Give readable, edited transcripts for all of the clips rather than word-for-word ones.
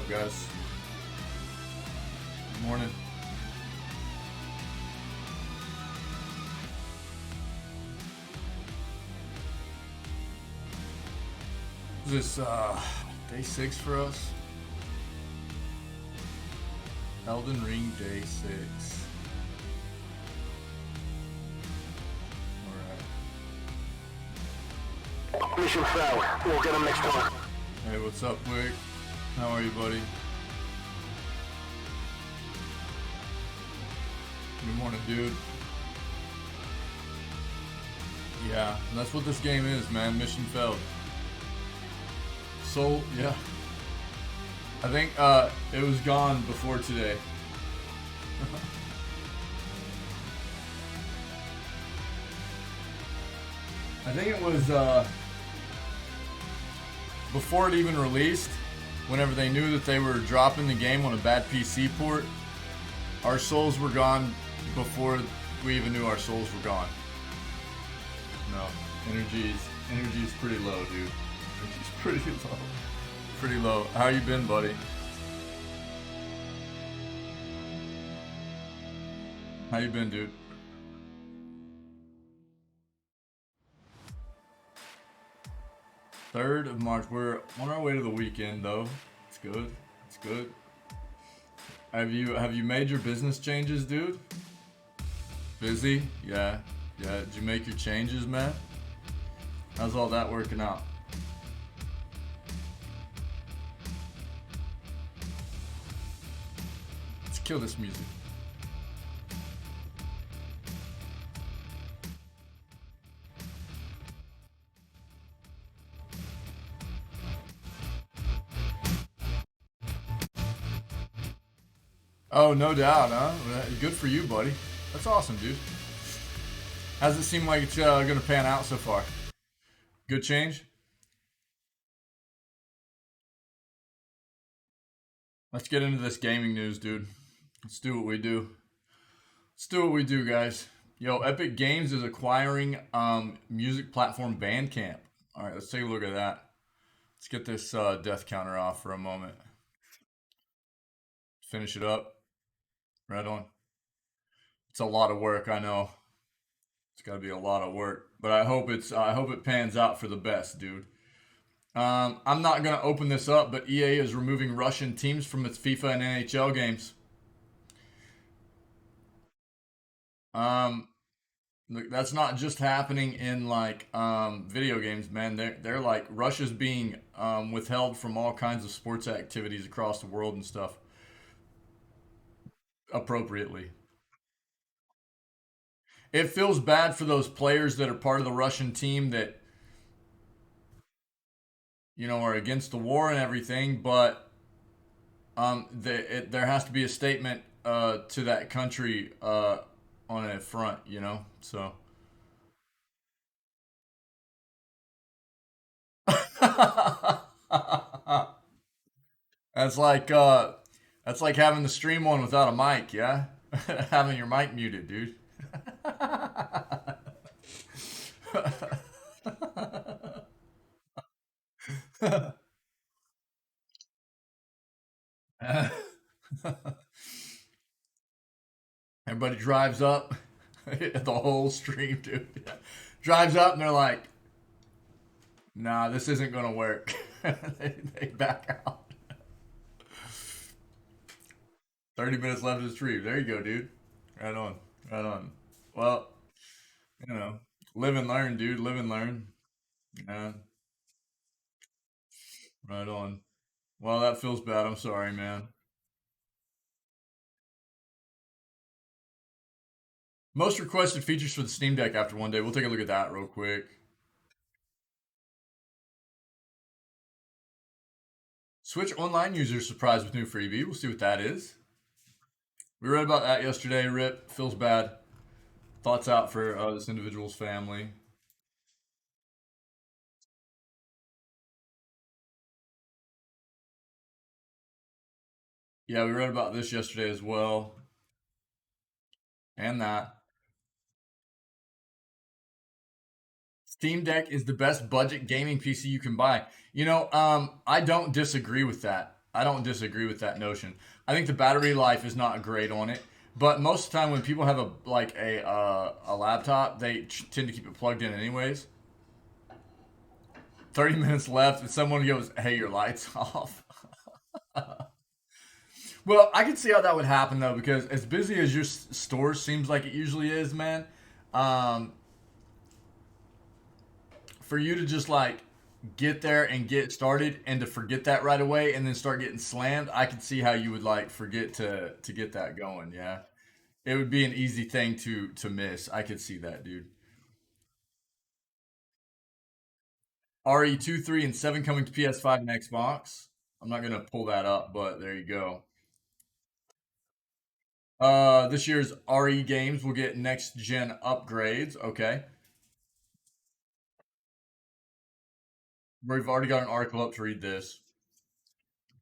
up, guys? Good morning. Is this day 6 for us? Elden Ring day 6. Alright. Mission failed. We'll get them next time. Hey, what's up, Wick? How are you, buddy? Good morning, dude. Yeah, that's what this game is, man. Mission failed. Soul, yeah. I think it was gone before today. I think it was before it even released, whenever they knew that they were dropping the game on a bad PC port. Our souls were gone before we even knew our souls were gone. No, energy's pretty low, dude. Energy's pretty low. Pretty low. How you been, buddy? How you been, dude? Third of March. We're on our way to the weekend, though. It's good. It's good. Have you made your business changes, dude? Busy? Yeah. Yeah. Did you make your changes, man? How's all that working out? Let's kill this music. Oh, no doubt, huh? Good for you, buddy. That's awesome, dude. How's it seem like it's gonna pan out so far? Good change? Let's get into this gaming news, dude. Let's do what we do. Let's do what we do, guys. Yo, Epic Games is acquiring music platform Bandcamp. All right, let's take a look at that. Let's get this death counter off for a moment. Finish it up. Right on. It's a lot of work, I know. It's got to be a lot of work, but I hope it pans out for the best, dude. I'm not gonna open this up, but EA is removing Russian teams from its FIFA and NHL games. Um, Look, that's not just happening in like video games, man. They're like Russia's being withheld from all kinds of sports activities across the world and stuff appropriately. It feels bad for those players that are part of the Russian team that are against the war and everything, but there has to be a statement to that country on a front, So that's like uh, that's like having the stream on without a mic, yeah, having your mic muted, dude. Everybody drives up, the whole stream, dude. Drives up and they're like, "Nah, this isn't gonna work." they back out. 30 minutes left of the stream. There you go, dude. Right on. Right on. Well, you know, live and learn, dude. Live and learn. Yeah, right on. Well, that feels bad. I'm sorry, man. Most requested features for the Steam Deck after one day. We'll take a look at that real quick. Switch Online users surprised with new freebie. We'll see what that is. We read about that yesterday. Rip. Feels bad. Thoughts out for this individual's family. Yeah, we read about this yesterday as well. And that. Steam Deck is the best budget gaming PC you can buy. I don't disagree with that. I don't disagree with that notion. I think the battery life is not great on it, but most of the time when people have a laptop, they tend to keep it plugged in anyways. 30 minutes left, and someone goes, "Hey, your lights off." Well, I can see how that would happen though, because as busy as your store seems like it usually is, man, um, for you to just like get there and get started and to forget that right away and then start getting slammed, I can see how you would like forget to get that going. Yeah, it would be an easy thing to miss. I could see that, dude. RE 2, 3, and 7 coming to PS5 and Xbox. I'm not gonna pull that up, but there you go. This year's RE games will get next gen upgrades. Okay, we've already got an article up to read this.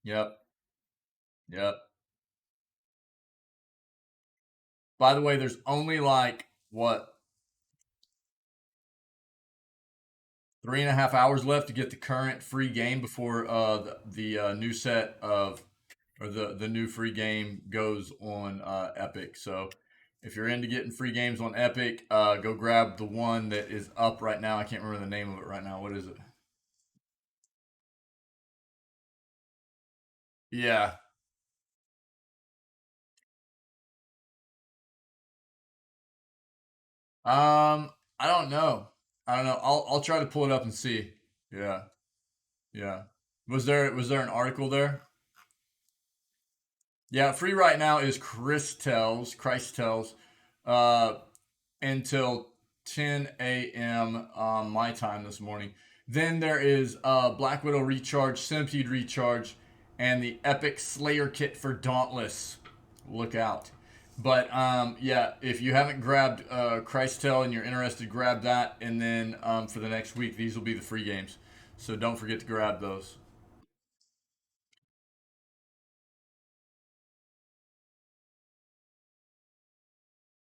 Yep, yep. By the way, there's only like what 3.5 hours left to get the current free game before the new set of or the new free game goes on Epic. So if you're into getting free games on Epic, go grab the one that is up right now. I can't remember the name of it right now. What is it? Yeah. I don't know. I don't know. I'll try to pull it up and see. Yeah. Yeah. Was there an article there? Yeah, free right now is Christ tells, uh, until 10 a.m. My time this morning. Then there is Black Widow Recharge, Centipede Recharge, and the Epic Slayer Kit for Dauntless. Look out. But yeah, if you haven't grabbed Christel and you're interested, grab that. And then for the next week, these will be the free games. So don't forget to grab those.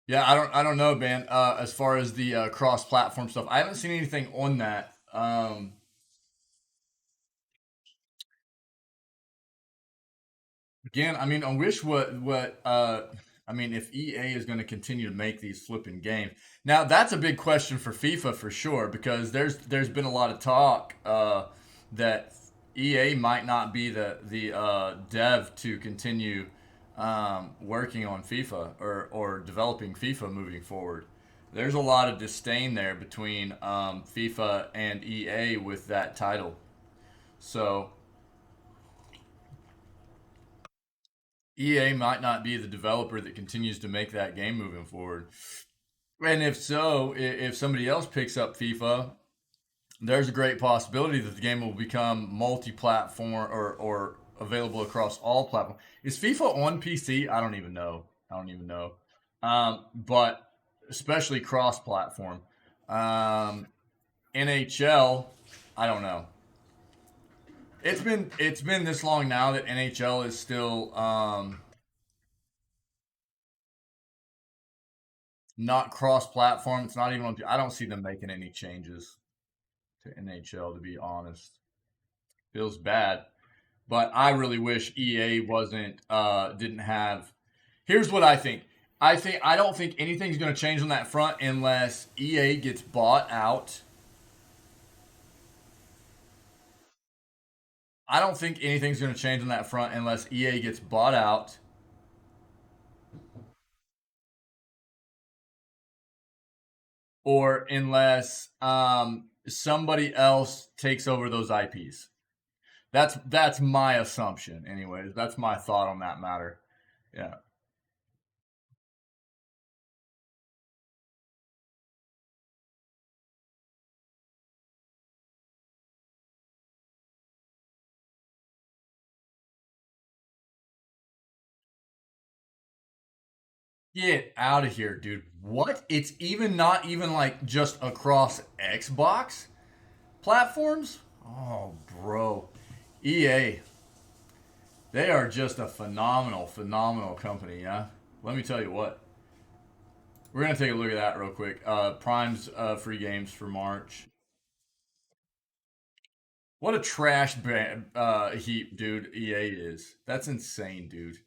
Yeah, I don't know, man. As far as the cross-platform stuff, I haven't seen anything on that. Again, I mean, I wish I mean, if EA is going to continue to make these flipping games. Now, that's a big question for FIFA for sure because there's been a lot of talk that EA might not be the dev to continue working on FIFA or developing FIFA moving forward. There's a lot of disdain there between FIFA and EA with that title. So EA might not be the developer that continues to make that game moving forward. And if so, if somebody else picks up FIFA, there's a great possibility that the game will become multi-platform or available across all platforms. Is FIFA on PC? I don't even know. I don't even know. But especially cross-platform. Um, NHL, I don't know. It's been this long now that NHL is still not cross-platform. It's not even on. I don't see them making any changes to NHL. To be honest, feels bad. But I really wish EA wasn't didn't have. Here's what I think. I don't think anything's going to change on that front unless EA gets bought out. I don't think anything's going to change on that front unless EA gets bought out or unless somebody else takes over those IPs. That's my assumption, anyways. That's my thought on that matter. Yeah. Get out of here, dude. What? It's even not even like just across Xbox platforms? Oh, bro. EA, they are just a phenomenal, phenomenal company, yeah? Let me tell you what. We're going to take a look at that real quick. Prime's free games for March. What a trash heap, dude. EA is. That's insane, dude.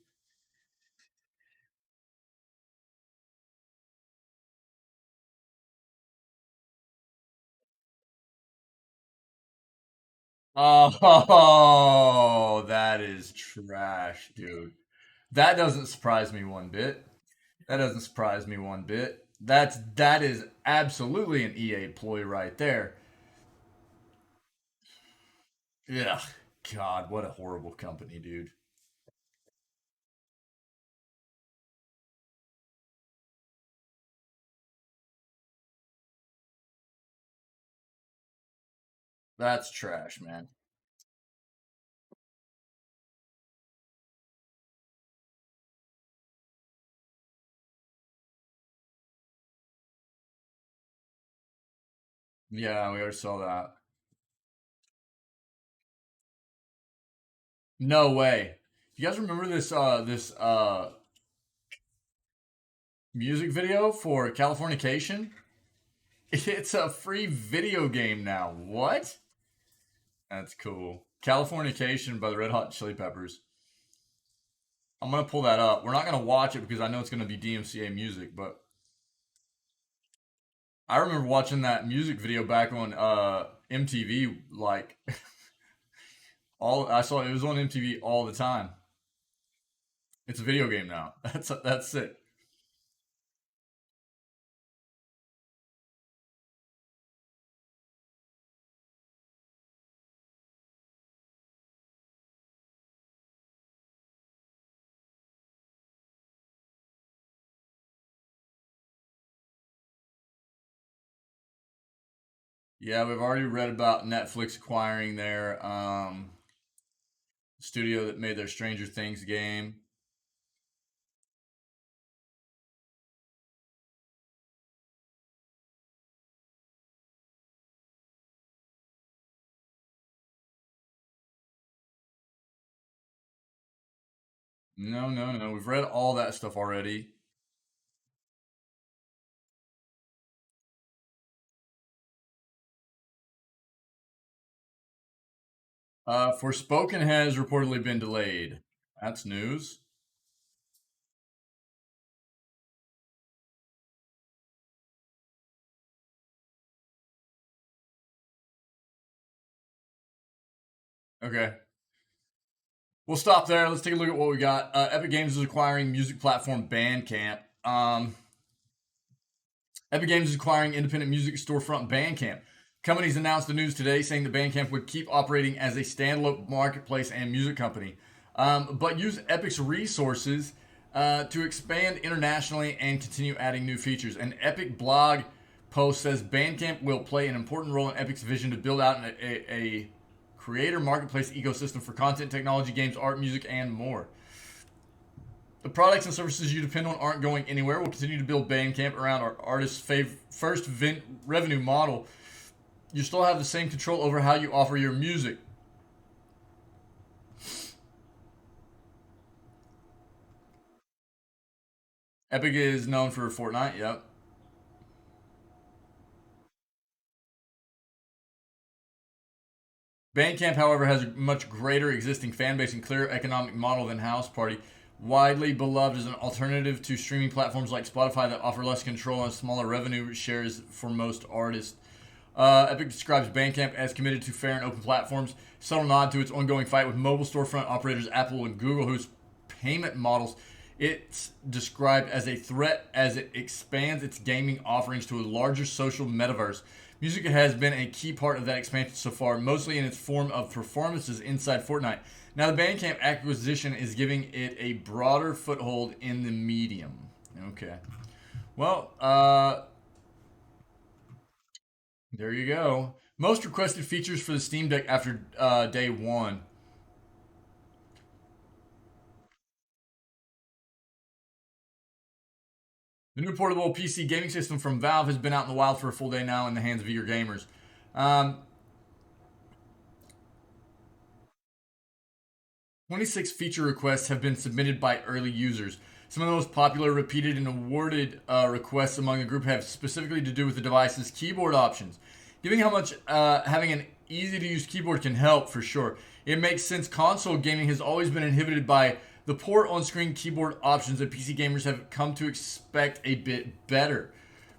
Oh, that is trash, dude. That doesn't surprise me one bit. That doesn't surprise me one bit. That is absolutely an EA ploy right there. Yeah. God, what a horrible company, dude. That's trash, man. Yeah, we already saw that. No way. You guys remember this music video for Californication? It's a free video game now. What? That's cool. Californication by the Red Hot Chili Peppers. I'm gonna pull that up. We're not gonna watch it because I know it's gonna be DMCA music, but I remember watching that music video back on MTV. Like all I saw, it was on MTV all the time. It's a video game now. That's it. Yeah, we've already read about Netflix acquiring their studio that made their Stranger Things game. No, no, no. We've read all that stuff already. Forspoken has reportedly been delayed. That's news. Okay. We'll stop there. Let's take a look at what we got. Epic Games is acquiring music platform Bandcamp. Epic Games is acquiring independent music storefront Bandcamp. Companies announced the news today saying that Bandcamp would keep operating as a standalone marketplace and music company, but use Epic's resources to expand internationally and continue adding new features. An Epic blog post says Bandcamp will play an important role in Epic's vision to build out a creator marketplace ecosystem for content, technology, games, art, music, and more. The products and services you depend on aren't going anywhere. We'll continue to build Bandcamp around our artists' first revenue model. You still have the same control over how you offer your music. Epic is known for Fortnite, yep. Bandcamp, however, has a much greater existing fan base and clearer economic model than House Party. Widely beloved as an alternative to streaming platforms like Spotify that offer less control and smaller revenue shares for most artists. Epic describes Bandcamp as committed to fair and open platforms, subtle nod to its ongoing fight with mobile storefront operators Apple and Google, whose payment models it's described as a threat as it expands its gaming offerings to a larger social metaverse. Music has been a key part of that expansion so far, mostly in its form of performances inside Fortnite. Now, the Bandcamp acquisition is giving it a broader foothold in the medium. Okay. Well, there you go. Most requested features for the Steam Deck after day one. The new portable PC gaming system from Valve has been out in the wild for a full day now in the hands of eager gamers. Um, 26 feature requests have been submitted by early users. Some of the most popular, repeated, and awarded requests among the group have specifically to do with the device's keyboard options. Given how much having an easy-to-use keyboard can help, for sure. It makes sense console gaming has always been inhibited by the poor on-screen keyboard options that PC gamers have come to expect a bit better.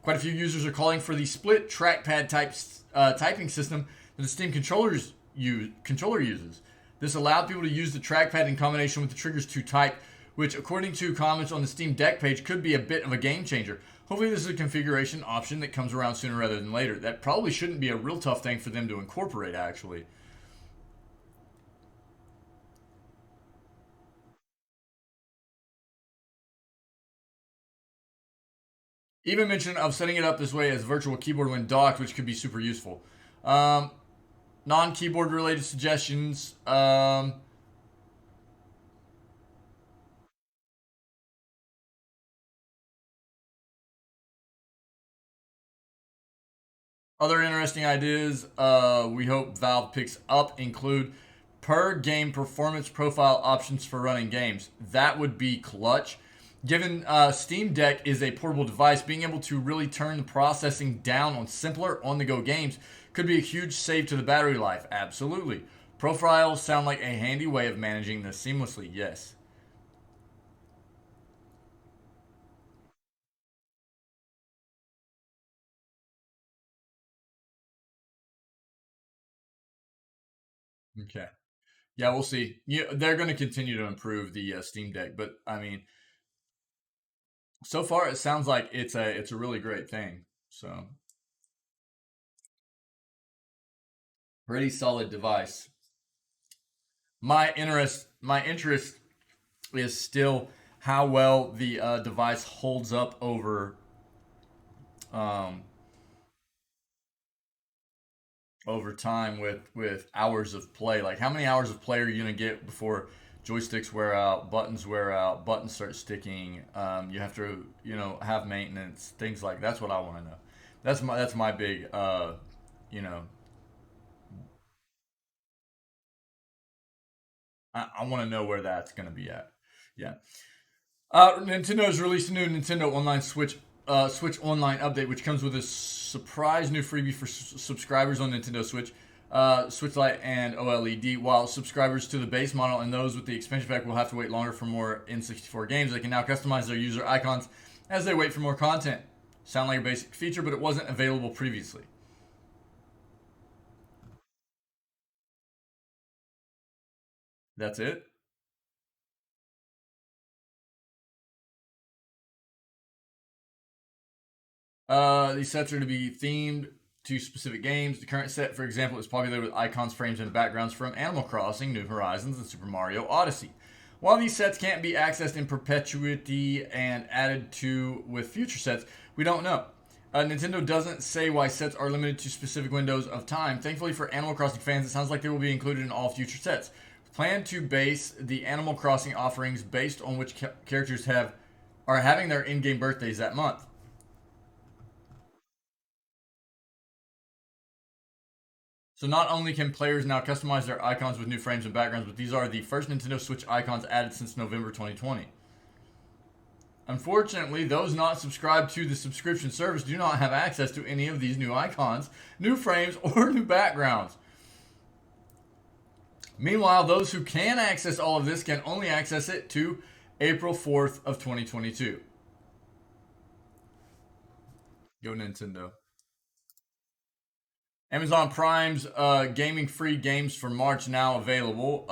Quite a few users are calling for the split trackpad typing system that the Steam controller uses. This allowed people to use the trackpad in combination with the triggers to type, which, according to comments on the Steam Deck page, could be a bit of a game changer. Hopefully this is a configuration option that comes around sooner rather than later. That probably shouldn't be a real tough thing for them to incorporate, actually. Even mention of setting it up this way as virtual keyboard when docked, which could be super useful. Non-keyboard related suggestions. Other interesting ideas we hope Valve picks up include per game performance profile options for running games. That would be clutch. Given Steam Deck is a portable device, being able to really turn the processing down on simpler on-the-go games could be a huge save to the battery life. Absolutely. Profiles sound like a handy way of managing this seamlessly. Yes. Okay. Yeah, we'll see. Yeah, they're going to continue to improve the Steam Deck, but I mean, so far it sounds like it's a really great thing. So, pretty solid device. My interest is still how well the device holds up um, over time with hours of play. Like, how many hours of play are you gonna get before joysticks wear out, buttons wear out, buttons start sticking? You have to have maintenance, things like that's what I want to know. That's my big you know I want to know where that's gonna be at. Yeah. Nintendo has released a new Nintendo Online Switch Online update, which comes with a surprise new freebie for subscribers on Nintendo Switch, Switch Lite, and OLED. While subscribers to the base model and those with the expansion pack will have to wait longer for more N64 games, they can now customize their user icons as they wait for more content. Sound like a basic feature, but it wasn't available previously. That's it. These sets are to be themed to specific games. The current set, for example, is popular with icons, frames, and backgrounds from Animal Crossing, New Horizons, and Super Mario Odyssey. While these sets can't be accessed in perpetuity and added to with future sets, we don't know. Nintendo doesn't say why sets are limited to specific windows of time. Thankfully for Animal Crossing fans, it sounds like they will be included in all future sets. Plan to base the Animal Crossing offerings based on which characters are having their in-game birthdays that month. So not only can players now customize their icons with new frames and backgrounds, but these are the first Nintendo Switch icons added since November 2020. Unfortunately, those not subscribed to the subscription service do not have access to any of these new icons, new frames, or new backgrounds. Meanwhile, those who can access all of this can only access it to April 4th of 2022. Go Nintendo. Amazon Prime's gaming free games for March now available.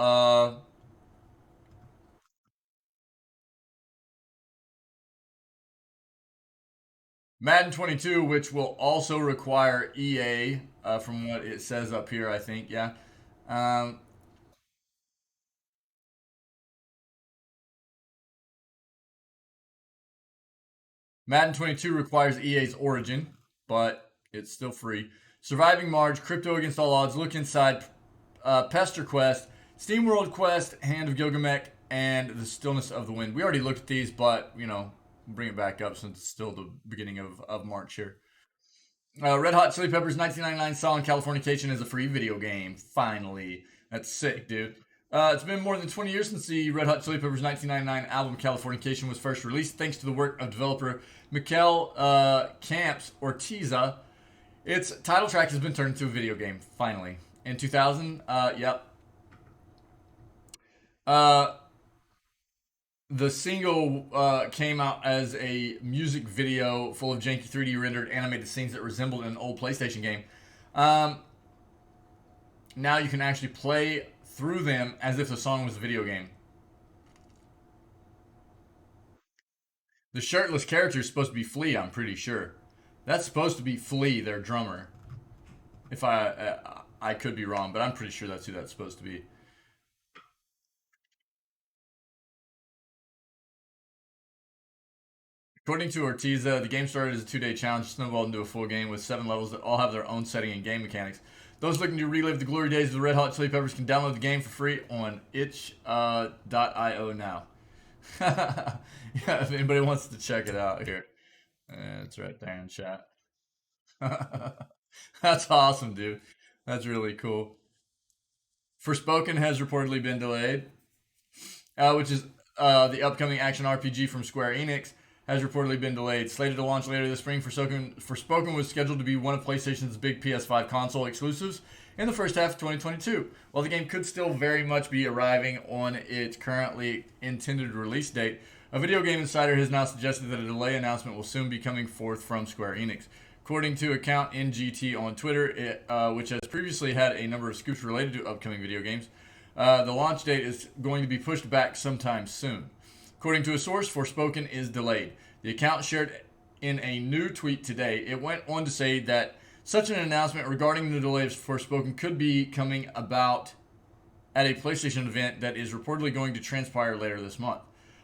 Madden 22, which will also require EA, from what it says up here, I think. Yeah. Um, Madden 22 requires EA's Origin, but it's still free. Surviving Marge, Crypto Against All Odds, Look Inside, Pester Quest, Steam World Quest, Hand of Gilgamesh, and The Stillness of the Wind. We already looked at these, but, bring it back up since it's still the beginning of March here. Red Hot Chili Peppers 1999 Song Californication is a free video game. Finally. That's sick, dude. It's been more than 20 years since the Red Hot Chili Peppers 1999 album Californication was first released, thanks to the work of developer Mikel Camps Ortiza. Its title track has been turned into a video game, finally. In 2000, yep. The single came out as a music video full of janky 3D rendered animated scenes that resembled an old PlayStation game. Now you can actually play through them as if the song was a video game. The shirtless character is supposed to be Flea, I'm pretty sure. That's supposed to be Flea, their drummer. If I could be wrong, but I'm pretty sure that's who that's supposed to be. According to Ortiza, the game started as a 2-day challenge, snowballed into a full game with 7 levels that all have their own setting and game mechanics. Those looking to relive the glory days of the Red Hot Chili Peppers can download the game for free on itch.io now. Yeah, if anybody wants to check it out here. It's right there in chat. That's awesome, dude. That's really cool. Forspoken has reportedly been delayed, which is the upcoming action RPG from Square Enix has reportedly been delayed. Slated to launch later this spring, Forspoken was scheduled to be one of PlayStation's big PS5 console exclusives in the first half of 2022. While the game could still very much be arriving on its currently intended release date, a video game insider has now suggested that a delay announcement will soon be coming forth from Square Enix. According to account NGT on Twitter, which has previously had a number of scoops related to upcoming video games, the launch date is going to be pushed back sometime soon. According to a source, Forspoken is delayed. The account shared in a new tweet today. It went on to say that such an announcement regarding the delay of Forspoken could be coming about at a PlayStation event that is reportedly going to transpire later this month.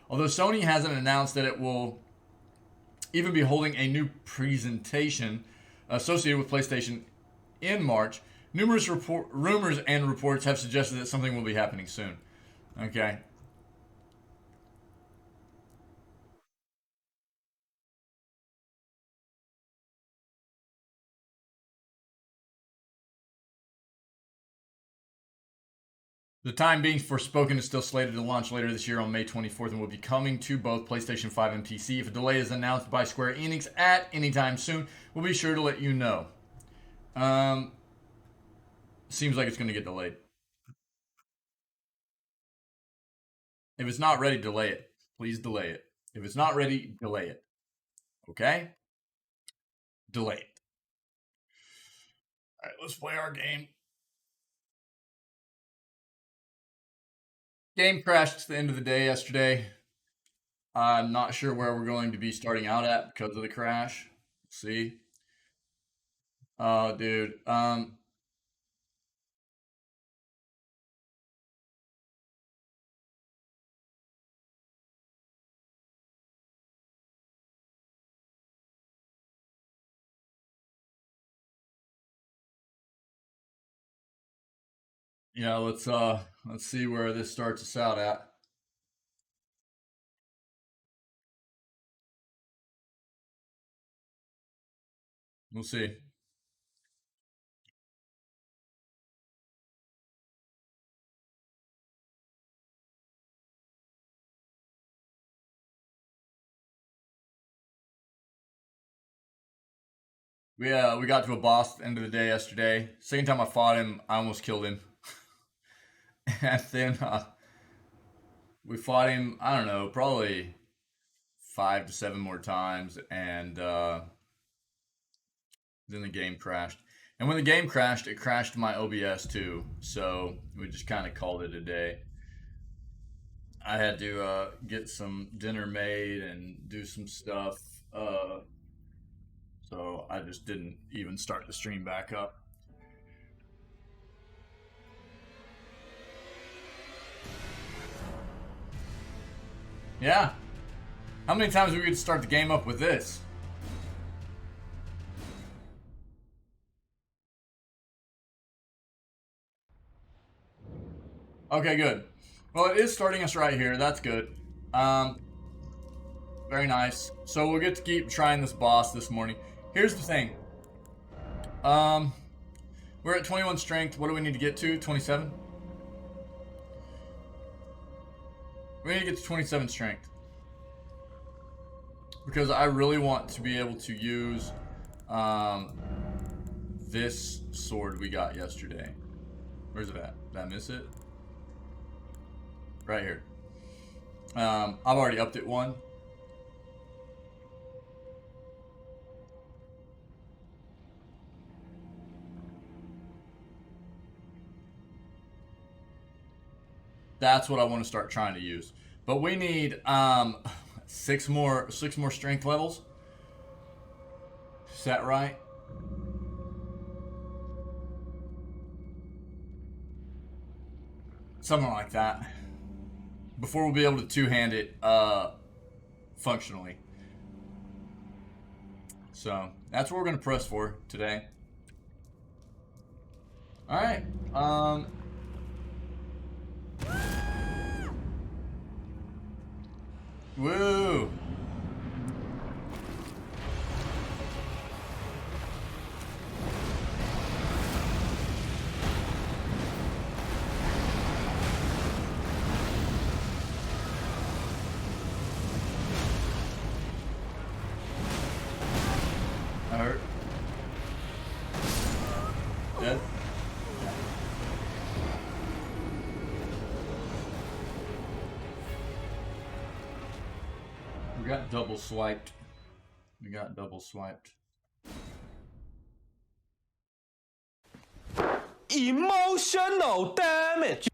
Although Sony hasn't announced that it will even be holding a new presentation associated with PlayStation in March, numerous rumors and reports have suggested that something will be happening soon. Okay. The time being, Forspoken is still slated to launch later this year on May 24th and will be coming to both PlayStation 5 and PC. If a delay is announced by Square Enix at any time soon, we'll be sure to let you know. Seems like it's going to get delayed. If it's not ready, delay it. Please delay it. If it's not ready, delay it. Okay? Delay it. All right, let's play our game. Game crashed at the end of the day yesterday. I'm not sure where we're going to be starting out at because of the crash. See? Oh, dude. Yeah, let's see where this starts us out at. We'll see. We got to a boss at the end of the day yesterday. Second time I fought him, I almost killed him. And then we fought him, I don't know, probably 5 to 7 more times, and then the game crashed. And when the game crashed, it crashed my OBS too. So we just kind of called it a day. I had to get some dinner made and do some stuff. So I just didn't even start the stream back up. Yeah. How many times we could start the game up with this? Okay, good. Well, it is starting us right here. That's good. Very nice. So we'll get to keep trying this boss this morning. Here's the thing. We're at 21 strength. What do we need to get to? 27? We need to get to 27 strength. Because I really want to be able to use this sword we got yesterday. Where's it at? Did I miss it? Right here. I've already upped it one. That's what I want to start trying to use. But we need six more strength levels. Is that right? Something like that. Before we'll be able to two-hand it functionally. So that's what we're gonna press for today. Alright. Woo! I hurt. Dead? Yeah. We got double swiped. Emotional damage.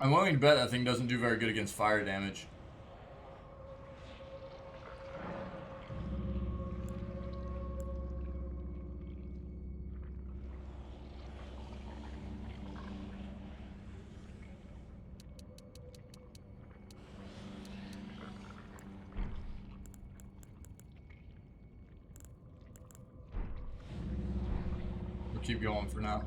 I'm willing to bet that thing doesn't do very good against fire damage. We'll keep going for now.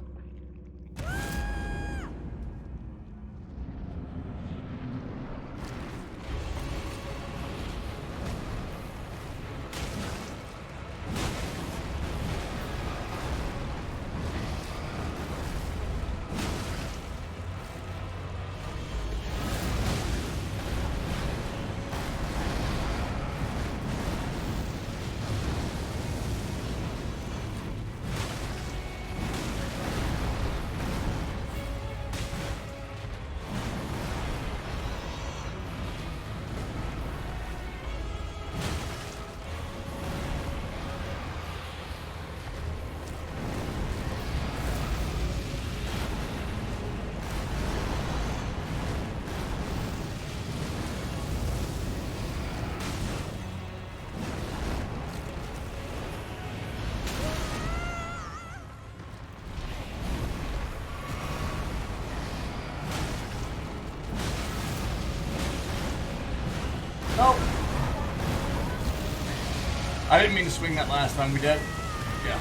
Nope. I didn't mean to swing that last time. We did? Yeah.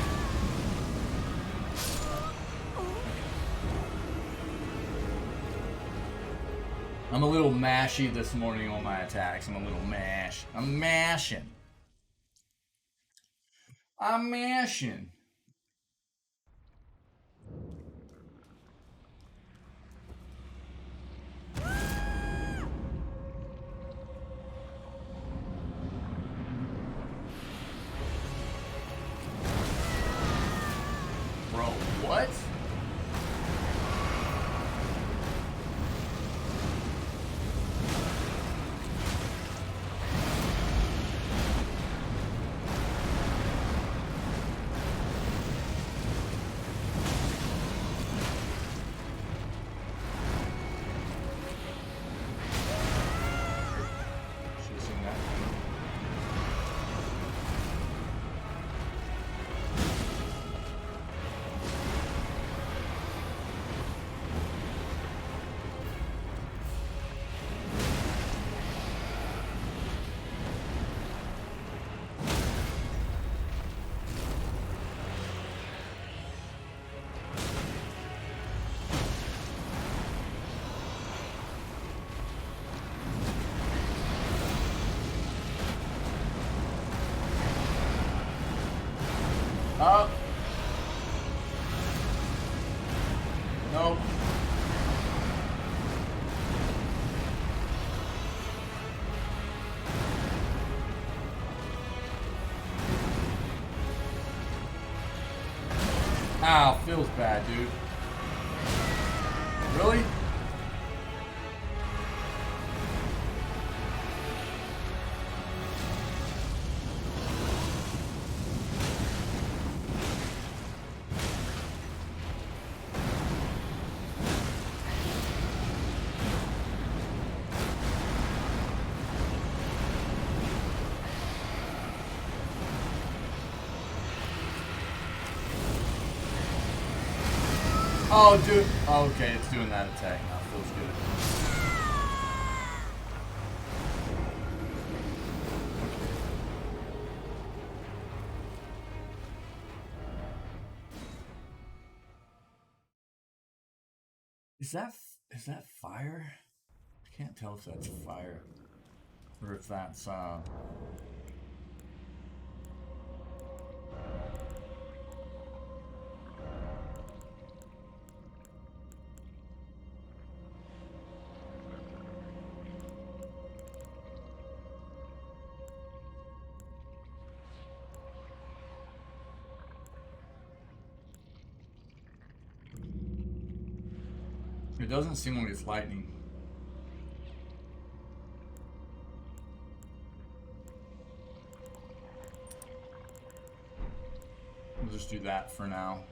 I'm a little mashy this morning on my attacks. I'm a little mash. I'm mashing. I'm mashing. Bro, what? Ow, feels bad, dude. Really? Oh, dude. Oh, okay, it's doing that attack now. Feels good. Is that fire? I can't tell if that's fire or if that's it doesn't seem like it's lightning. We'll just do that for now.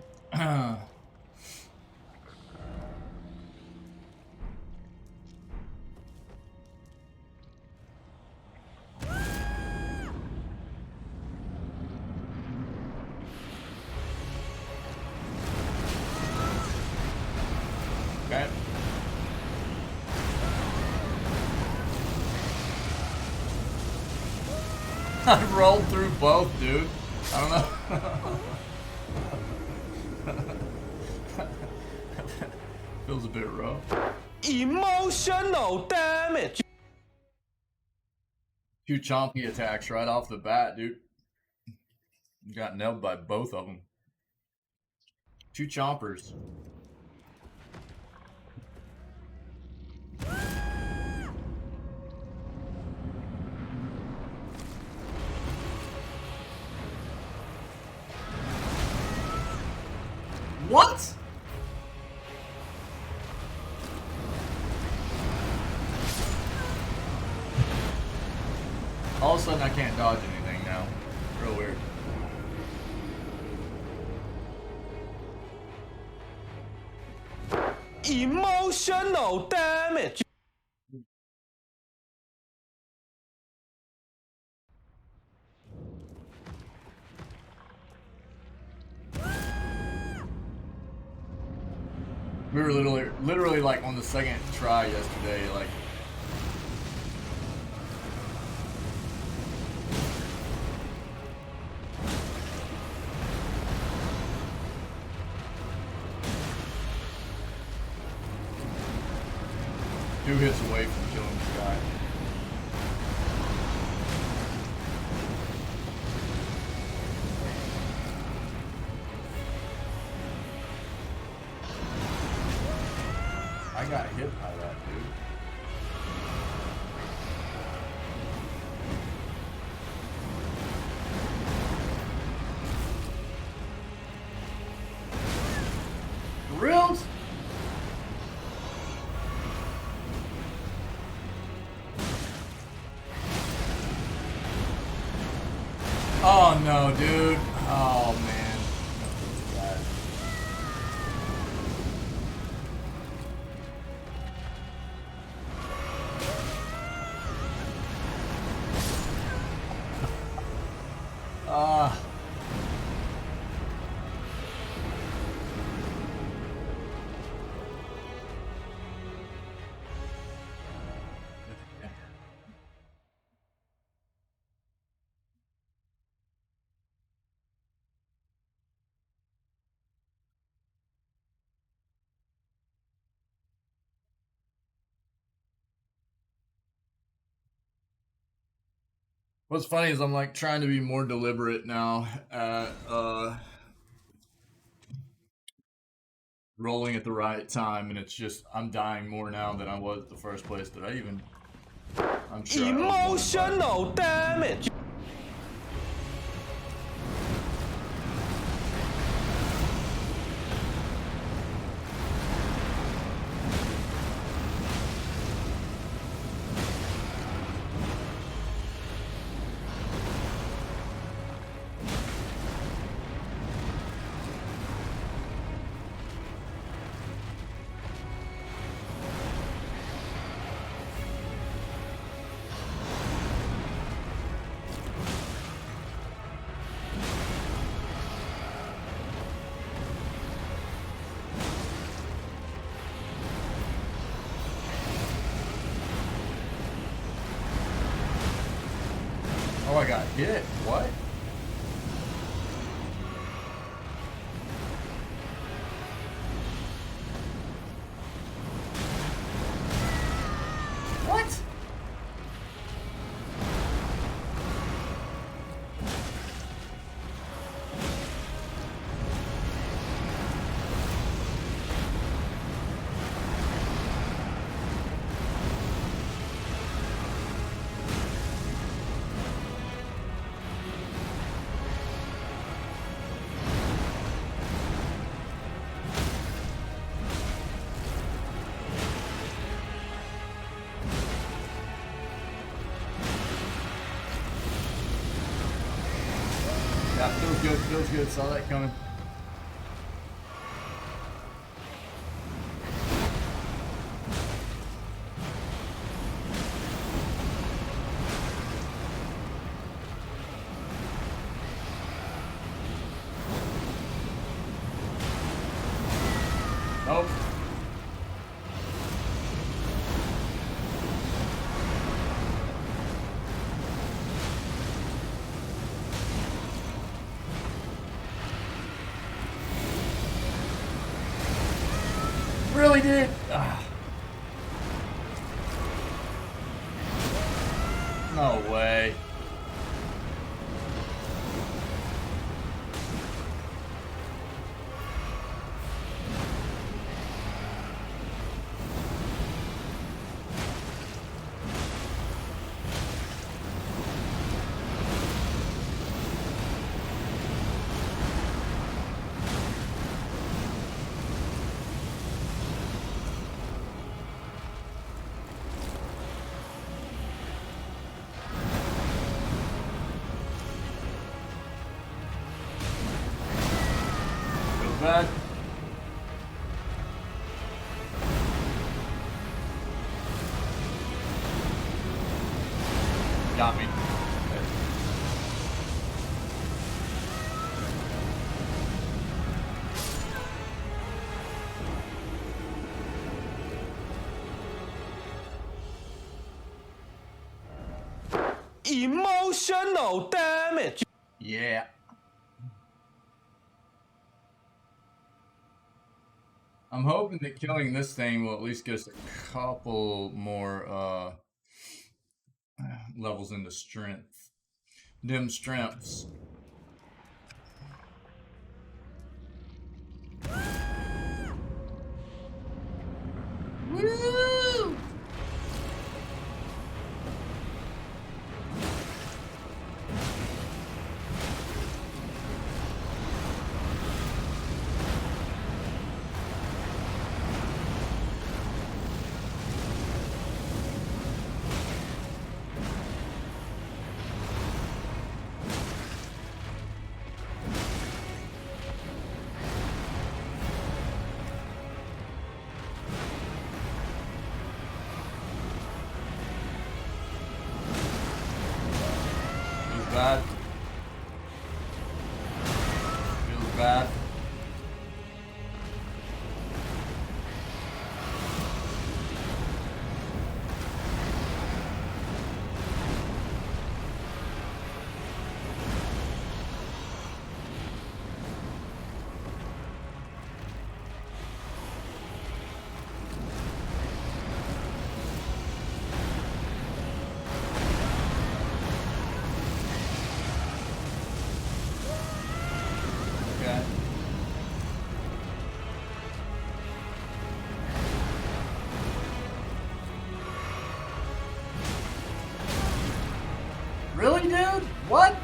Okay. I rolled through both, dude. I don't know. Feels a bit rough. Emotional damage. 2 chompy attacks right off the bat, dude. Got nailed by both of them. 2 chompers. What? All of a sudden I can't dodge anything now. Real weird. Emotional damage. We were literally like on the second try yesterday, like. Two hits away from killing this guy. I got hit by that, dude. Real? Oh no, dude. Oh man. That's bad. Ah. What's funny is I'm like trying to be more deliberate now at rolling at the right time, and it's just I'm dying more now than I was at the first place that I even. I'm sure. Emotional damage. Oh, I got hit. What? What? Yeah, feels good, feels good. Saw that coming. Nope. Really did. Ah. No way. Feels bad. Got me. Emotional damage. Yeah. I'm hoping that killing this thing will at least get us a couple more levels into strength. Dim strengths. Woo! Feels bad. Feels bad. Okay. Really, dude? What?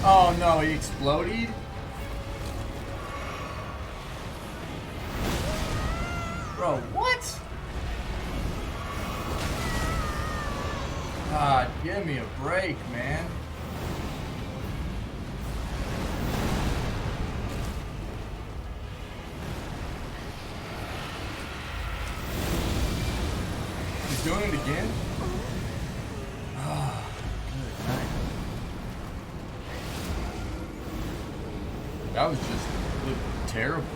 Oh no, he exploded? Bro, what? God, give me a break, man. He's doing it again? Oh, good night. That was just terrible.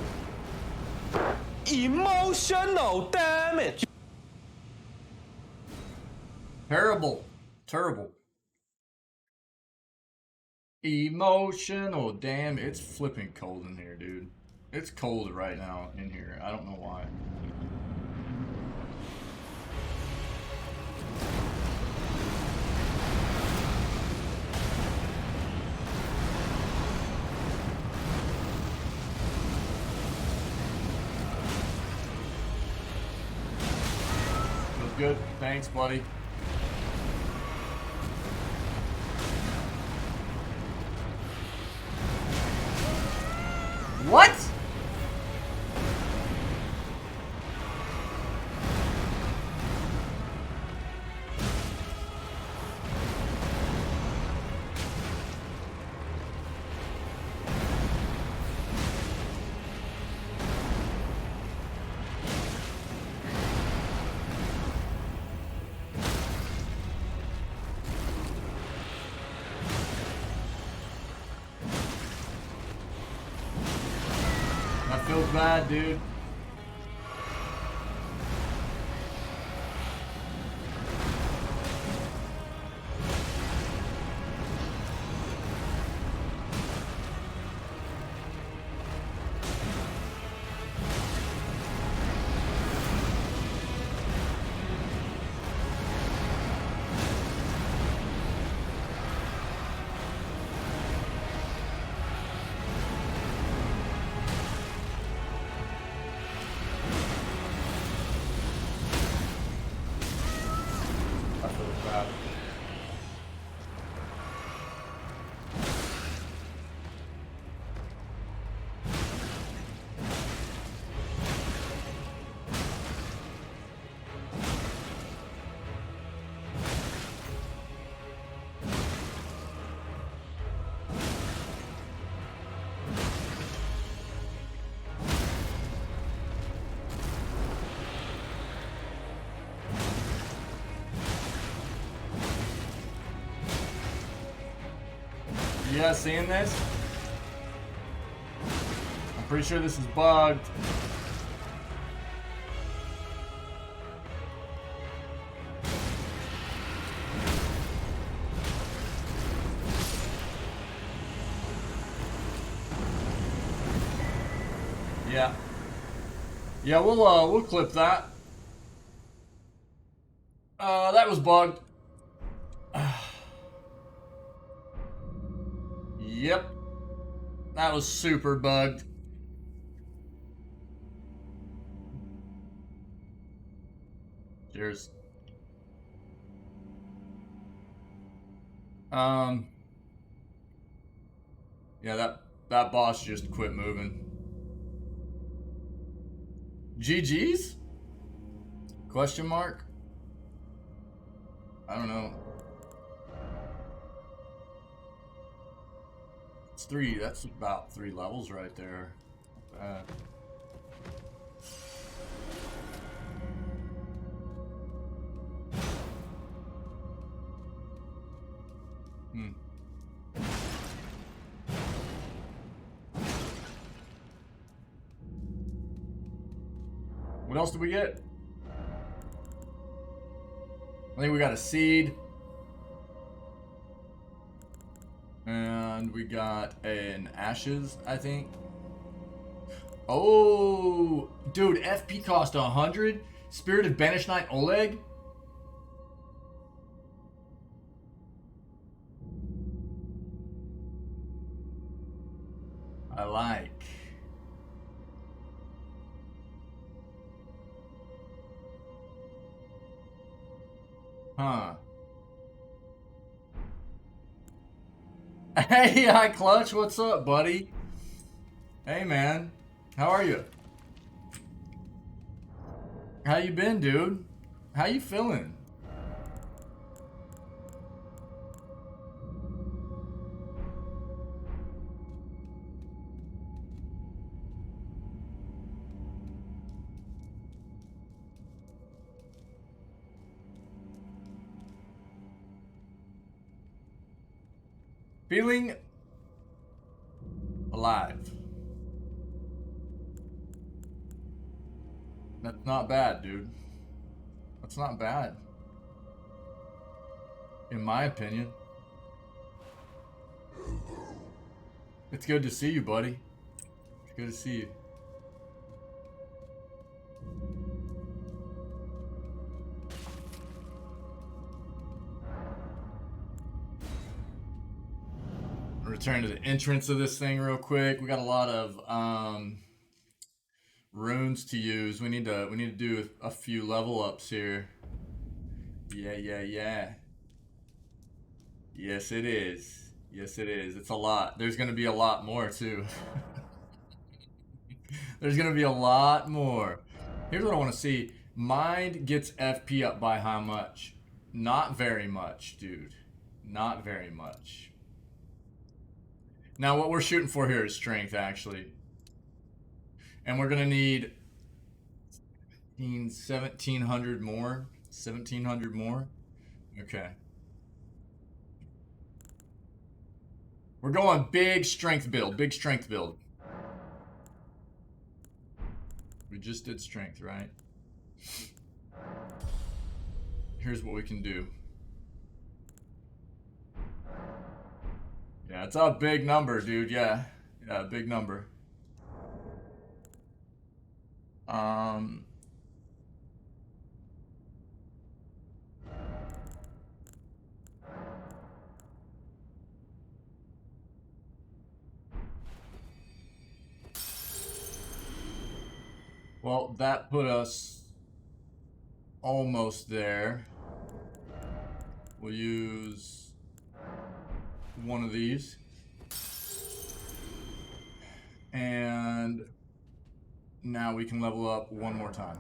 Emotional damage. Terrible. Terrible. Emotional. Damn, it's flipping cold in here, dude. It's cold right now in here. I don't know why. Feels good. Thanks, buddy. What? That feels bad, dude. That feels bad. You guys seeing this? I'm pretty sure this is bugged. Yeah. Yeah, we'll clip that. That was bugged. Yep. That was super bugged. Cheers. Yeah, that boss just quit moving. GG's? Question mark? I don't know. It's three. That's about 3 levels right there. Not bad. What else did we get? I think we got a seed. And we got an ashes, I think. Oh, dude, FP cost 100. Spirited Banished Knight Oleg. I like. Huh. Hey, hi Clutch, what's up, buddy? Hey, man, how are you? How you been, dude? How you feeling? Feeling alive. That's not bad, dude. That's not bad. In my opinion. It's good to see you, buddy. It's good to see you. Return to the entrance of this thing real quick. We got a lot of runes to use. We need to do a few level ups here. Yeah. Yes, it is. Yes, it is. It's a lot. There's gonna be a lot more too. There's gonna be a lot more. Here's what I want to see. Mind gets FP up by how much? Not very much, dude. Not very much. Now what we're shooting for here is strength, actually. And we're gonna need 1700 more. 1700 more. Okay. We're going big strength build. Big strength build. We just did strength, right? Here's what we can do. Yeah, it's a big number, dude. Yeah, big number. Well, that put us almost there. We'll use one of these. And now we can level up one more time.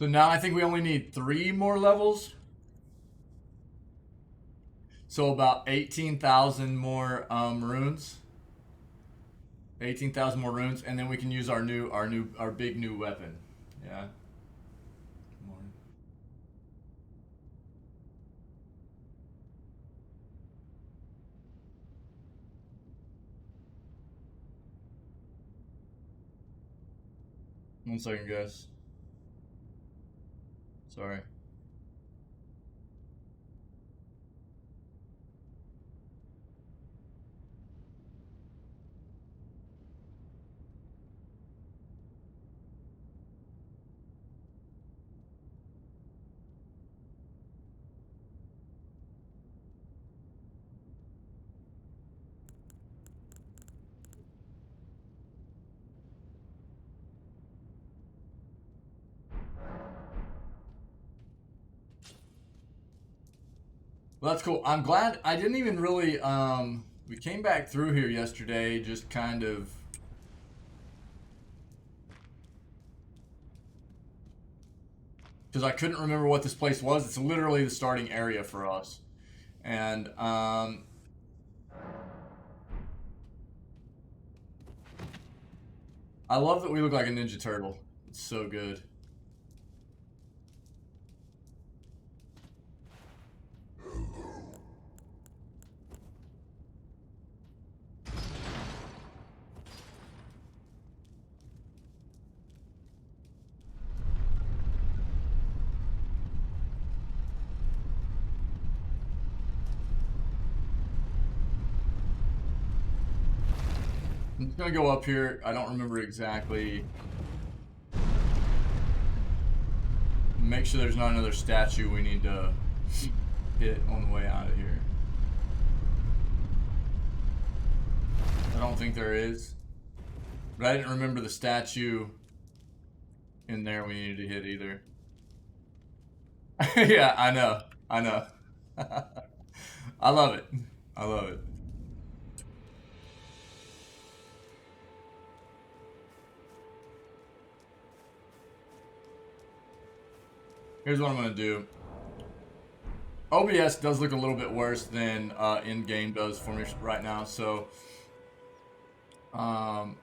So now I think we only need 3 more levels. So about 18,000 more runes. 18,000 more runes, and then we can use our big new weapon. Yeah. One second, guys. Sorry. Well, that's cool. I'm glad I didn't even really we came back through here yesterday just kind of because I couldn't remember what this place was. It's literally the starting area for us. And I love that we look like a Ninja Turtle. It's so good. I'm just gonna go up here. I don't remember exactly. Make sure there's not another statue we need to hit on the way out of here. think there is. But I didn't remember the statue in there we needed to hit either. Yeah, I know. I know. I love it. I love it. Here's what I'm going to do. OBS does look a little bit worse than in-game does for me right now, so I'm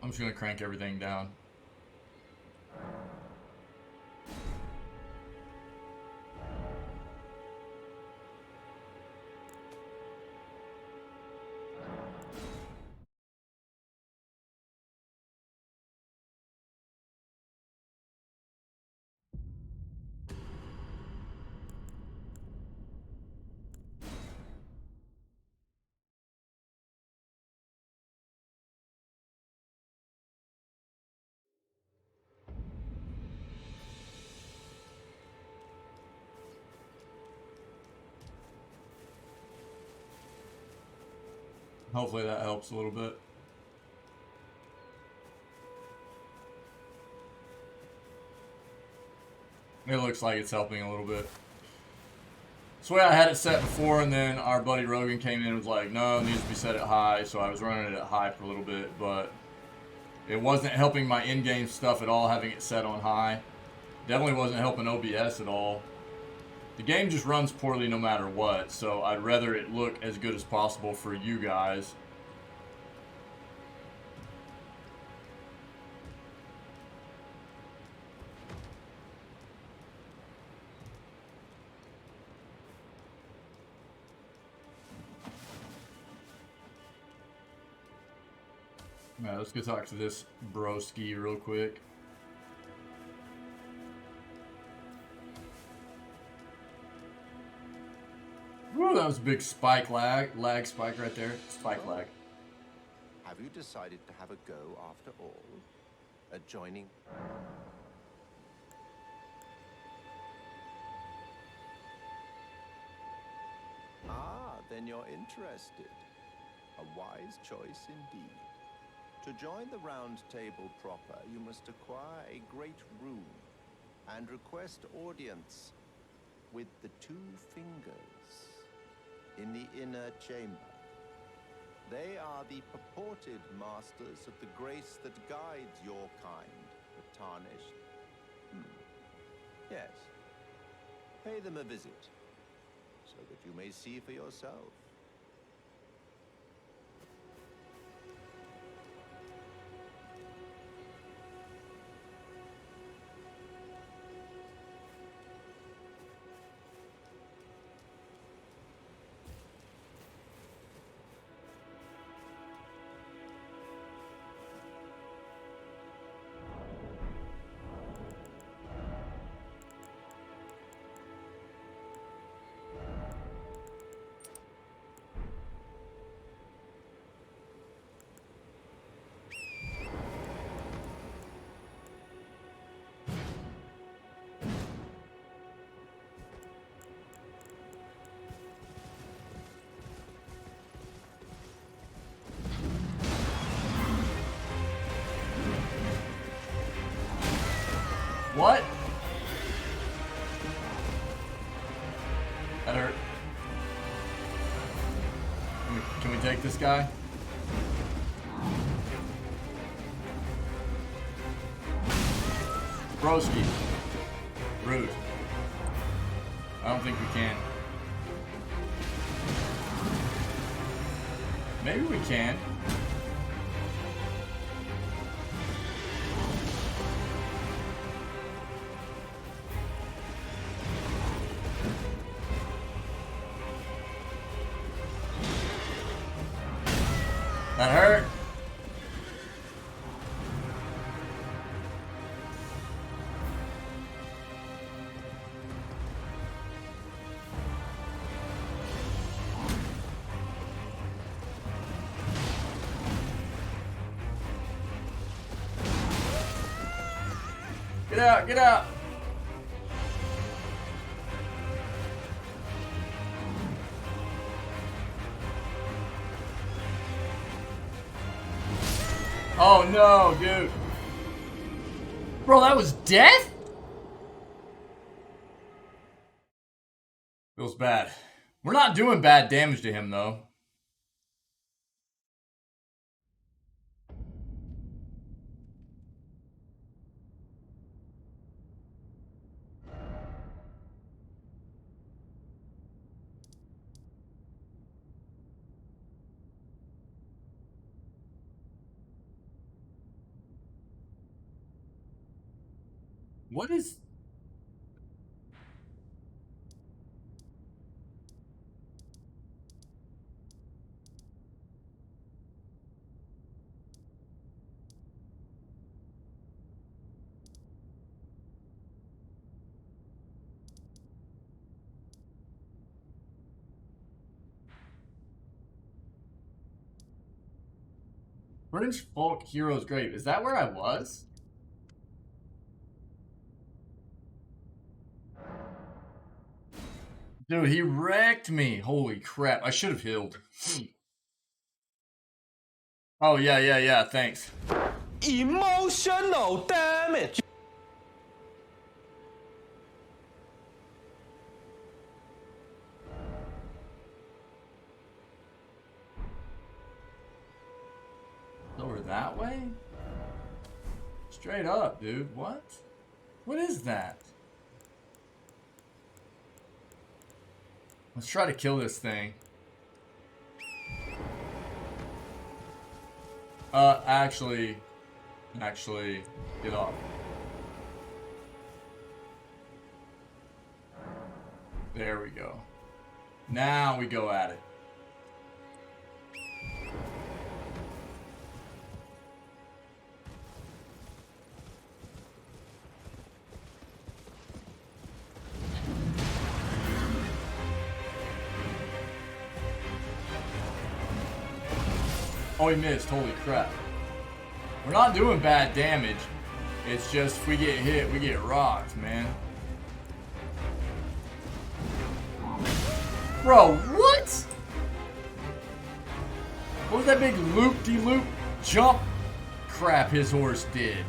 just going to crank everything down. Hopefully that helps a little bit. It looks like it's helping a little bit. That's the way I had it set before, and then our buddy Rogan came in and was like, no, it needs to be set at high, so I was running it at high for a little bit, but it wasn't helping my in-game stuff at all, having it set on high. Definitely wasn't helping OBS at all. The game just runs poorly no matter what, so I'd rather it look as good as possible for you guys. Alright, let's go talk to this broski real quick. Woo, that was a big spike lag spike right there. Spike lag. Have you decided to have a go after all? At joining? Ah, then you're interested. A wise choice indeed. To join the round table proper, you must acquire a great room and request audience with the 2 fingers in the inner chamber. They are the purported masters of the grace that guides your kind, the tarnished. Yes. Pay them a visit, so that you may see for yourself. What? That hurt. Can we take this guy? Broski. Rude. I don't think we can. Maybe we can. That hurt. Get out, get out. Oh no, dude. Bro, that was death? Feels bad. We're not doing bad damage to him, though. What is... British folk hero's grave. Is that where I was? Dude, he wrecked me. Holy crap. I should have healed. Oh, yeah. Thanks. Emotional damage. Over that way? Straight up, dude. What? What is that? Let's try to kill this thing. Actually, get off. There we go. Now we go at it. Oh, he missed. Holy crap. We're not doing bad damage. It's just if we get hit, we get rocked, man. Bro, what? What was that big loop-de-loop jump crap his horse did?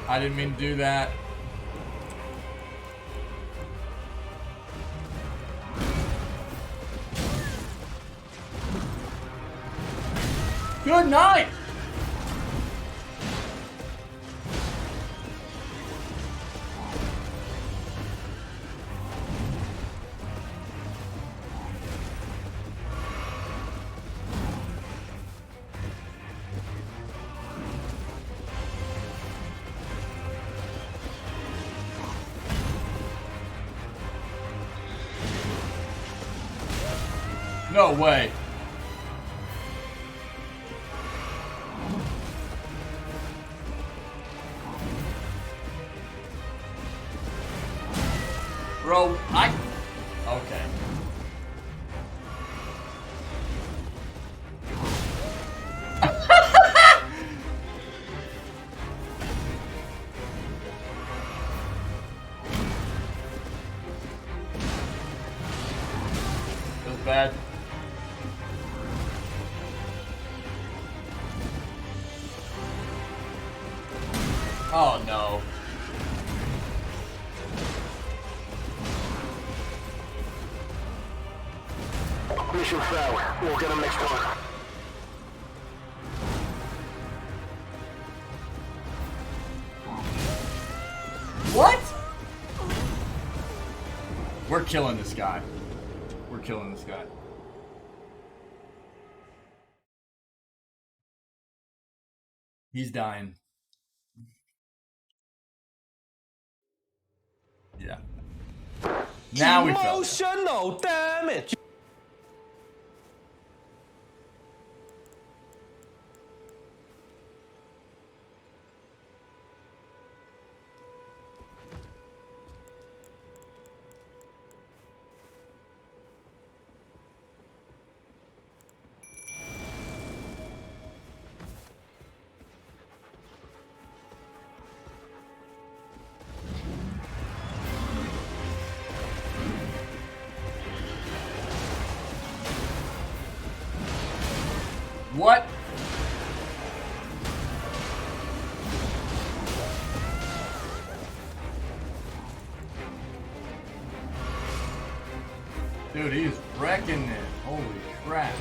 I didn't mean to do that. Good night! No way. Bro, okay. Feels bad. Oh no. Mission failed. We'll get him next time. What? We're killing this guy. We're killing this guy. He's dying. Yeah. Now we fell. Emotional damage. What? Dude, he's wrecking it. Holy crap.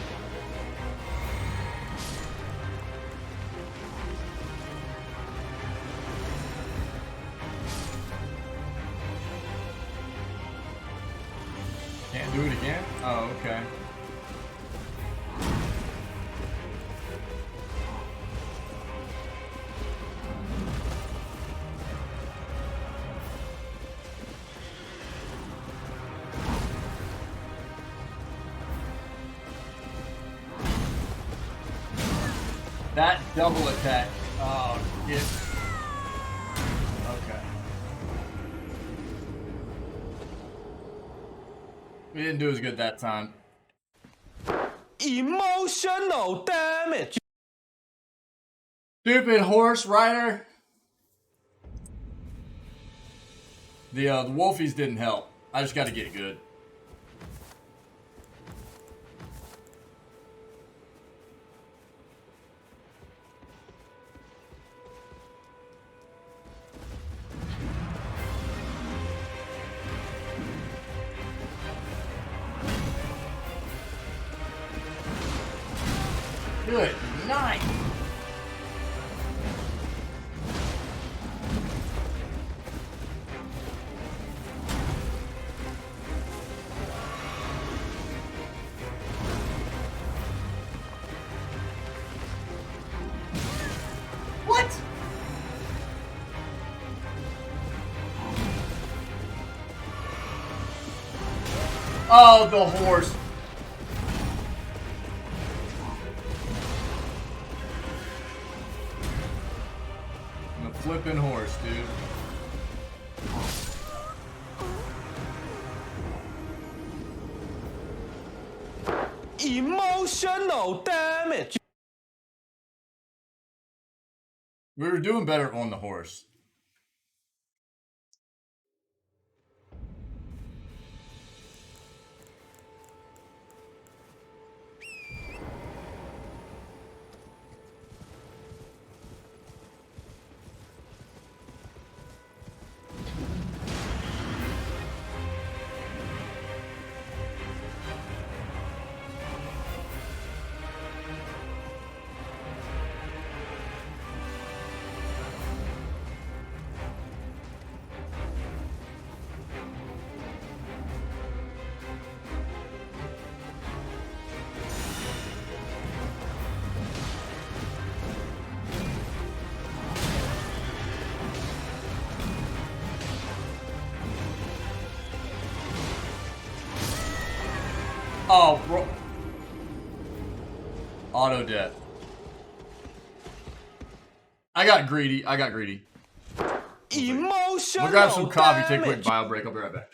Can't do it again? Oh, okay. That double attack. Oh, shit. Okay. We didn't do as good that time. Emotional damage. Stupid horse rider. The wolfies didn't help. I just got to get good. Good night. What? Oh, the horse. Flipping horse, dude. Emotional damage. We were doing better on the horse. Oh, bro. Auto death. I got greedy. Emotional We'll grab some coffee, take a quick damage. bio break. I'll be right back.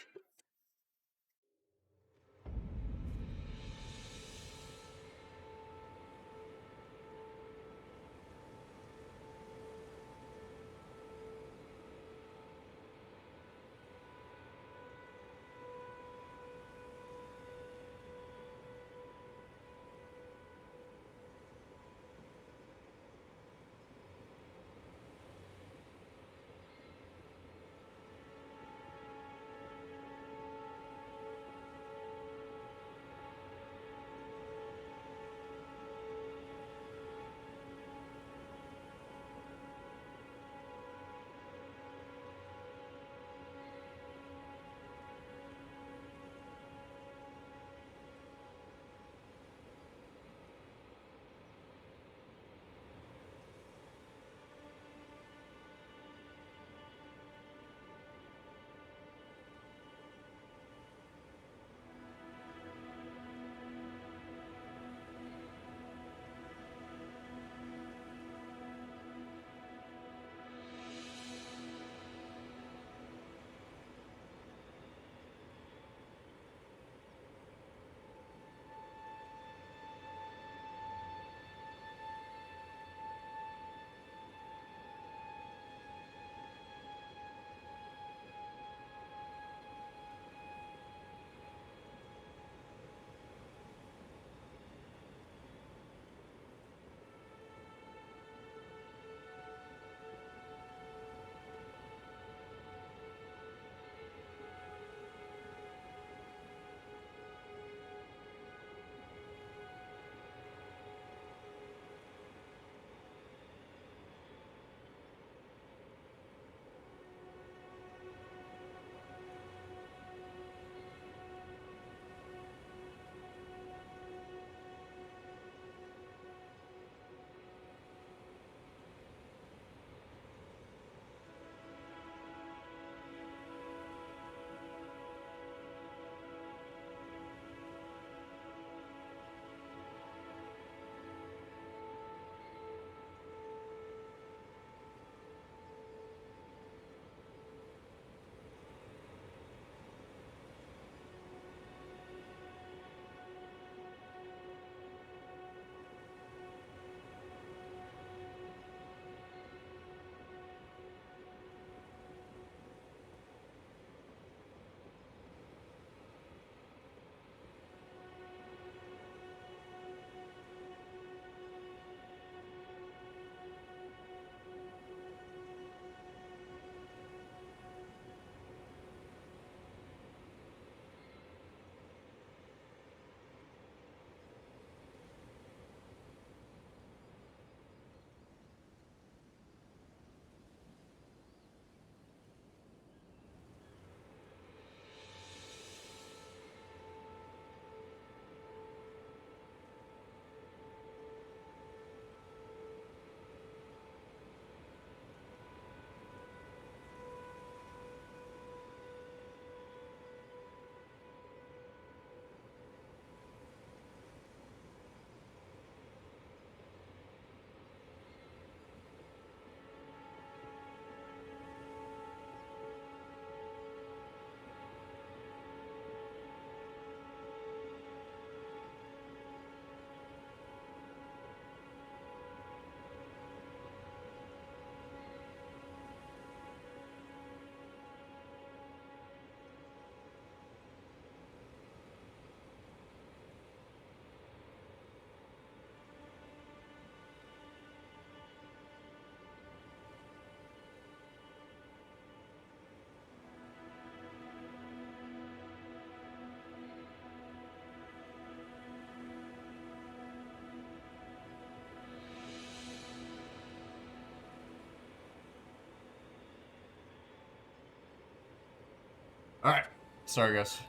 Alright. Sorry, guys.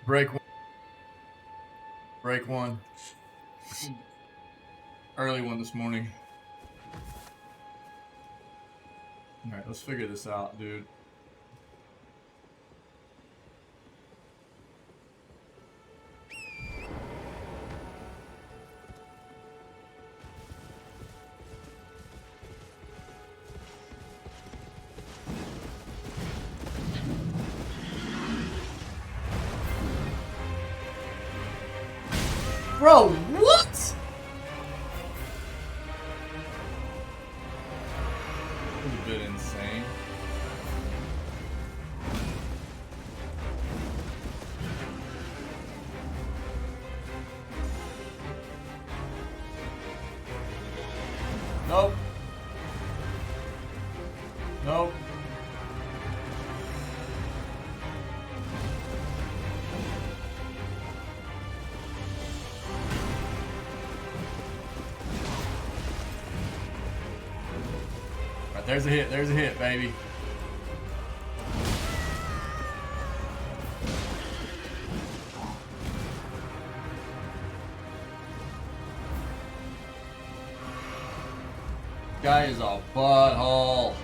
Break one. Break one. Early one this morning. Alright, let's figure this out, dude. Bro, what? This is a bit insane. Nope. Nope. Right, there's a hit, baby. Guy is a butthole.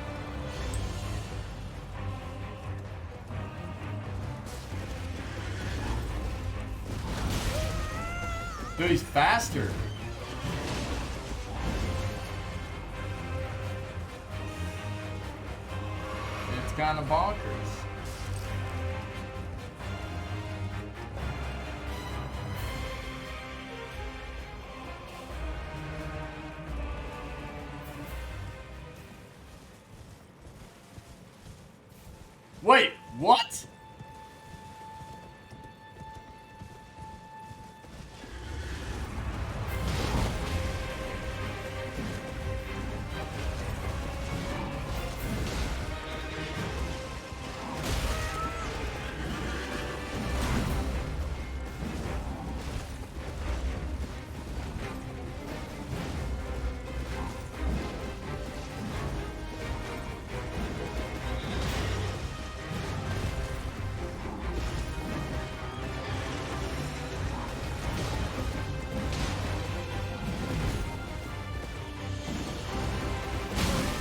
Dude, he's faster. It's kind of bonkers. Wait, what?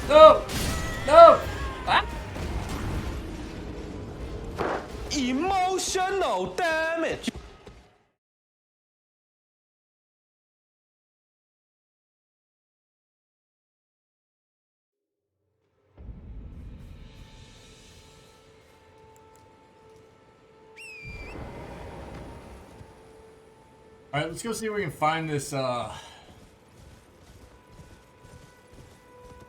No! No! Ah! Emotional damage. Alright, let's go see if we can find this, what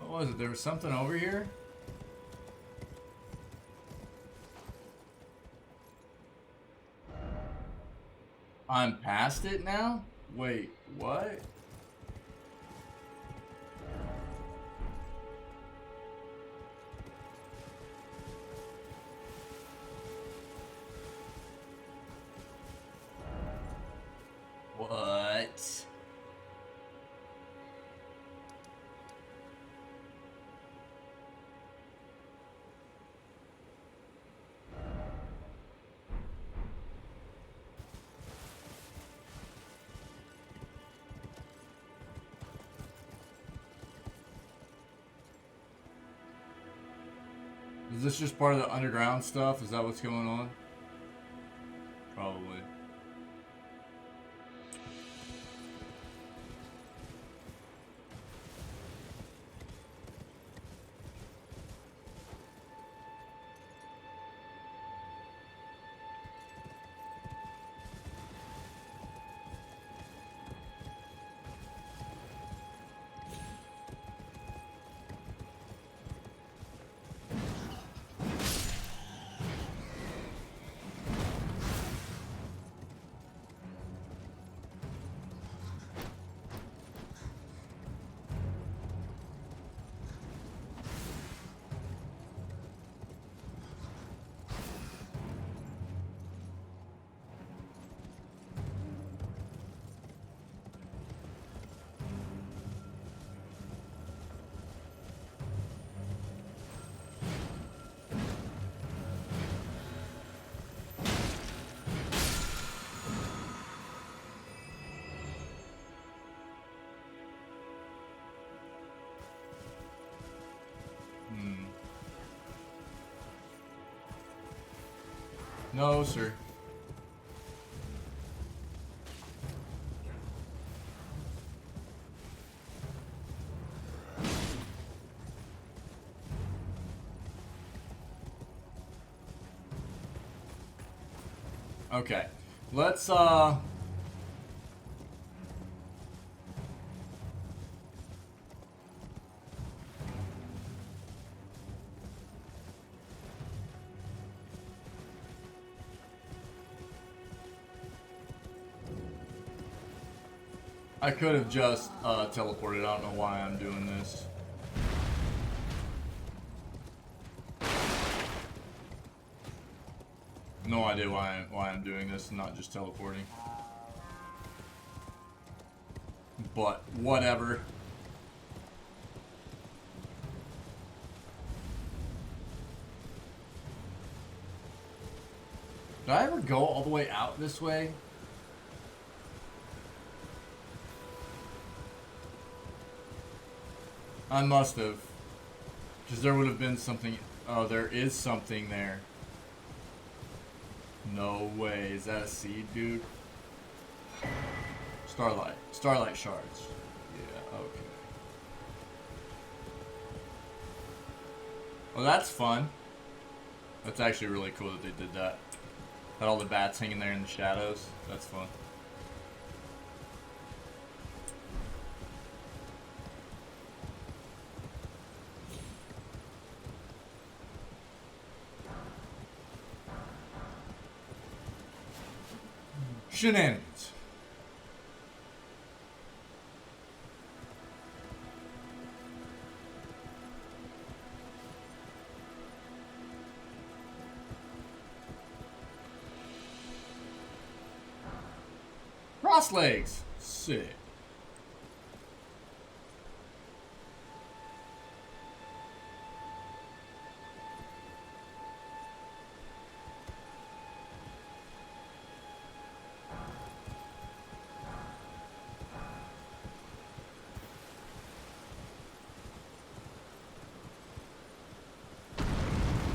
was it? There was something over here? I'm past it now? Wait, what? What? Is this just part of the underground stuff? Is that what's going on? Probably. No, sir. Okay. Let's I could have just teleported. I don't know why I'm doing this. No idea why I'm doing this and not just teleporting. But whatever. Did I ever go all the way out this way? I must have. Because there would have been something. Oh, there is something there. No way. Is that a seed, dude? Starlight. Starlight shards. Yeah, okay. Well, that's fun. That's actually really cool that they did that. Had all the bats hanging there in the shadows. That's fun. Shenanigans. Cross legs. Sick.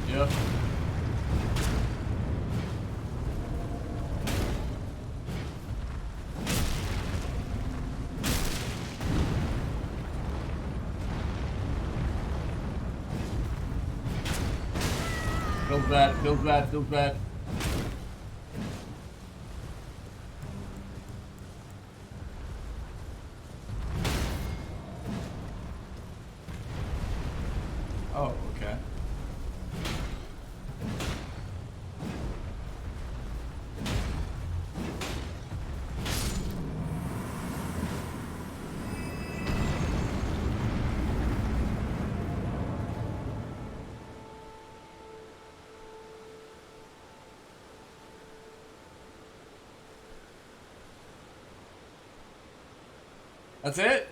Yep. Feels bad, feels bad, feels bad. Oh, okay. That's it?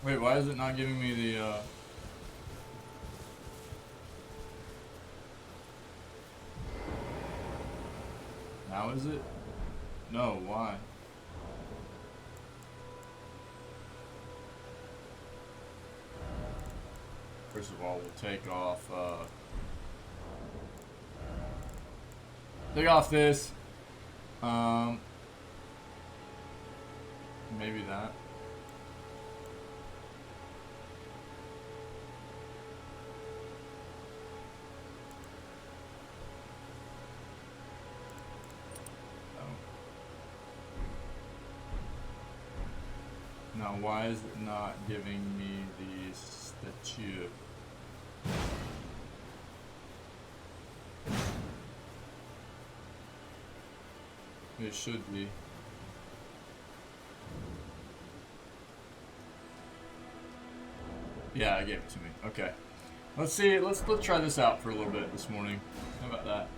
Wait, why is it not giving me the, Now is it? No, why? First of all, we'll take off this. Maybe that. Now, why is it not giving me the statue? It should be. Yeah, it gave it to me. Okay. Let's see. Let's try this out for a little bit this morning. How about that?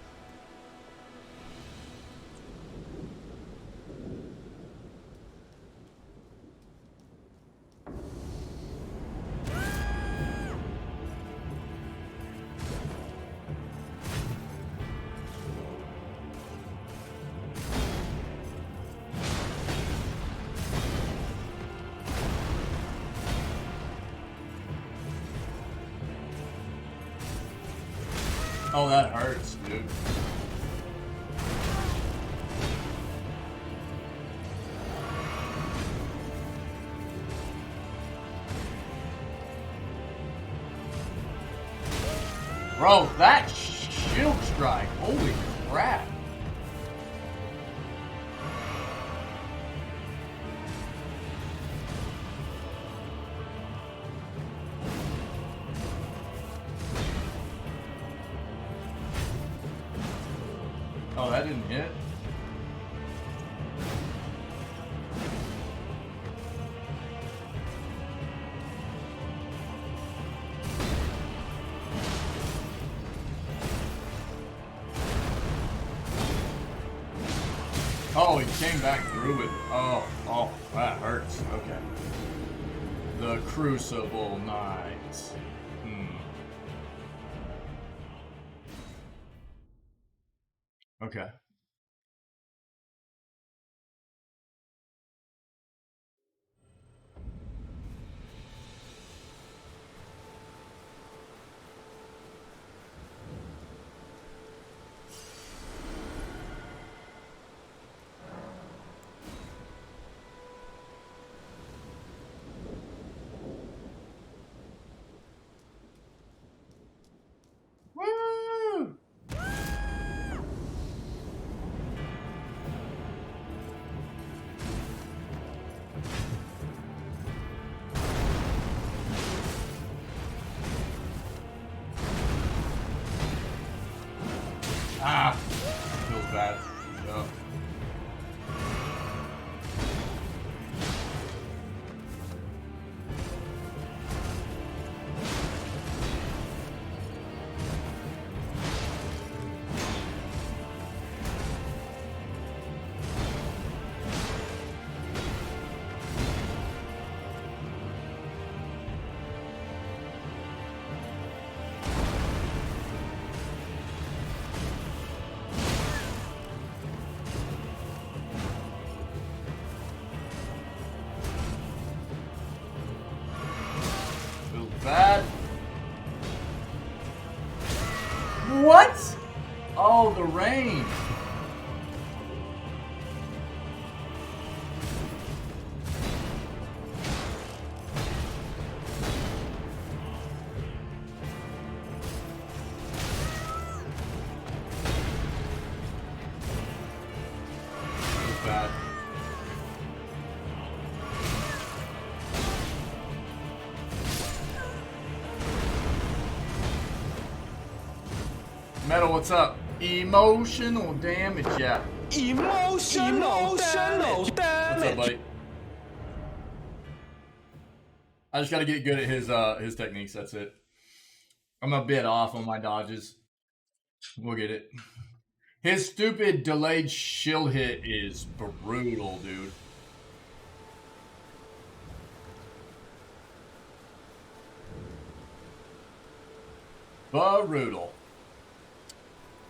Oh, that hurts, dude. Bro, that shield strike. Holy crap. Oh, that didn't hit? Oh, he came back through it. Oh, that hurts. Okay. The Crucible Knights. Okay. Woo! Ah! Feels bad. Yeah. Feels bad. What? Oh, the rain. Feels bad. Metal, what's up? Emotional damage, yeah. Emotional damage. What's up, buddy? I just gotta get good at his techniques, that's it. I'm a bit off on my dodges. We'll get it. His stupid delayed shield hit is brutal, dude. Brutal.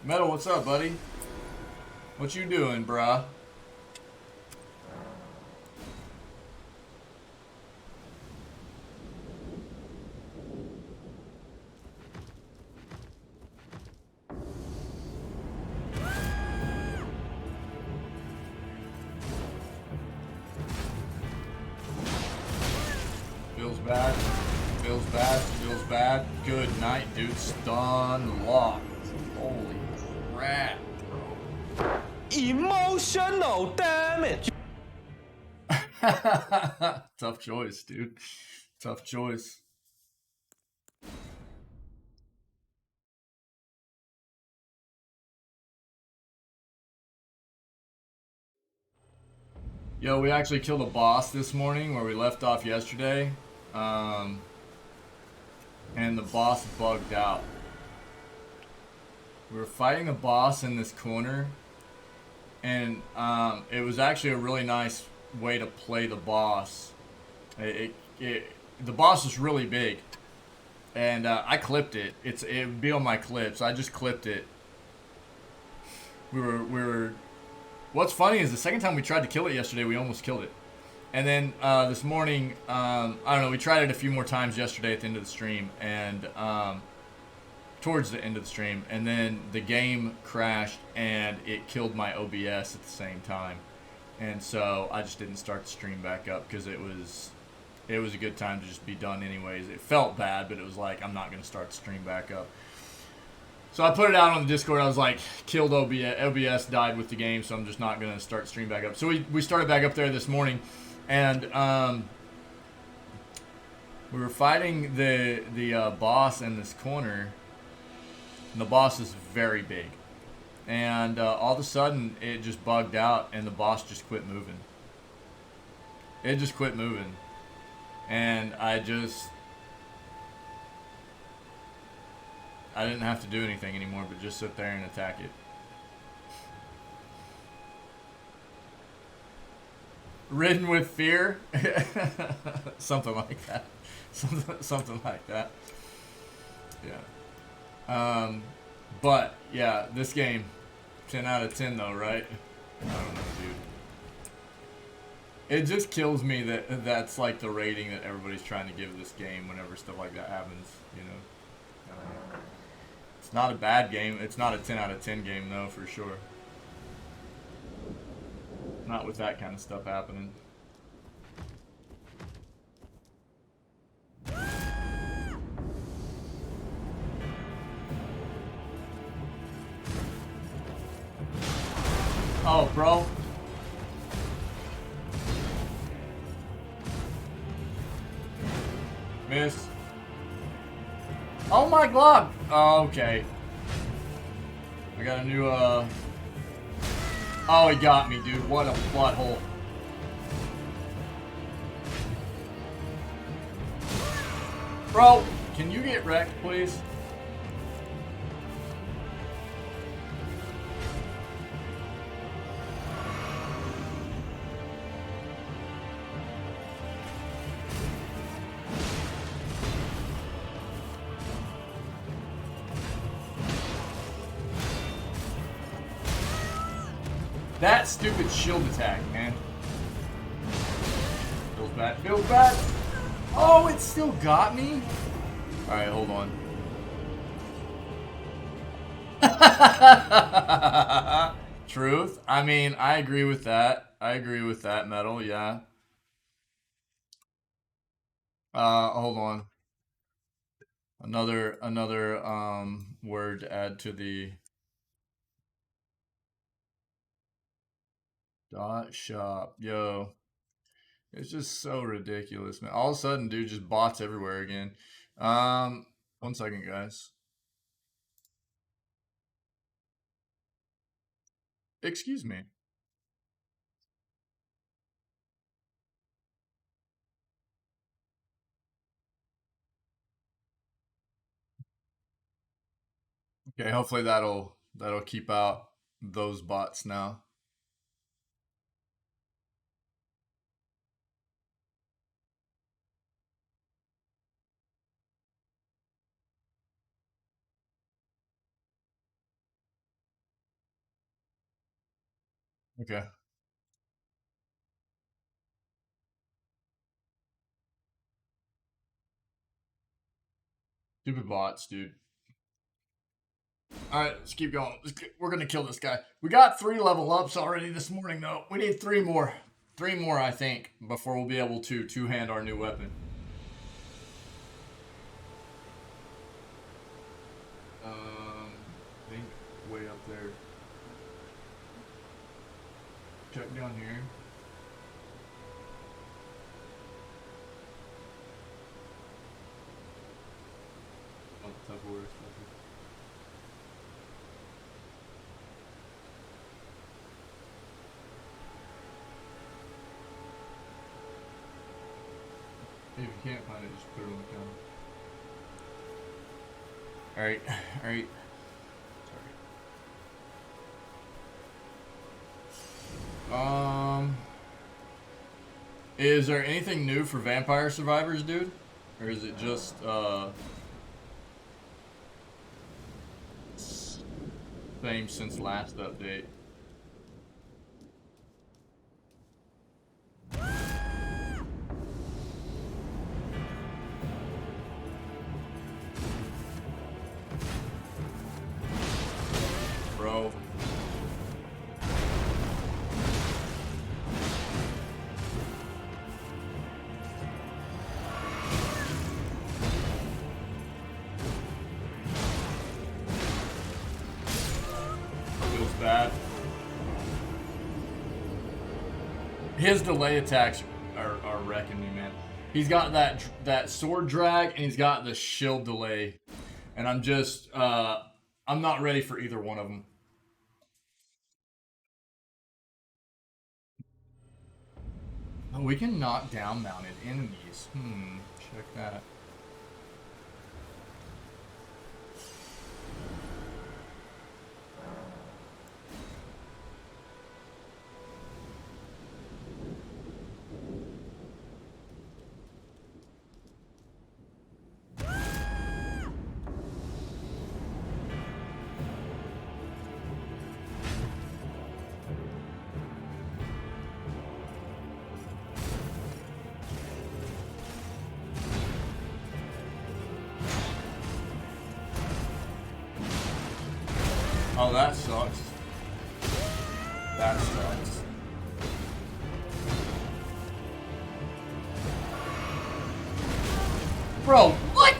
Metal, what's up, buddy? What you doing, bruh? Feels bad. Feels bad. Feels bad. Good night, dude. Stun locked. Holy crap. Emotional damage. Tough choice, dude. Tough choice. Yo, we actually killed a boss this morning where we left off yesterday. and the boss bugged out. We were fighting the boss in this corner, and it was actually a really nice way to play the boss. The boss is really big, and I clipped it. It would be on my clips. I just clipped it. We were. What's funny is the second time we tried to kill it yesterday, we almost killed it. And then this morning, I don't know, we tried it a few more times yesterday at the end of the stream, and towards the end of the stream, and then the game crashed and it killed my OBS at the same time. And so I just didn't start the stream back up because it was a good time to just be done anyways. It felt bad, but it was like, I'm not going to start the stream back up. So I put it out on the Discord. I was like, killed OBS, died with the game, so I'm just not going to start the stream back up. So we started back up there this morning, and we were fighting the boss in this corner, and the boss is very big. And all of a sudden, it just bugged out, and the boss just quit moving. It just quit moving. And I didn't have to do anything anymore, but just sit there and attack it. Ridden with fear? Something like that. Something like that. Yeah. But, yeah, this game, 10 out of 10 though, right? I don't know, dude. It just kills me that that's like the rating that everybody's trying to give this game whenever stuff like that happens, you know? It's not a bad game. It's not a 10 out of 10 game, though, for sure. Not with that kind of stuff happening. Oh, bro. Miss. Oh my god. Oh, okay. I got a new, Oh, he got me, dude. What a plot hole. Bro, can you get wrecked, please? That stupid shield attack, man. Feels bad. Feels bad. Oh, it still got me? Alright, hold on. Truth. I mean, I agree with that. I agree with that, Metal, yeah. Hold on. Another word to add to the .shop. Yo. It's just so ridiculous, man. All of a sudden, dude, just bots everywhere again. 1 second, guys. Excuse me. Okay, hopefully that'll keep out those bots now. Okay. Stupid bots, dude. All right, let's keep going. We're gonna kill this guy. We got 3 level ups already this morning, though. We need 3 more. 3 more, I think, before we'll be able to two-hand our new weapon. I think way up there. Check down here. Oh, tough order stuff. If you can't find it, just put it on the counter. Alright, alright. Sorry. Is there anything new for Vampire Survivors, dude? Or is it just, same since last update? Bro. Feels bad. His delay attacks are wrecking me, man. He's got that sword drag and he's got the shield delay. And I'm just, I'm not ready for either one of them. Oh, we can knock down mounted enemies. Check that. Oh, that sucks. That sucks. Bro, what?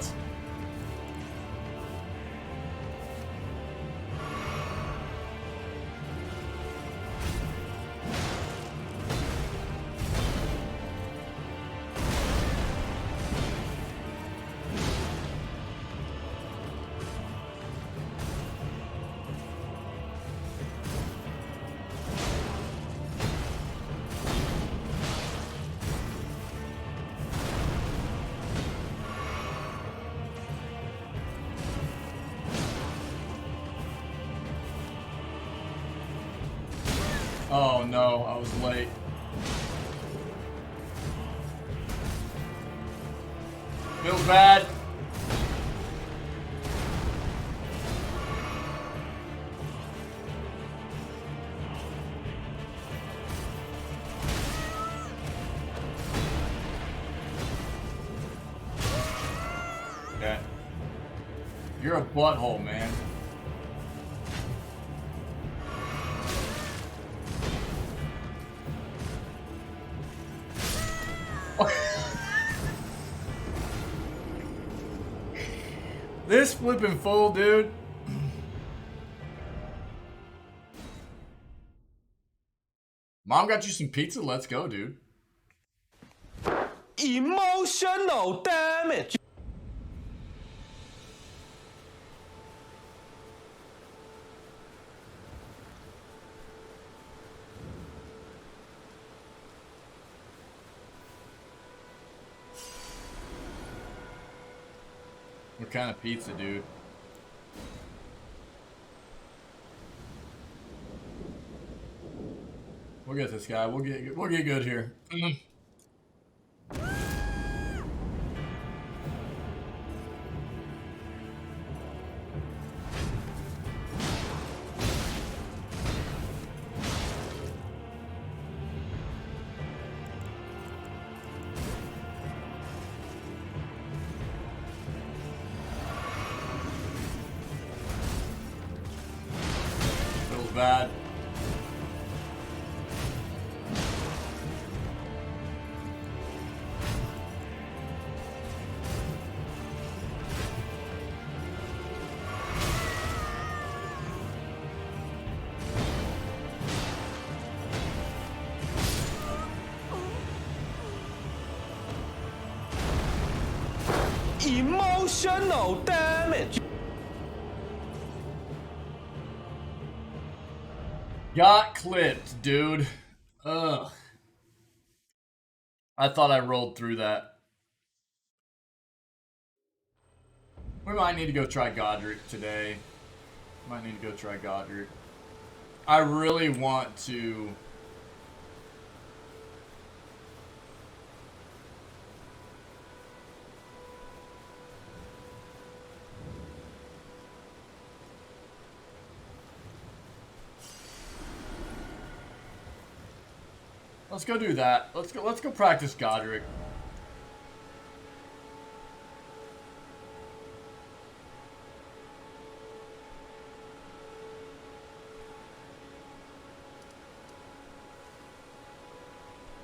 Oh no, I was late. Feels bad. Okay. You're a butthole, man. This flipping fool, dude. Mom got you some pizza? Let's go, dude. Emotional damage. What kind of pizza, dude? We'll get this guy. We'll get good here. Feels bad. Emotional damage. Got clipped, dude. Ugh. I thought I rolled through that. We might need to go try Godric today. Might need to go try Godric. I really want to... Let's go do that. Let's go practice Godric.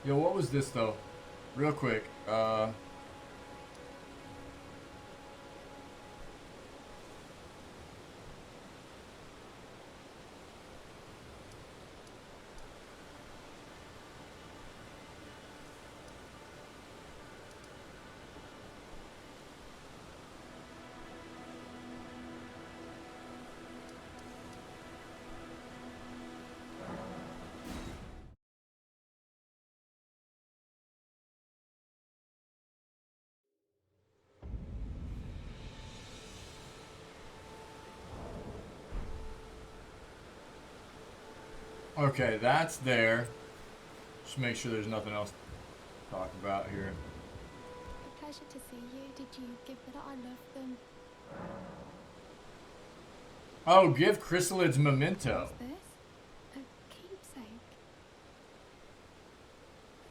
Yo, what was this though? Real quick. Okay, that's there. Just make sure there's nothing else to talk about here. A pleasure to see you. Did you give me that I love them? Oh, give chrysalids memento. What's this? A keepsake?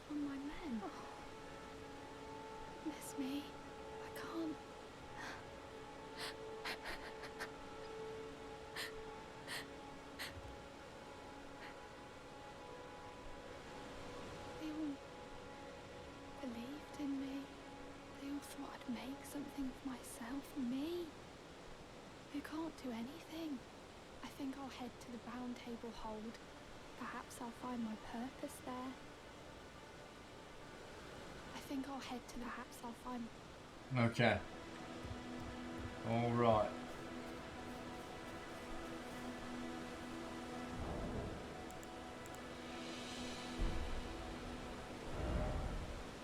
From my men? Oh. Miss me. I can't. They all believed in me. They all thought I'd make something for myself, me, who can't do anything. I think I'll head to the round table hold. Perhaps I'll find my purpose there. I think I'll head to the perhaps I'll find... Okay. Alright.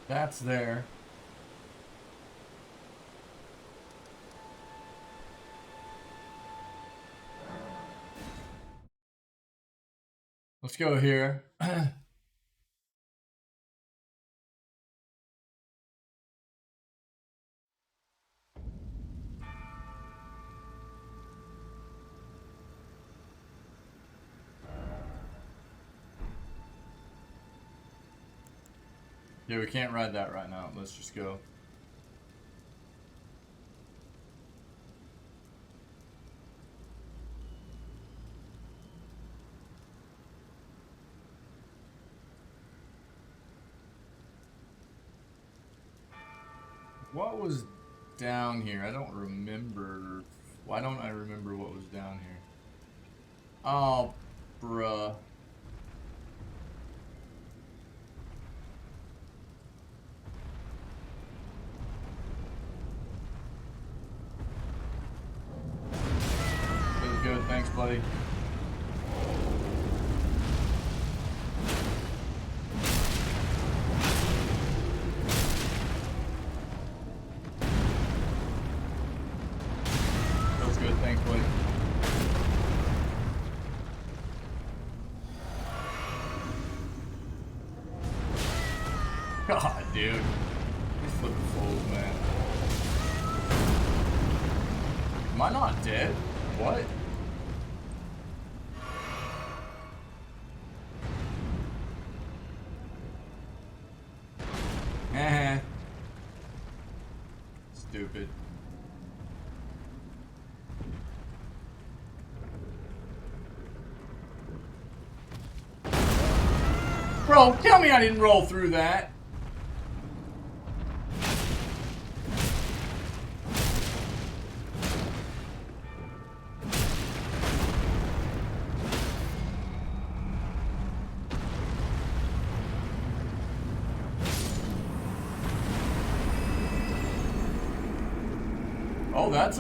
That's there. Let's go here. Yeah, we can't ride that right now. Let's just go. What was down here? I don't remember. Why don't I remember what was down here? Oh, bruh. Feels good. Thanks, buddy. God, dude. These flipping fools, man. Am I not dead? What? Eh. Stupid. Bro, tell me I didn't roll through that.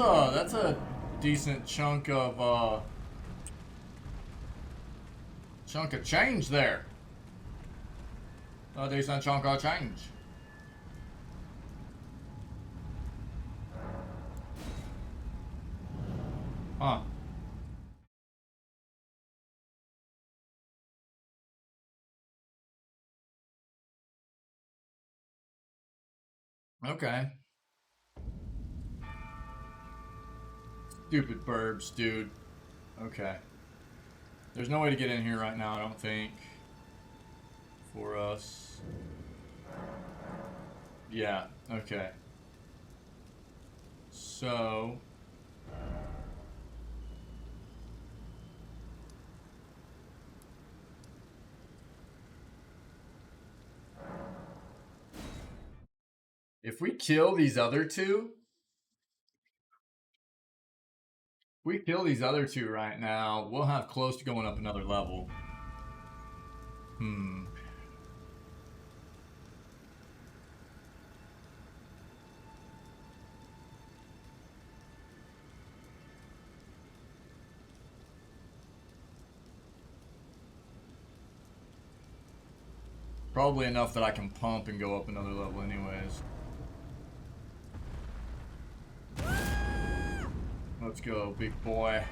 Oh, that's a decent chunk of change there. A decent chunk of change. Okay. Stupid burbs, dude. Okay. There's no way to get in here right now, I don't think. For us. Yeah, okay. So... if we kill these other two... if we kill these other two right now, we'll have close to going up another level. Probably enough that I can pump and go up another level anyways. Let's go, big boy.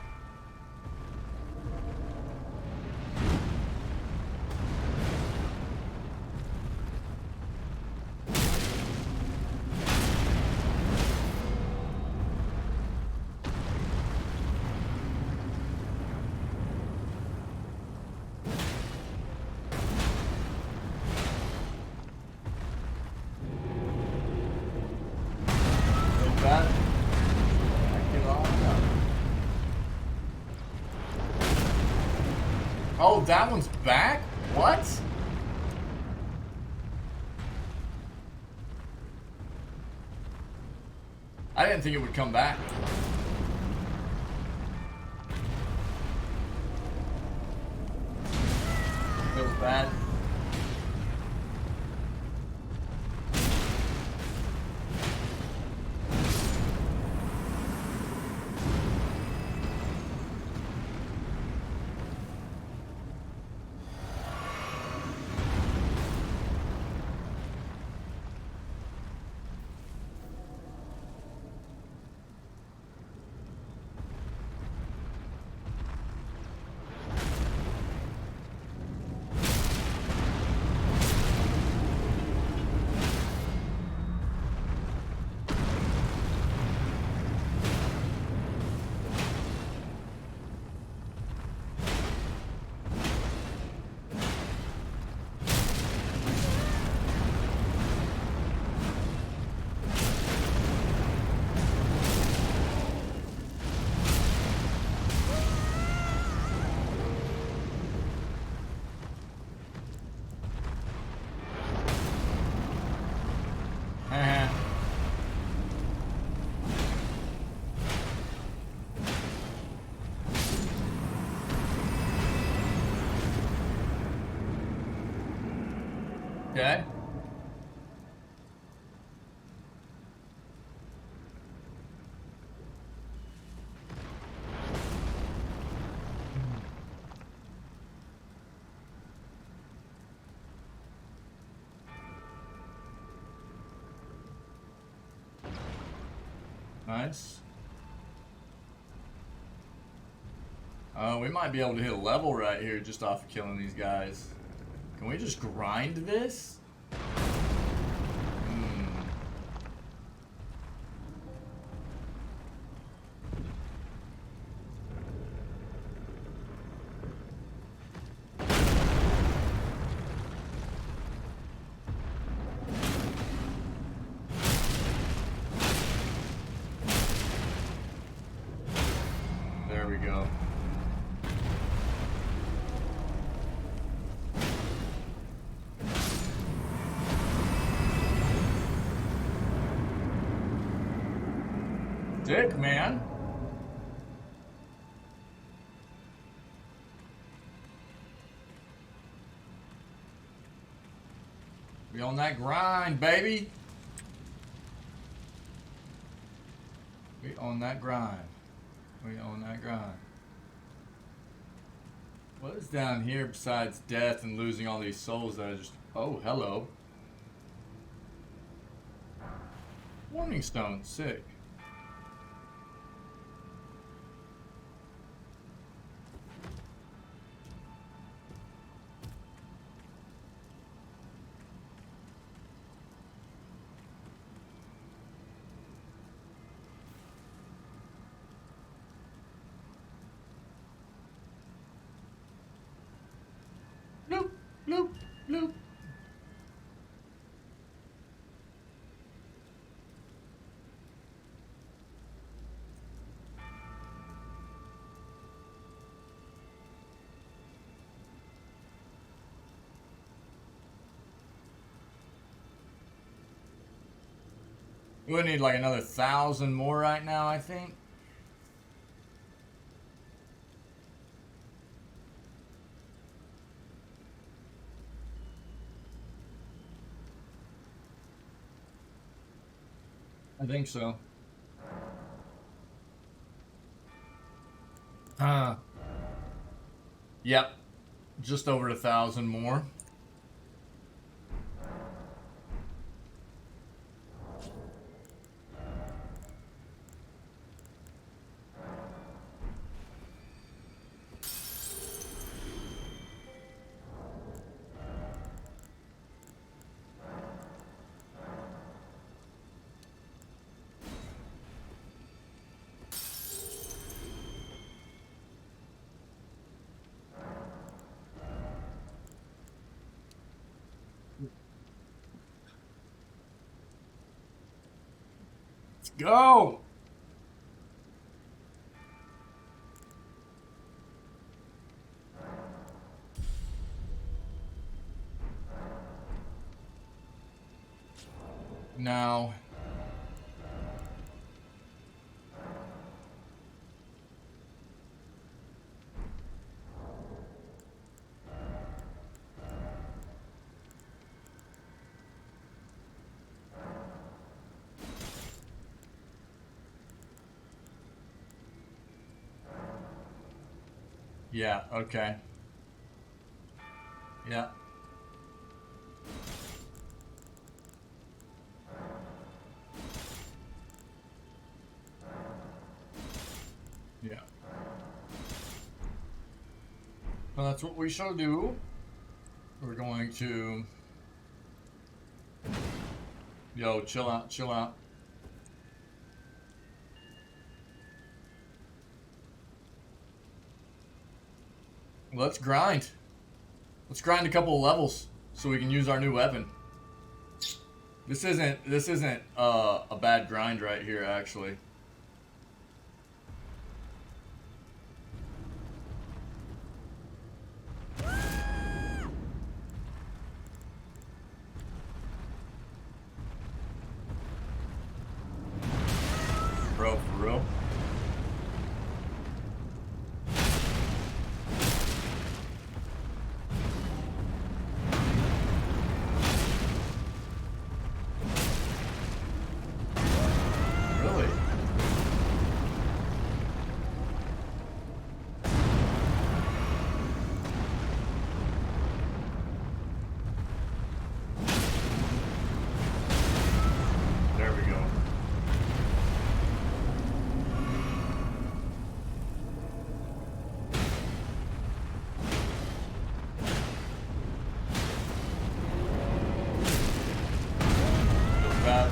Oh, that one's back? What? I didn't think it would come back. Feels bad. Okay. Nice. We might be able to hit a level right here just off of killing these guys. Can we just grind this? There we go. Dick, man. We on that grind, baby. We on that grind. We on that grind. What is down here besides death and losing all these souls that I just... oh, hello. Warning stone, sick. Bloop. We would need like another 1,000 more right now, I think. I think so. Yep. Just over 1,000 more. Let's go. Now, yeah, okay. Yeah. Yeah. Well, that's what we shall do. We're going to... Yo, chill out, chill out. Let's grind. Let's grind a couple of levels so we can use our new weapon. This isn't a bad grind right here, actually. Bro, for real. Really? There we go. Feels bad.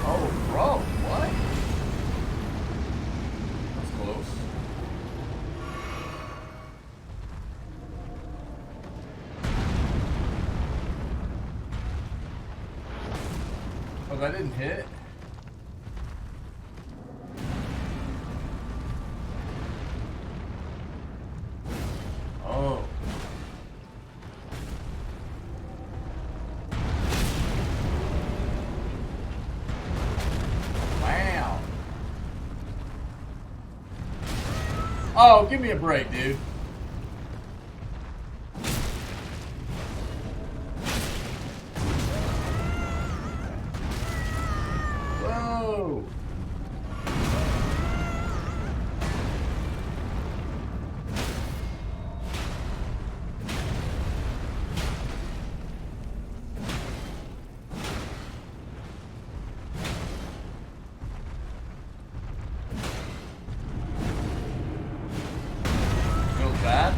Oh, bro, what? That's close. Oh, that didn't hit? Oh. Wow. Oh, give me a break, dude. Whoa. bad.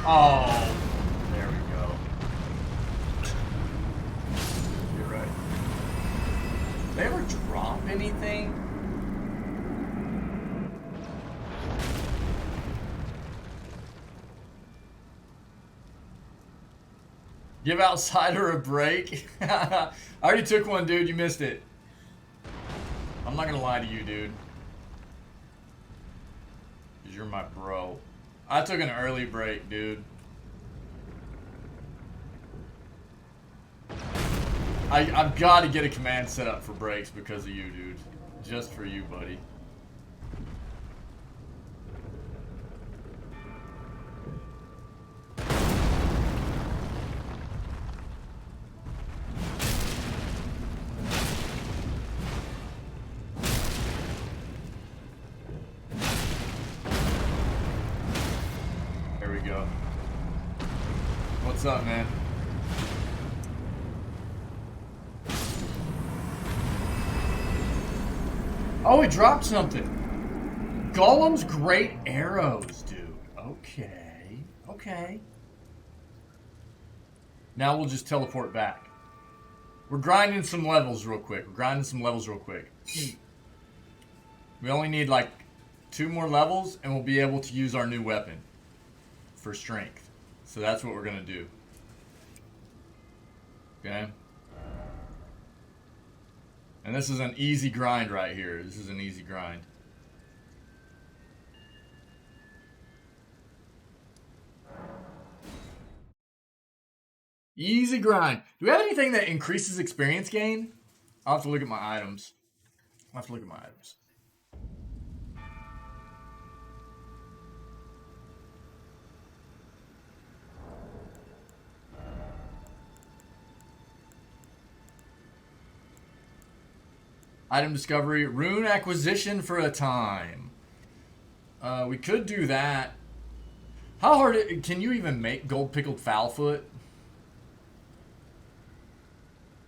Oh, there we go. You're right. They ever drop anything? Give Outsider a break. I already took one, dude. You missed it. I'm not gonna lie to you, dude. Because you're my bro. I took an early break, dude. I've got to get a command set up for breaks because of you, dude. Just for you, buddy. There we go. What's up, man? Oh, he dropped something. Golem's great arrows, dude. Okay. Okay. Now we'll just teleport back. We're grinding some levels real quick. We only need like 2 more levels and we'll be able to use our new weapon for strength. So that's what we're going to do. Okay. And this is an easy grind right here. This is an easy grind. Easy grind. Do we have anything that increases experience gain? I'll have to look at my items. Item discovery, rune acquisition for a time. We could do that. How hard can you even make gold pickled fowlfoot?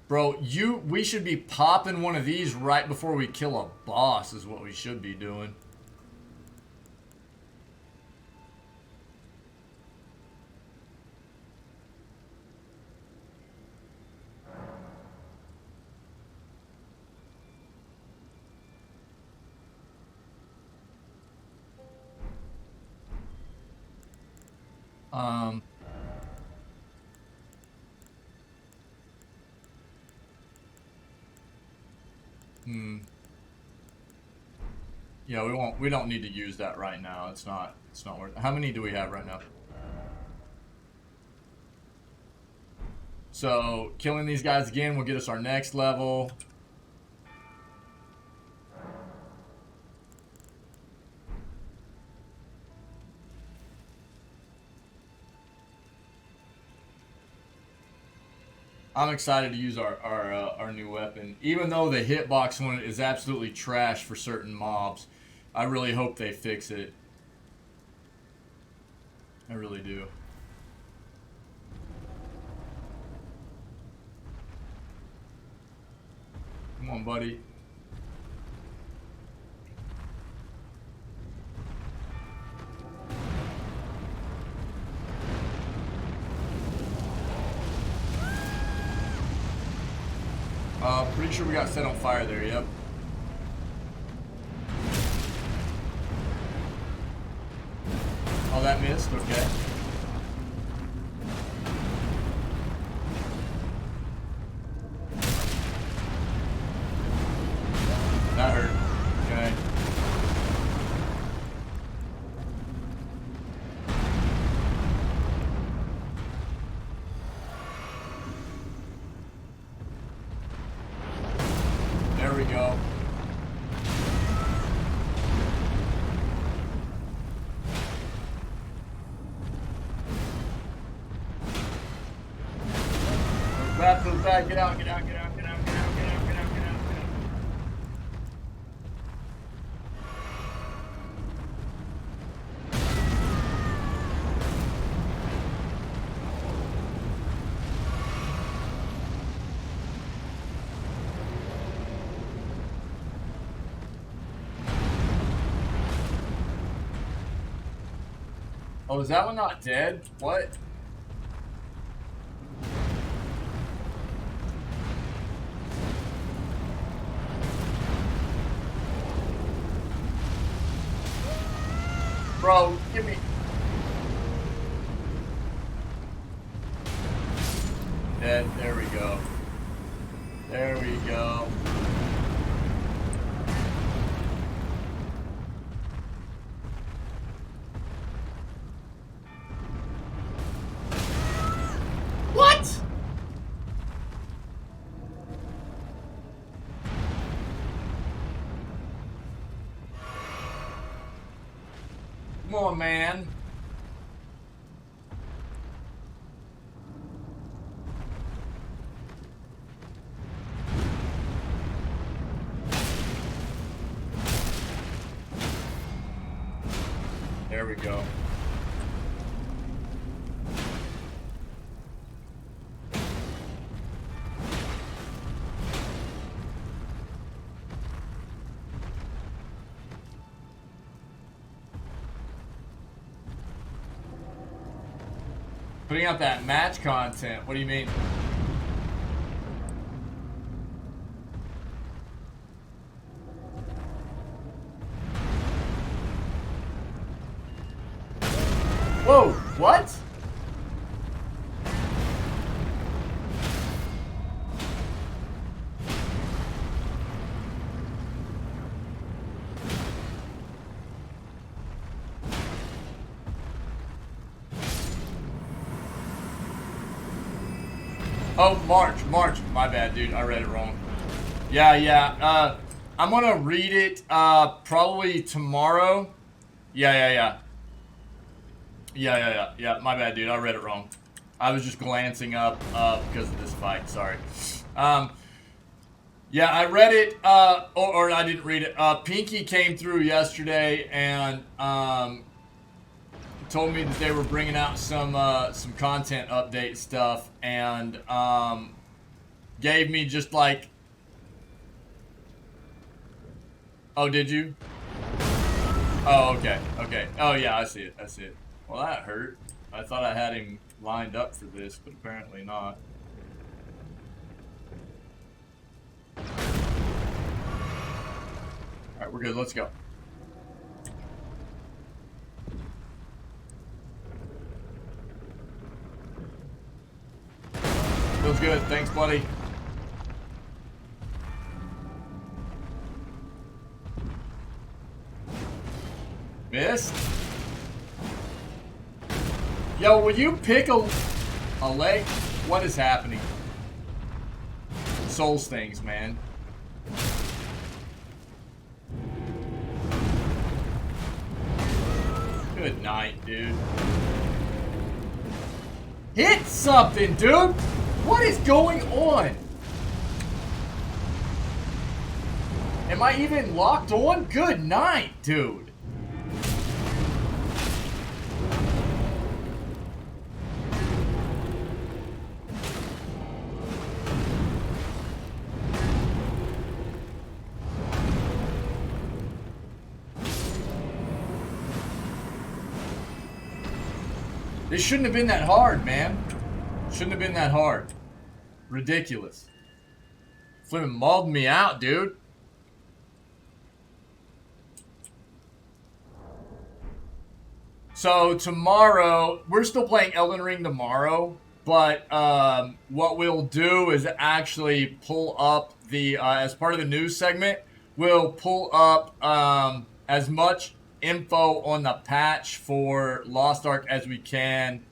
Bro, we should be popping one of these right before we kill a boss is what we should be doing. Yeah, we don't need to use that right now. It's not worth it. How many do we have right now? So, killing these guys again will get us our next level. I'm excited to use our new weapon. Even though the hitbox one is absolutely trash for certain mobs, I really hope they fix it. I really do. Come on, buddy. Pretty sure we got set on fire there, yep. Oh, that missed? Okay. That hurt. Okay. There we go. Back, get out, get out, get out, get out, get out, get out, get out, get out, get out. Oh, is that one not dead? What? Bro, give me... Dead. There we go. There we go. What? Come on, man. There we go. Putting out that match content. What do you mean? Whoa, what? Oh, March. My bad, dude. I read it wrong. Yeah. I'm gonna read it probably tomorrow. Yeah. My bad, dude. I read it wrong. I was just glancing up because of this fight. Sorry. Yeah, I read it, or I didn't read it. Pinky came through yesterday and told me that they were bringing out some content update stuff, and gave me just like... Oh, did you? Oh, okay. Oh, yeah, I see it. Well, that hurt. I thought I had him lined up for this, but apparently not. Alright, we're good. Let's go. Feels good. Thanks, buddy. Missed? Yo, will you pick a leg? What is happening? Souls things, man. Good night, dude. Hit something, dude! What is going on? Am I even locked on? Good night, dude. This shouldn't have been that hard, man. Shouldn't have been that hard. Ridiculous. Flipping mauled me out, dude. So tomorrow, we're still playing Elden Ring tomorrow, but what we'll do is actually pull up the, as part of the news segment, we'll pull up as much info on the patch for Lost Ark as we can.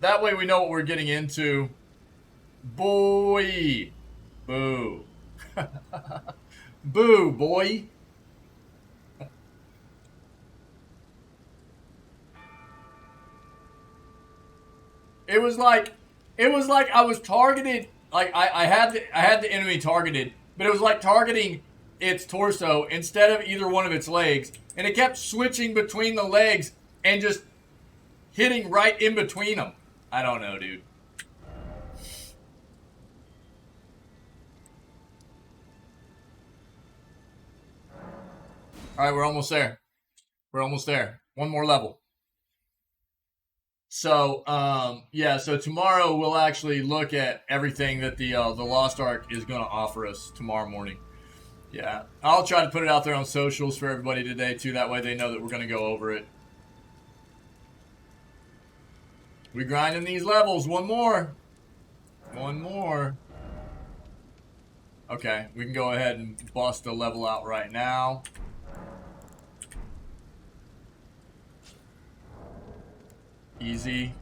That way we know what we're getting into. Boy. Boo. Boo, boy. It was like I was targeted, like I had the enemy targeted, but it was like targeting its torso instead of either one of its legs, and it kept switching between the legs and just hitting right in between them. I don't know, dude. All right, we're almost there. We're almost there. One more level. So, yeah, so tomorrow we'll actually look at everything that the Lost Ark is going to offer us tomorrow morning. Yeah, I'll try to put it out there on socials for everybody today, too. That way they know that we're going to go over it. We grinding these levels. One more. One more. Okay, we can go ahead and bust a level out right now. Easy.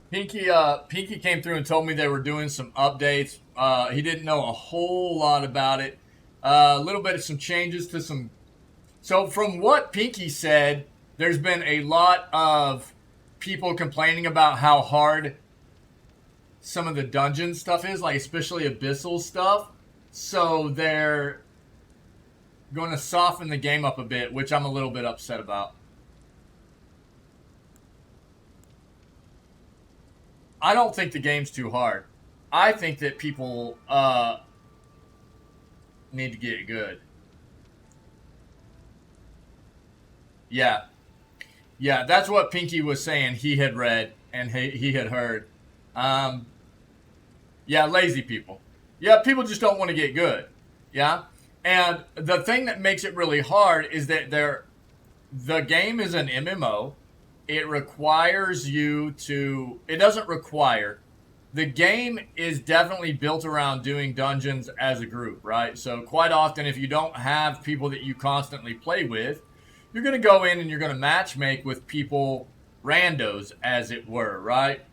Pinky came through and told me they were doing some updates. He didn't know a whole lot about it. A little bit of some changes to some. So from what Pinky said, there's been a lot of people complaining about how hard some of the dungeon stuff is, like especially abyssal stuff. So they're going to soften the game up a bit, which I'm a little bit upset about. I don't think the game's too hard. I think that people need to get good. Yeah. Yeah, that's what Pinky was saying he had read and he had heard. Yeah, lazy people. Yeah, people just don't want to get good. Yeah? And the thing that makes it really hard is that the game is an MMO. It requires you to... It doesn't require. The game is definitely built around doing dungeons as a group, right? So quite often, if you don't have people that you constantly play with, you're going to go in and you're going to matchmake with people, randos, as it were, right?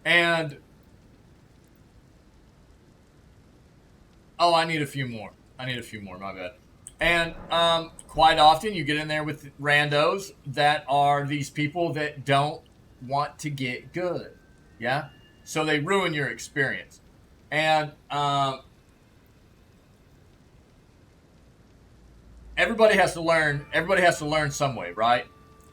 And... Oh, I need a few more. My bad. And quite often you get in there with randos that are these people that don't want to get good. Yeah? So they ruin your experience. And everybody has to learn some way, right?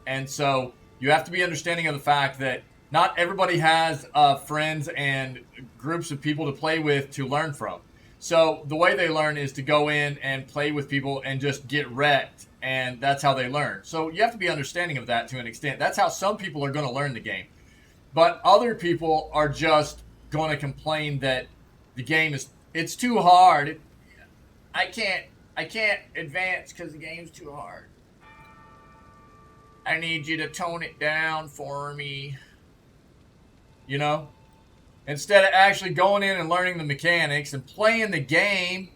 And so you have to be understanding of the fact that not everybody has friends and groups of people to play with to learn from. So the way they learn is to go in and play with people and just get wrecked, and that's how they learn. So you have to be understanding of that to an extent. That's how some people are going to learn the game. But other people are just going to complain that the game it's too hard. I can't advance because the game's too hard. I need you to tone it down for me. You know? Instead of actually going in and learning the mechanics and playing the game.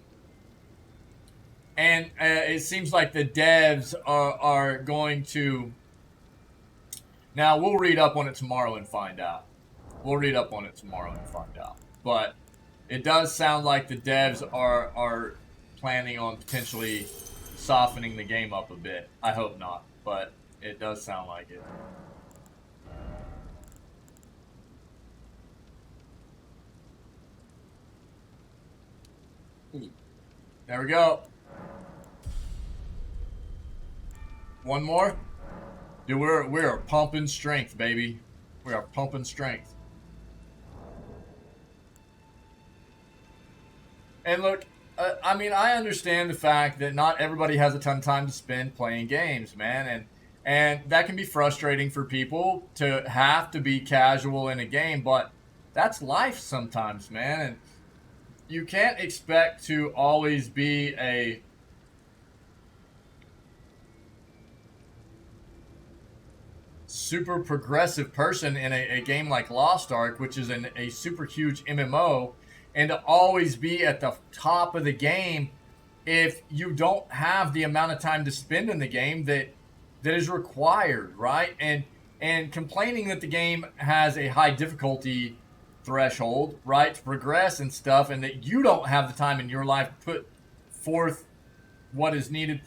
And it seems like the devs are going to... Now, we'll read up on it tomorrow and find out. But it does sound like the devs are planning on potentially softening the game up a bit. I hope not, but it does sound like it. There we go. One more. Dude, we're pumping strength, baby. We are pumping strength. And look, I mean, I understand the fact that not everybody has a ton of time to spend playing games, man, and that can be frustrating for people to have to be casual in a game, but that's life sometimes, man, and you can't expect to always be a super progressive person in a game like Lost Ark, which is a super huge MMO, and to always be at the top of the game if you don't have the amount of time to spend in the game that is required, right? And complaining that the game has a high difficulty threshold, right, to progress and stuff, and that you don't have the time in your life to put forth what is needed.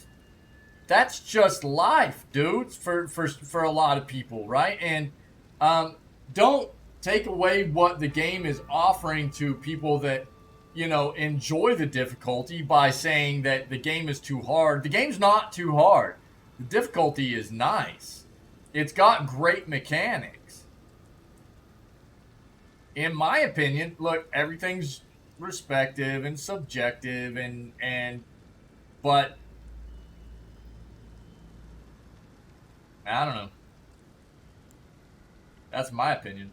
That's just life, dude, for a lot of people, right? And don't take away what the game is offering to people that, you know, enjoy the difficulty by saying that the game is too hard. The game's not too hard. The difficulty is nice. It's got great mechanics. in my opinion, look, everything's respective and subjective but I don't know. That's my opinion.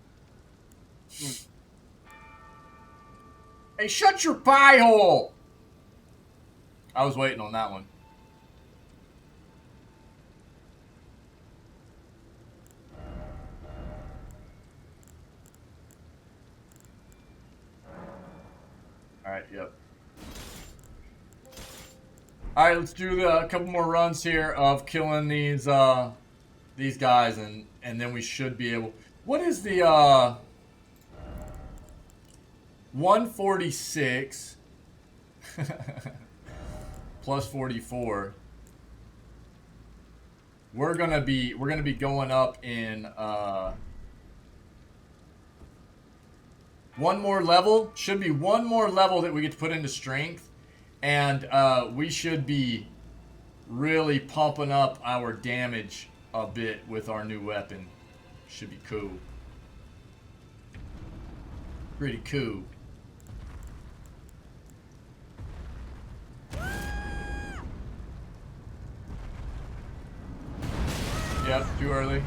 Hey, shut your pie hole! I was waiting on that one. Alright, yep. Alright, let's do a couple more runs here of killing these guys, and then we should be able... What is the, 146 plus 44. We're gonna be going up in, one more level. Should be one more level that we get to put into strength. And we should be really pumping up our damage a bit with our new weapon. Should be cool. Pretty cool. Yep, too early.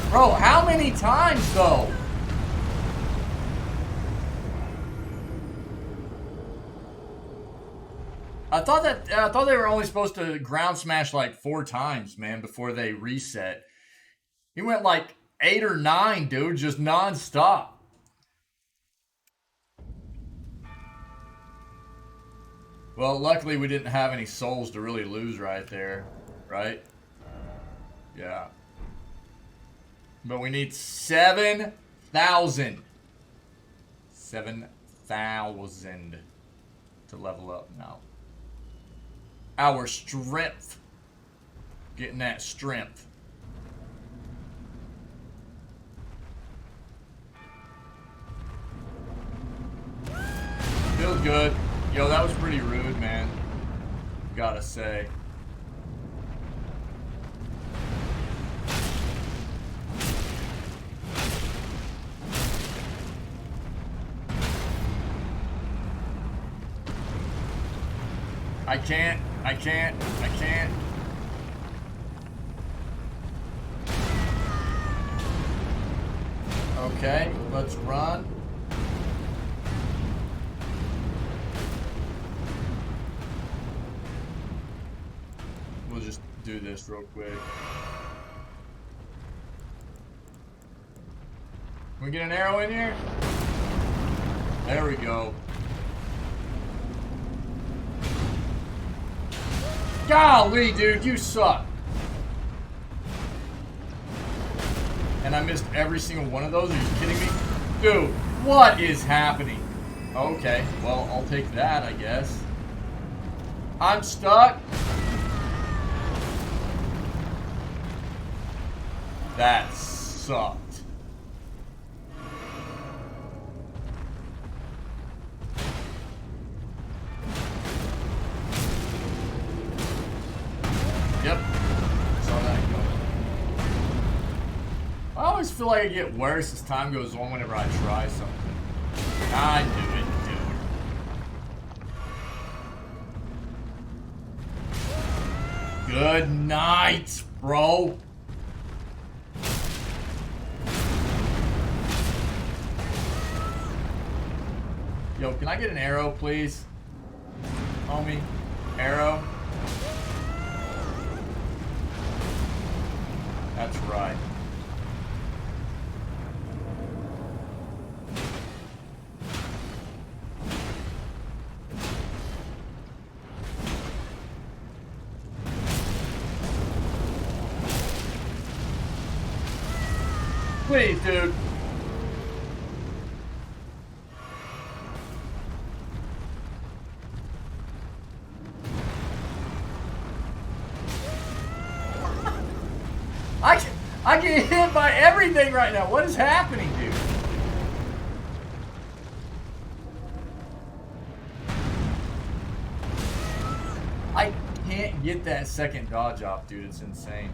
Bro, how many times though? I thought they were only supposed to ground smash like 4 times, man, before they reset. He went like 8 or 9, dude, just non-stop. Well, luckily we didn't have any souls to really lose right there, right? Yeah. But we need 7,000. 7,000 to level up now. Our strength. Getting that strength. Feels good. Yo, that was pretty rude, man. Gotta say. I can't. Okay, let's run. We'll just do this real quick. Can we get an arrow in here? There we go. Golly, dude, you suck. And I missed every single one of those? Are you kidding me? Dude, what is happening? Okay, well, I'll take that, I guess. I'm stuck. That sucked. Yep. Saw that go. I always feel like I get worse as time goes on whenever I try something. I knew it, dude. Good night, bro. Yo, can I get an arrow, please? Homie, arrow. That's right. Please, dude. I get hit by everything right now. What is happening, dude? get that second dodge off, dude. It's insane.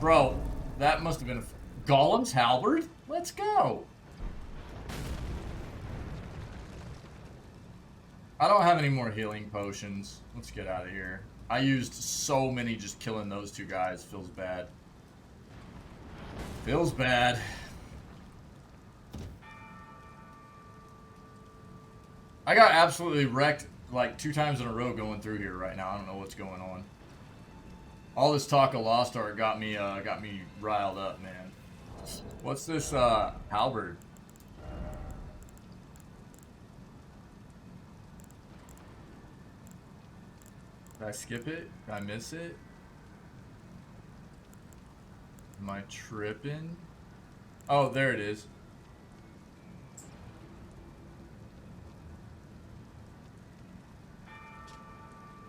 Bro, that must have been a Golem's halberd. Let's go. I don't have any more healing potions. Let's get out of here. I used so many just killing those two guys. Feels bad. Feels bad. I got absolutely wrecked like 2 times in a row going through here right now. I don't know what's going on. All this talk of Lost Art got me riled up, man. What's this halberd? Did I skip it? Did I miss it? Am I tripping? Oh, there it is.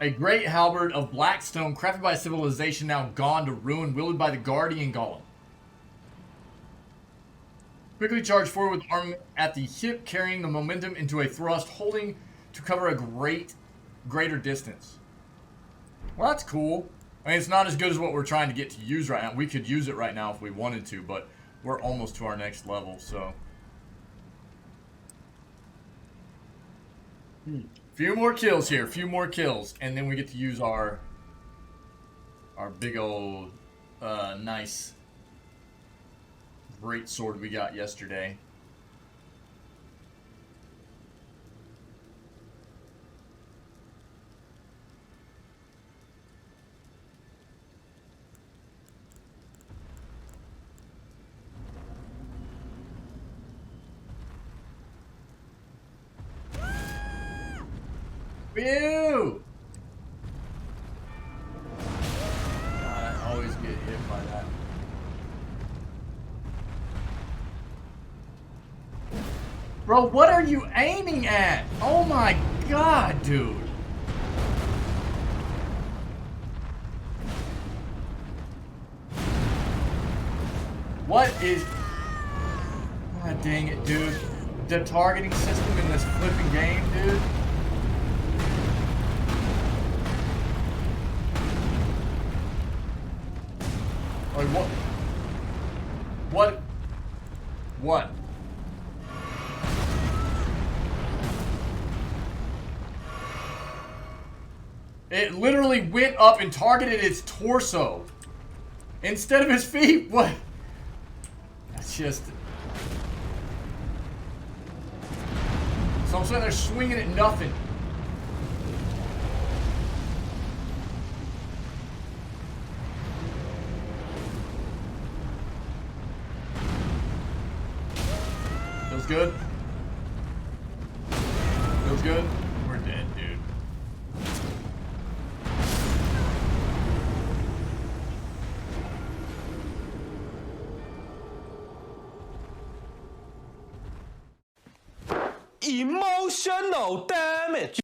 A great halberd of black stone, crafted by a civilization now gone to ruin, wielded by the guardian golem. Quickly charge forward with arm at the hip, carrying the momentum into a thrust, holding to cover a greater distance. Well, that's cool. I mean, it's not as good as what we're trying to get to use right now. We could use it right now if we wanted to, but we're almost to our next level, so. Few more kills here, few more kills, and then we get to use our big old nice great sword we got yesterday. Ew! God, I always get hit by that. Bro, what are you aiming at? Oh my god, dude. What is... God dang it, dude. The targeting system in this flipping game, dude. Like, what? What? What? It literally went up and targeted its torso instead of his feet. What? That's just... So I'm sitting there swinging at nothing. Feels good. Feels good. We're dead, dude. Emotional damage.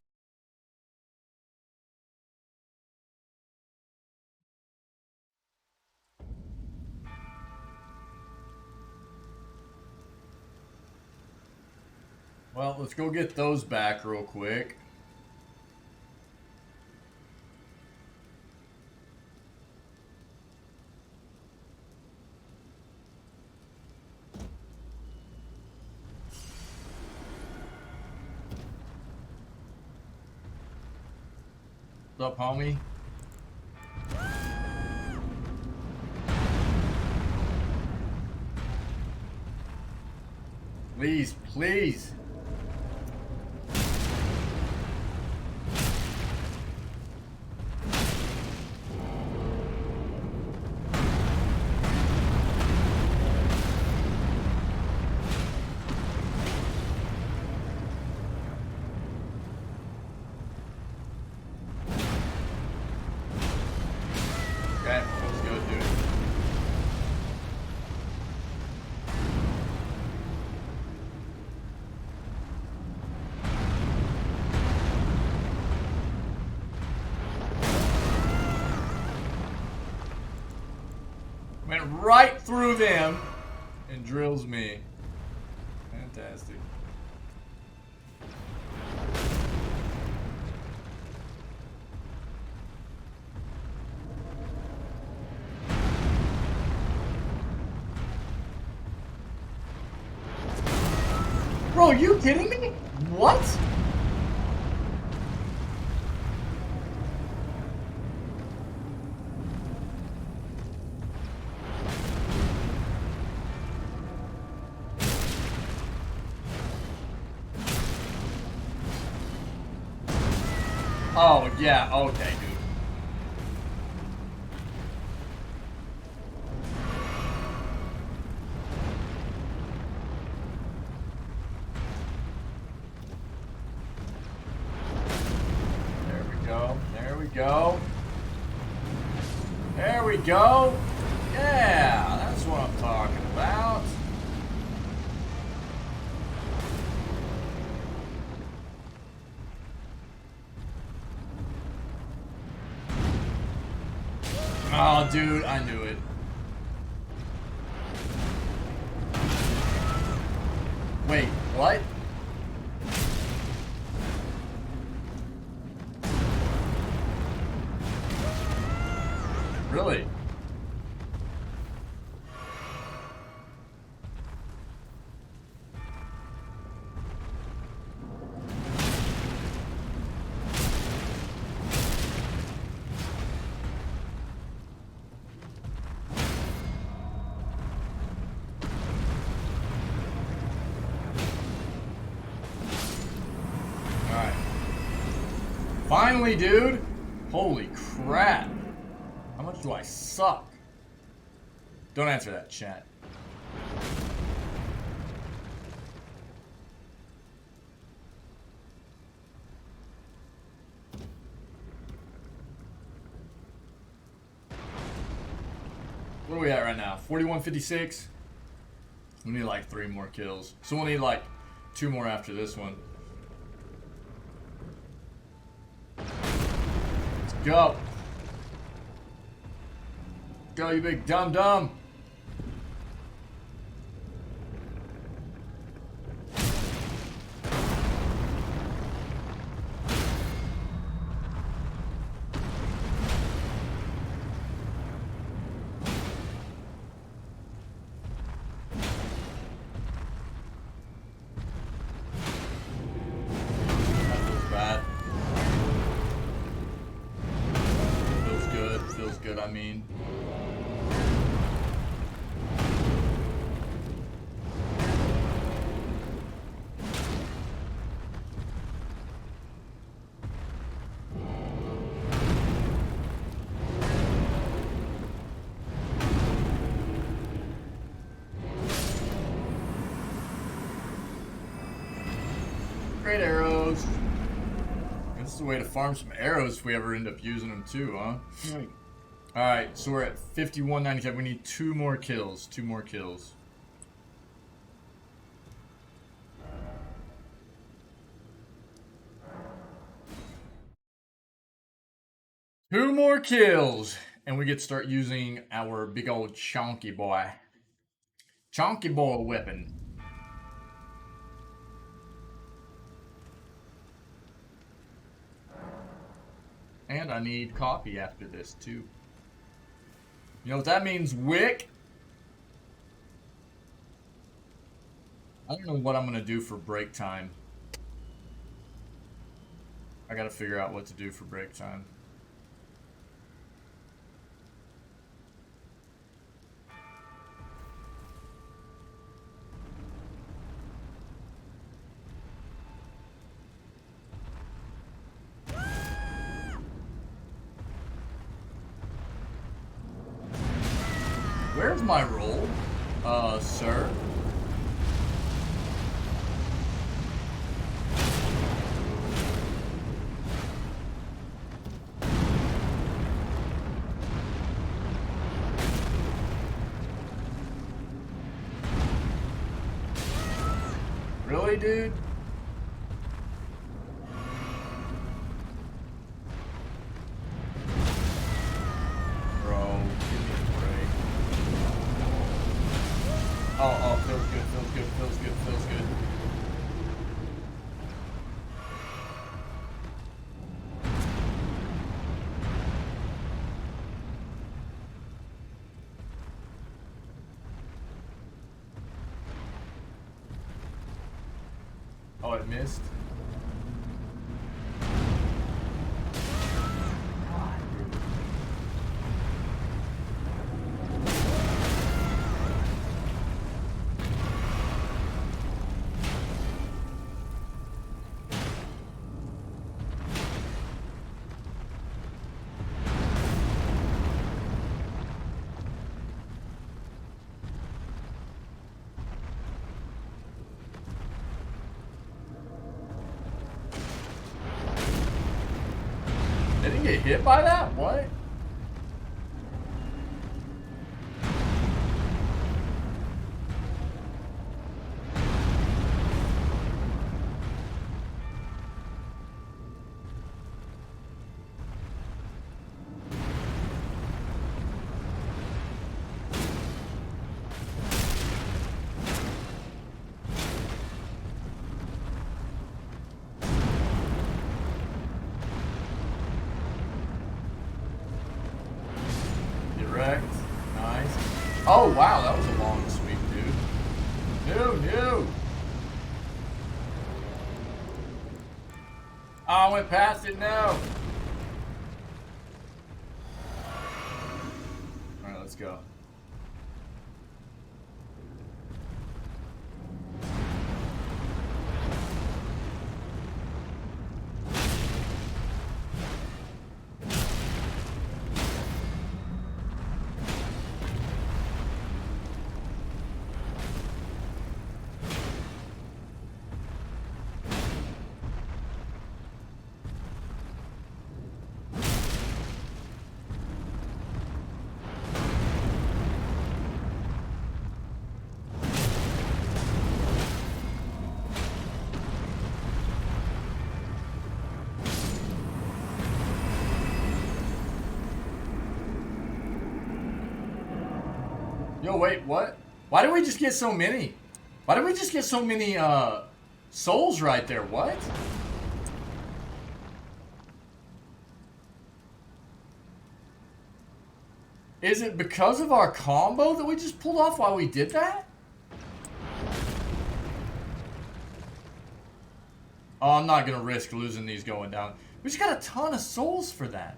Well, let's go get those back real quick. What's up, homie? Please, please. Okay, let's go, dude. Went right through them and drills me. Fantastic. are you kidding me? What? Oh, yeah, okay, dude. There we go, there we go. There we go. Yeah, that's what I'm talking about. Oh, dude, I knew it. Wait, what? Really? Alright. Finally, dude! Holy crap. How much do I suck? Don't answer that, chat. What are we at right now? 4156? We need like 3 more kills. So we'll need like 2 more after this one. Let's go. Go, you big dum-dum. That feels bad. Feels good, I mean. Great arrows. This is a way to farm some arrows if we ever end up using them too, huh? Right. Alright, so we're at 5197. We need 2 more kills. 2 more kills. Two more kills. And we get to start using our big old chonky boy. Chonky boy weapon. And I need coffee after this too. You know what that means, Wick? I don't know what I'm gonna do for break time. I gotta figure out what to do for break time. Where's my roll, sir? Really, dude? Bro, give me a break. Oh, feels good, feels good, feels good, feels good. Oh, it missed. They didn't get hit by that? What? Direct. Nice. Oh, wow, that was a long sweep, dude. No. Oh, I went past it, no. Alright, let's go. Yo, wait, what? Why did we just get so many? Why did we just get so many, souls right there? What? Is it because of our combo that we just pulled off while we did that? Oh, I'm not gonna risk losing these going down. We just got a ton of souls for that.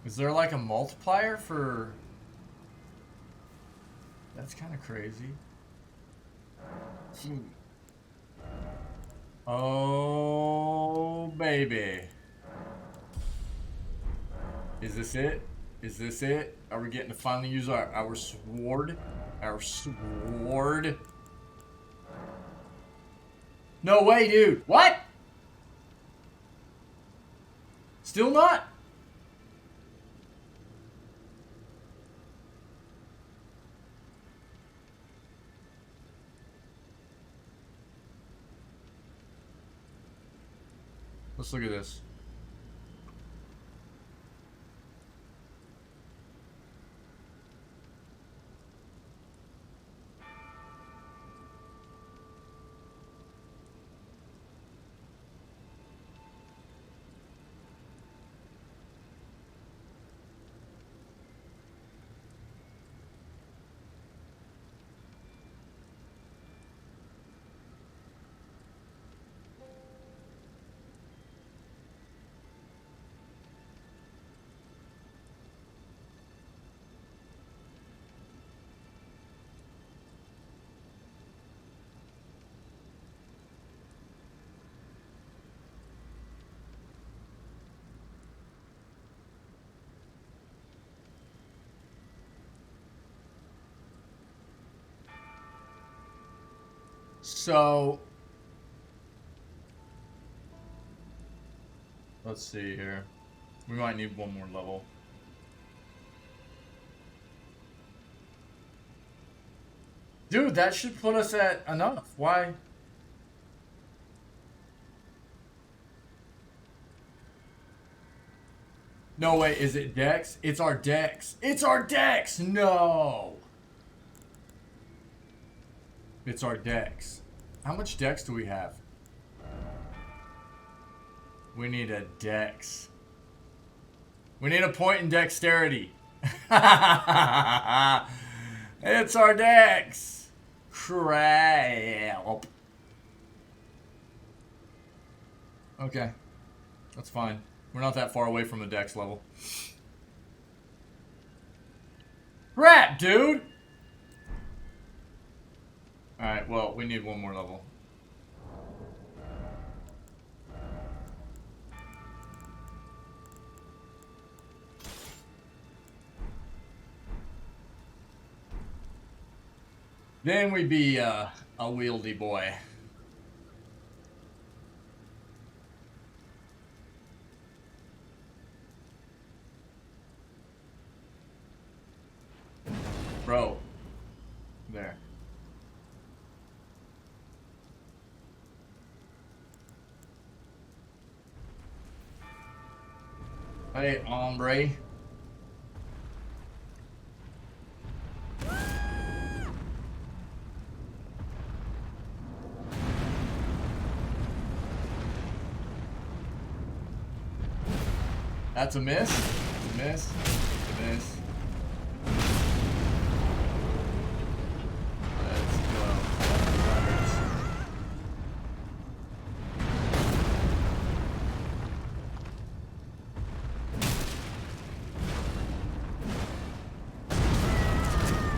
Is there like a multiplier for... That's kind of crazy. Oh, baby. Is this it? Is this it? Are we getting to finally use our sword? Our sword? No way, dude. What? Still not? Let's look at this. So, let's see here. We might need one more level. Dude, that should put us at enough. Why? No way, is it Dex? It's our Dex. It's our Dex! No! It's our Dex. How much Dex do we have? We need a dex. We need a point in dexterity. It's our dex. Crap. Okay. That's fine. We're not that far away from the dex level. Crap, dude! Alright, well, we need one more level. Then we'd be a wieldy boy. Bro. There. Hey, hombre. That's a miss. That's a miss. That's a miss. Let's go.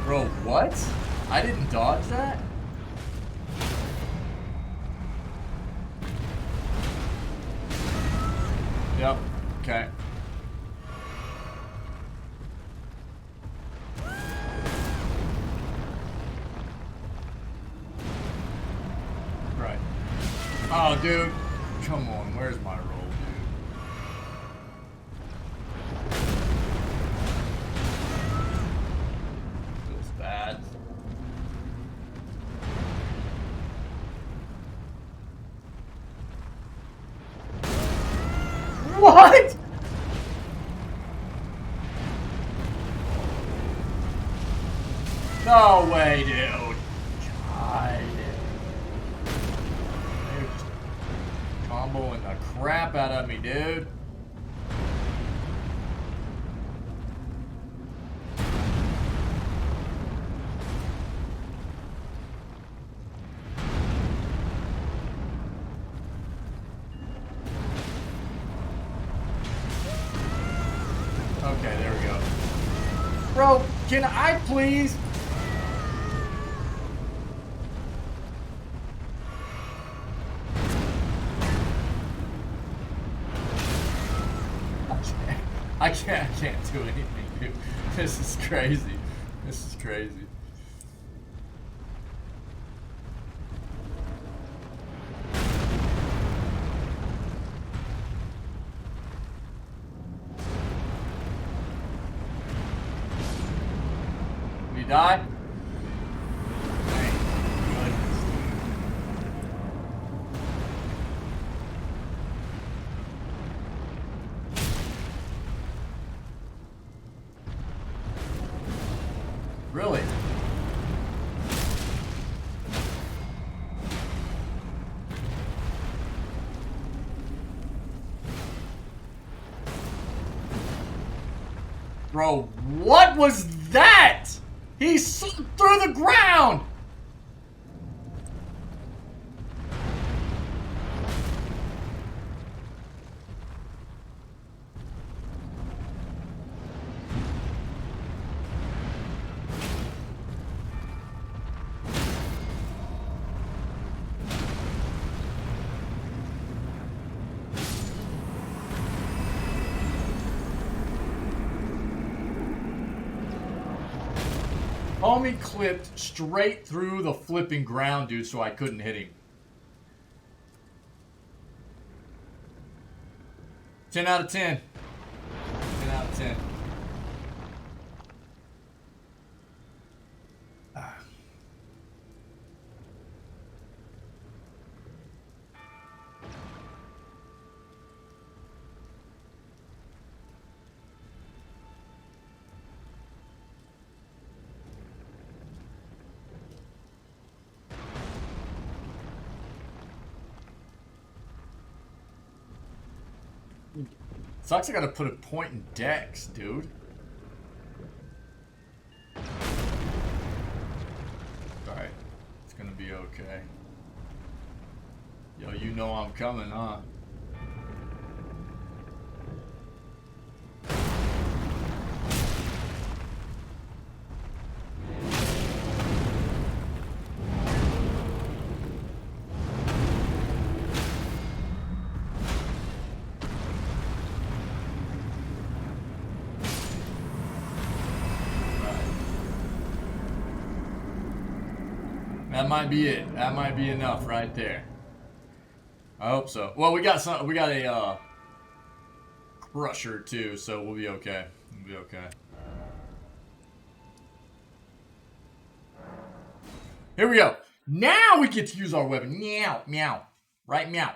Bro, what? I didn't dodge that? Yep. Okay. Right. Oh, dude. Come on. Where's my roll, dude? Feels bad. What? No way, dude. God. They're just comboing the crap out of me, dude. Okay, there we go. Bro, can I please? I can't do anything, dude. This is crazy. This is crazy. Did he die? Thank goodness. Really? Bro, what was that? He slipped through the ground! Homie clipped straight through the flipping ground, dude, so I couldn't hit him. 10 out of 10. 10 out of 10. Sucks I gotta put a point in Dex, dude. Alright. It's gonna be okay. Yo, you know I'm coming, huh? That might be it. That might be enough right there. I hope so. Well, we got a crusher too, so we'll be okay. We'll be okay. Here we go. Now we get to use our weapon. Meow, meow. Right, meow.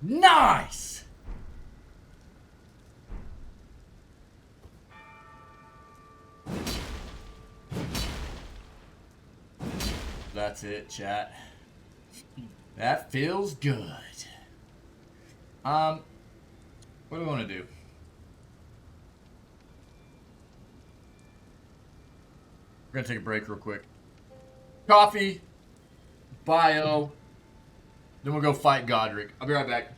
Nice! That's it, chat. That feels good. What do we want to do? We're gonna take a break real quick. Coffee, bio, then we'll go fight Godric. I'll be right back.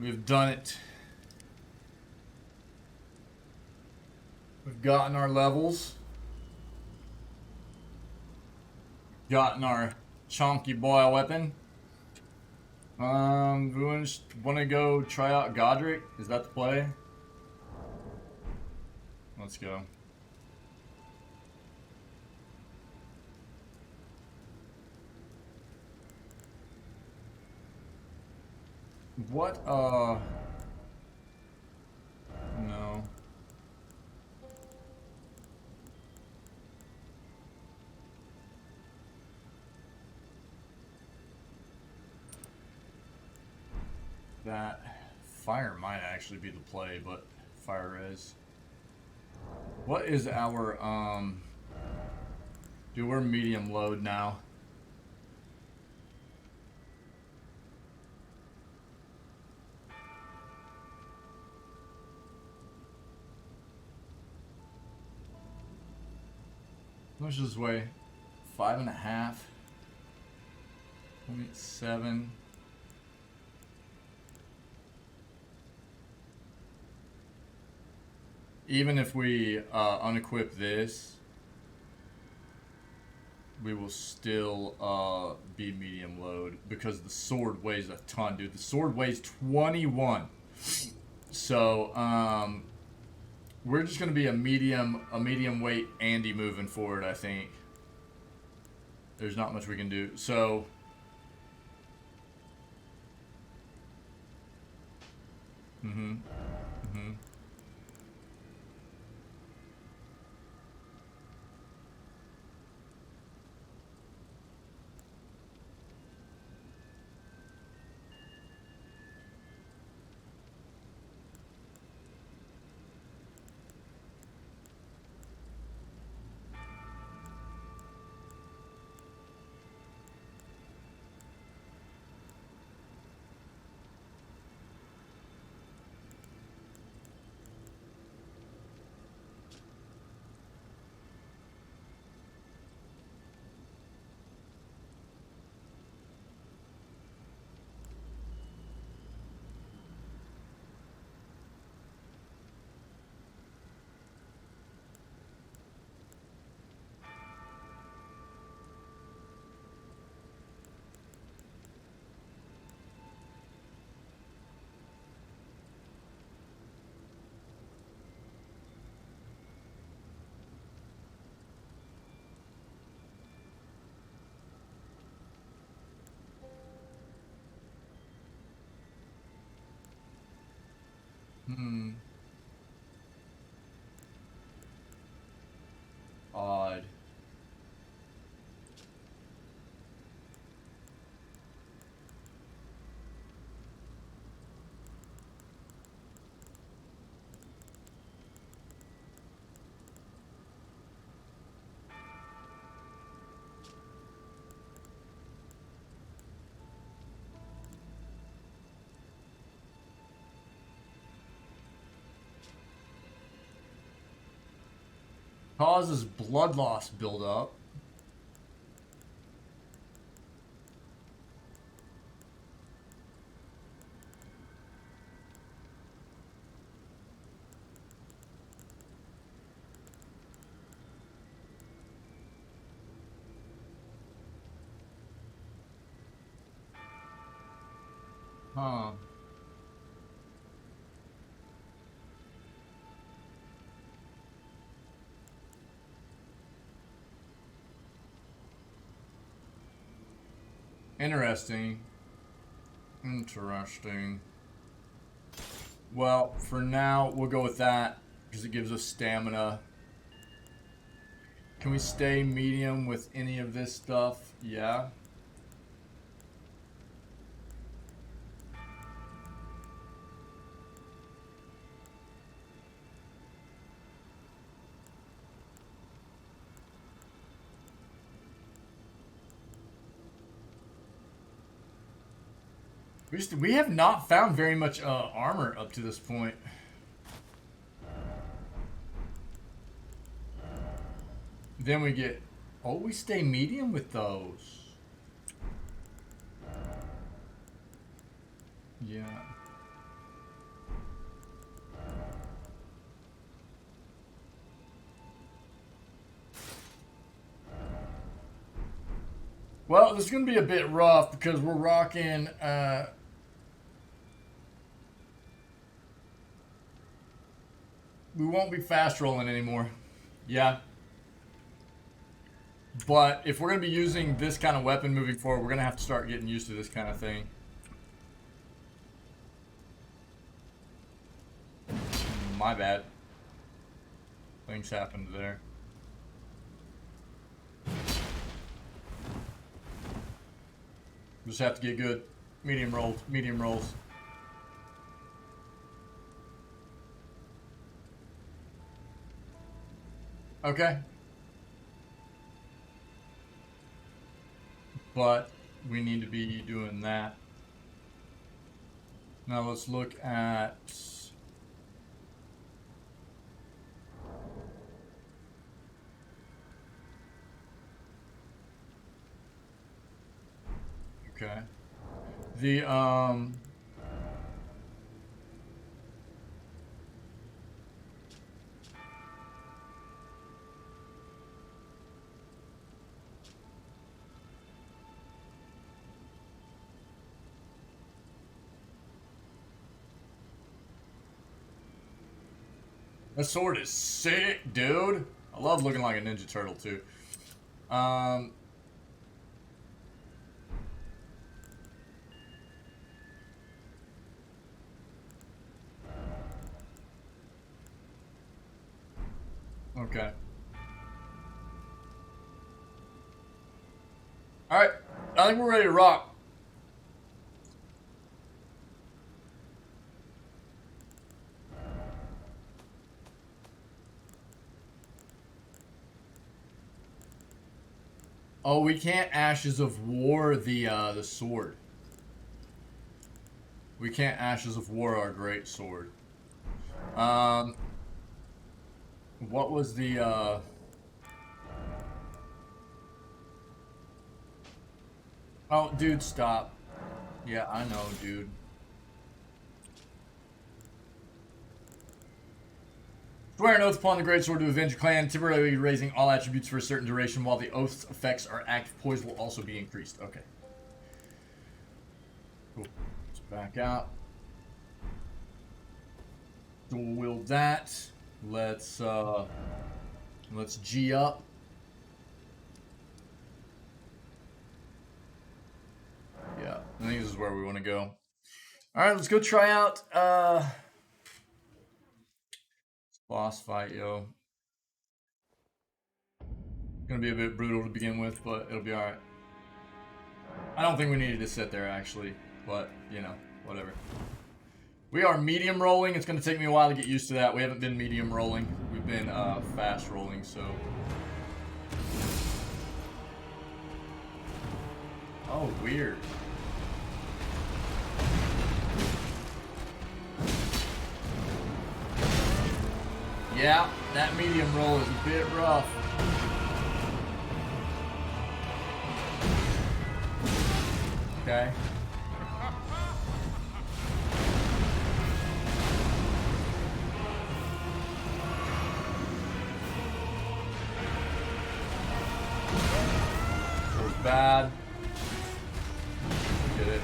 We've done it. We've gotten our levels. Gotten our chunky boy weapon. We want to go try out Godric? Is that the play? Let's go. What, no. That fire might actually be the play, but fire res. What is our, dude, we're medium load now. How much does this weigh? 5.5. 0.7. Even if we unequip this, we will still be medium load because the sword weighs a ton, dude. The sword weighs 21. So we're just gonna be a medium weight Andy moving forward, I think. There's not much we can do. So odd. Causes blood loss buildup. Huh. Interesting. Interesting. Well, for now, we'll go with that because it gives us stamina. Can we stay medium with any of this stuff? Yeah. We have not found very much armor up to this point. Then we get... Oh, we stay medium with those. Yeah. Well, this is going to be a bit rough because we're rocking... we won't be fast rolling anymore. Yeah. But if we're going to be using this kind of weapon moving forward, we're going to have to start getting used to this kind of thing. My bad. Things happened there. Just have to get good. Medium rolls. Medium rolls. Okay. But we need to be doing that. Now let's look at... Okay. The, that sword is sick, dude. I love looking like a Ninja Turtle, too. Okay. Alright. I think we're ready to rock. Oh, we can't Ashes of War the sword. We can't Ashes of War our great sword. What was the Oh, dude, stop. Yeah, I know, dude. Swear an oath upon the great sword to avenge your clan, temporarily raising all attributes for a certain duration, while the oath's effects are active. Poise will also be increased. Okay. Cool. Let's back out. Dual wield that. Let's G up. Yeah, I think this is where we want to go. Alright, let's go try out boss fight, yo. Gonna be a bit brutal to begin with, but it'll be alright. I don't think we needed to sit there, actually. But, you know, whatever. We are medium rolling. It's gonna take me a while to get used to that. We haven't been medium rolling. We've been fast rolling, so... Oh, weird. Yeah, that medium roll is a bit rough. Okay. Feels bad. Get it.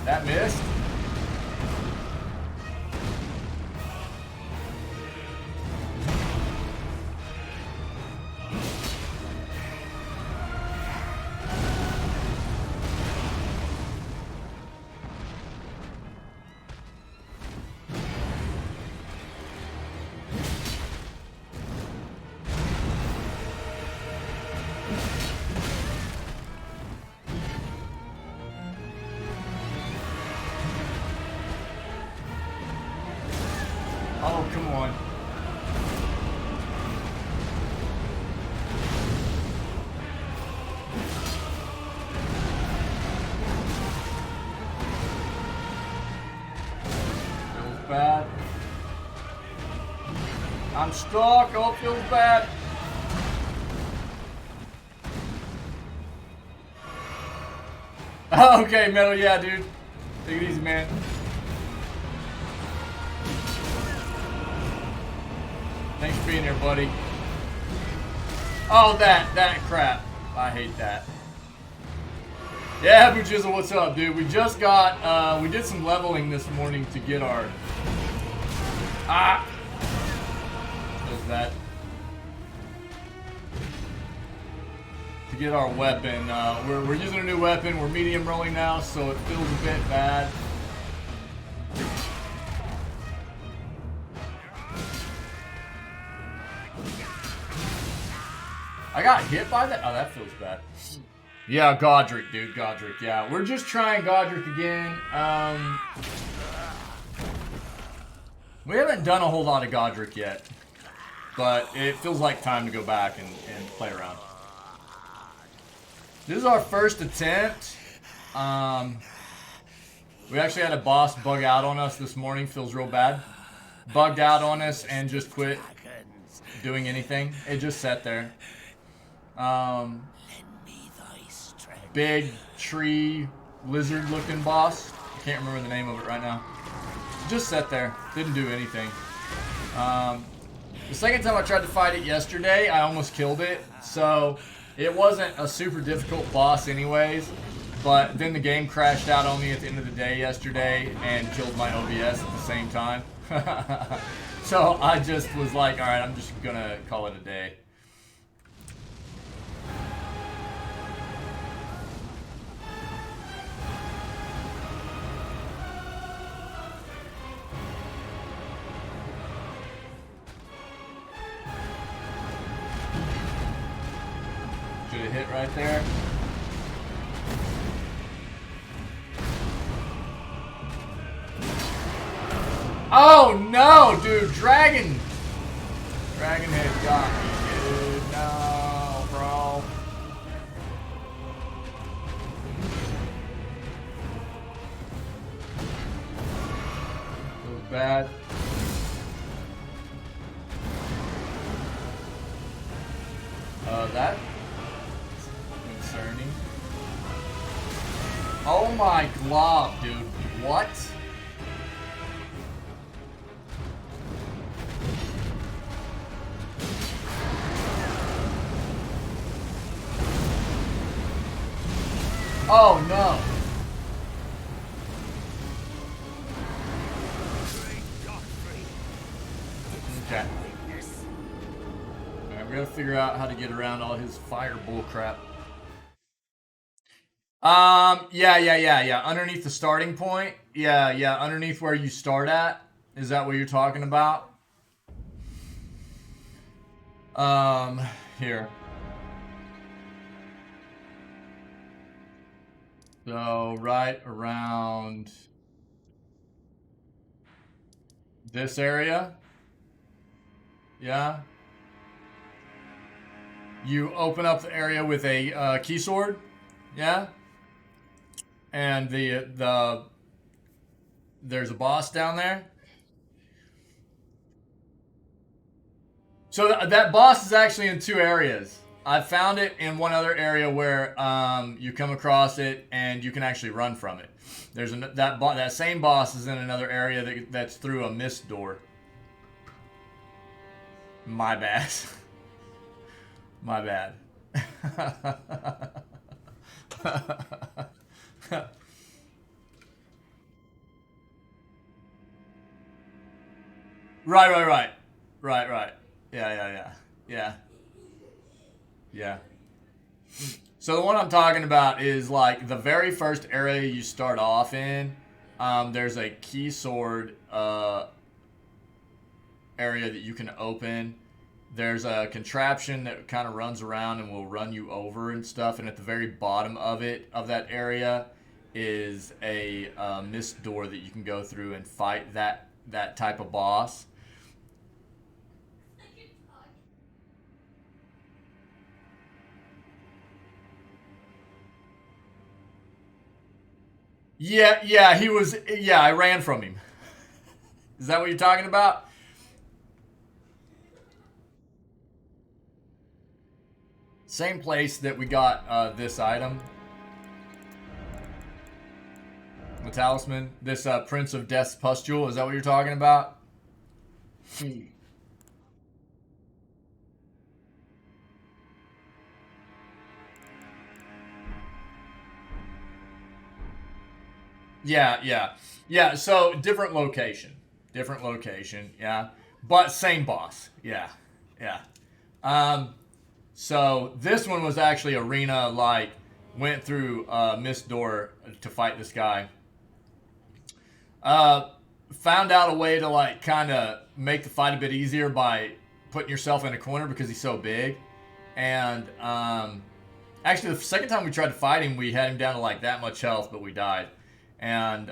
That missed? Oh, come on. Feels bad. I'm stuck. Oh, it feels bad. Okay, Metal, yeah, dude. Take it easy, man. Thanks for being here, buddy. Oh, that crap. I hate that. Yeah, Boochizzle, what's up, dude? We just got, we did some leveling this morning to get our... There's that. To get our weapon. We're using a new weapon. We're medium rolling now, so it feels a bit bad. I got hit by that? Oh, that feels bad. Yeah, Godric, dude. Godric, yeah. We're just trying Godric again. We haven't done a whole lot of Godric yet. But it feels like time to go back and play around. This is our first attempt. We actually had a boss bug out on us this morning. Feels real bad. Bugged out on us and just quit doing anything. It just sat there. Big tree lizard looking boss. I can't remember the name of it right now. Just sat there. Didn't do anything. The second time I tried to fight it yesterday, I almost killed it. So it wasn't a super difficult boss anyways. But then the game crashed out on me at the end of the day yesterday and killed my OBS at the same time. So I just was like, alright, I'm just gonna call it a day. Should have hit right there. Oh no, dude, Dragon Head got me, dude. No, bro. Feels bad. That's concerning. Oh my glob, dude. What? Oh no. Okay. Alright, we gotta figure out how to get around all his fire bull crap. Yeah. Underneath the starting point. Yeah. Underneath where you start at. Is that what you're talking about? Here. So, right around this area. Yeah. You open up the area with a key sword. Yeah. And there's a boss down there. So that boss is actually in two areas. I found it in one other area where you come across it and you can actually run from it. There's that same boss is in another area that's through a mist door. My bad. My bad. Right. Yeah. So the one I'm talking about is like the very first area you start off in. There's a key sword area that you can open. There's a contraption that kind of runs around and will run you over and stuff. And at the very bottom of that area, is a mist door that you can go through and fight that type of boss. Yeah, he was. Yeah, I ran from him. Is that what you're talking about? Same place that we got this item. The talisman. This Prince of Death's Pustule. Is that what you're talking about? Yeah, so different location. Yeah. But same boss. Yeah. So this one was actually arena, like, went through Mist Door to fight this guy. Found out a way to, like, kind of make the fight a bit easier by putting yourself in a corner because he's so big. And actually, the second time we tried to fight him, we had him down to, like, that much health, but we died. And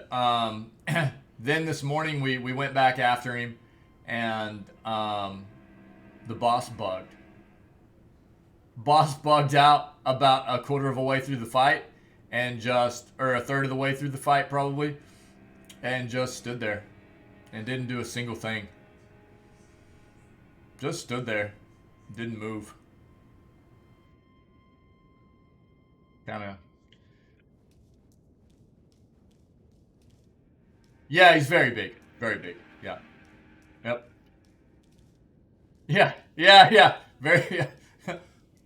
then this morning we went back after him, and the boss bugged. Boss bugged out about a quarter of a way through the fight, or a third of the way through the fight probably, and just stood there and didn't do a single thing. Just stood there, didn't move. Kind of. Yeah, he's very big. Very big. Yeah. Yep. Yeah. Very.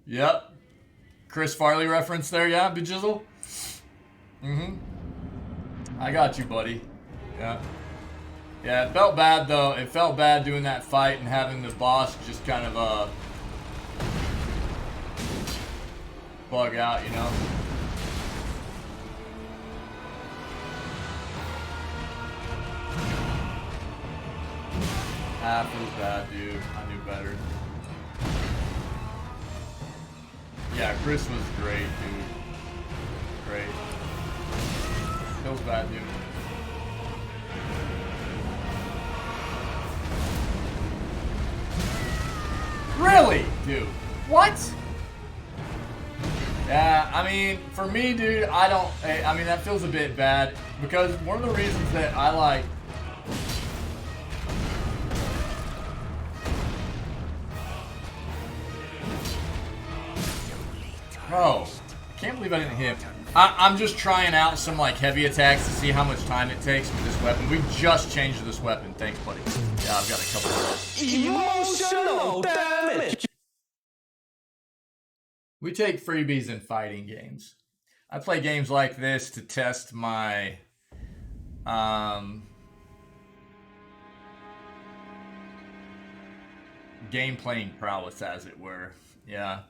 Yep. Chris Farley reference there, yeah, Bejizzle? I got you, buddy. Yeah. Yeah, it felt bad, though. It felt bad doing that fight and having the boss just kind of, bug out, you know? Ah, feels bad, dude. I knew better. Yeah, Chris was great, dude. Great. Feels bad, dude. Really? Dude. What? Yeah, I mean, for me, dude, I mean, that feels a bit bad because one of the reasons that I like... Bro, can't believe I didn't hit. I'm just trying out some, like, heavy attacks to see how much time it takes with this weapon. We just changed this weapon. Thanks, buddy. Yeah, I've got a couple of those. Emotional damage. We take freebies in fighting games. I play games like this to test my game playing prowess, as it were. Yeah.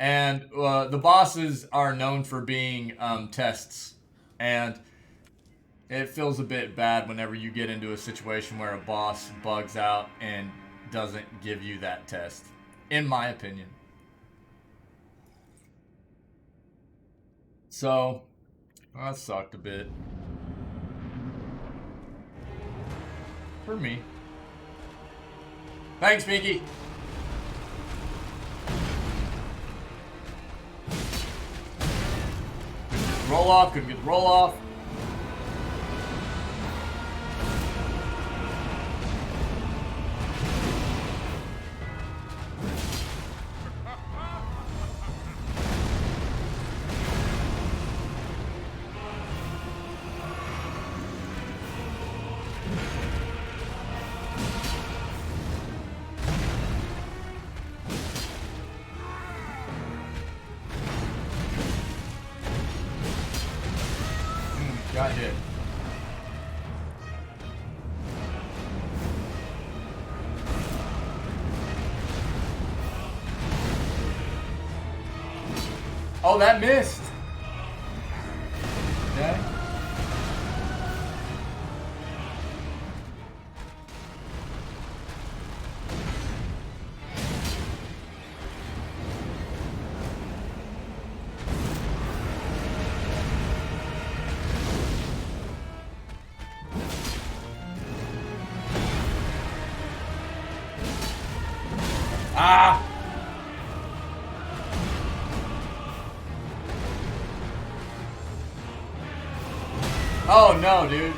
And the bosses are known for being tests. And it feels a bit bad whenever you get into a situation where a boss bugs out and doesn't give you that test. In my opinion. So, that sucked a bit. For me. Thanks, Mickey. Roll off, couldn't get the roll off. Got hit. Oh, that missed. Okay. Ah! Oh no, dude.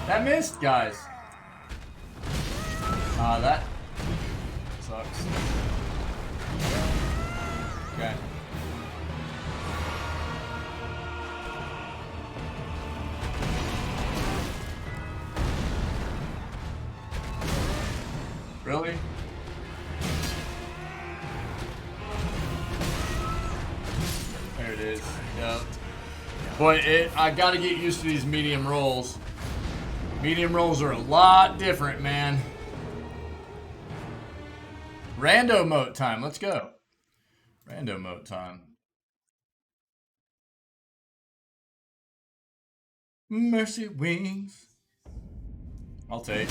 That missed, guys. That sucks. Okay. Really? There it is. Yep. Boy, I gotta get used to these medium rolls. Medium rolls are a lot different, man. Rando moat time. Let's go. Rando moat time. Mercy wings. I'll take.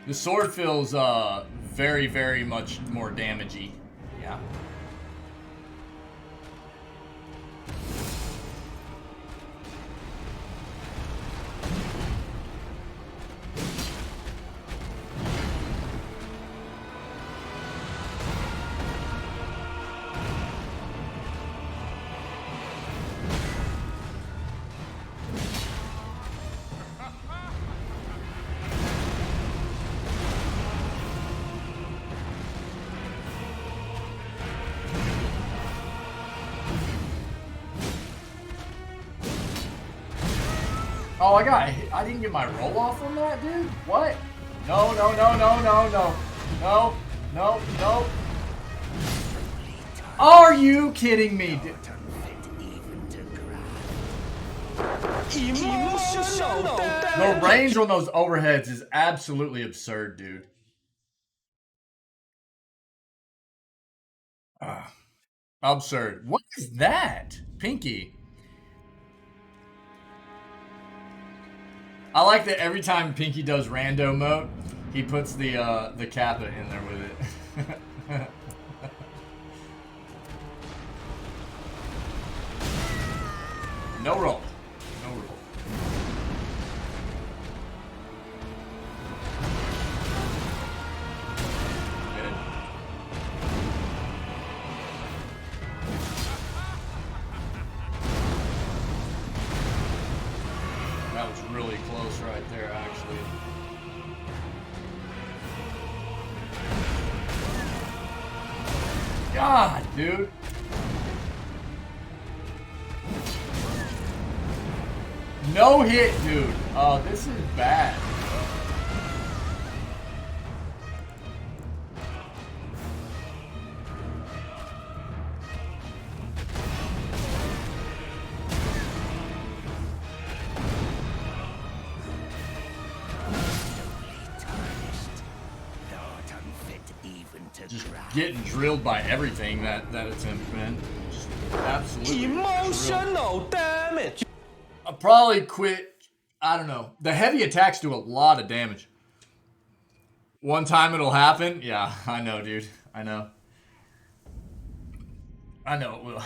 The sword feels very, very much more damagey. Yeah. Oh, I didn't get my roll off on that, dude? What? No, no, no, no, no, no. No, no, no. Are you kidding me, dude? The range on those overheads is absolutely absurd, dude. Absurd. What is that? Pinky. I like that every time Pinky does rando mode, he puts the kappa in there with it. No roll. No roll. Good. That was really close right there, actually. God, dude. No hit, dude. Oh, this is bad. Just getting drilled by everything that attempt, man. Just absolutely Emotional damage. I'll probably quit. I don't know. The heavy attacks do a lot of damage. One time it'll happen. Yeah, I know, dude. I know. I know it will.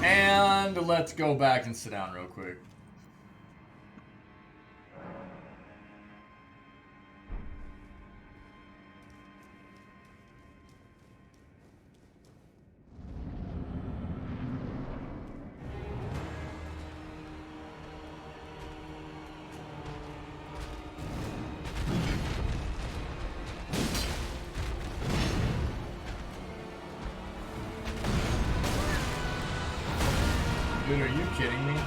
And let's go back and sit down real quick. Dude, are you kidding me?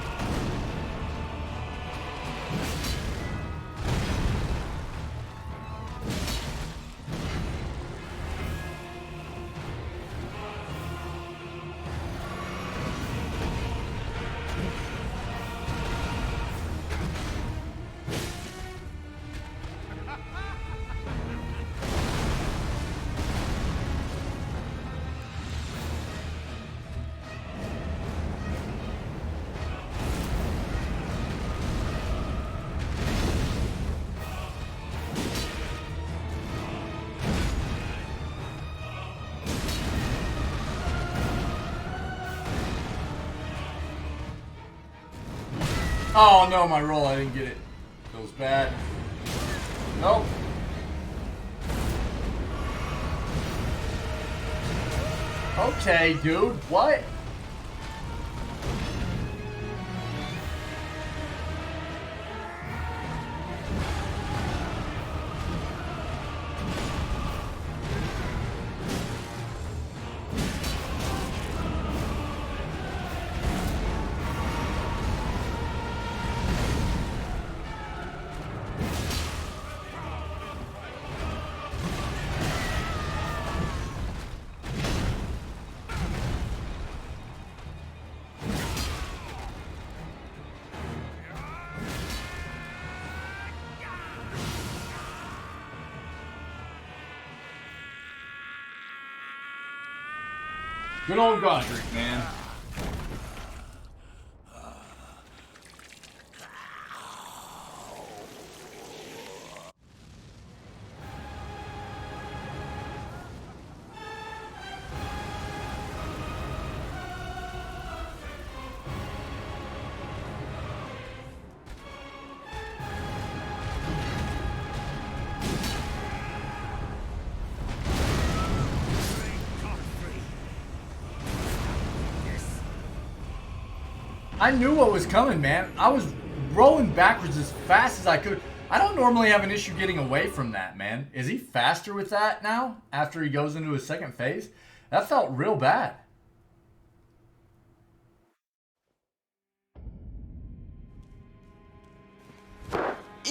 Oh no, my roll, I didn't get it. Feels bad. Nope. Okay, dude, what? Good old Godric, man. I knew what was coming, man. I was rolling backwards as fast as I could. I don't normally have an issue getting away from that, man. Is he faster with that now after he goes into his second phase? That felt real bad.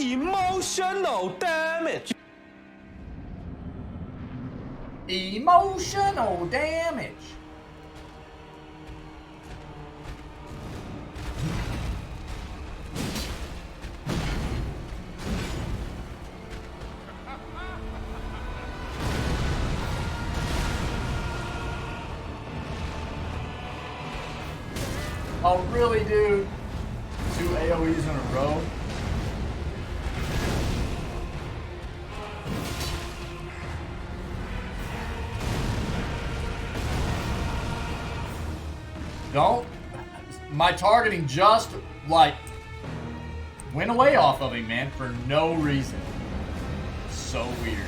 Emotional damage. Emotional damage. Oh, really, dude? 2 AoEs in a row? Don't. My targeting just, like, went away off of him, man, for no reason. So weird.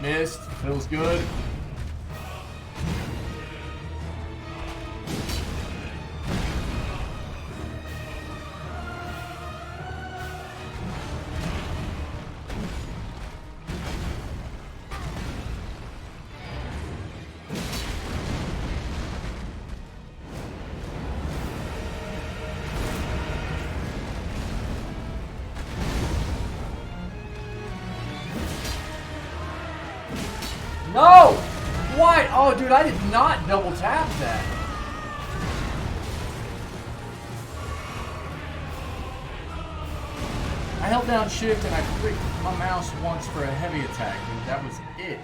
Missed. Feels good. No! Why? Oh, dude, I did not double tap that. I held down shift and I clicked my mouse once for a heavy attack, and that was it.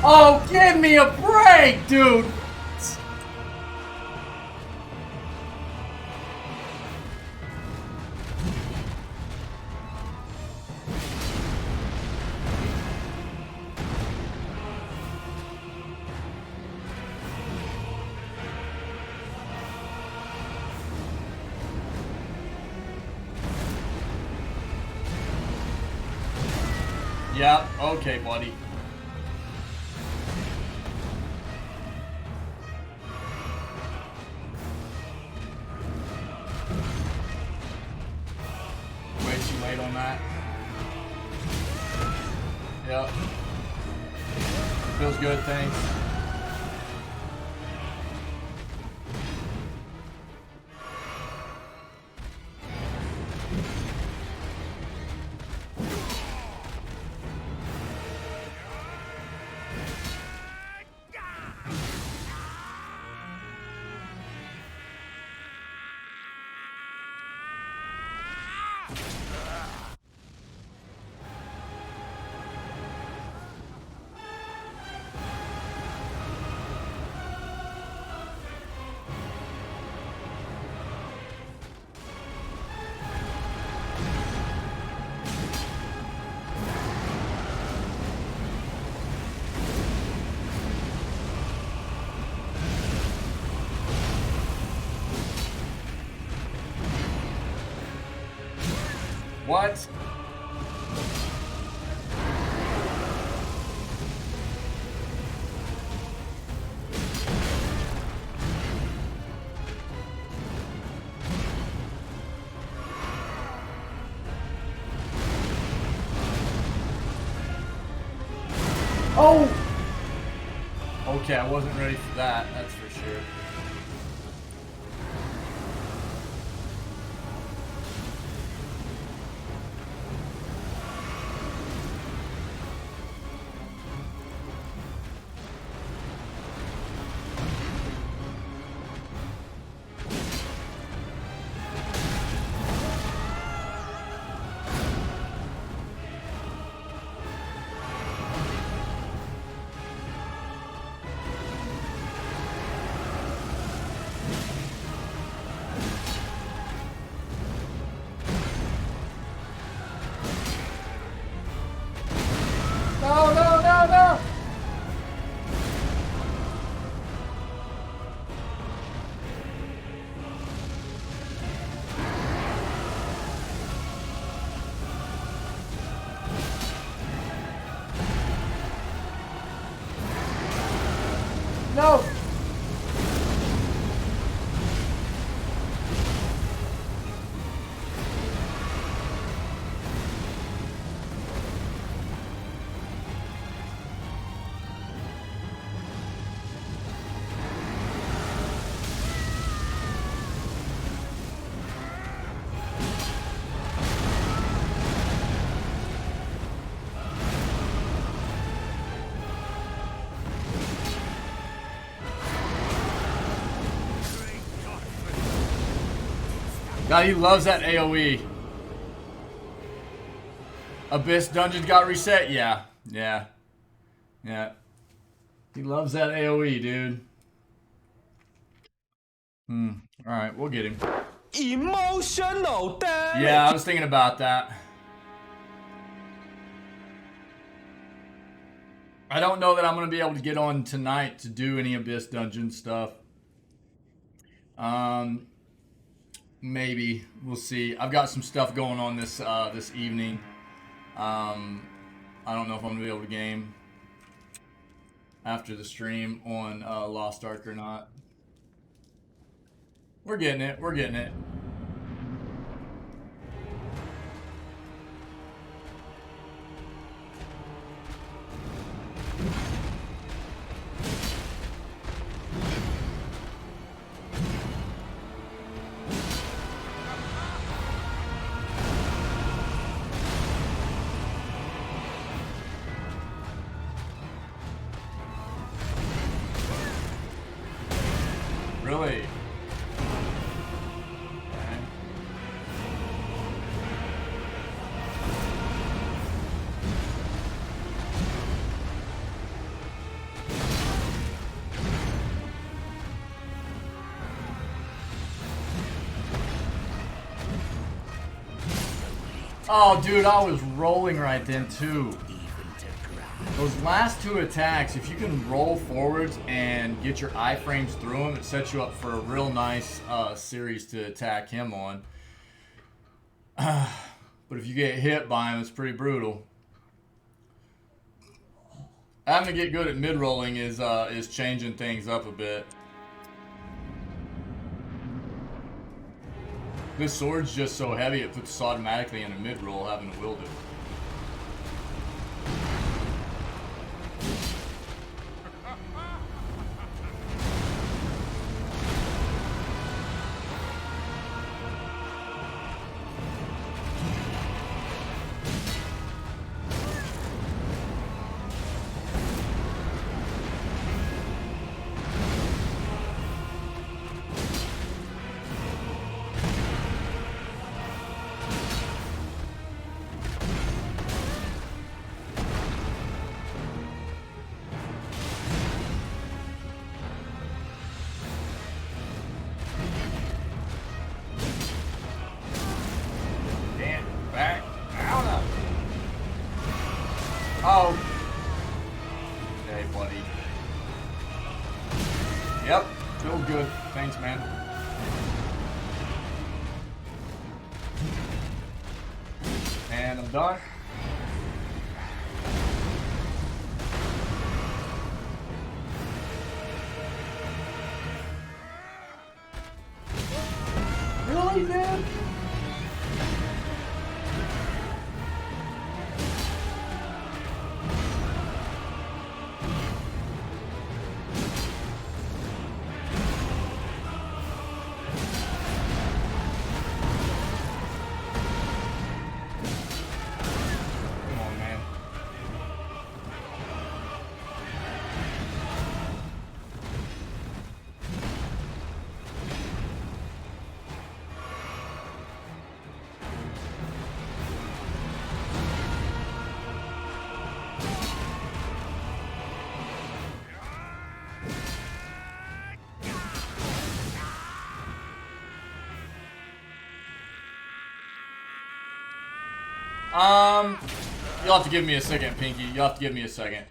Oh, give me a break, dude! Yeah, okay, buddy. Way too late on that. Yep. Feels good, thanks. What? Oh! Okay, I wasn't ready for that, that's for sure. God, he loves that AoE. Abyss dungeons got reset? Yeah. Yeah. Yeah. He loves that AoE, dude. Alright, we'll get him. Emotional damage. Yeah, I was thinking about that. I don't know that I'm going to be able to get on tonight to do any Abyss dungeon stuff. Maybe. We'll see. I've got some stuff going on this evening. I don't know if I'm going to be able to game after the stream on Lost Ark or not. We're getting it. We're getting it. Really? Okay. Oh, dude, I was rolling right then, too. Those last two attacks, if you can roll forwards and get your iframes through them, it sets you up for a real nice series to attack him on. But if you get hit by him, it's pretty brutal. Having to get good at mid-rolling is changing things up a bit. This sword's just so heavy, it puts us automatically in a mid-roll having to wield it. Oh. Okay, buddy. Yep, feel good. Thanks, man. And I'm done. Really, man? You'll have to give me a second, Pinky. You'll have to give me a second.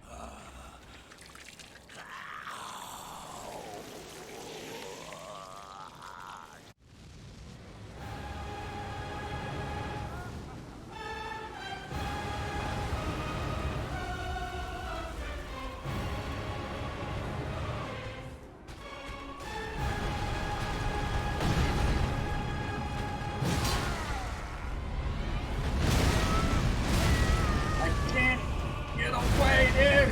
Get away, dude!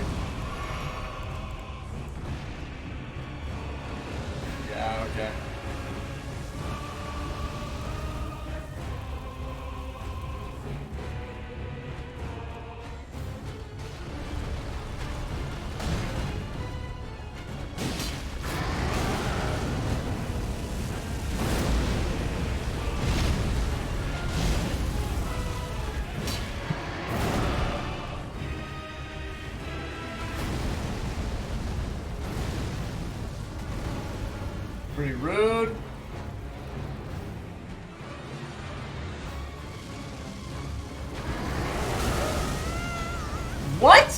What?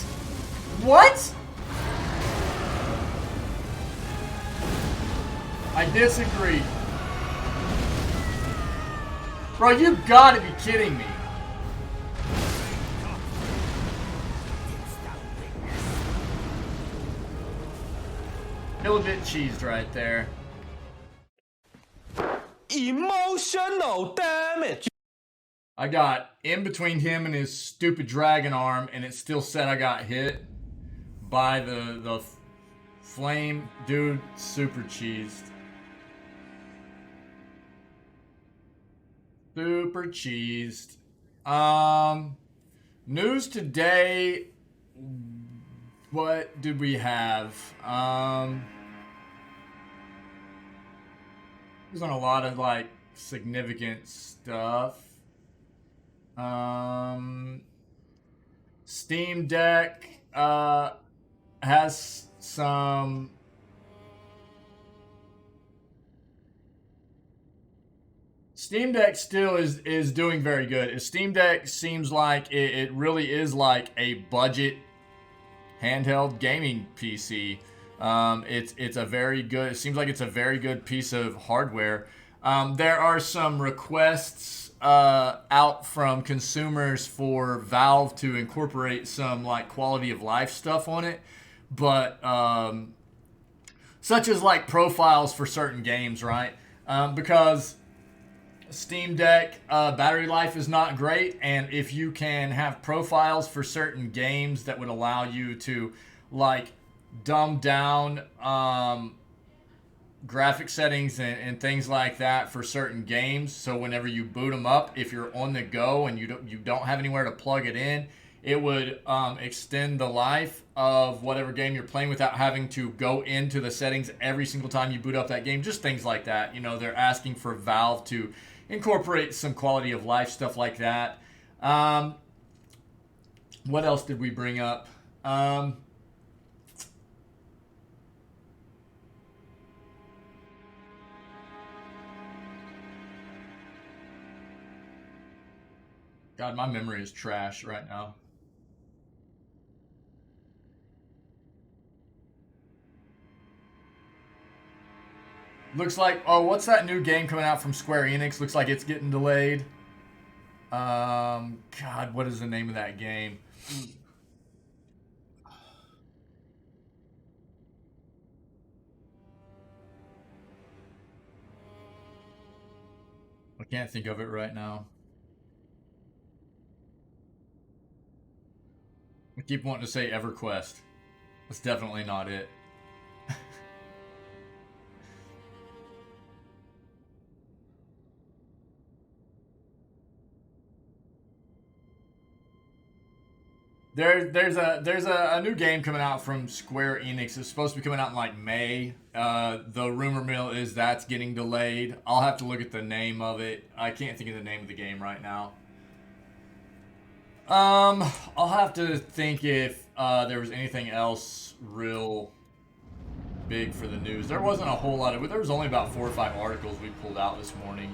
What? I disagree. Bro, you gotta be kidding me. Feel a bit cheesed right there. Emotional damage. I got in between him and his stupid dragon arm, and it still said I got hit by the flame. Dude, super cheesed. Super cheesed. News today. What did we have? There's on a lot of like significant stuff. Steam Deck has some Steam Deck still is doing very good. Steam Deck seems like it really is like a budget handheld gaming PC. It's a very good. It seems like it's a very good piece of hardware. There are some requests out from consumers for Valve to incorporate some like quality of life stuff on it, but such as like profiles for certain games, right? Because Steam Deck battery life is not great, and if you can have profiles for certain games that would allow you to like dumb down graphic settings and things like that for certain games, so whenever you boot them up, if you're on the go and you don't have anywhere to plug it in, it would extend the life of whatever game you're playing without having to go into the settings every single time you boot up that game. Just things like that. You know, they're asking for Valve to incorporate some quality of life stuff like that. What else did we bring up? God, my memory is trash right now. Looks like, oh, what's that new game coming out from Square Enix? Looks like it's getting delayed. God, what is the name of that game? I can't think of it right now. I keep wanting to say EverQuest. That's definitely not it. There's a new game coming out from Square Enix. It's supposed to be coming out in like May. The rumor mill is that's getting delayed. I'll have to look at the name of it. I can't think of the name of the game right now. I'll have to think if there was anything else real big for the news. There wasn't a whole lot of it. There was only about 4 or 5 articles we pulled out this morning.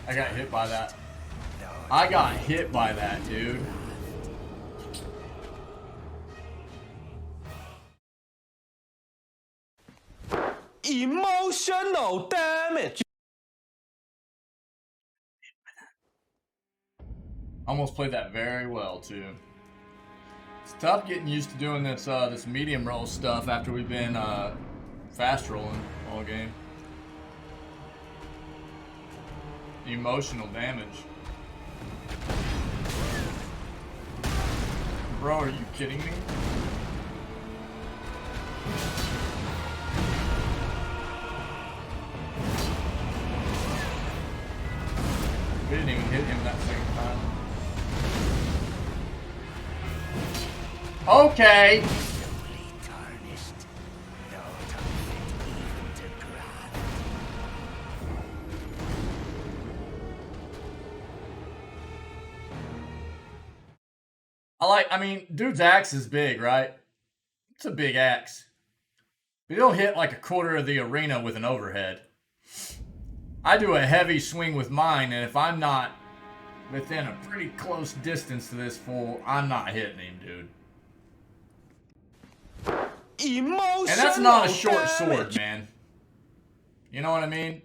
I got hit by that. I got hit by that, dude. Emotional damage. Almost played that very well too. It's tough getting used to doing this this medium roll stuff after we've been fast rolling all game. Emotional damage. Bro, are you kidding me? Okay. I mean, dude's axe is big, right? It's a big axe. But he'll hit like a quarter of the arena with an overhead. I do a heavy swing with mine, and if I'm not within a pretty close distance to this fool, I'm not hitting him, dude. Emotional And that's not a short damage. sword, man. You know what I mean?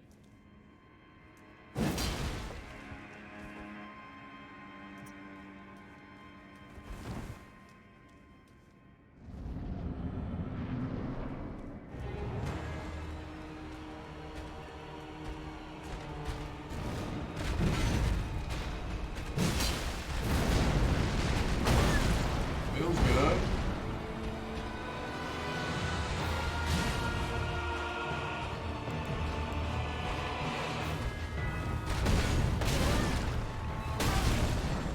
Feels good.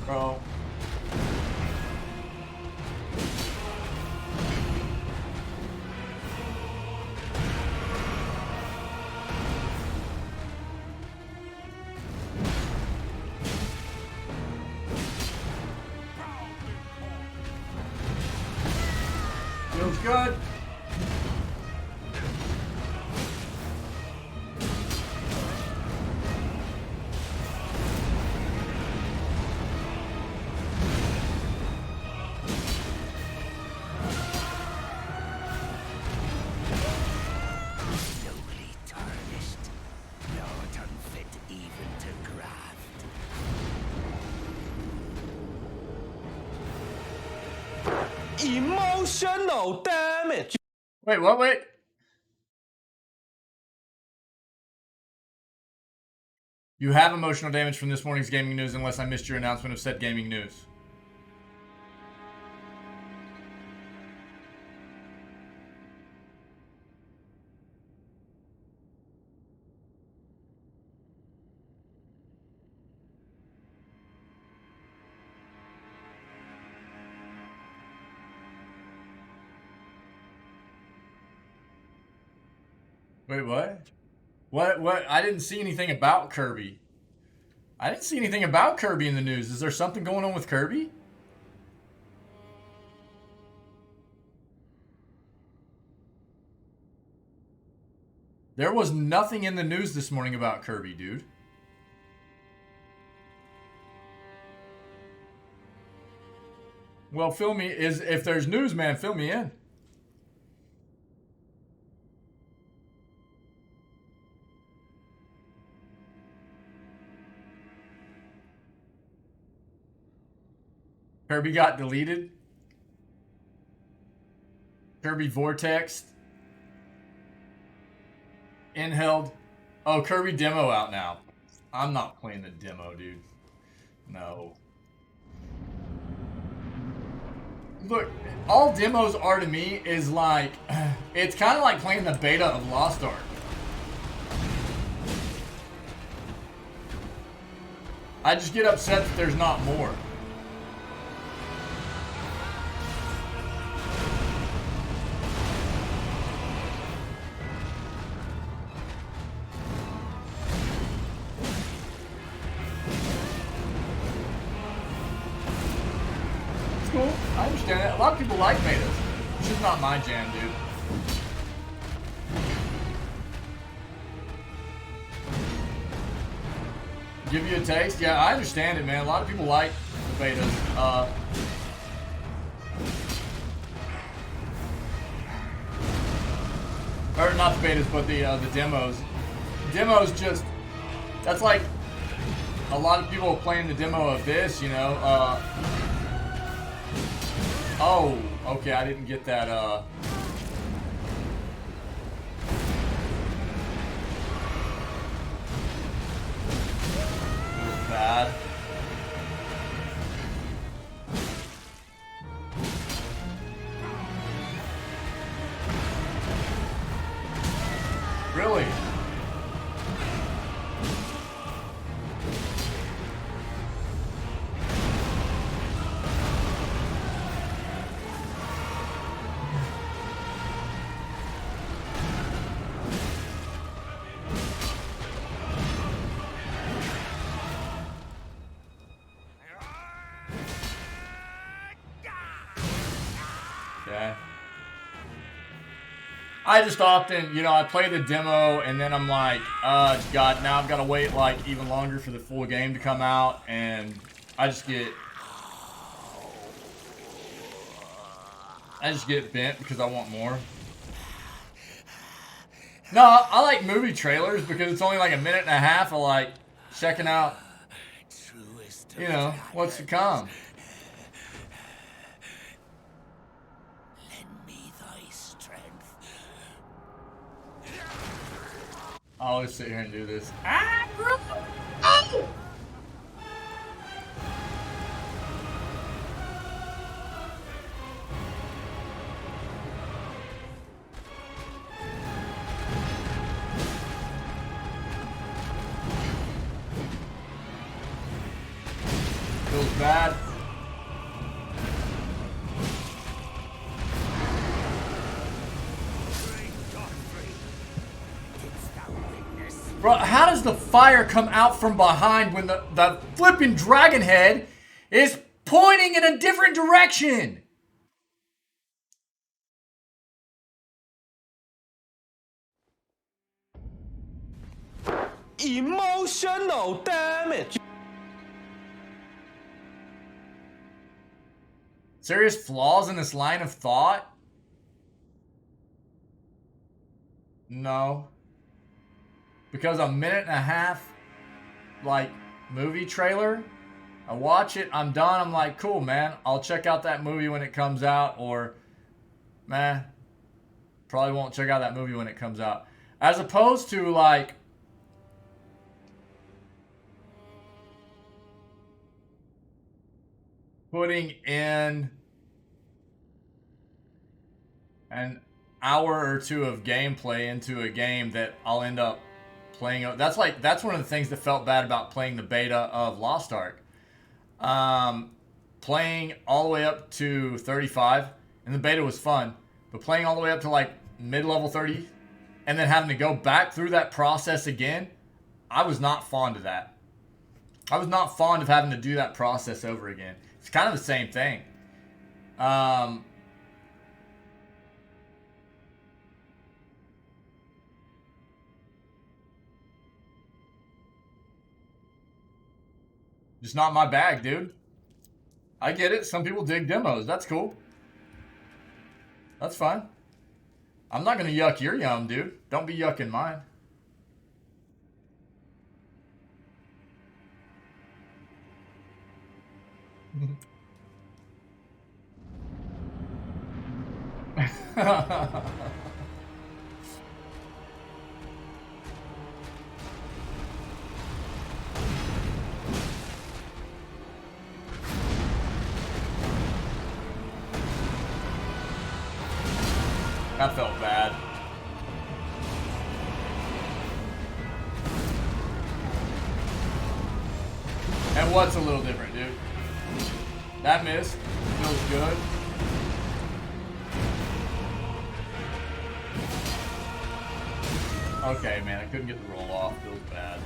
Bro. Feels good. Emotional damage. Wait, what? Wait. You have emotional damage from this morning's gaming news unless I missed your announcement of said gaming news. Wait, what? What? I didn't see anything about Kirby. I didn't see anything about Kirby in the news. Is there something going on with Kirby? There was nothing in the news this morning about Kirby, dude. Well, fill me if there's news, man, fill me in. Kirby got deleted. Kirby Vortex. Inheld. Oh, Kirby demo out now. I'm not playing the demo, dude. No. Look, all demos are to me is like, it's kind of like playing the beta of Lost Ark. I just get upset that there's not more. Cool. I understand that. A lot of people like betas. It's just not my jam, dude. Give you a taste? Yeah, I understand it, man. A lot of people like the betas. Or not the betas, but the demos. Demos just, that's like a lot of people playing the demo of this, you know. Oh, okay, I didn't get that, bad. Really? Okay. I just often, you know, I play the demo and then I'm like, God, now I've got to wait like even longer for the full game to come out, and I just get bent because I want more. No, I like movie trailers because it's only like a minute and a half of like checking out, you know, what's to come. Lend me thy strength. I always sit here and do this. Feels bad. Bro, how does the fire come out from behind when the flipping dragon head is pointing in a different direction? Emotional damage. Serious flaws in this line of thought? No. Because a minute and a half, like, movie trailer, I watch it, I'm done, I'm like, cool, man, I'll check out that movie when it comes out, or, man, probably won't check out that movie when it comes out. As opposed to, like, putting in an hour or two of gameplay into a game that I'll end up playing. That's one of the things that felt bad about playing the beta of Lost Ark. Playing all the way up to 35, and the beta was fun, but playing all the way up to like mid-level 30 and then having to go back through that process again, I was not fond of that. I was not fond of having to do that process over again. It's kind of the same thing. Just not my bag, dude. I get it. Some people dig demos. That's cool. That's fine. I'm not going to yuck your yum, dude. Don't be yucking mine. That felt bad. And what's a little different, dude? That miss feels good. Okay, man, I couldn't get the roll off. Feels bad.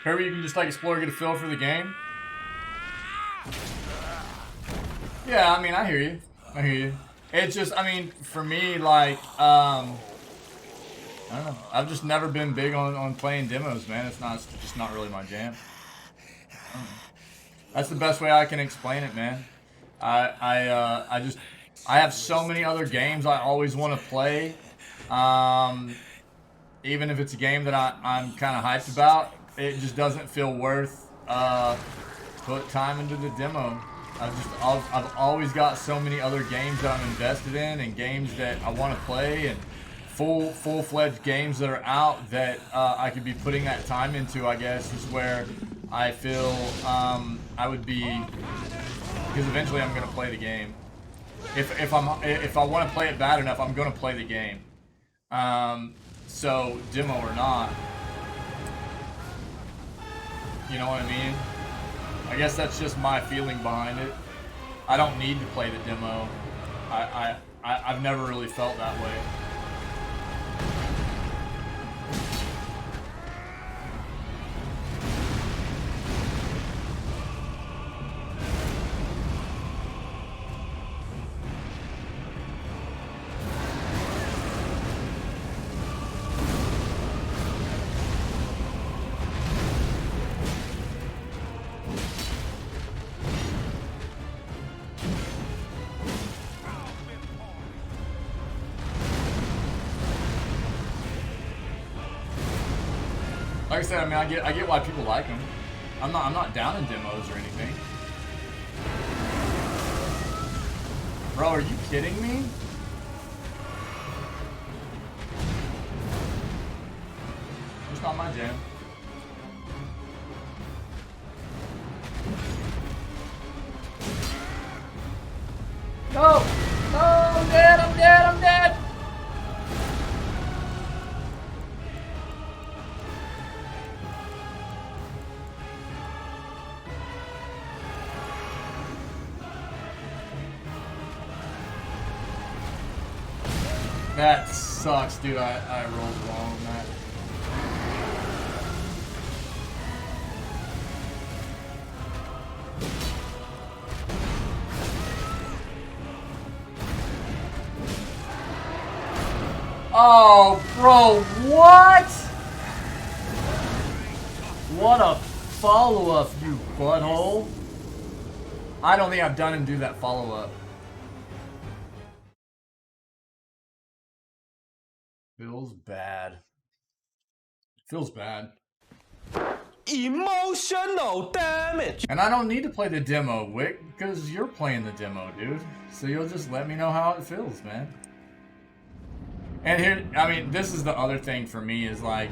Kirby, you can just like explore, get a feel for the game. Yeah, I mean, I hear you. I hear you. It's just, I mean, for me, like, I don't know. I've just never been big on playing demos, man. It's just not really my jam. That's the best way I can explain it, man. I have so many other games I always want to play. Even if it's a game that I'm kind of hyped about, it just doesn't feel worth put time into the demo. I've always got so many other games that I'm invested in, and games that I want to play, and full-fledged games that are out that I could be putting that time into. I guess is where I feel I would be, because eventually I'm gonna play the game. If I want to play it bad enough, I'm gonna play the game. So demo or not, you know what I mean? I guess that's just my feeling behind it. I don't need to play the demo. I've never really felt that way. Like I said, I mean, I get why people like them. I'm not down in demos or anything. Bro, are you kidding me? Just not my jam. No! No, I'm dead, I'm dead, I'm dead! That sucks, dude. I rolled wrong on that. Oh, bro, what? What a follow-up, you butthole. I don't think I've done and do that follow-up. Feels bad. Feels bad. Emotional damage. And I don't need to play the demo, Wick, because you're playing the demo, dude. So you'll just let me know how it feels, man. And here, I mean, this is the other thing for me is like,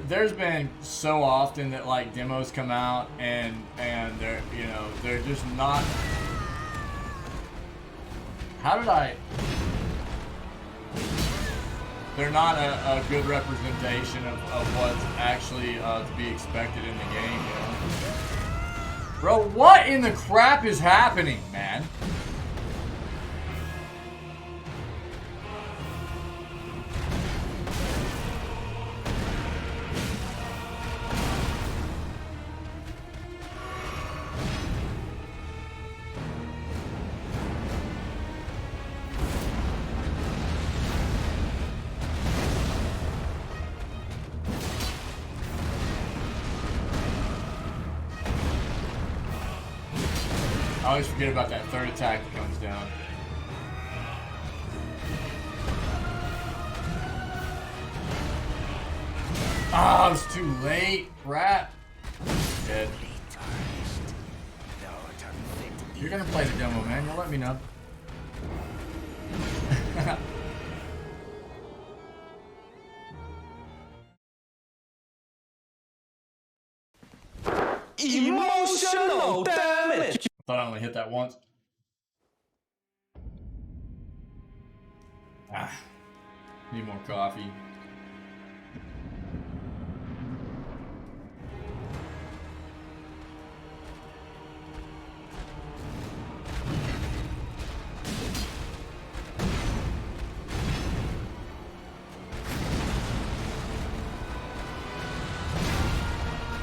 there's been so often that like demos come out and they're, you know, they're just not. How did I? They're not a good representation of what's actually to be expected in the game, you know? Bro, what in the crap is happening, man? I always forget about that third attack that comes down. Ah, oh, it's too late. Rat. Dead. You're gonna play the demo, man. You'll let me know. Emotional damage. I thought I only hit that once. Ah, need more coffee.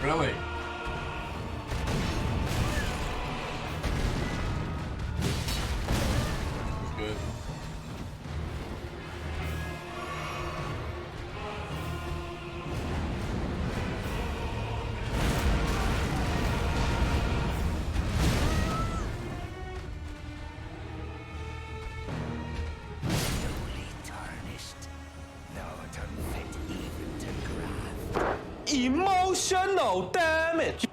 Really? Good. Emotional damage.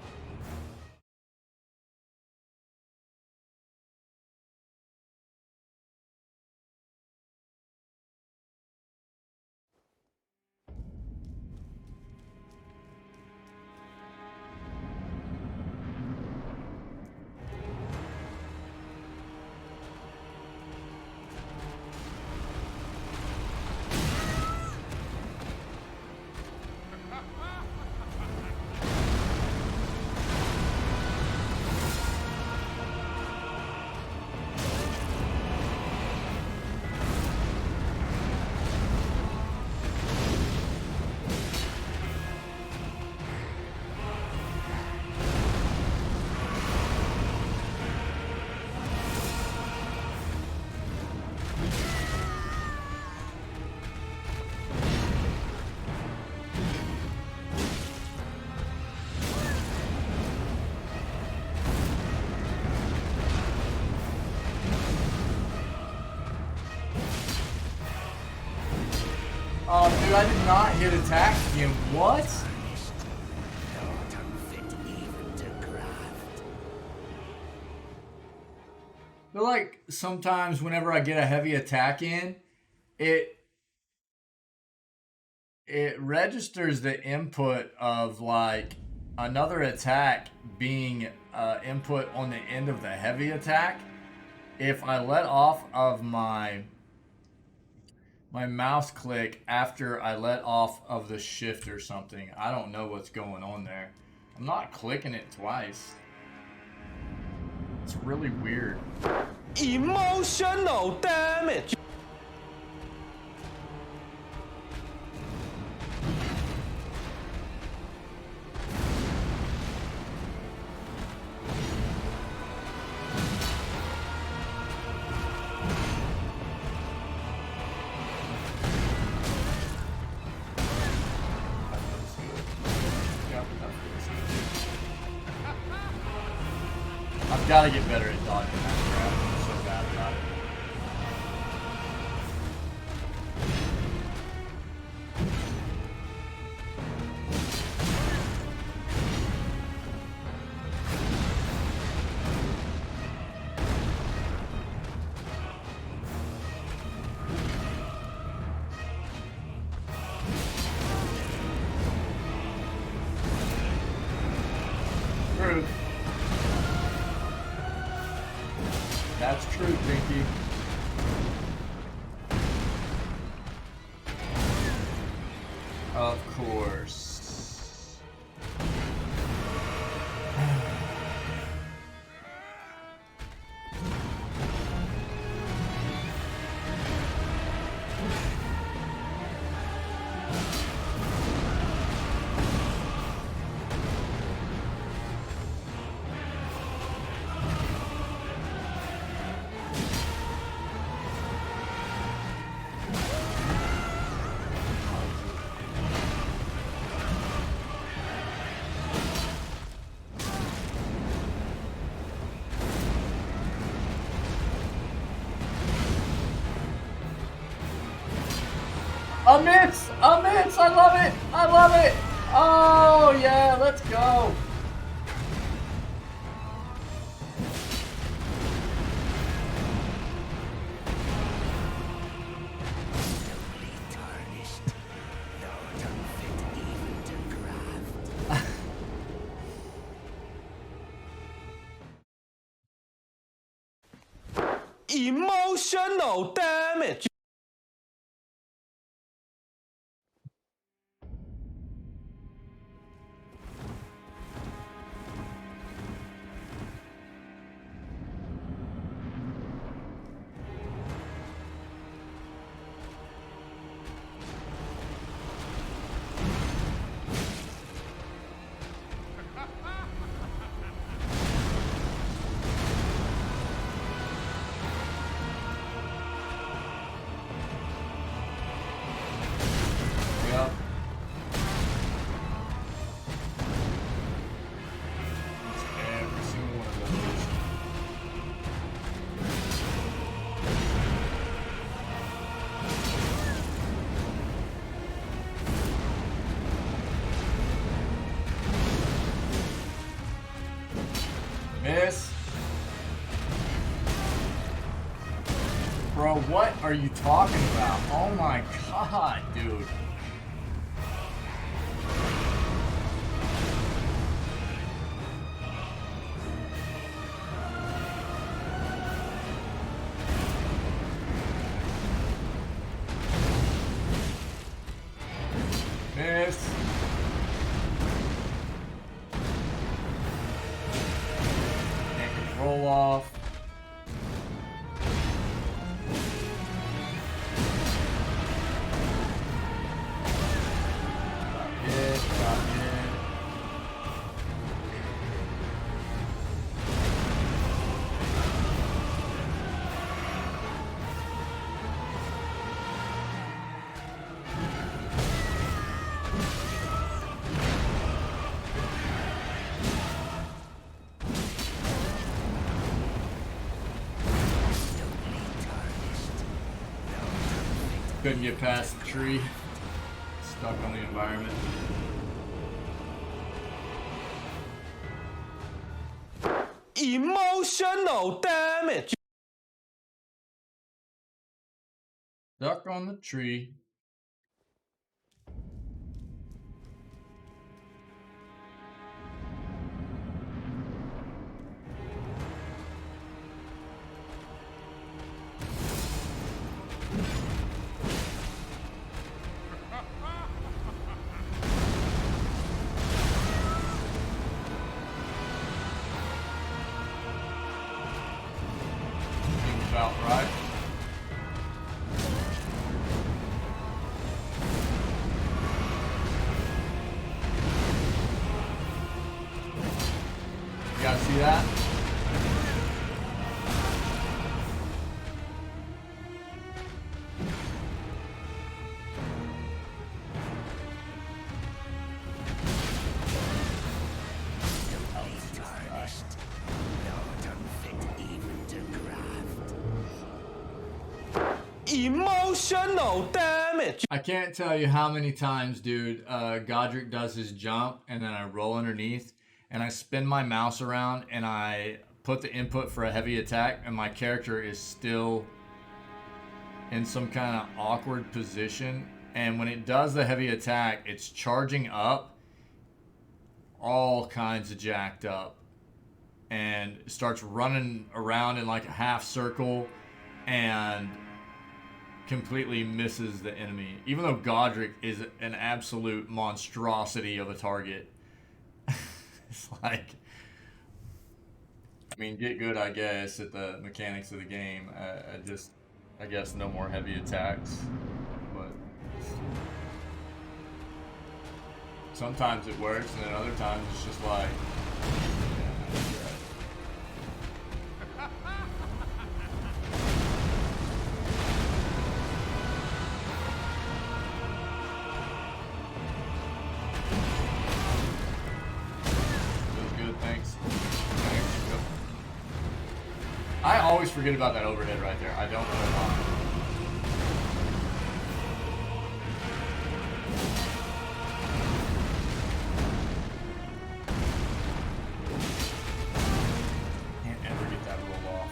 Oh, dude, I did not hit attack him. What? I feel like sometimes whenever I get a heavy attack in, it registers the input of like another attack being input on the end of the heavy attack. If I let off of my mouse click after I let off of the shift or something. I don't know what's going on there. I'm not clicking it twice. It's really weird. Emotional damage. I've got to get better at dodging that crap. I'm so bad about it. True. That's true, Pinky. Of course. Amidst! Amidst! I love it! I love it! Oh, yeah, let's go! Emotional damage. Miss. Bro, what are you talking about? Oh my god, dude. Miss. Can't roll off. Couldn't get past the tree. Stuck on the environment. Emotional damage. Stuck on the tree. Seems about right. You guys see that? Emotional damage. I can't tell you how many times, dude, Godric does his jump and then I roll underneath and I spin my mouse around and I put the input for a heavy attack and my character is still in some kind of awkward position. And when it does the heavy attack, it's charging up all kinds of jacked up and starts running around in like a half circle and completely misses the enemy. Even though Godric is an absolute monstrosity of a target. It's like, I mean, get good, I guess, at the mechanics of the game. I guess no more heavy attacks. But sometimes it works, and then other times it's just like, yeah, you're right. I always forget about that overhead right there. I don't know why. Can't ever get that roll off.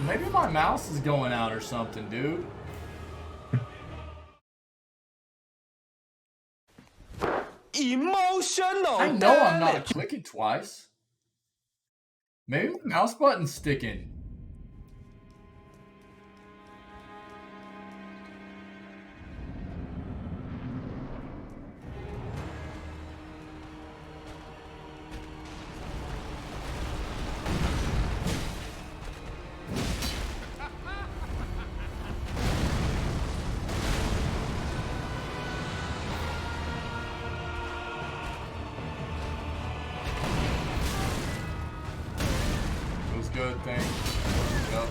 Maybe my mouse is going out or something, dude. Emotional I know I'm not clicking twice. Maybe my mouse button's sticking. thing. Yep.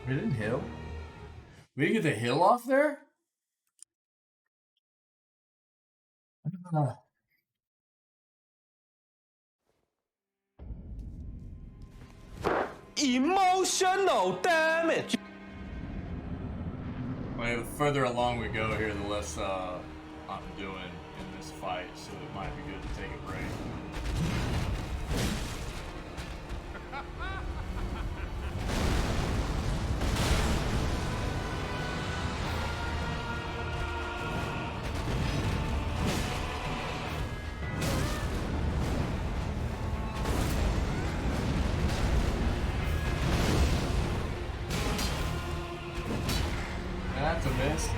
We didn't hill? We didn't get the hill off there? Emotional damage. Well, the further along we go here, the less I'm doing in this fight, so it might be good to take a break. That's a miss.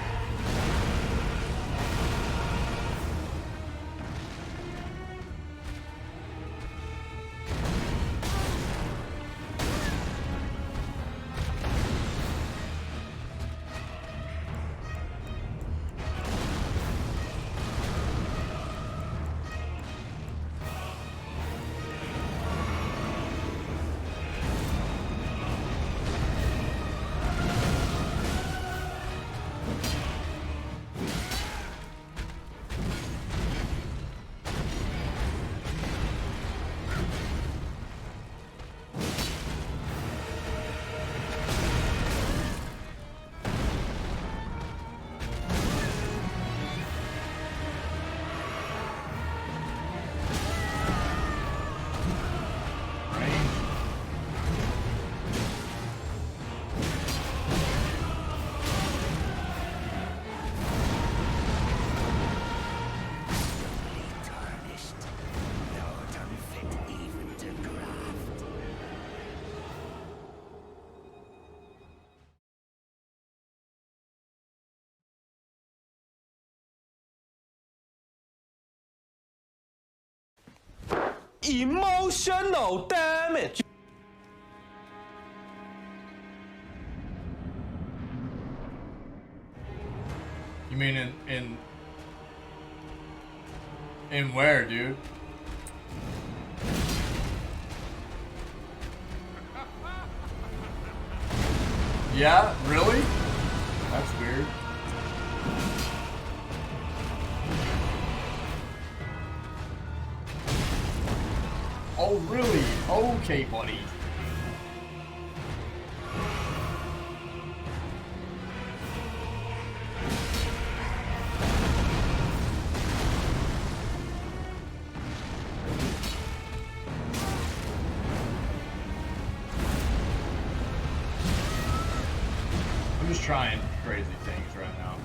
Emotional damage. You mean in where, dude? Yeah, really? That's weird. Oh, really? Okay, buddy. I'm just trying crazy things right now.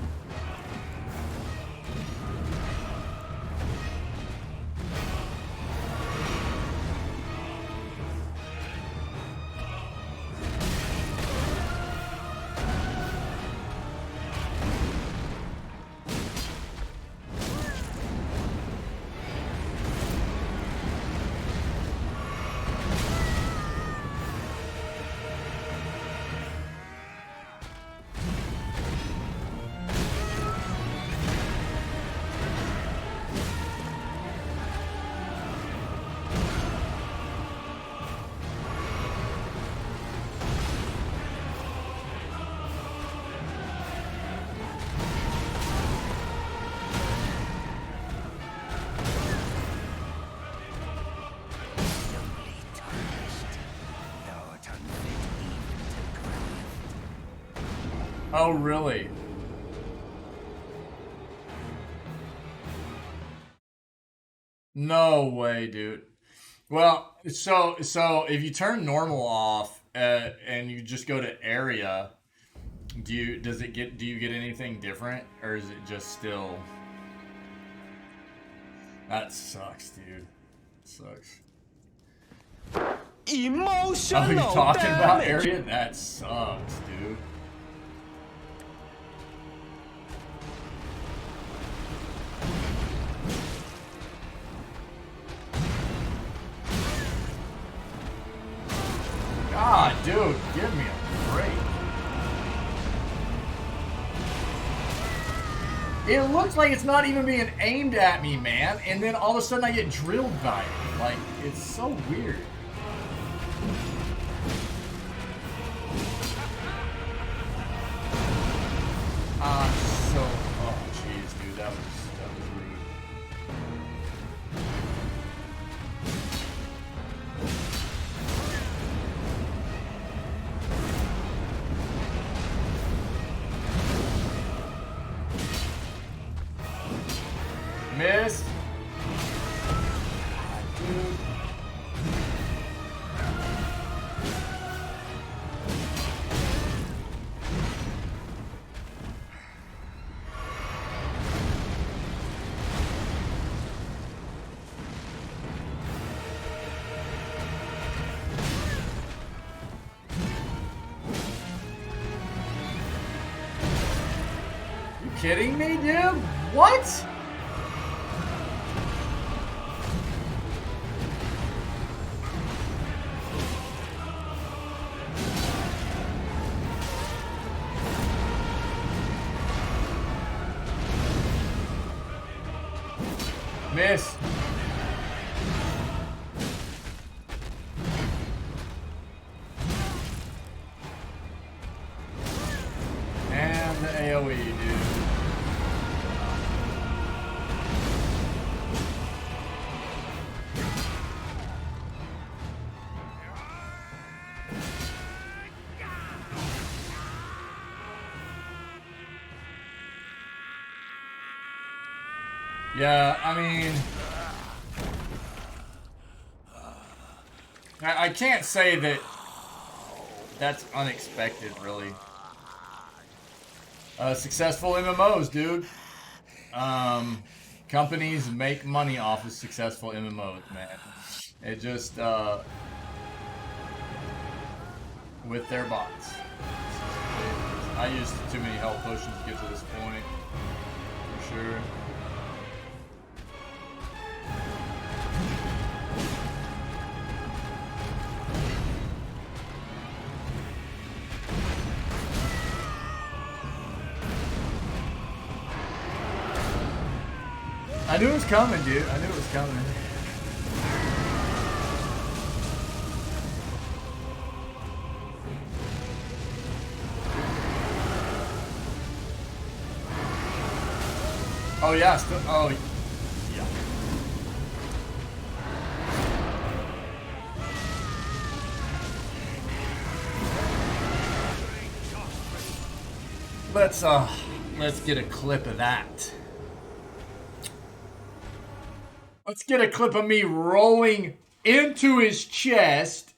Oh, really? No way, dude. Well, so if you turn normal off and you just go to area, do you get anything different, or is it just still? That sucks, dude. Sucks. Emotional Oh, you talking about damage. area? That sucks, dude. God, dude, give me a break. It looks like it's not even being aimed at me, man. And then all of a sudden I get drilled by it. Like, it's so weird. Oh jeez, dude, that was rude. Miss. Dude. You kidding me, dude? What? Miss. And the AoE, dude. Yeah, I mean, I can't say that that's unexpected, really. Successful MMOs, dude. Companies make money off of successful MMOs, man. It just, with their bots. I used too many health potions to get to this point, for sure. I knew it was coming, dude. I knew it was coming. Oh yeah, still. Oh yeah. Let's get a clip of that. Let's get a clip of me rolling into his chest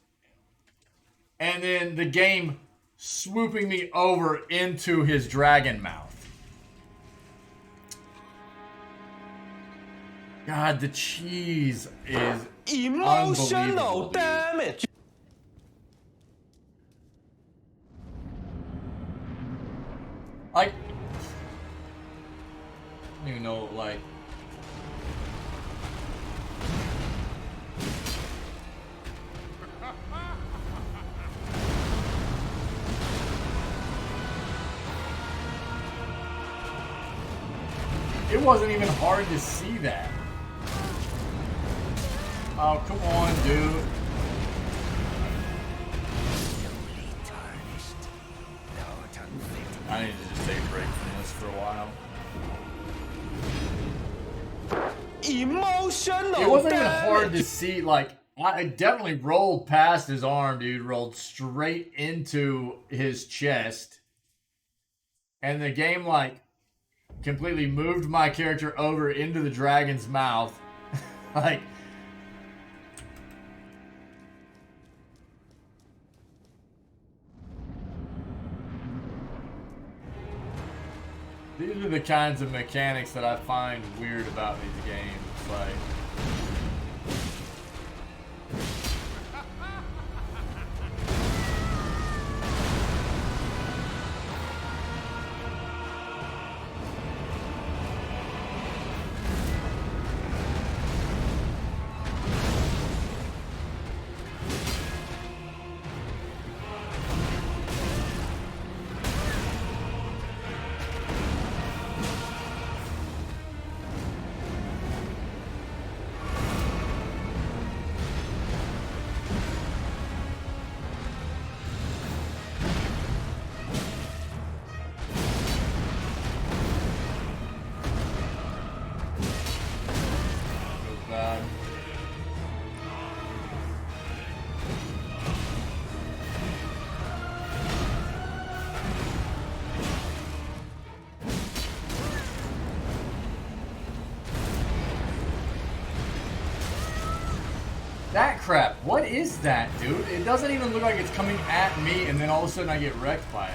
and then the game swooping me over into his dragon mouth. God, the cheese is Emotional unbelievable, dude. damage. I don't even know, like. It wasn't even hard to see that. Oh, come on, dude. I need to just take a break from this for a while. Emotional It wasn't even damage. hard to see, like, I definitely rolled past his arm, dude. Rolled straight into his chest. And the game, like, completely moved my character over into the dragon's mouth. Like, these are the kinds of mechanics that I find weird about these games. Like, That crap. What is that, dude? It doesn't even look like it's coming at me, and then all of a sudden I get wrecked by it.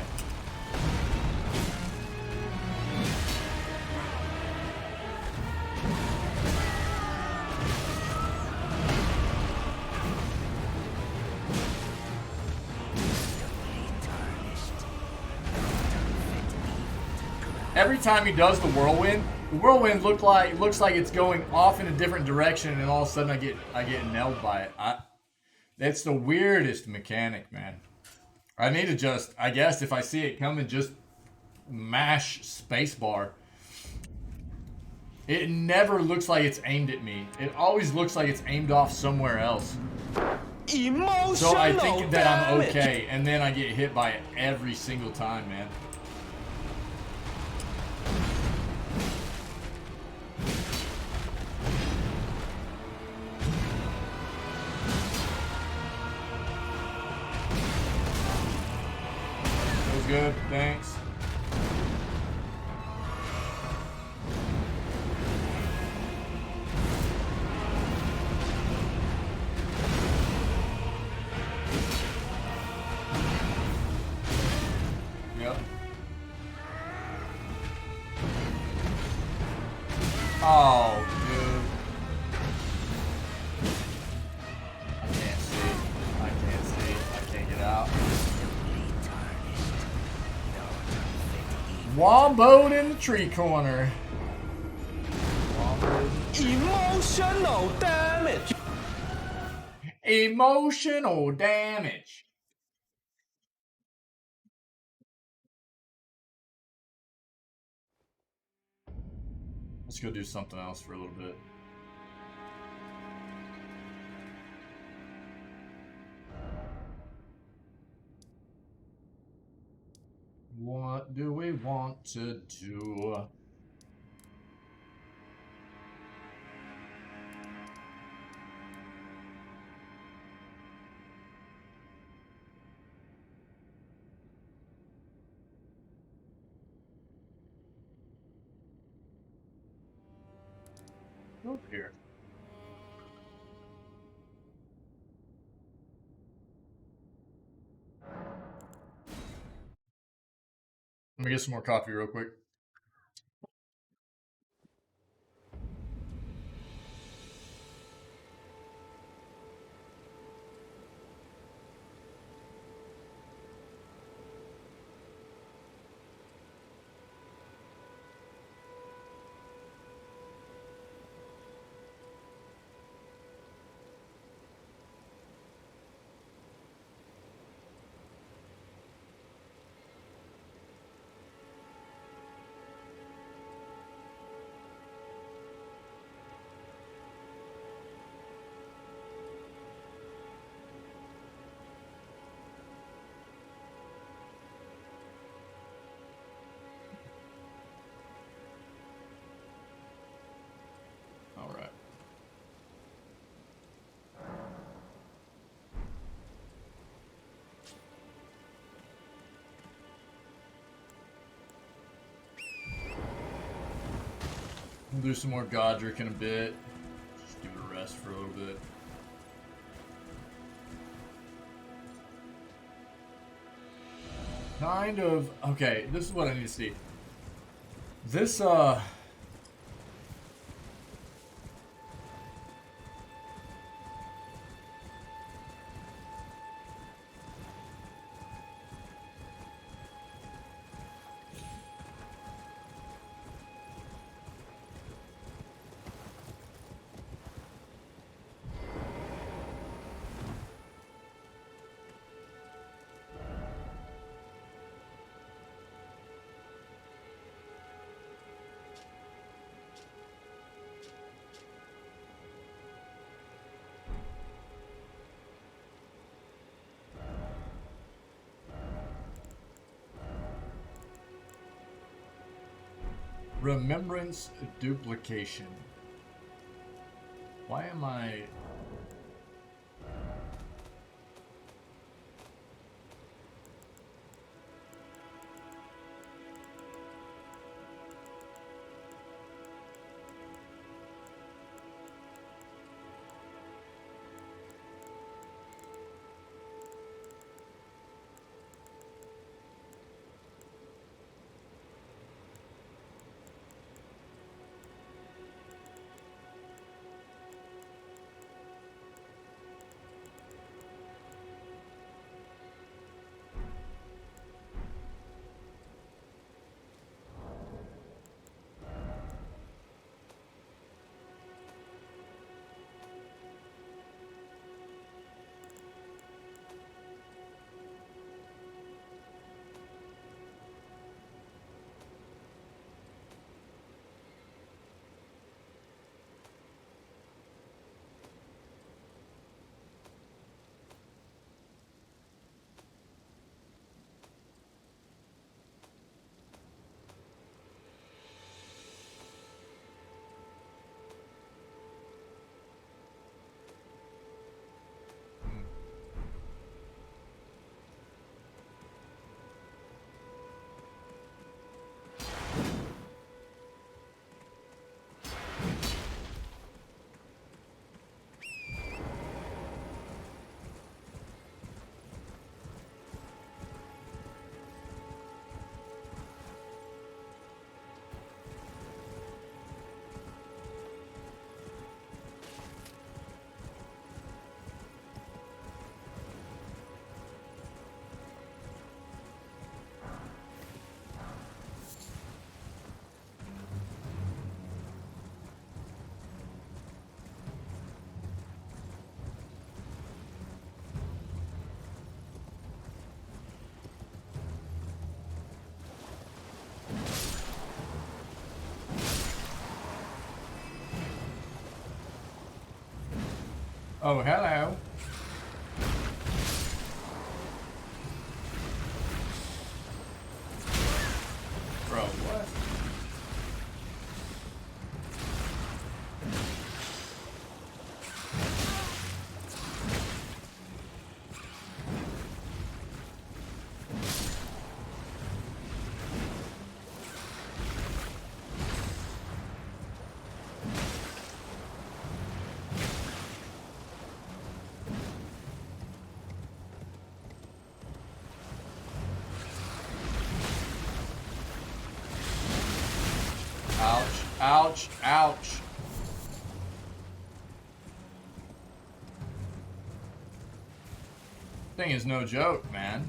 Every time he does the whirlwind looks like it's going off in a different direction, and then all of a sudden I get nailed by it. That's the weirdest mechanic, man. I need to just, I guess, if I see it coming, just mash spacebar. It never looks like it's aimed at me. It always looks like it's aimed off somewhere else. Emotional So I think that I'm damage. okay, and then I get hit by it every single time, man. Good, thanks. Yep. Oh, dude. I can't see. I can't see. I can't get out. Womboed in the tree corner. Emotional damage. Emotional damage. Let's go do something else for a little bit. What do we want to do? Over here. Let me get some more coffee real quick. All right. We'll do some more Godric in a bit. Just give it a rest for a little bit. Kind of. Okay, this is what I need to see. This, remembrance duplication. Why am I... Oh, hello. Bro, what? Ouch, ouch, ouch. Thing is no joke, man.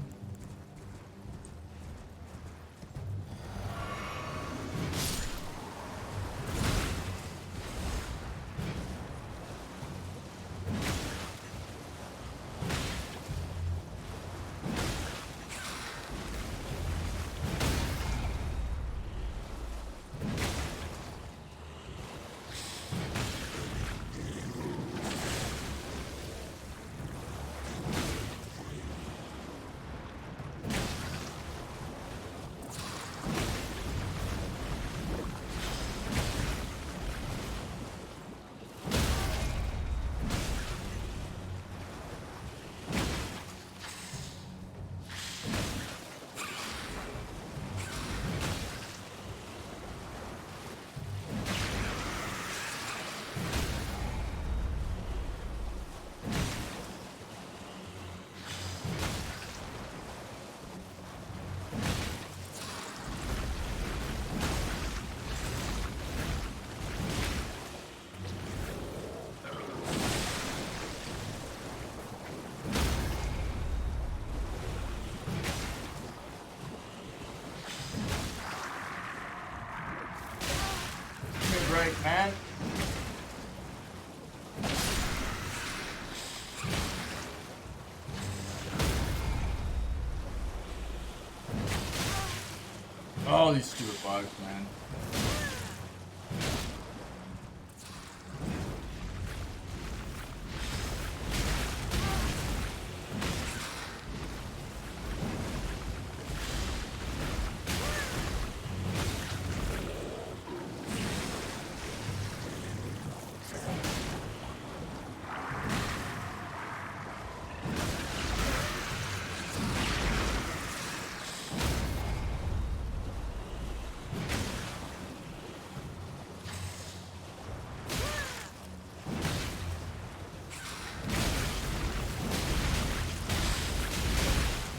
Break, man. Oh, these stupid bugs, man.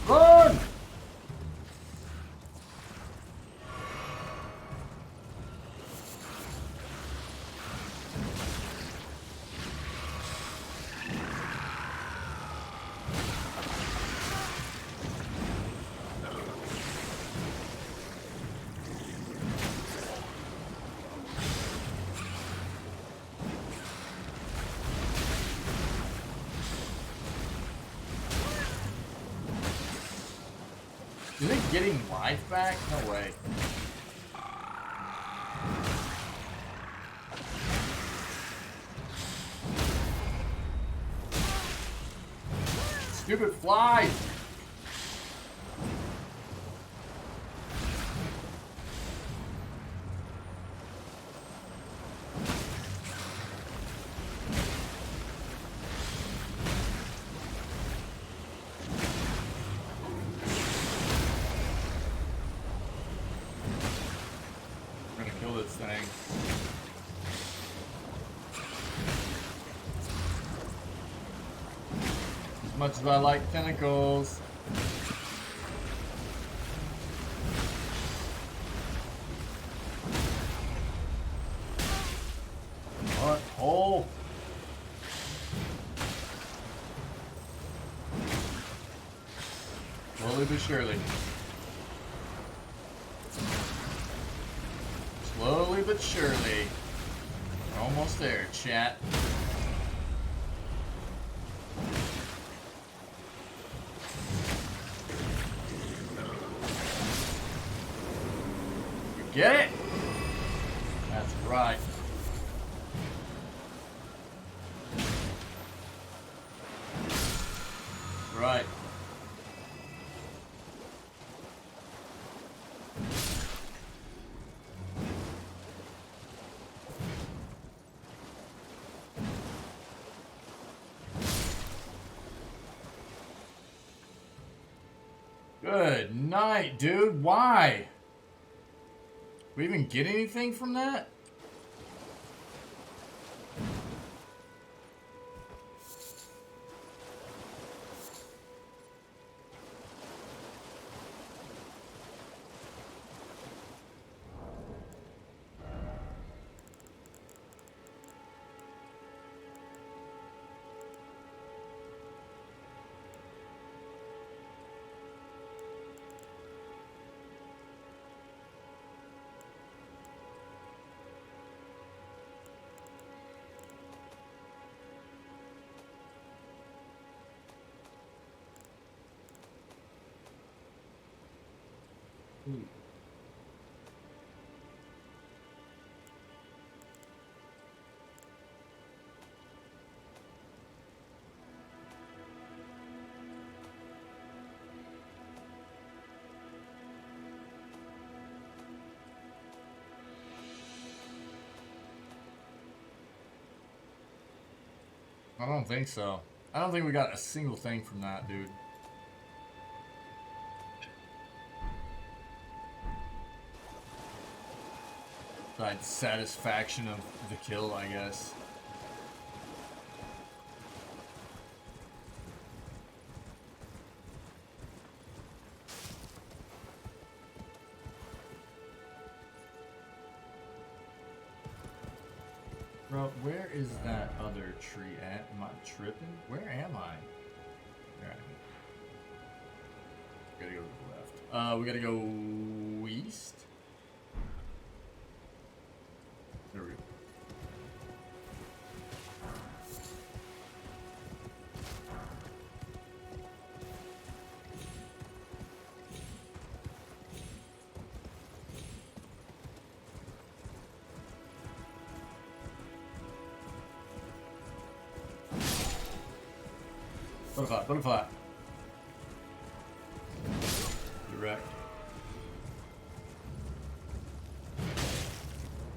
Run! You think getting life back? No way. Stupid flies! Thing. As much as I like tentacles. What? Oh! Slowly but surely. Slowly but surely. We're almost there, chat. You get it? That's right. Good night, dude. Why? We even get anything from that? I don't think so. I don't think we got a single thing from that, dude. Besides satisfaction of the kill, I guess. Bro, where is that other tree at? Am I tripping? Where am I? Alright. Gotta go to the left. We gotta go east. There we go. Butterfly. Direct.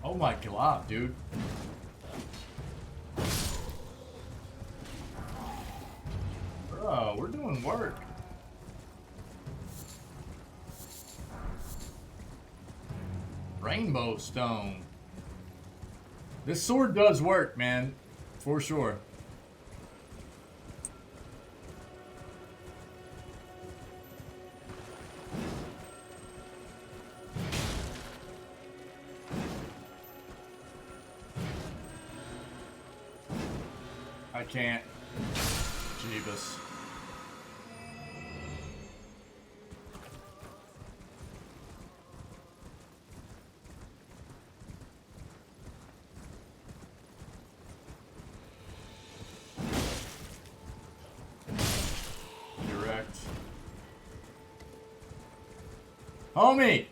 Oh my god, dude. Bro, we're doing work. Rainbow stone. This sword does work, man. For sure. I can't. Jeebus. Direct. Homie!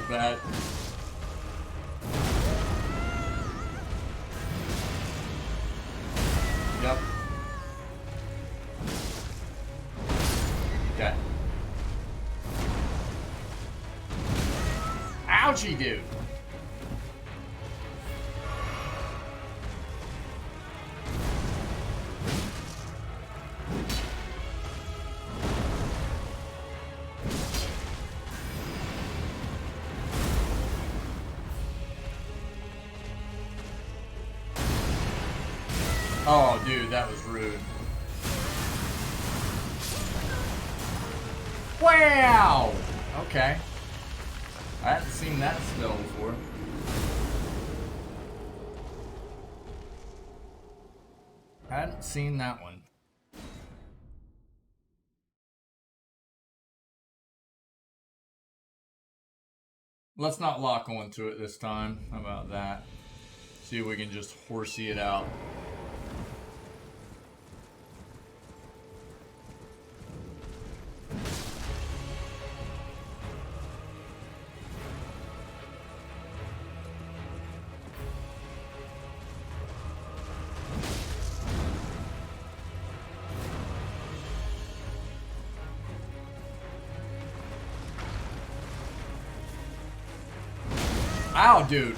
Bad. Yep. Okay. Ouchie, dude. Oh, dude, that was rude. Wow! Okay. I hadn't seen that spell before. I hadn't seen that one. Let's not lock onto it this time. How about that? See if we can just horsey it out. Ow, dude.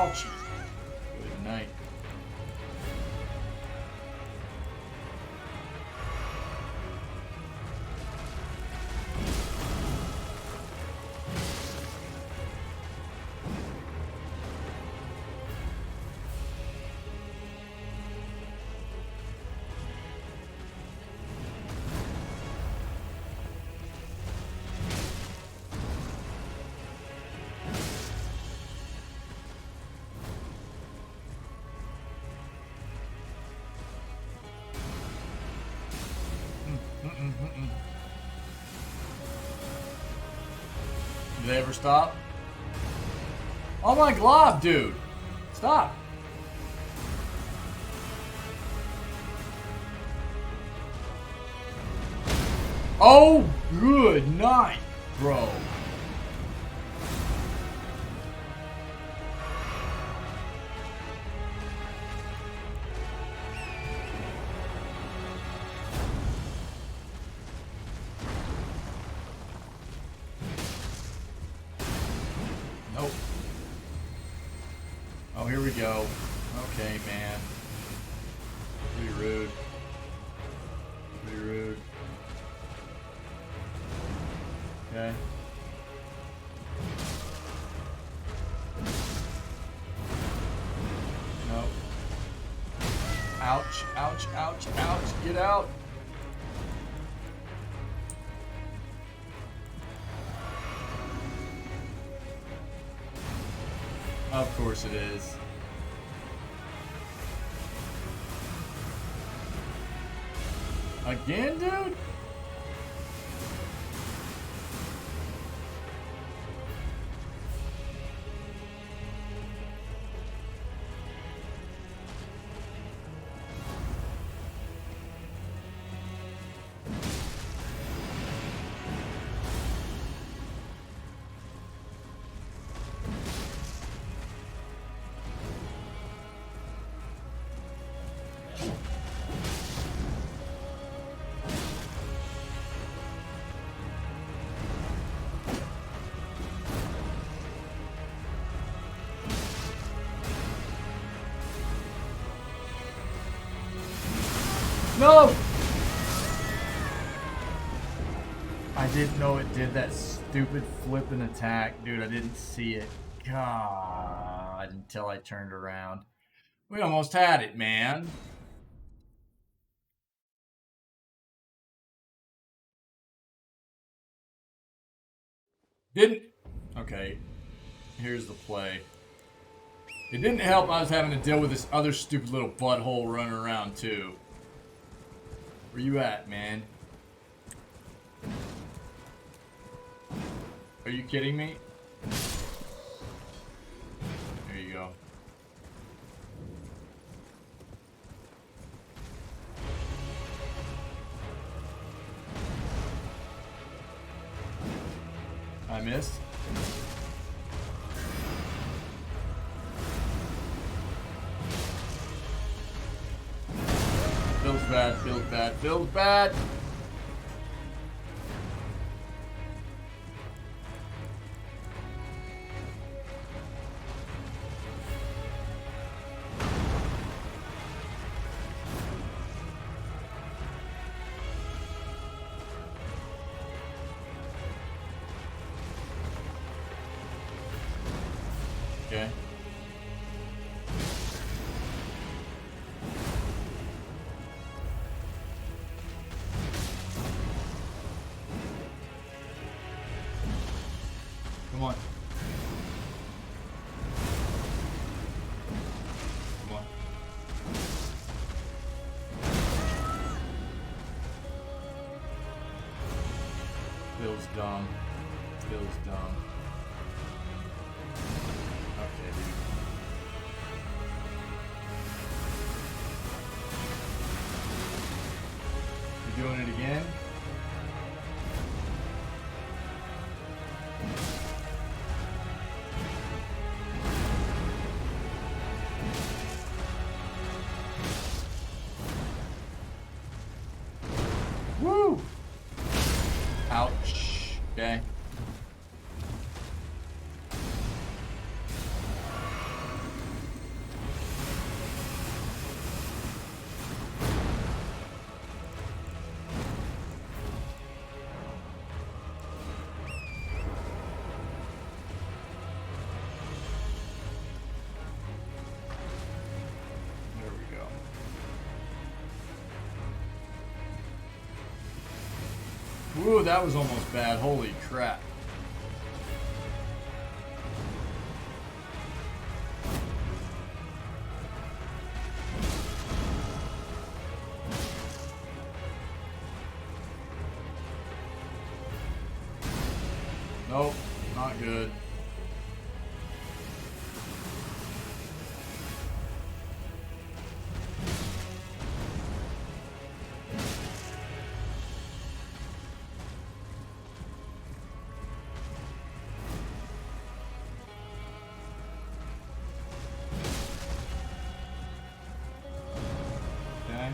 ouchie. Good night. Do they ever stop? Oh my glob, dude! Stop! Oh, good night, bro. Nope. Oh, here we go. Okay, man. Pretty rude. Pretty rude. Okay. Nope. Ouch, ouch, ouch, ouch. Get out. Of course it is. Again, dude? No! I didn't know it did that stupid flipping attack. Dude, I didn't see it. God, until I turned around. We almost had it, man. Didn't... Okay, here's the play. It didn't help I was having to deal with this other stupid little butthole running around, too. Where you at, man? Are you kidding me? There you go. I missed. Feels bad, feels bad, feels bad. Okay. Come on. Come on. Feels dumb. Feels dumb. Okay, dude. You doing it again? Woo! Ouch. Okay. Ooh, that was almost bad. Holy crap. Nope, not good. Okay.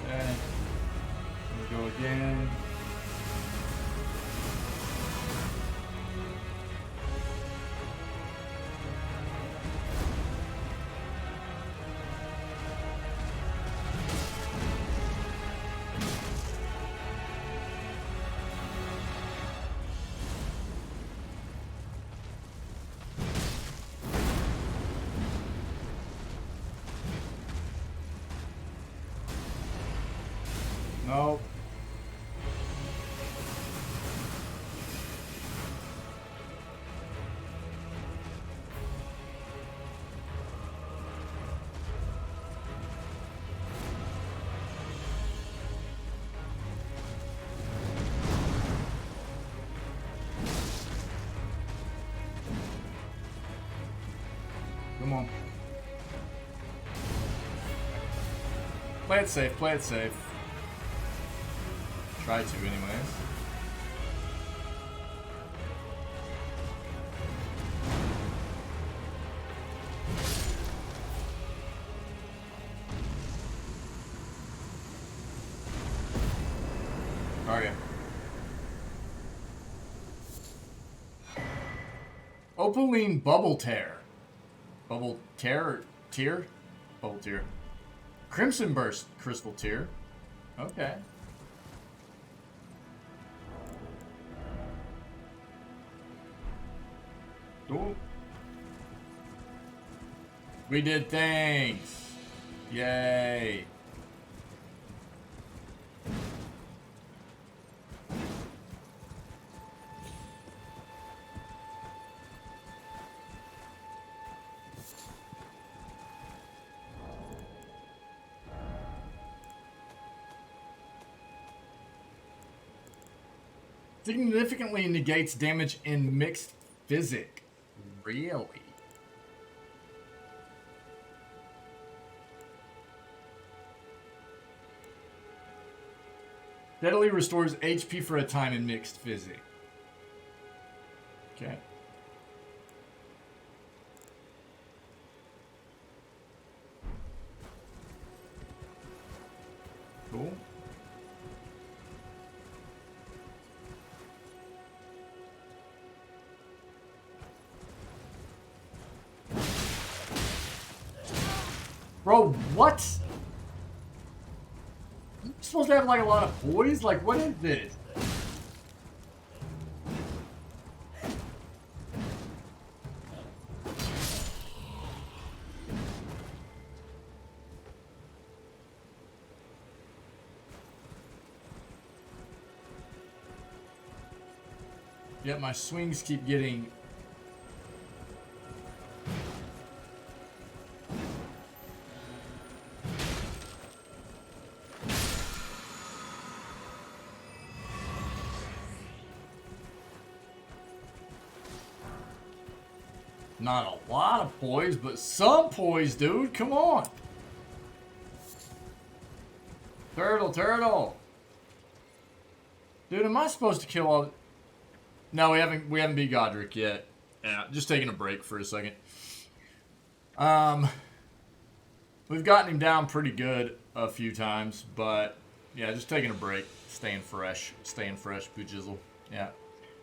Okay. Go again. Nope. Come on. Play it safe, play it safe. Try to, anyways. Target. Opaline Bubble Tear. Bubble Tear or Tear? Bubble Tear. Crimson Burst Crystal Tear. Okay. Cool. We did things. Yay. Significantly negates damage in mixed physic. Really? Steadily restores HP for a time in mixed physic. Okay. Cool. Bro, what? I'm supposed to have like a lot of poise? Like, what is this? Yet my swings keep getting... Not a lot of poise, but some poise, dude. Come on. Turtle, turtle. Dude, am I supposed to kill all... No, we haven't beat Godric yet. Yeah, just taking a break for a second. We've gotten him down pretty good a few times, but yeah, just taking a break. Staying fresh, Bujizzle. Yeah.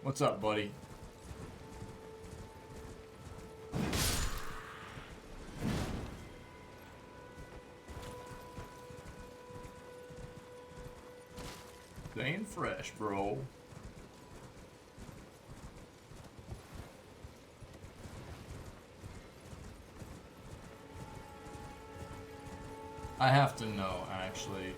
What's up, buddy? Staying fresh, bro. I have to know, actually.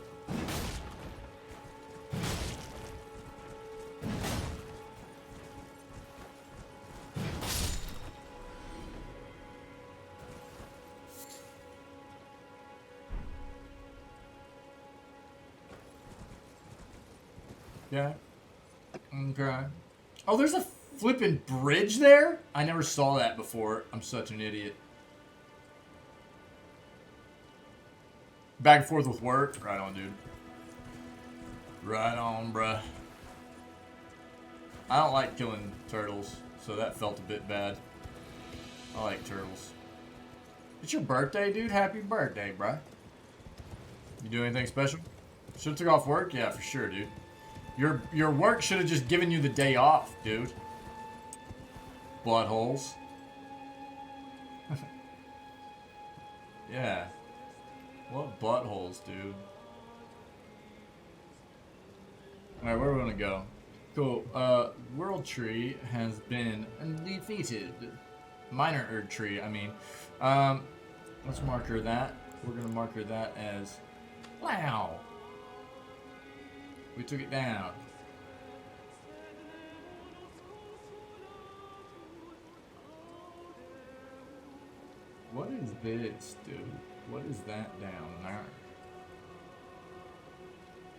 Yeah. Okay. Oh, there's a flippin' bridge there? I never saw that before. I'm such an idiot. Back and forth with work? Right on, dude. Right on, bruh. I don't like killing turtles, so that felt a bit bad. I like turtles. It's your birthday, dude? Happy birthday, bruh. You do anything special? Should've took off work? Yeah, for sure, dude. Your work should have just given you the day off, dude. Buttholes. Yeah. What buttholes, dude? Alright, where are we gonna go? Cool. World Tree has been defeated. Minor Erd Tree, I mean. Let's marker that. We're gonna marker that as... Wow! We took it down. What is this, dude? What is that down there?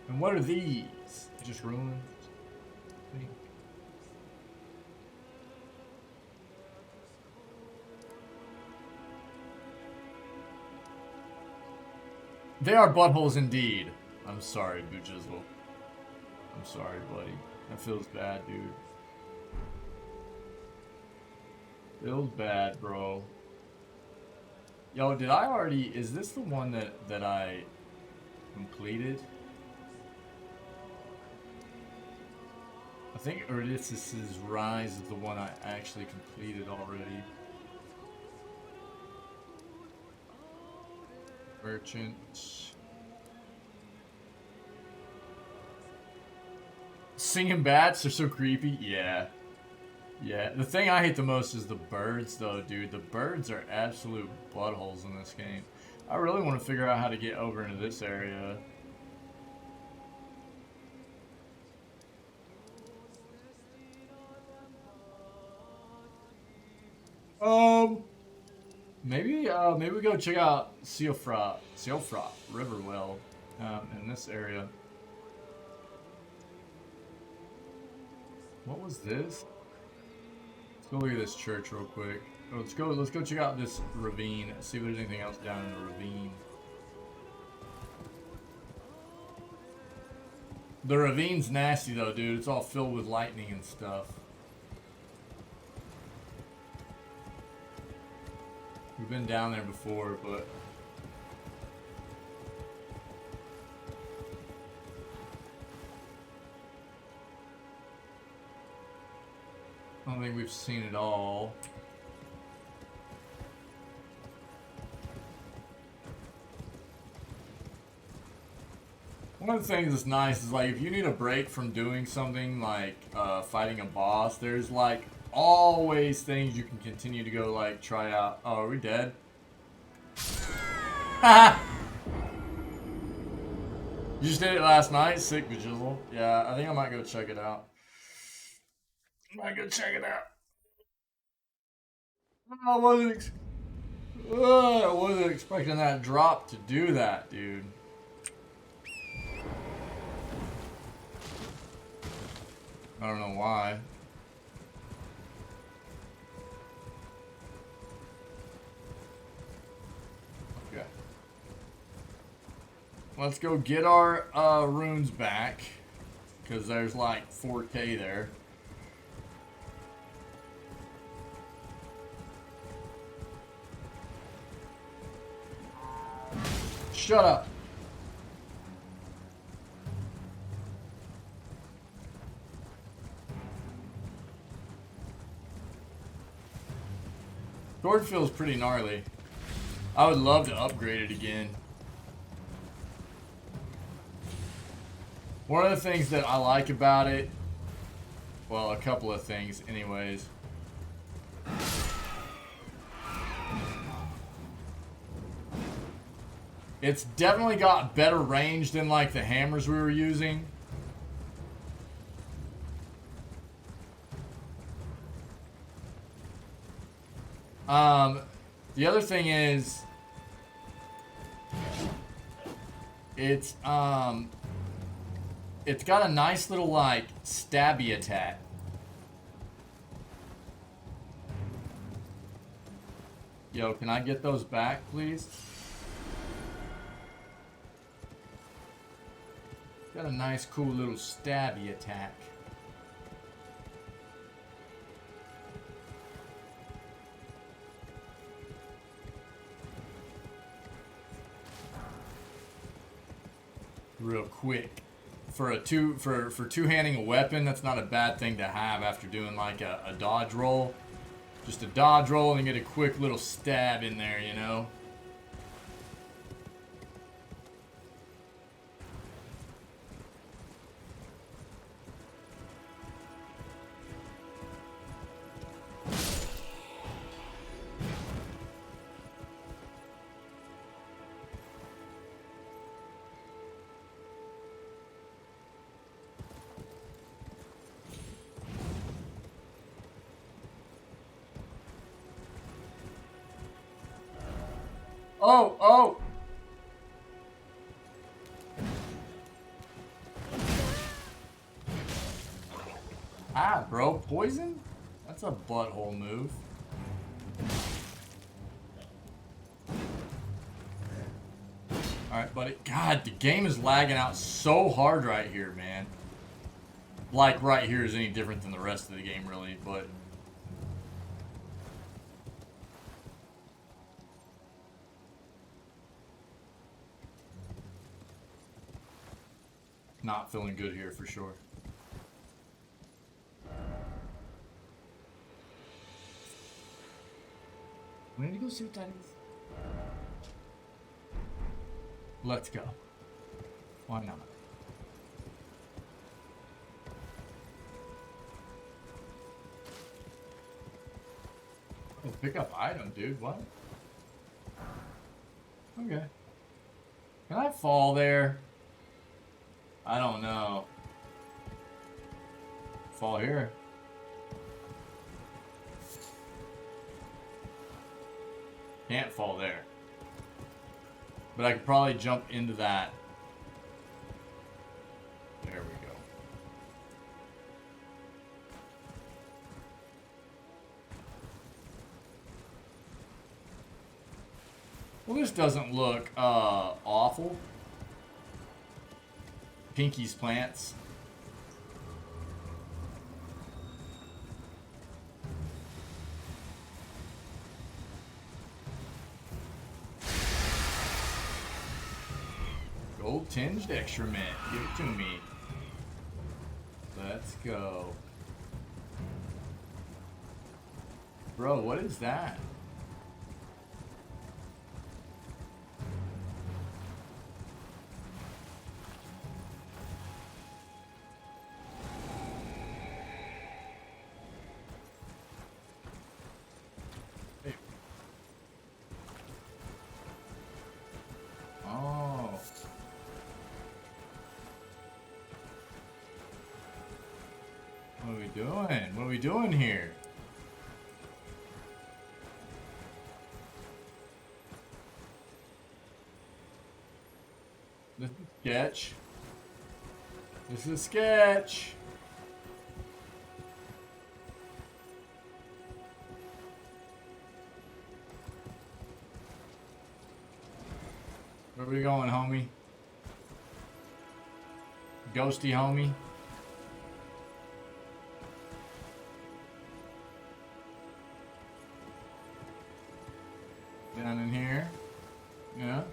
And what are these? Just ruins? They are buttholes indeed. I'm sorry, Boojizzle. I'm sorry, buddy. That feels bad, dude. Feels bad, bro. Yo, did I already... Is this the one that I completed? I think Odysseus' Rise is the one I actually completed already. Merchant. Singing bats are so creepy. Yeah. Yeah. The thing I hate the most is the birds, though, dude. The birds are absolute buttholes in this game. I really want to figure out how to get over into this area. Maybe we go check out Seofra Riverwell, in this area. What was this? Let's go look at this church real quick. Oh, let's go check out this ravine. See if there's anything else down in the ravine. The ravine's nasty though, dude. It's all filled with lightning and stuff. We've been down there before, but... I don't think we've seen it all. One of the things that's nice is, like, if you need a break from doing something like fighting a boss, there's, like, always things you can continue to go, like, try out. Oh, are we dead? Haha! You just did it last night? Sick, Bajizzle. Yeah, I think I might go check it out. I might go check it out. I wasn't expecting that drop to do that, dude. I don't know why. Okay. Let's go get our runes back, because there's like 4K there. Shut up. Sword feels pretty gnarly. I would love to upgrade it again. One of the things that I like about it, well, a couple of things anyways. It's definitely got better range than like the hammers we were using. The other thing is, it's got a nice little like stabby attack. Yo, can I get those back, please? Got a nice, cool little stabby attack. Real quick. For two-handing a weapon, that's not a bad thing to have after doing like a dodge roll. Just a dodge roll and get a quick little stab in there, you know? Oh, oh! Ah, bro, poison? That's a butthole move. Alright, buddy. God, the game is lagging out so hard right here, man. Like, right here is any different than the rest of the game, really, but... Not feeling good here for sure. We need to go see what that is. Let's go. Why not? Oh, pick up item, dude. What? Okay. Can I fall there? I don't know. Fall here. Can't fall there. But I could probably jump into that. There we go. Well, this doesn't look awful. Pinky's plants. Gold tinged excrement. Give it to me. Let's go. Bro, what is that? What are we doing here? This is a sketch. This is a sketch. Where are we going, homie? Ghosty homie. Down in here. Yeah.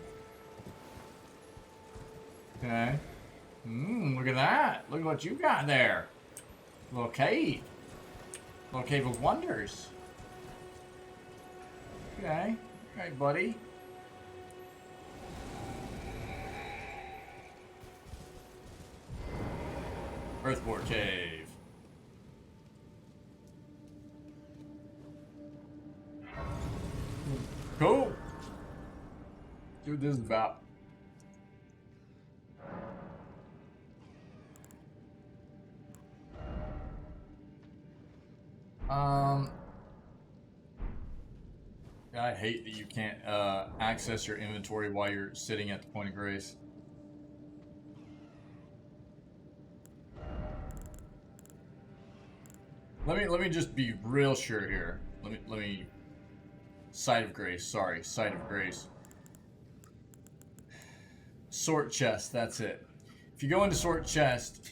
Okay. Look at that. Look at what you got there. Little cave. Little cave of wonders. Okay. Okay, buddy. Earthbore cave. Cool. See what this is about. hate that you can't access your inventory while you're sitting at the point of grace. Let me just be real sure here. Let me site of grace. Sorry, site of grace. Sort chest. That's it. If you go into sort chest.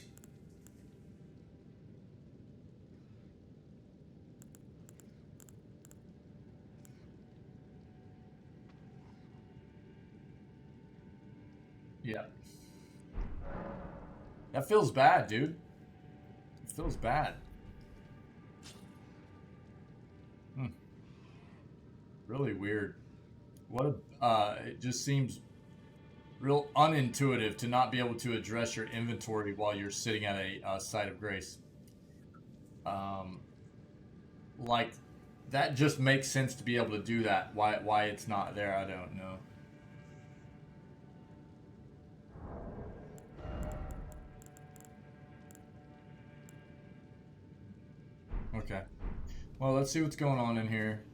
Yeah. That feels bad, dude. It feels bad. Really weird. What a, it just seems real unintuitive to not be able to address your inventory while you're sitting at a site of grace. Like, that just makes sense to be able to do that. Why it's not there, I don't know. Okay. Well, let's see what's going on in here.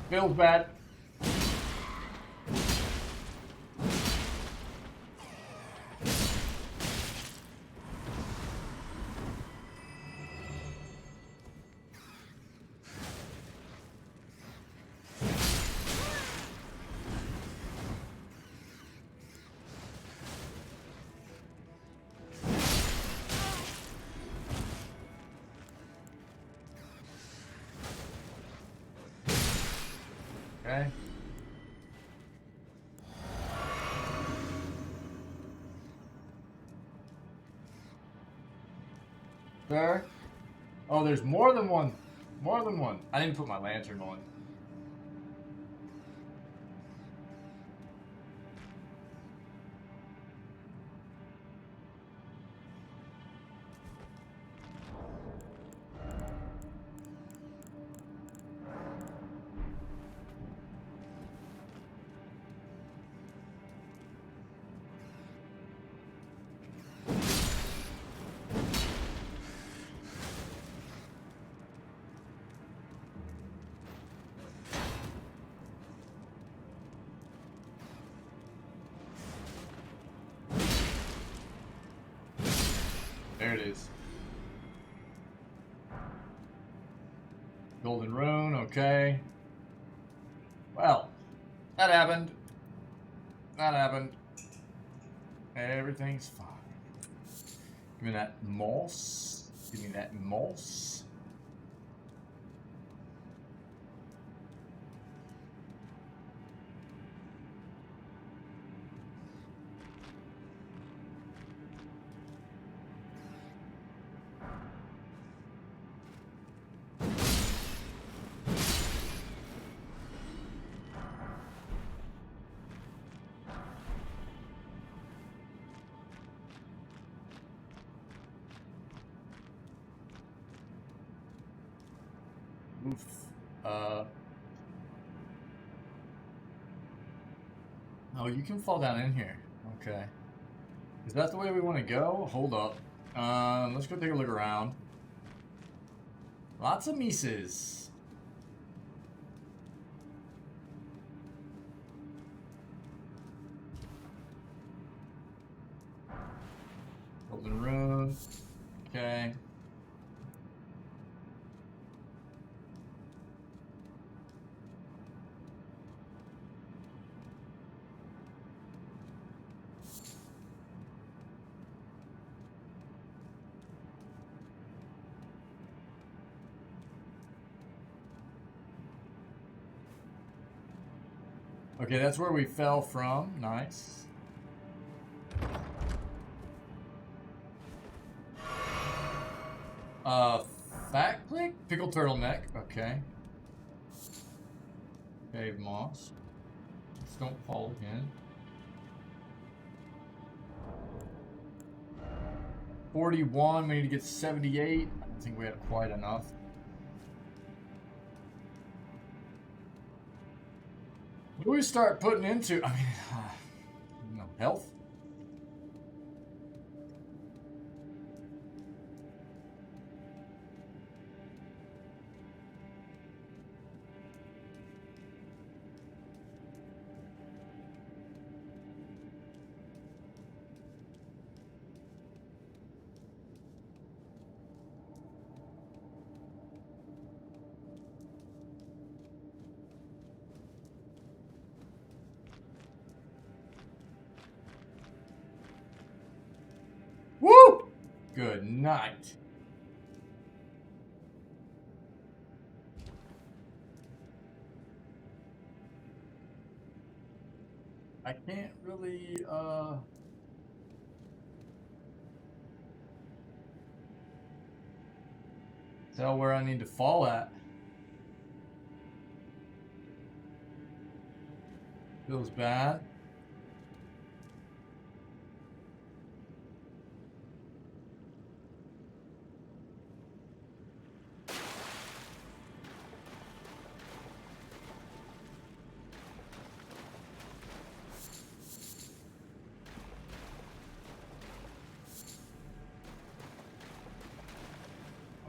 Feels bad. Okay. There. Oh, there's more than one. More than one. I didn't put my lantern on. There it is. Golden rune, okay. Well, that happened. That happened. Everything's fine. Give me that moss. Give me that moss. Oof. Oh, you can fall down in here. Okay. Is that the way we want to go? Hold up. Let's go take a look around. Lots of Mises. Golden rune. Okay. Okay, that's where we fell from. Nice. Fat click? Pickled turtleneck. Okay. Cave moss. Just don't fall again. 41. We need to get 78. I don't think we have quite enough. What do we start putting into? I mean, no, health? Good night. I can't really, tell where I need to fall at. Feels bad.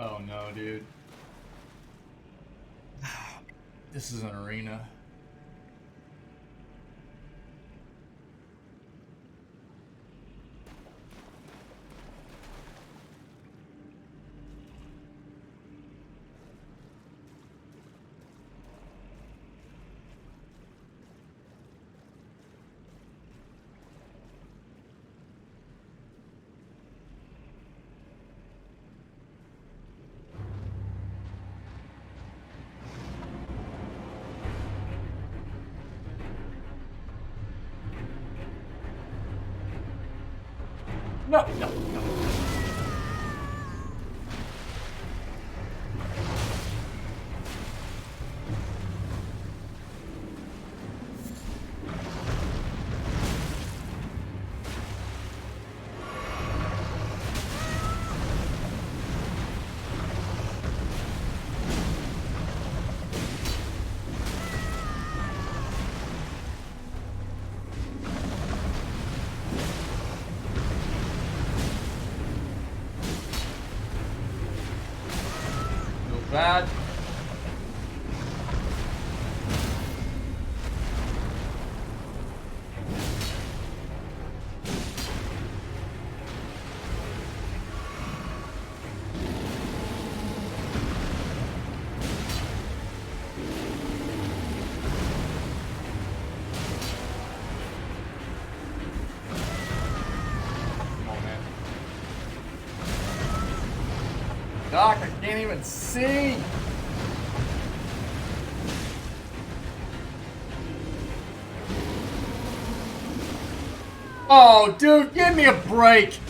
Oh no, dude. This is an arena. No, no, no. Bad. Come on, man. Doc, I can't even see. Oh, dude, give me a break.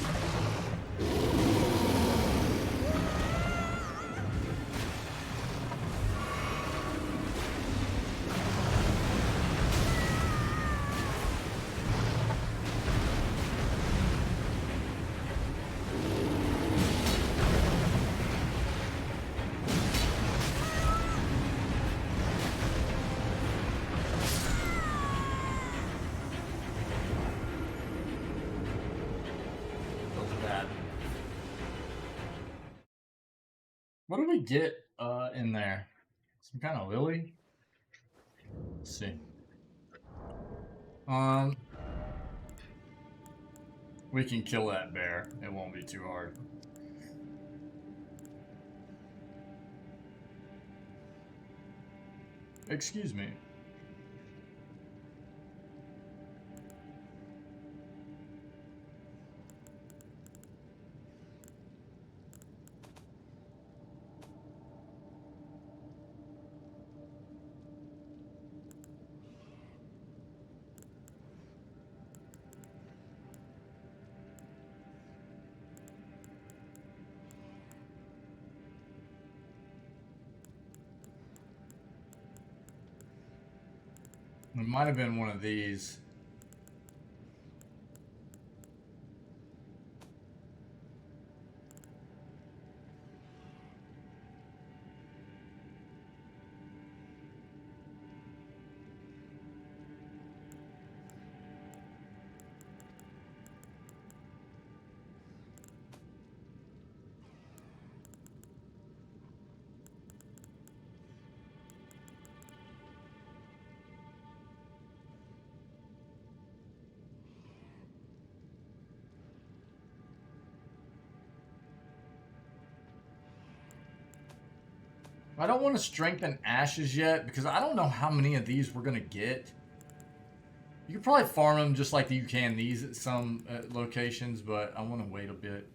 What do we get in there? Some kind of lily? Let's see. We can kill that bear. It won't be too hard. Excuse me. It might have been one of these. I don't want to strengthen ashes yet because I don't know how many of these we're going to get. You can probably farm them just like you can these at some locations, but I want to wait a bit.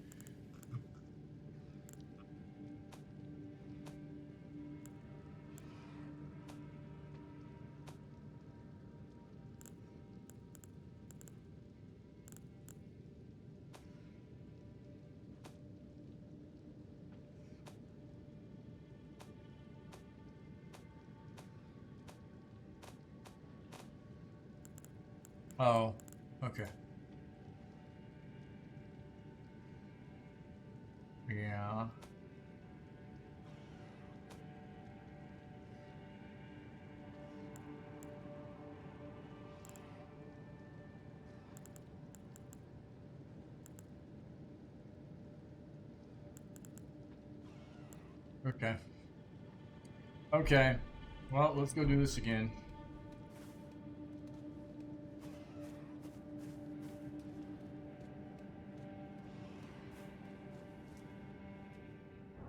Oh, okay. Yeah. Okay. Okay. Well, let's go do this again.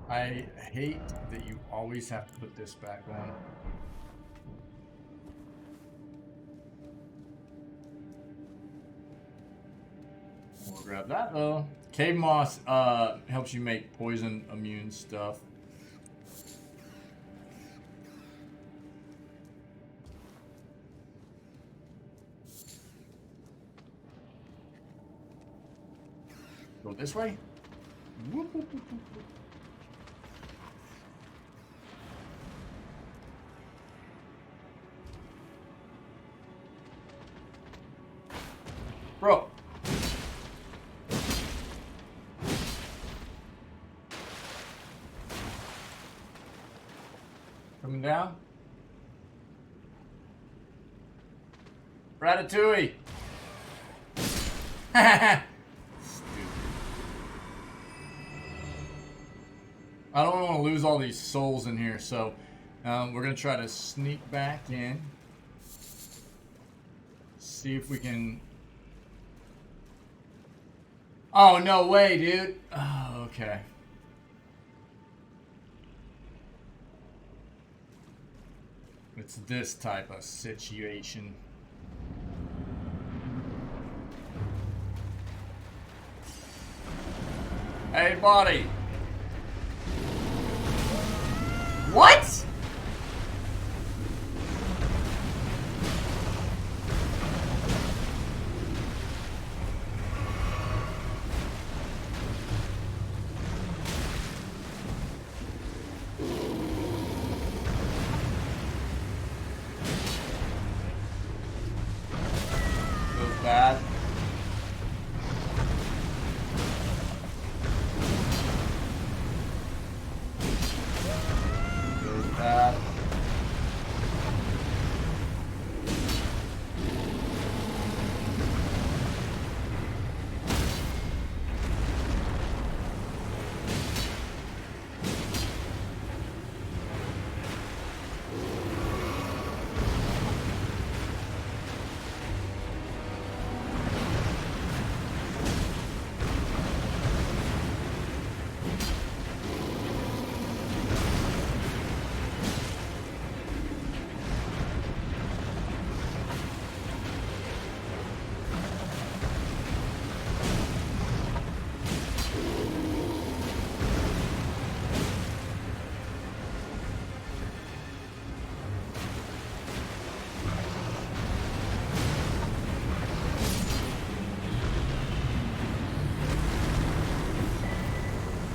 I hate that you always have to put this back on. We'll grab that though. Cave moss helps you make poison immune stuff. Go this way. Whoop, whoop, whoop, whoop, whoop. Bro. Coming down. Ratatouille. I don't want to lose all these souls in here, so we're going to try to sneak back in. See if we can... Oh, no way, dude. Oh, okay. It's this type of situation. Hey, buddy. What? Feels bad. Feels bad.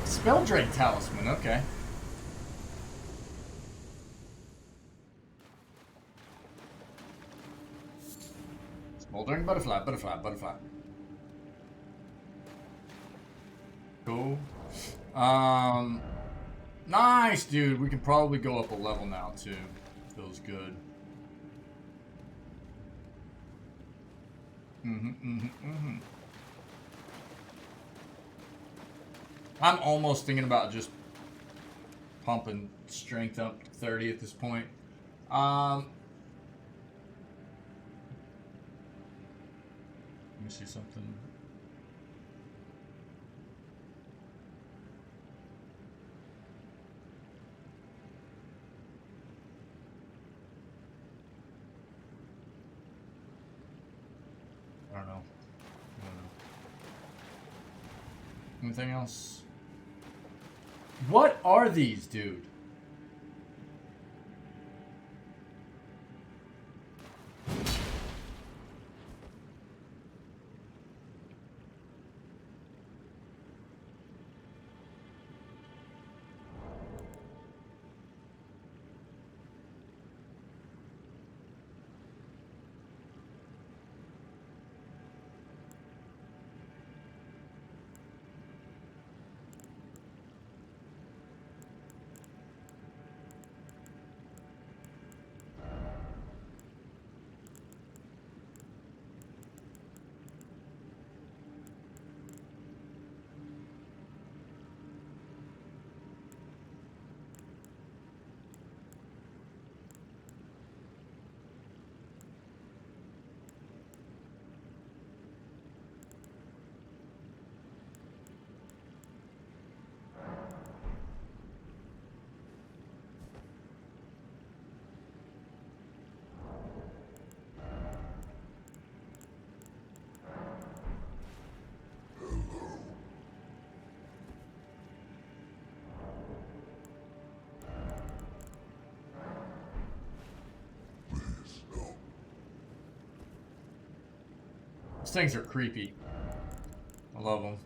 Spell Drake Talisman, okay. Smoldering butterfly, butterfly, butterfly. Cool. Nice, dude. We can probably go up a level now, too. Feels good. I'm almost thinking about just pumping strength up to 30 at this point. Let me see something. I don't know. Anything else? What are these, dude? These things are creepy. I love them.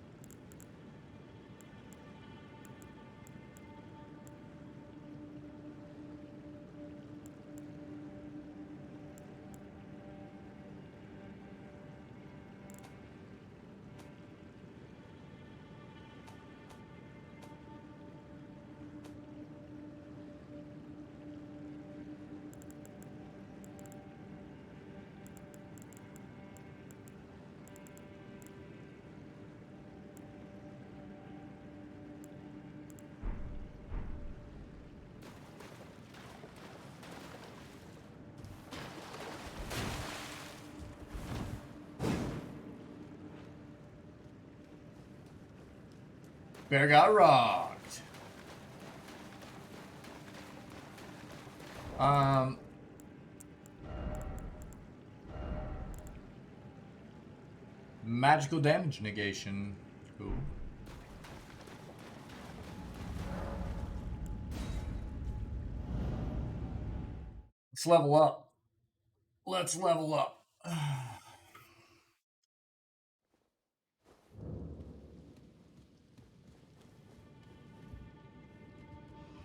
Bear got rocked. Magical damage negation. Cool. Let's level up. Let's level up.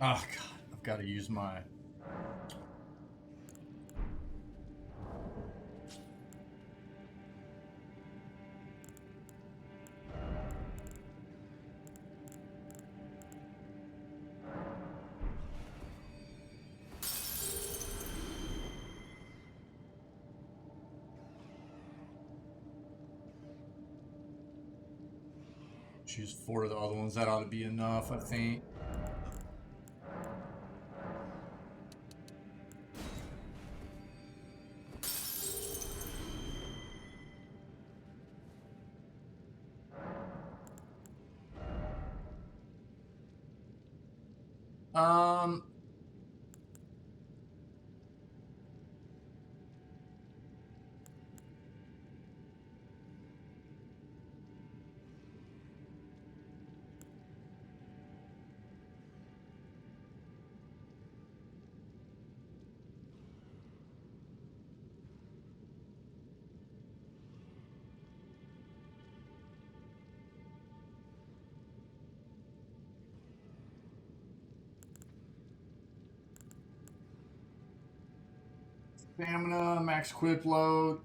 Oh god, I've got to use my... Choose 4 of the other ones. That ought to be enough, I think. Um... Stamina, max equip load.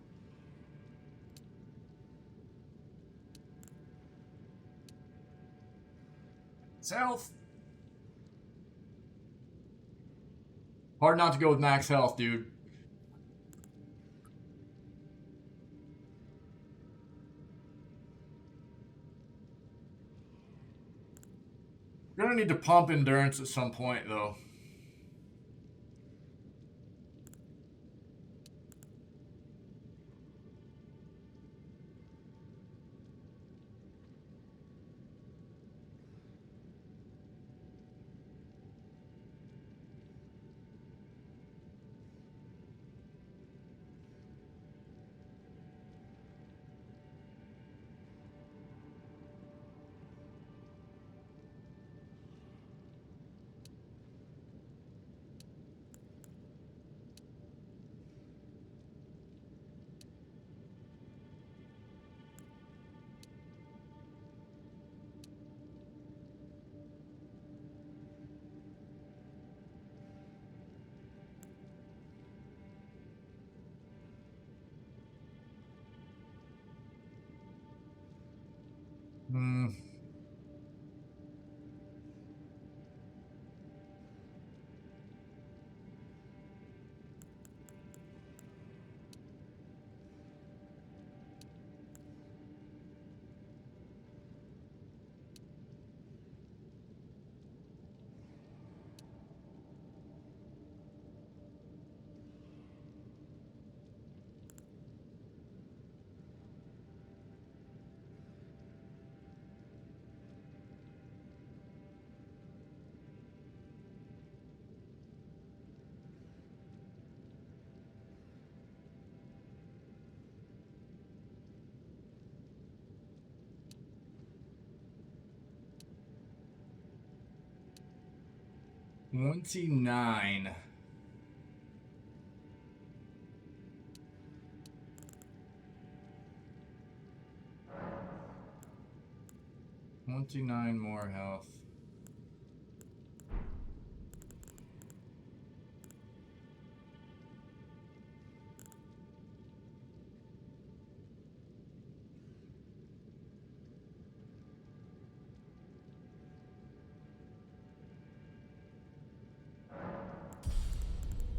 Health. Hard not to go with max health, dude. You're gonna need to pump endurance at some point, though. Hmm. $29. 29 more health.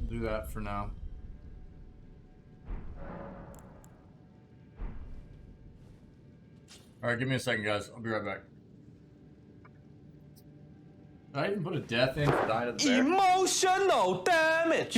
Do that for now. Alright, give me a second, guys. I'll be right back. Did I even put a death in for dying to the bear? Emotional damage.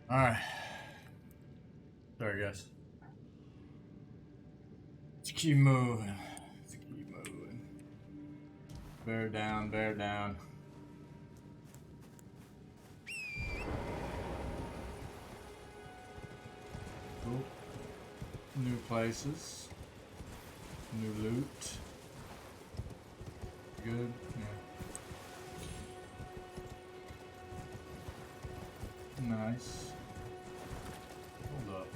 Alright. Sorry, guys. Let's keep moving. Let's keep moving. Bear down, bear down. Cool. New places. New loot. Good. Yeah. Nice. Hold up.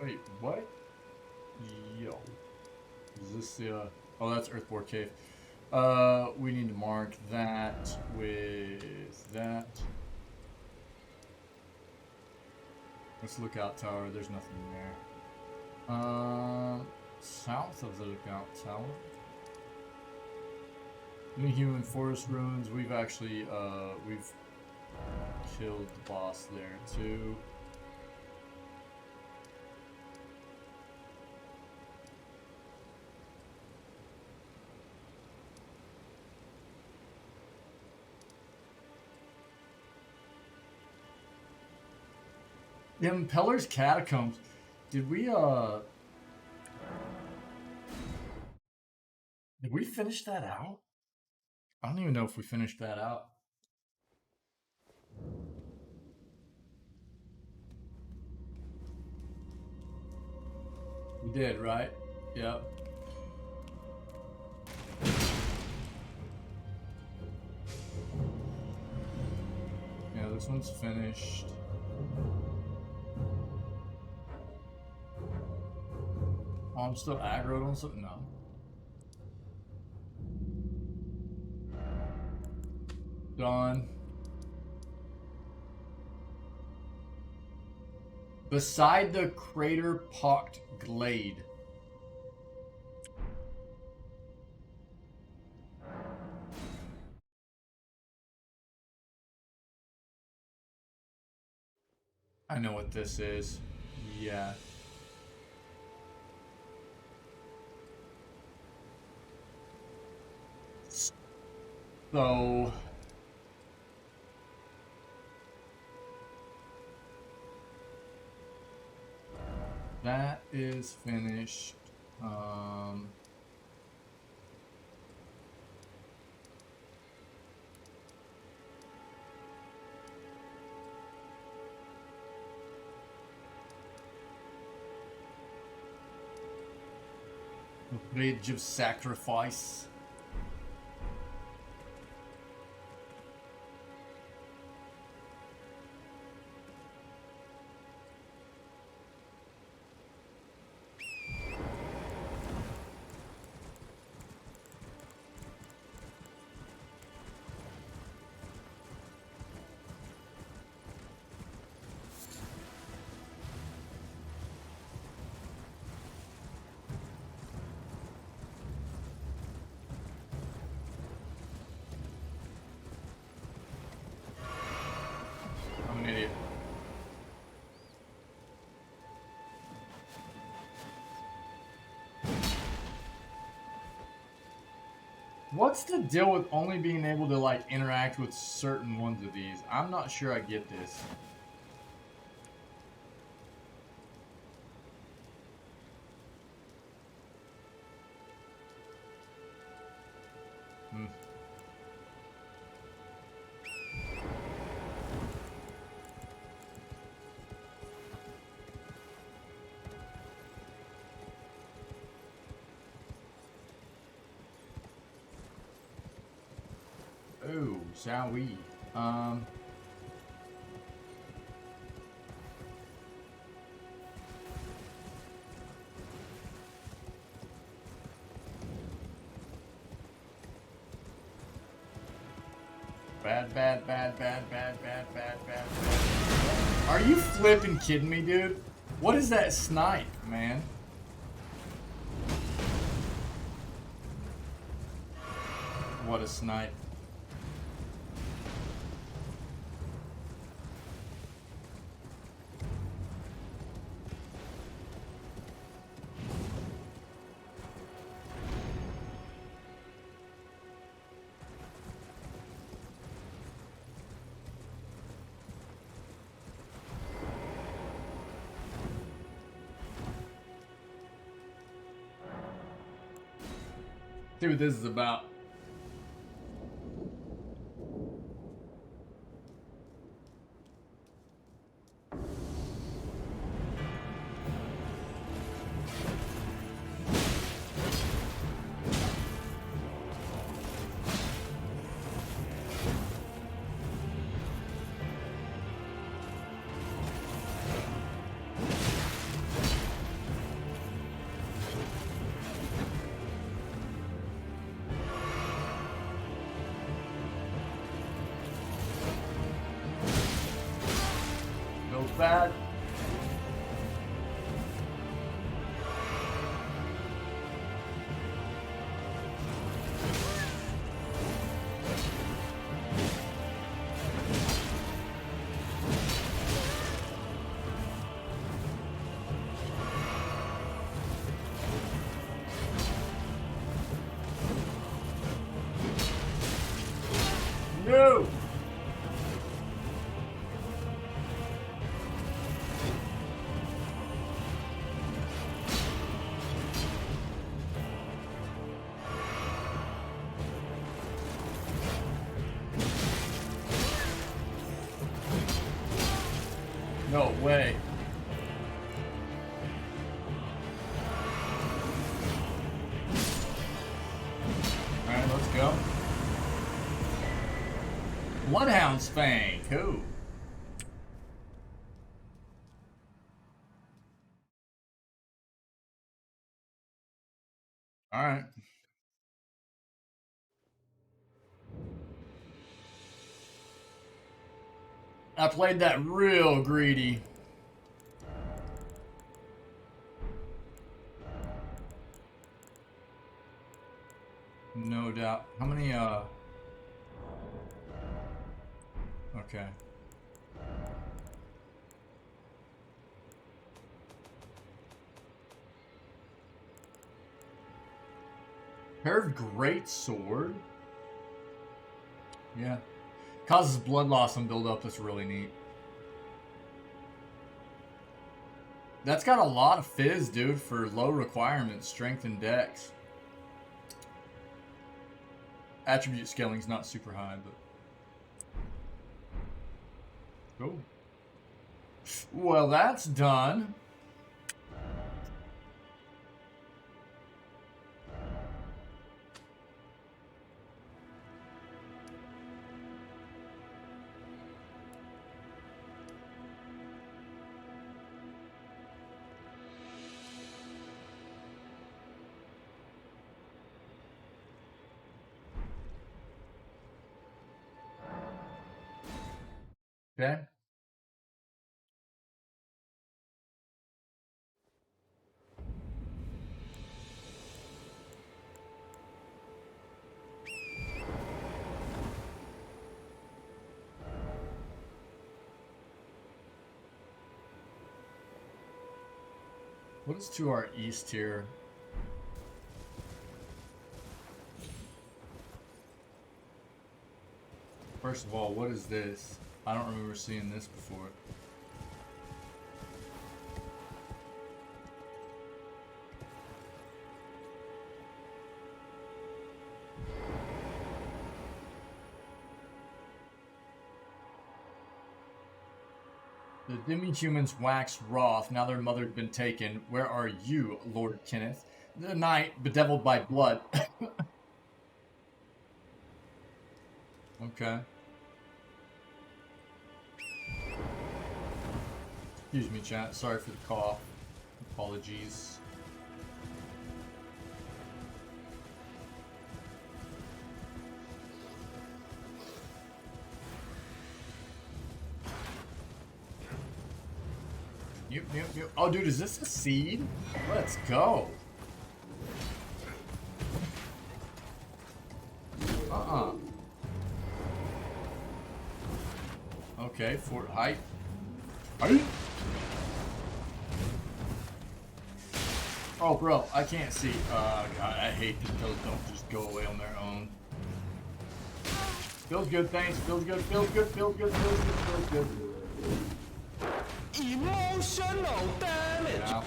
Wait, what? Yo. Is this the, oh, that's Earthbore Cave. We need to mark that with that. This lookout tower, there's nothing there. South of the lookout tower. New human forest ruins, we've actually, we've killed the boss there too. Yeah, Impeller's Catacombs. Did we finish that out? I don't even know if we finished that out. We did, right? Yep. Yeah, this one's finished. Oh, I'm still aggroed on something? No. Done. Beside the crater pocked glade. I know what this is. Yeah. So that is finished. The Bridge of Sacrifice. What's the deal with only being able to like interact with certain ones of these? I'm not sure I get this. Oh, shall we? Bad. Are you flipping kidding me, dude? What is that snipe, man? What a snipe. See what this is about. Bad. No. No way. Alright, let's go. Bloodhound's Fang. Cool. Alright. I played that real greedy. No doubt. How many, okay. Paired great sword? Yeah. Causes blood loss and build up. That's really neat. That's got a lot of fizz, dude, for low requirements, strength and dex. Attribute scaling's not super high, but cool. Well, that's done. Okay. What is to our east here? First of all, what is this? I don't remember seeing this before. The demi-humans wax wroth, now their mother's been taken. Where are you, Lord Kenneth? The night, bedeviled by blood. Okay. Excuse me, chat. Sorry for the cough. Apologies. Yep. Oh, dude, is this a seed? Let's go. Okay, fort height. Height? Oh, bro, I can't see. God, I hate that those don't just go away on their own. Feels good, thanks. Feels good, feels good, feels good, feels good, feels good. Emotional damage. Yeah.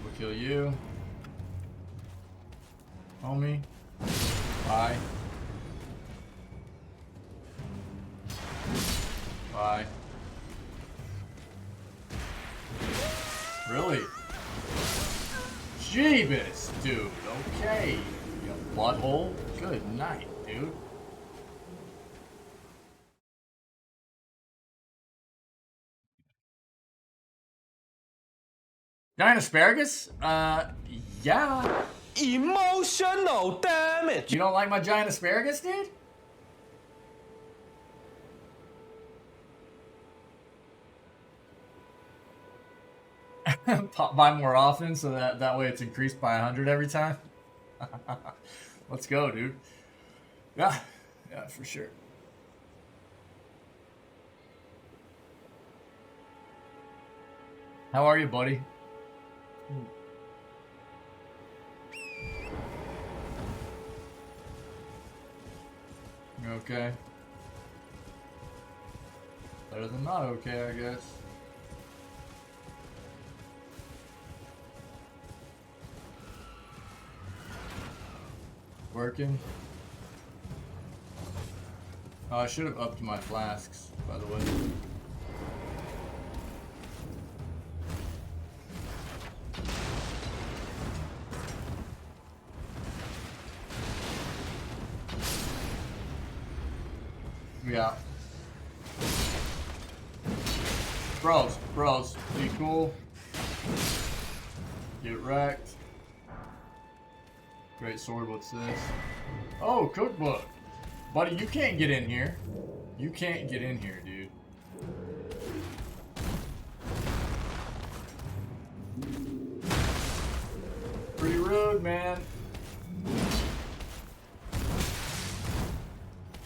We'll kill you. Homie. Bye. Bye. Really? Jeebus, dude. Okay. You butthole. Good night, dude. Giant asparagus? Yeah. Emotional damage. You don't like my giant asparagus, dude? Buy more often so that way it's increased by 100 every time. Let's go, dude. Yeah, for sure. How are you, buddy? You okay? Better than not okay, I guess. Working. Oh, I should have upped my flasks, by the way. Yeah. Bros, be cool. Get wrecked. Great sword, what's this? Oh, cookbook. Buddy, you can't get in here. You can't get in here, dude. Pretty rude, man.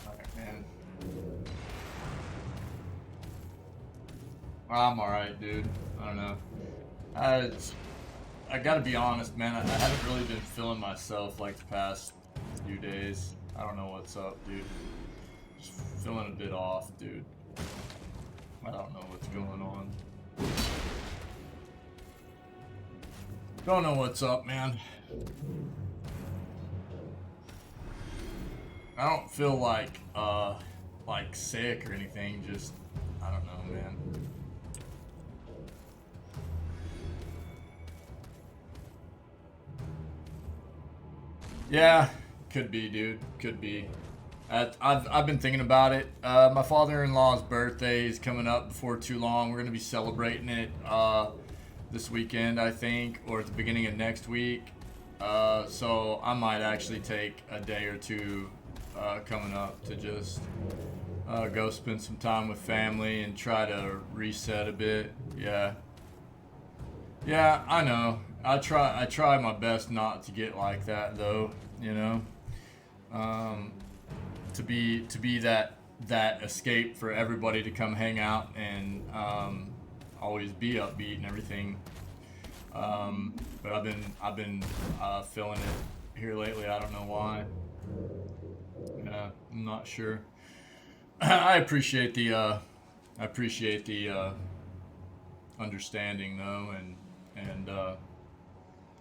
Alright, man. I'm alright, dude. I don't know. I gotta be honest, man. I haven't really been feeling myself like the past few days. I don't know what's up, dude. Just feeling a bit off, dude. I don't know what's going on. Don't know what's up, man. I don't feel like sick or anything. Just, I don't know, man. Yeah, could be, dude. Could be. I've been thinking about it. My father-in-law's birthday is coming up before too long. We're gonna be celebrating it this weekend, I think, or at the beginning of next week. So I might actually take a day or two coming up to just go spend some time with family and try to reset a bit. Yeah. Yeah, I know. I try my best not to get like that, though. You know, to be that escape for everybody to come hang out and always be upbeat and everything. But I've been feeling it here lately. I don't know why. Yeah, I'm not sure. I appreciate the understanding though, and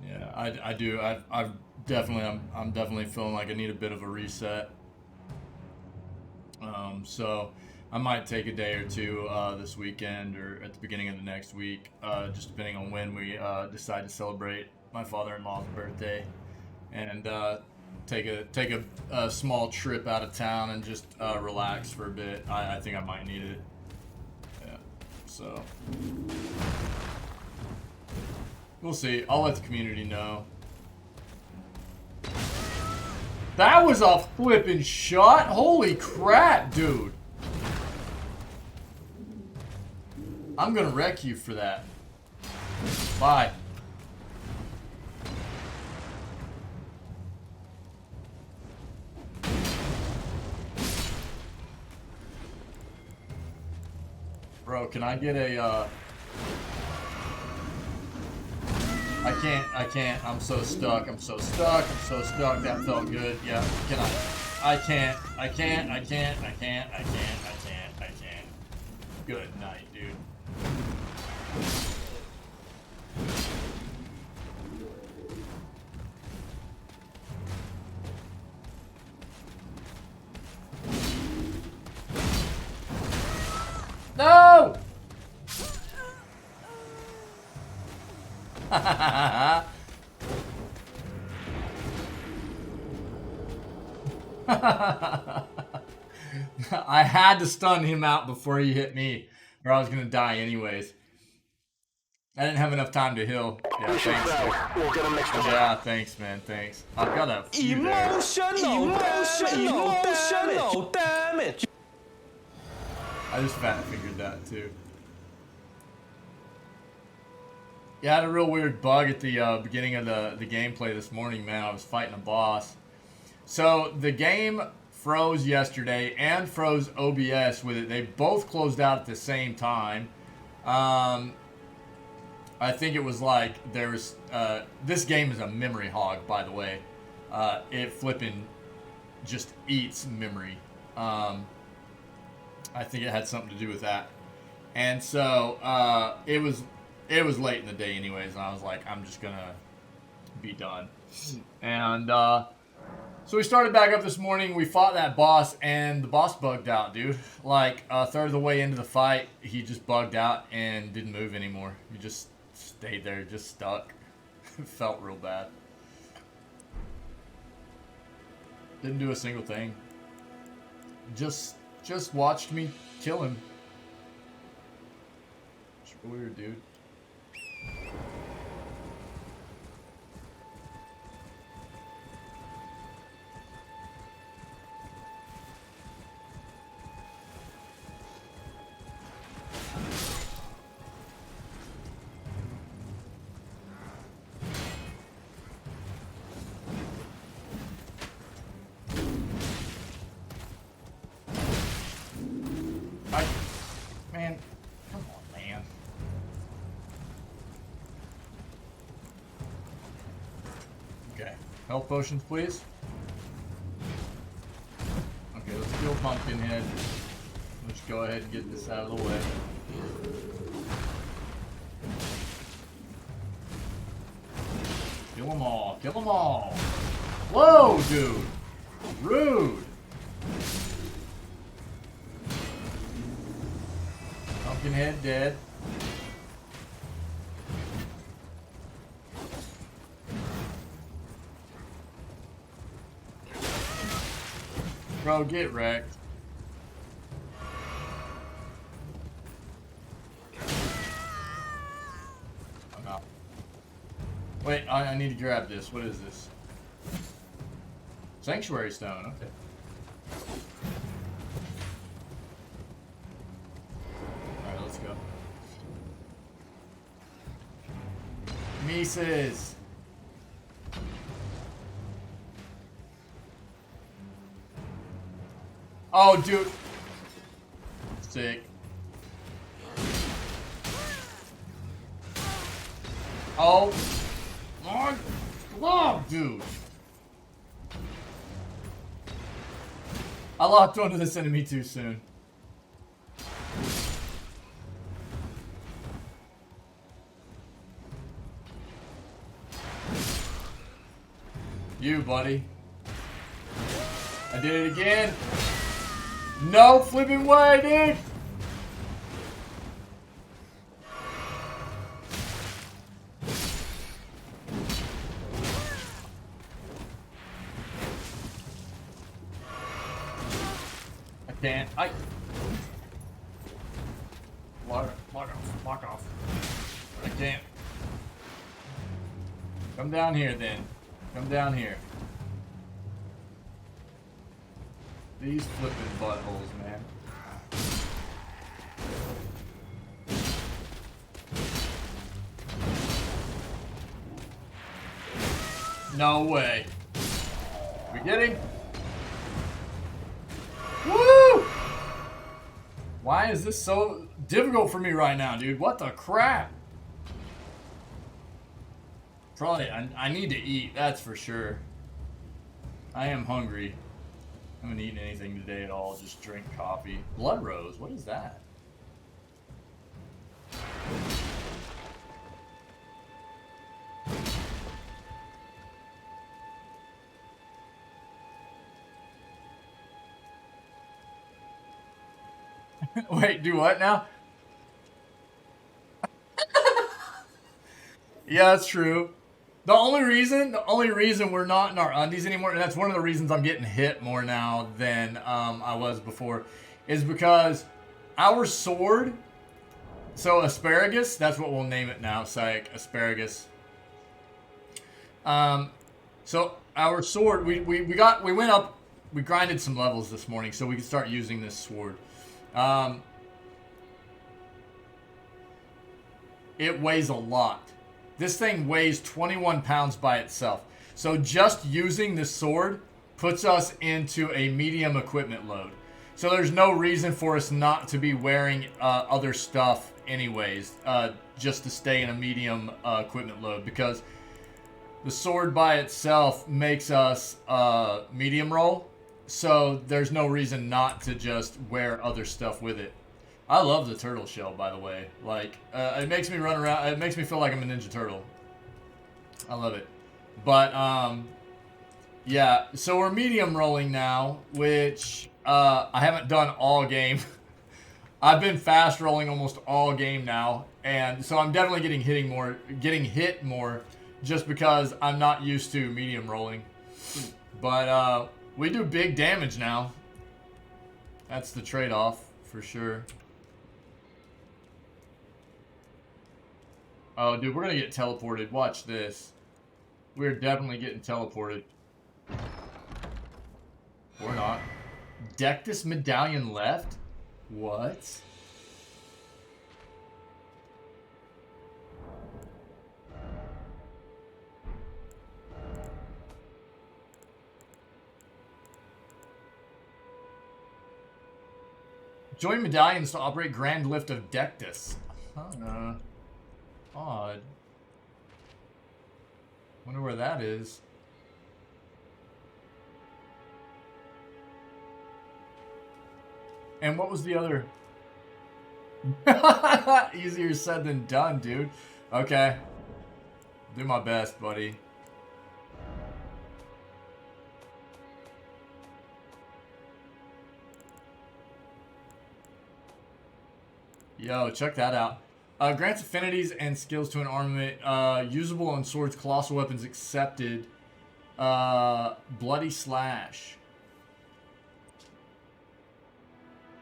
yeah, I do. I've definitely I'm definitely feeling like I need a bit of a reset. So I might take a day or two this weekend or at the beginning of the next week, just depending on when we decide to celebrate my father-in-law's birthday, and take a small trip out of town and just relax for a bit. I think I might need it. Yeah. So we'll see. I'll let the community know. That was a flippin' shot. Holy crap, dude. I'm gonna wreck you for that. Bye. Bro, can I get a, I can't. I'm so stuck. That felt good. Yeah. Can I can't. Good night, dude. No! I had to stun him out before he hit me, or I was gonna die anyways. I didn't have enough time to heal. Yeah, Mission thanks. failed. We'll get him next time. Yeah, thanks, man. Thanks. I've got a few there. Emotional damage. I just fat figured that too. Yeah, I had a real weird bug at the beginning of the gameplay this morning, man. I was fighting a boss. So the game froze yesterday and froze OBS with it. They both closed out at the same time. I think it was like there's this game is a memory hog, by the way. It flipping just eats memory. I think it had something to do with that. And so it was late in the day anyways, and I was like, I'm just gonna be done. And so we started back up this morning. We fought that boss, and the boss bugged out, dude. Like a third of the way into the fight, he just bugged out and didn't move anymore. He just stayed there, just stuck. It felt real bad. Didn't do a single thing. Just watched me kill him. It's weird, dude. Man, come on, man. Okay, health potions, please. Okay, let's kill Pumpkinhead. Let's go ahead and get this out of the way. Kill them all, kill them all. Whoa, dude. Rude. Pumpkinhead dead. Bro, get wrecked. I'm out. Wait, I need to grab this. What is this? Sanctuary stone, okay. Alright, let's go. Mises! Oh, dude! Sick. Oh! My God, dude! I locked onto this enemy too soon. You, buddy. I did it again. No flipping way, dude. I can't. Walk off. I can't. Come down here then. Come down here. These flipping buttholes, man. No way. We getting? Woo! Why is this so difficult for me right now, dude? What the crap? Probably, I need to eat, that's for sure. I am hungry. I haven't eaten anything today at all, just drink coffee. Blood rose, what is that? Wait, do what now? Yeah, that's true. The only reason we're not in our undies anymore, and that's one of the reasons I'm getting hit more now than I was before, is because our sword, so asparagus, that's what we'll name it now, psych, asparagus. So our sword, we went up, we grinded some levels this morning so we could start using this sword. It weighs a lot. This thing weighs 21 pounds by itself. So just using this sword puts us into a medium equipment load. So there's no reason for us not to be wearing other stuff anyways, just to stay in a medium equipment load, because the sword by itself makes us medium roll. So there's no reason not to just wear other stuff with it. I love the turtle shell, by the way. Like, it makes me run around. It makes me feel like I'm a Ninja Turtle. I love it. But, yeah. So we're medium rolling now, which I haven't done all game. I've been fast rolling almost all game now, and so I'm definitely getting hit more, just because I'm not used to medium rolling. But we do big damage now. That's the trade-off for sure. Oh, dude, we're gonna get teleported. Watch this. We're definitely getting teleported. Or not. Deck this medallion left? What? Join medallions to operate Grand Lift of Dectus. Huh. Odd. Wonder where that is. And what was the other? Easier said than done, dude. Okay. Do my best, buddy. Yo, check that out. Grants affinities and skills to an armament. Usable on swords, colossal weapons accepted. Bloody Slash.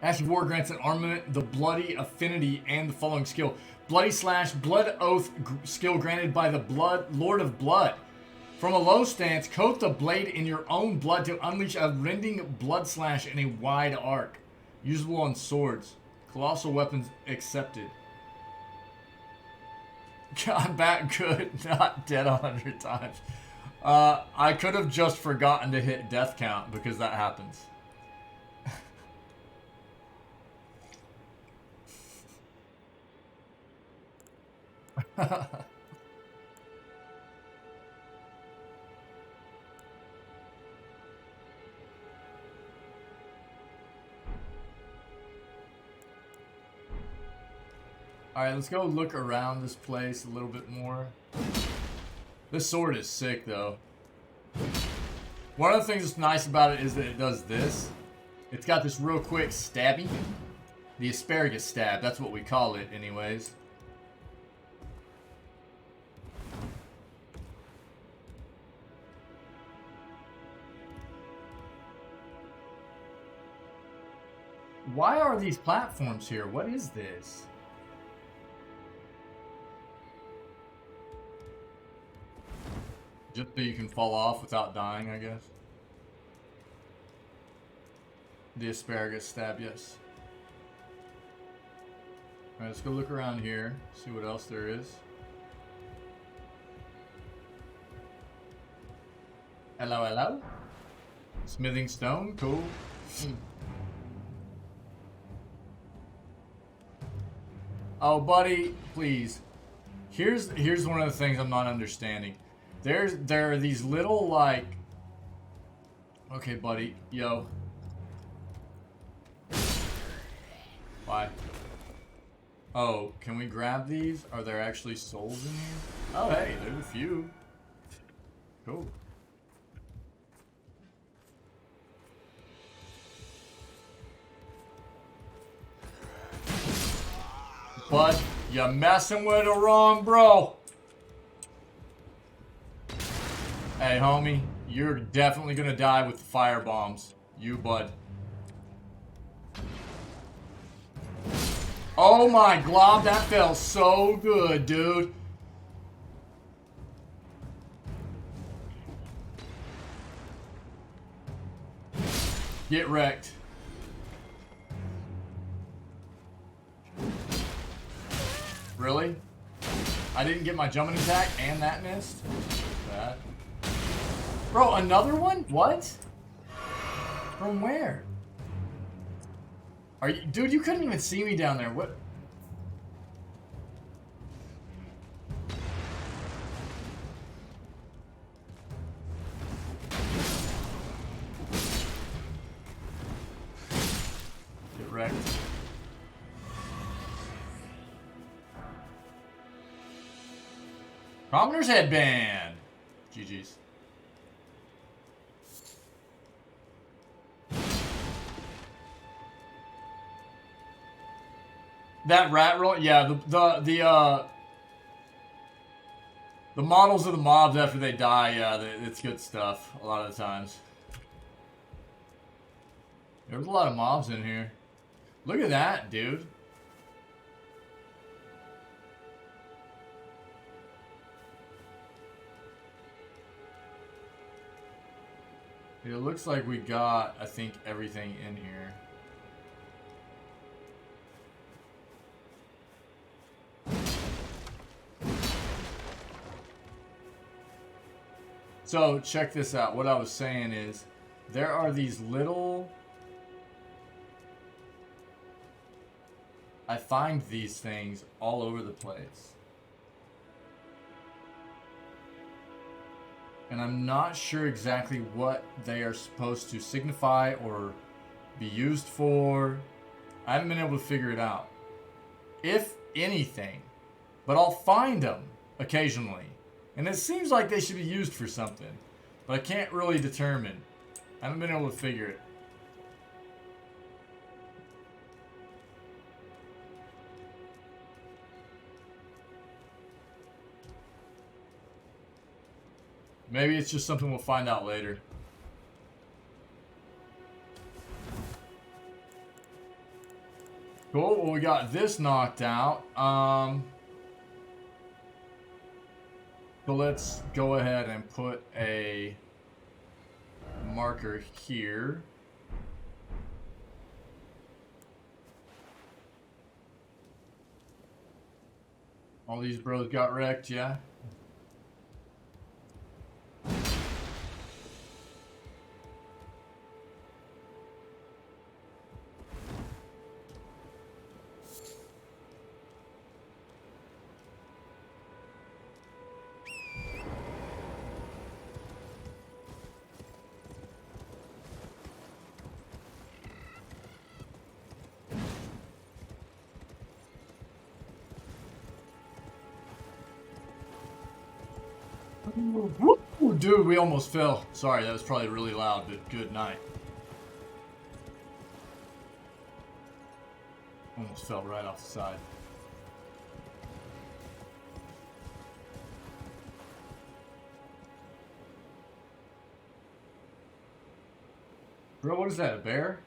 Ash of War grants an armament, the Bloody Affinity, and the following skill. Bloody Slash, Blood Oath skill granted by the Lord of Blood. From a low stance, coat the blade in your own blood to unleash a rending blood slash in a wide arc. Usable on swords. Colossal weapons accepted. I'm back good, not dead 100 times. I could have just forgotten to hit death count because that happens. Alright, let's go look around this place a little bit more. This sword is sick, though. One of the things that's nice about it is that it does this. It's got this real quick stabbing. The asparagus stab, that's what we call it anyways. Why are these platforms here? What is this? Just so you can fall off without dying, I guess. The asparagus stab, yes. Alright, let's go look around here, see what else there is. Hello, hello. Smithing stone, cool. Oh, buddy, please. Here's one of the things I'm not understanding. There are these little, like... Okay, buddy. Yo. Bye. Oh, can we grab these? Are there actually souls in here? Oh, hey, there's a few. Cool. But you're messing with the wrong bro. Hey, homie, you're definitely gonna die with the fire bombs. You, bud. Oh my glob, that felt so good, dude. Get wrecked. Really? I didn't get my jumping attack and that missed? Bad. Bro, another one? What? From where? Are you, dude, you couldn't even see me down there. What? Get wrecked. Commoner's headband. GG's. That rat roll, yeah. The models of the mobs after they die, yeah, it's good stuff. A lot of the times. There's a lot of mobs in here. Look at that, dude. It looks like we got, I think, everything in here. So, check this out. What I was saying is, there are these little... I find these things all over the place. And I'm not sure exactly what they are supposed to signify or be used for. I haven't been able to figure it out. If anything. But I'll find them occasionally. And it seems like they should be used for something. But I can't really determine. I haven't been able to figure it. Maybe it's just something we'll find out later. Cool, well we got this knocked out. So let's go ahead and put a marker here. All these bros got wrecked, yeah? Ooh, dude, we almost fell. Sorry, that was probably really loud, but good night. Almost fell right off the side. Bro, what is that, a bear?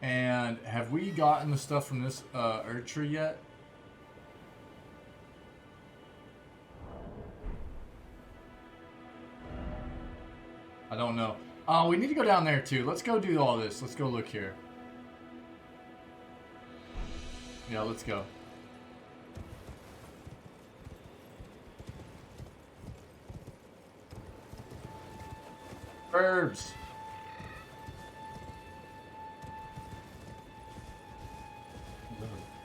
And have we gotten the stuff from this Erd tree yet? I don't know. Oh, we need to go down there too. Let's go do all this. Let's go look here. Yeah, let's go. Herbs.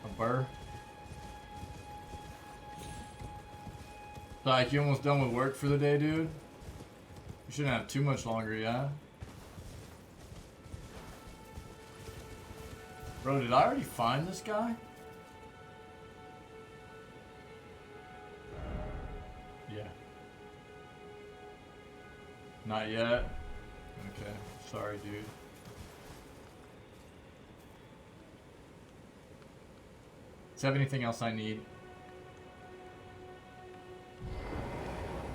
A burr. Like, you almost done with work for the day, dude? You shouldn't have too much longer, yeah? Bro, did I already find this guy? Yeah. Not yet? Okay. Sorry, dude. Does have anything else I need?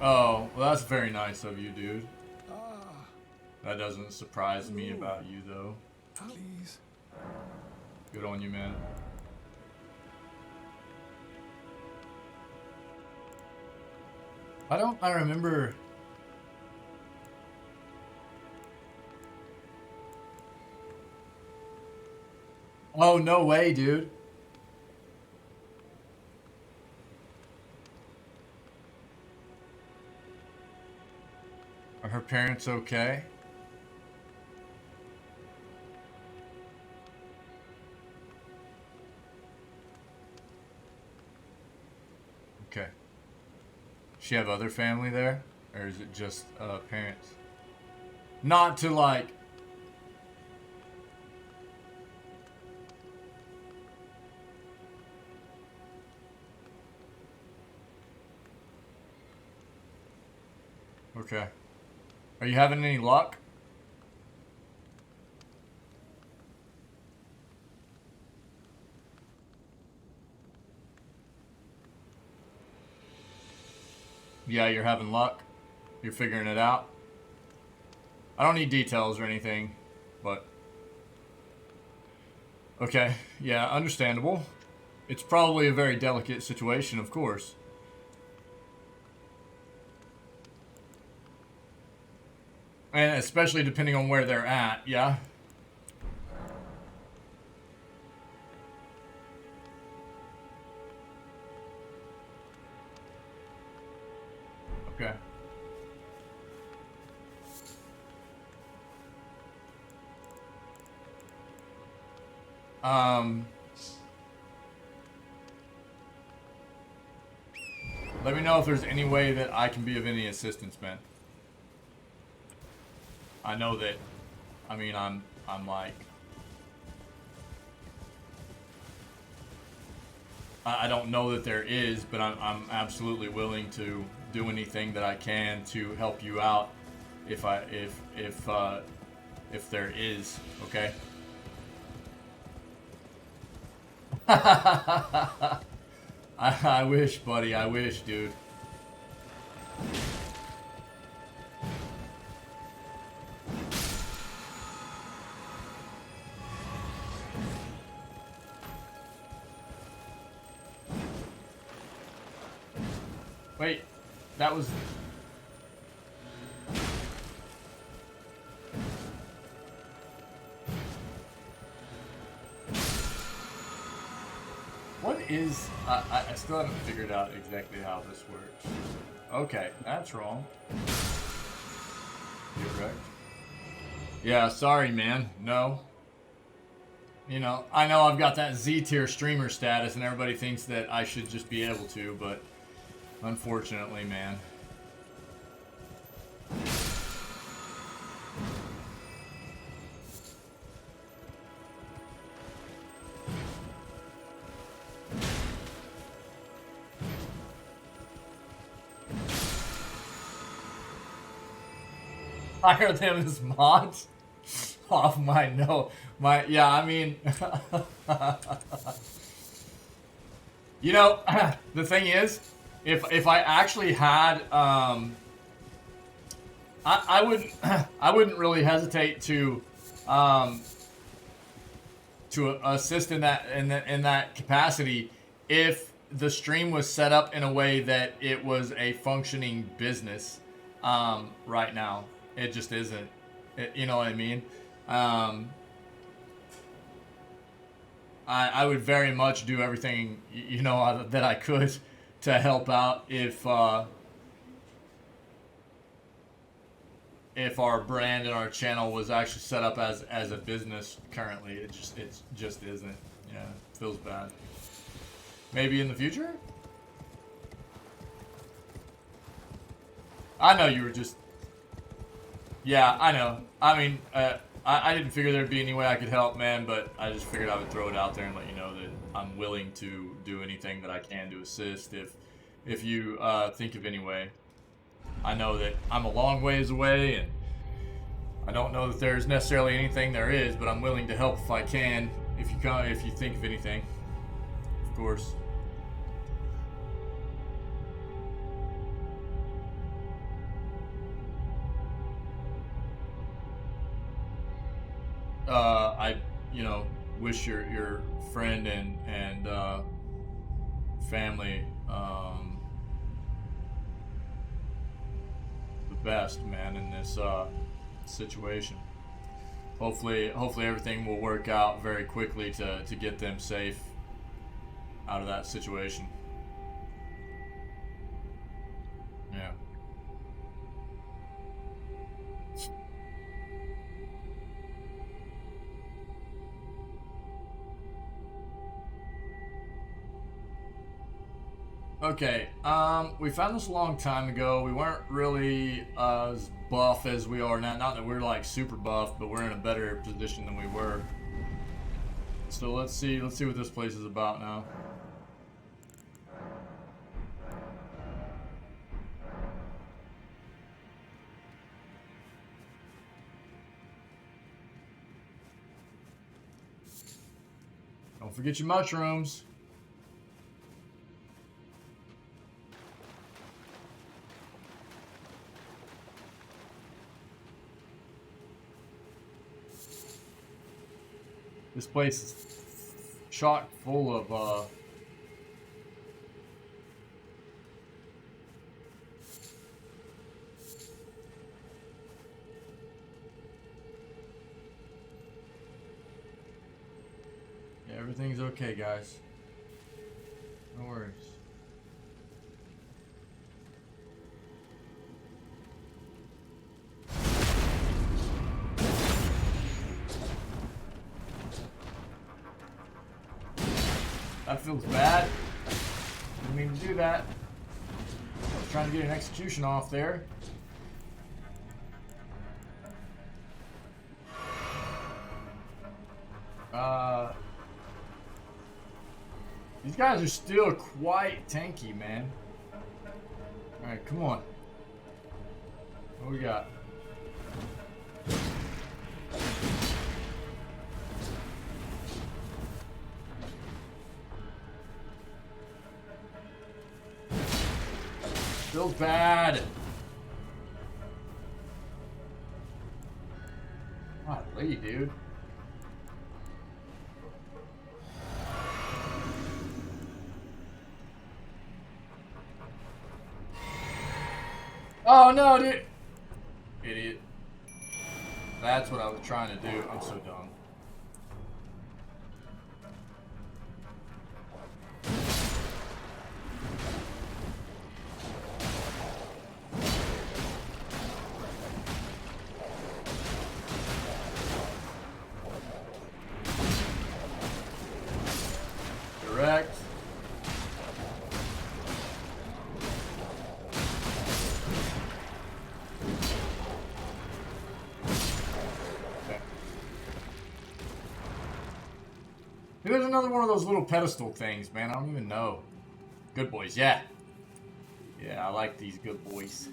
Oh, well, that's very nice of you, dude. That doesn't surprise me about you, though. Please. Good on you, man. I remember... Oh, no way, dude. Are her parents okay? Okay. She have other family there? Or is it just parents? Not to like... Okay. Are you having any luck? Yeah, you're having luck. You're figuring it out. I don't need details or anything, but... Okay, yeah, understandable. It's probably a very delicate situation, of course. And especially depending on where they're at, yeah? Okay. Let me know if there's any way that I can be of any assistance, man. I know that, I mean, I'm like, I don't know that there is, but I'm absolutely willing to do anything that I can to help you out if there is, okay? I wish, buddy, I wish, dude. Wait, that was... What is... I still haven't figured out exactly how this works. Okay, that's wrong. You're correct. Yeah, sorry, man. No. You know, I know I've got that Z-tier streamer status and everybody thinks that I should just be able to, but... Unfortunately, man. hire them as mods? Off my no, my yeah. I mean, you know, the thing is, if I actually had, I wouldn't I wouldn't really hesitate to assist in that capacity if the stream was set up in a way that it was a functioning business. Right now, it just isn't. You know what I mean? I would very much do everything, you know, that I could to help out if our brand and our channel was actually set up as a business currently. It just isn't. Yeah, it feels bad. Maybe in the future? I know you were just... Yeah, I know. I mean, I didn't figure there'd be any way I could help, man, but I just figured I would throw it out there and let you know that I'm willing to do anything that I can to assist if you think of any way. I know that I'm a long ways away, and I don't know that there's necessarily anything there is, but I'm willing to help if I can, if you think of anything, of course. I, you know, wish your friend and family the best, man, in this situation. Hopefully everything will work out very quickly to get them safe out of that situation. Yeah. Okay, we found this a long time ago. We weren't really as buff as we are now. Not that we're like super buff, but we're in a better position than we were. So let's see what this place is about now. Don't forget your mushrooms. This place is chock full of yeah, everything's okay, guys. No worries. That feels bad. Didn't mean to do that. I was trying to get an execution off there. These guys are still quite tanky, man. Alright, come on. What we got? Feels bad. Golly, dude. Oh no, dude. Idiot. That's what I was trying to do. I'm so dumb. Correct. There's another one of those little pedestal things, man. I don't even know. Good boys, yeah. Yeah, I like these good boys.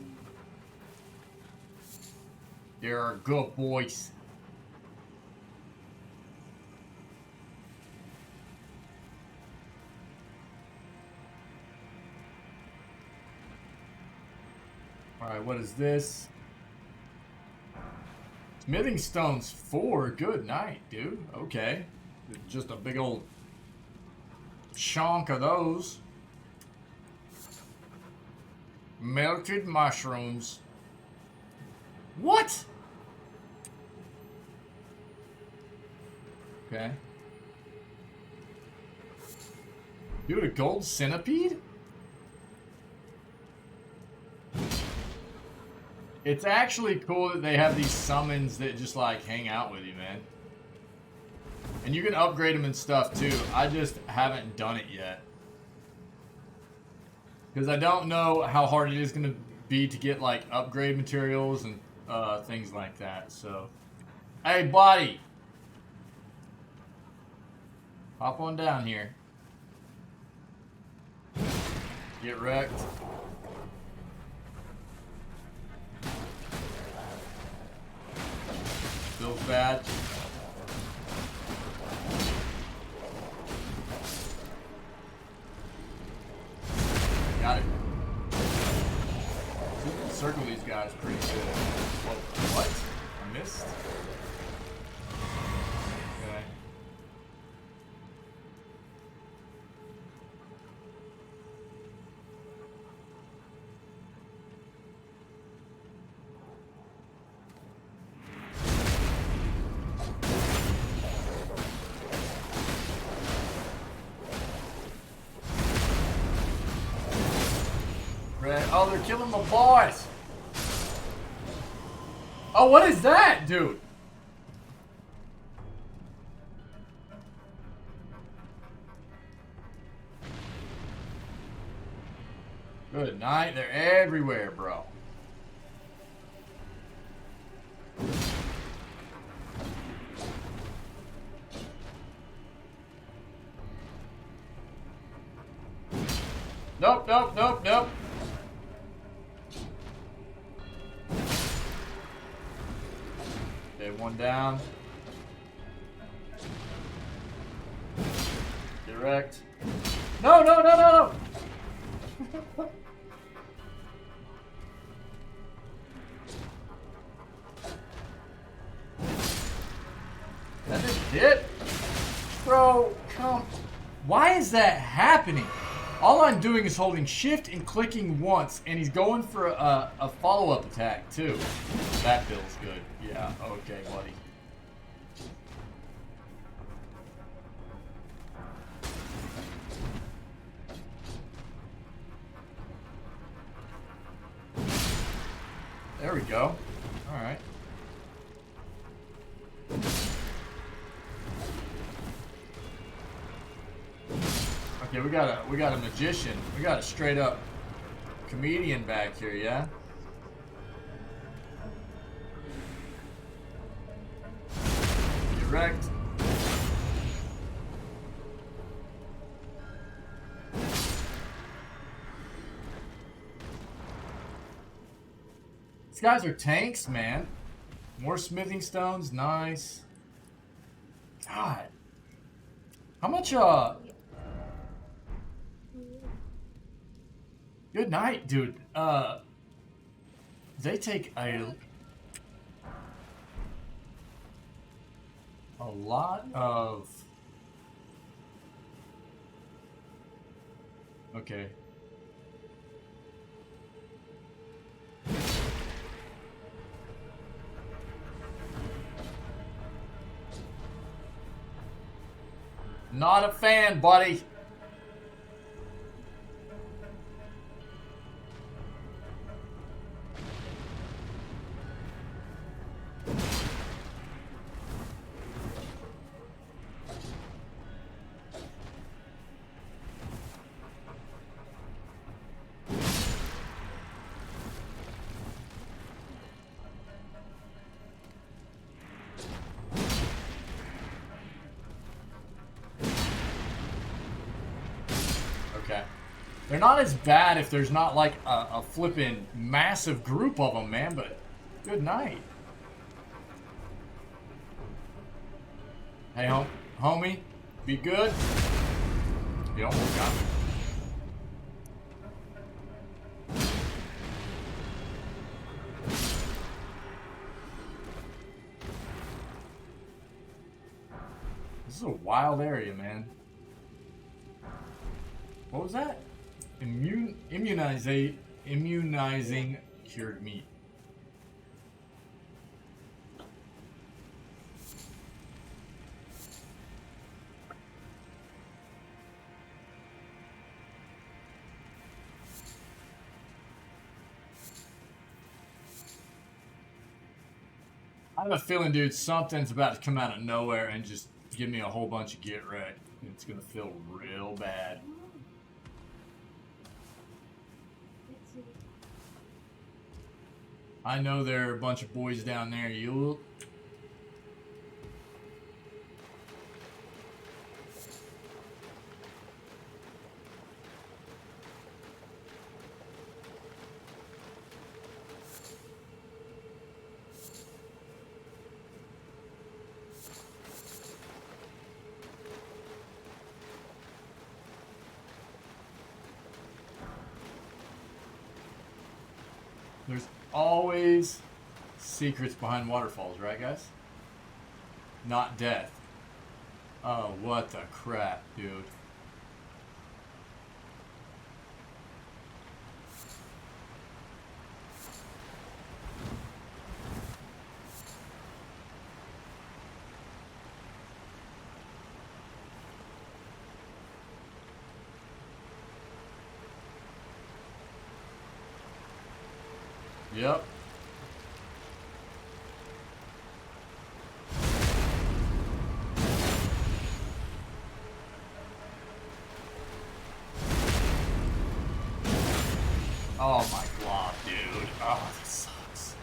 They're good boys. Alright, what is this? Smithing stones 4. Good night, dude. Okay. Just a big old chunk of those. Melted mushrooms. What? Okay. Dude, a gold centipede? It's actually cool that they have these summons that just like hang out with you, man. And you can upgrade them and stuff too. I just haven't done it yet. Because I don't know how hard it is going to be to get like upgrade materials and things like that. So, hey buddy. Hop on down here. Get wrecked. Feels bad. Got it. Circle these guys pretty good. Whoa, what? I missed? Okay. Oh, they're killing my boys. Oh, what is that, dude? Good night. They're everywhere, bro. Nope, nope, nope, nope. Okay, one down. Direct. No, no, no, no, no! That just hit? Bro, come. Why is that happening? All I'm doing is holding shift and clicking once, and he's going for a follow-up attack, too. That feels good. Yeah, okay, buddy. There we go. Alright. Okay, we got a magician. We got a straight up comedian back here, yeah? Direct. These guys are tanks, man. More smithing stones, nice. God. How much good night, dude. They take a lot of... Okay. Not a fan, buddy. Okay. They're not as bad if there's not like a flippin' massive group of them, man, but good night. Hey, homie, be good. You almost got me. This is a wild area, man. What was that? Immunizing cured meat. I have a feeling, dude, something's about to come out of nowhere and just give me a whole bunch of get wrecked. It's gonna feel real bad. I know there are a bunch of boys down there. You. There's always secrets behind waterfalls, right, guys? Not death. Oh, what the crap, dude. Yep. Oh my god, dude. Oh, this sucks.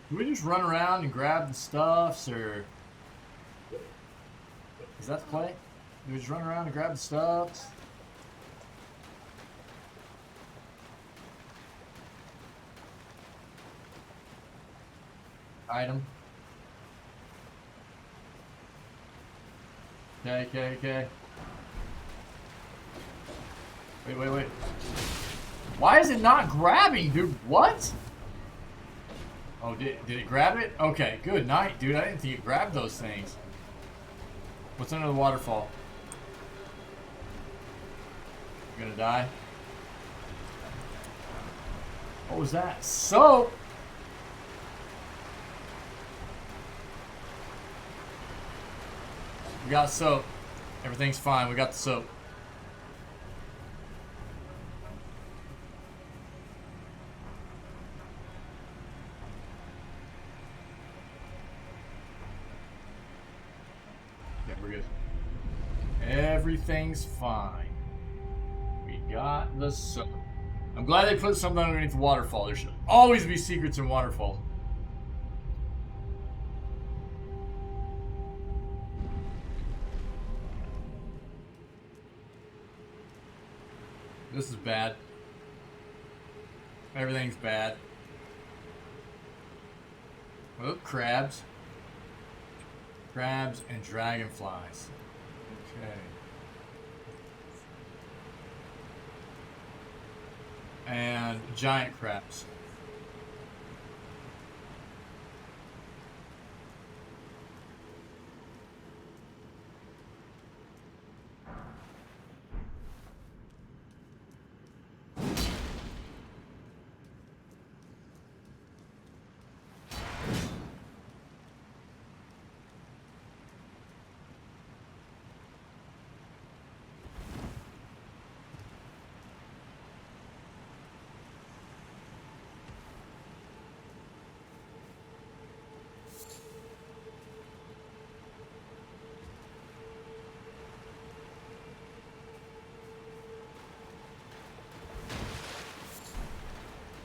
Do we just run around and grab the stuffs, or... Is that the play? Do we just run around and grab the stuffs? Item. Okay. Wait. Why is it not grabbing, dude? What? Oh, did it grab it? Okay, good night, dude. I didn't think it grabbed those things. What's under the waterfall? You're gonna die? What was that? Soap! We got soap. Everything's fine. We got the soap. Yeah, we're good. Everything's fine. We got the soap. I'm glad they put something underneath the waterfall. There should always be secrets in waterfalls. This is bad. Everything's bad. Oh, crabs. Crabs and dragonflies. Okay. And giant crabs.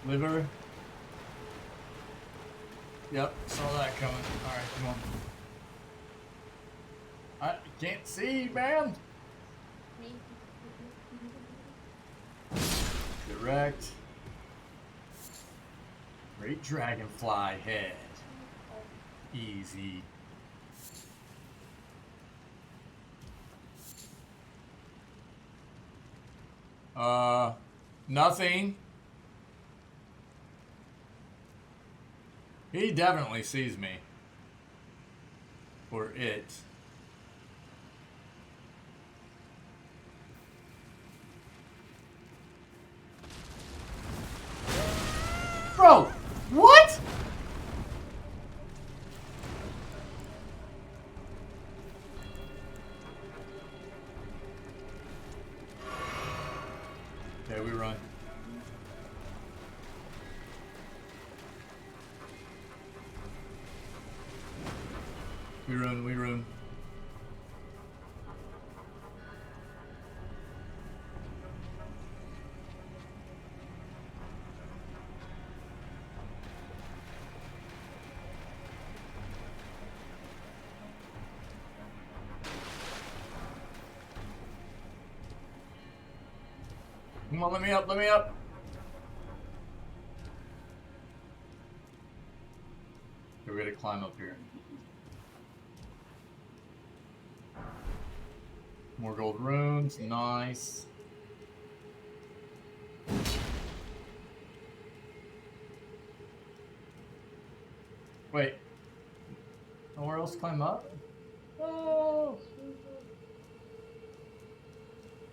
Liver. Yep, saw that coming. Alright, come on. I can't see, man. Direct. Great dragonfly head. Easy. Nothing. He definitely sees me. Or it. Bro, what? Okay, we run. We run, we run. Come on, let me up, let me up. Okay, we gotta climb up here. More gold runes, nice. Wait. Nowhere else to climb up? Oh.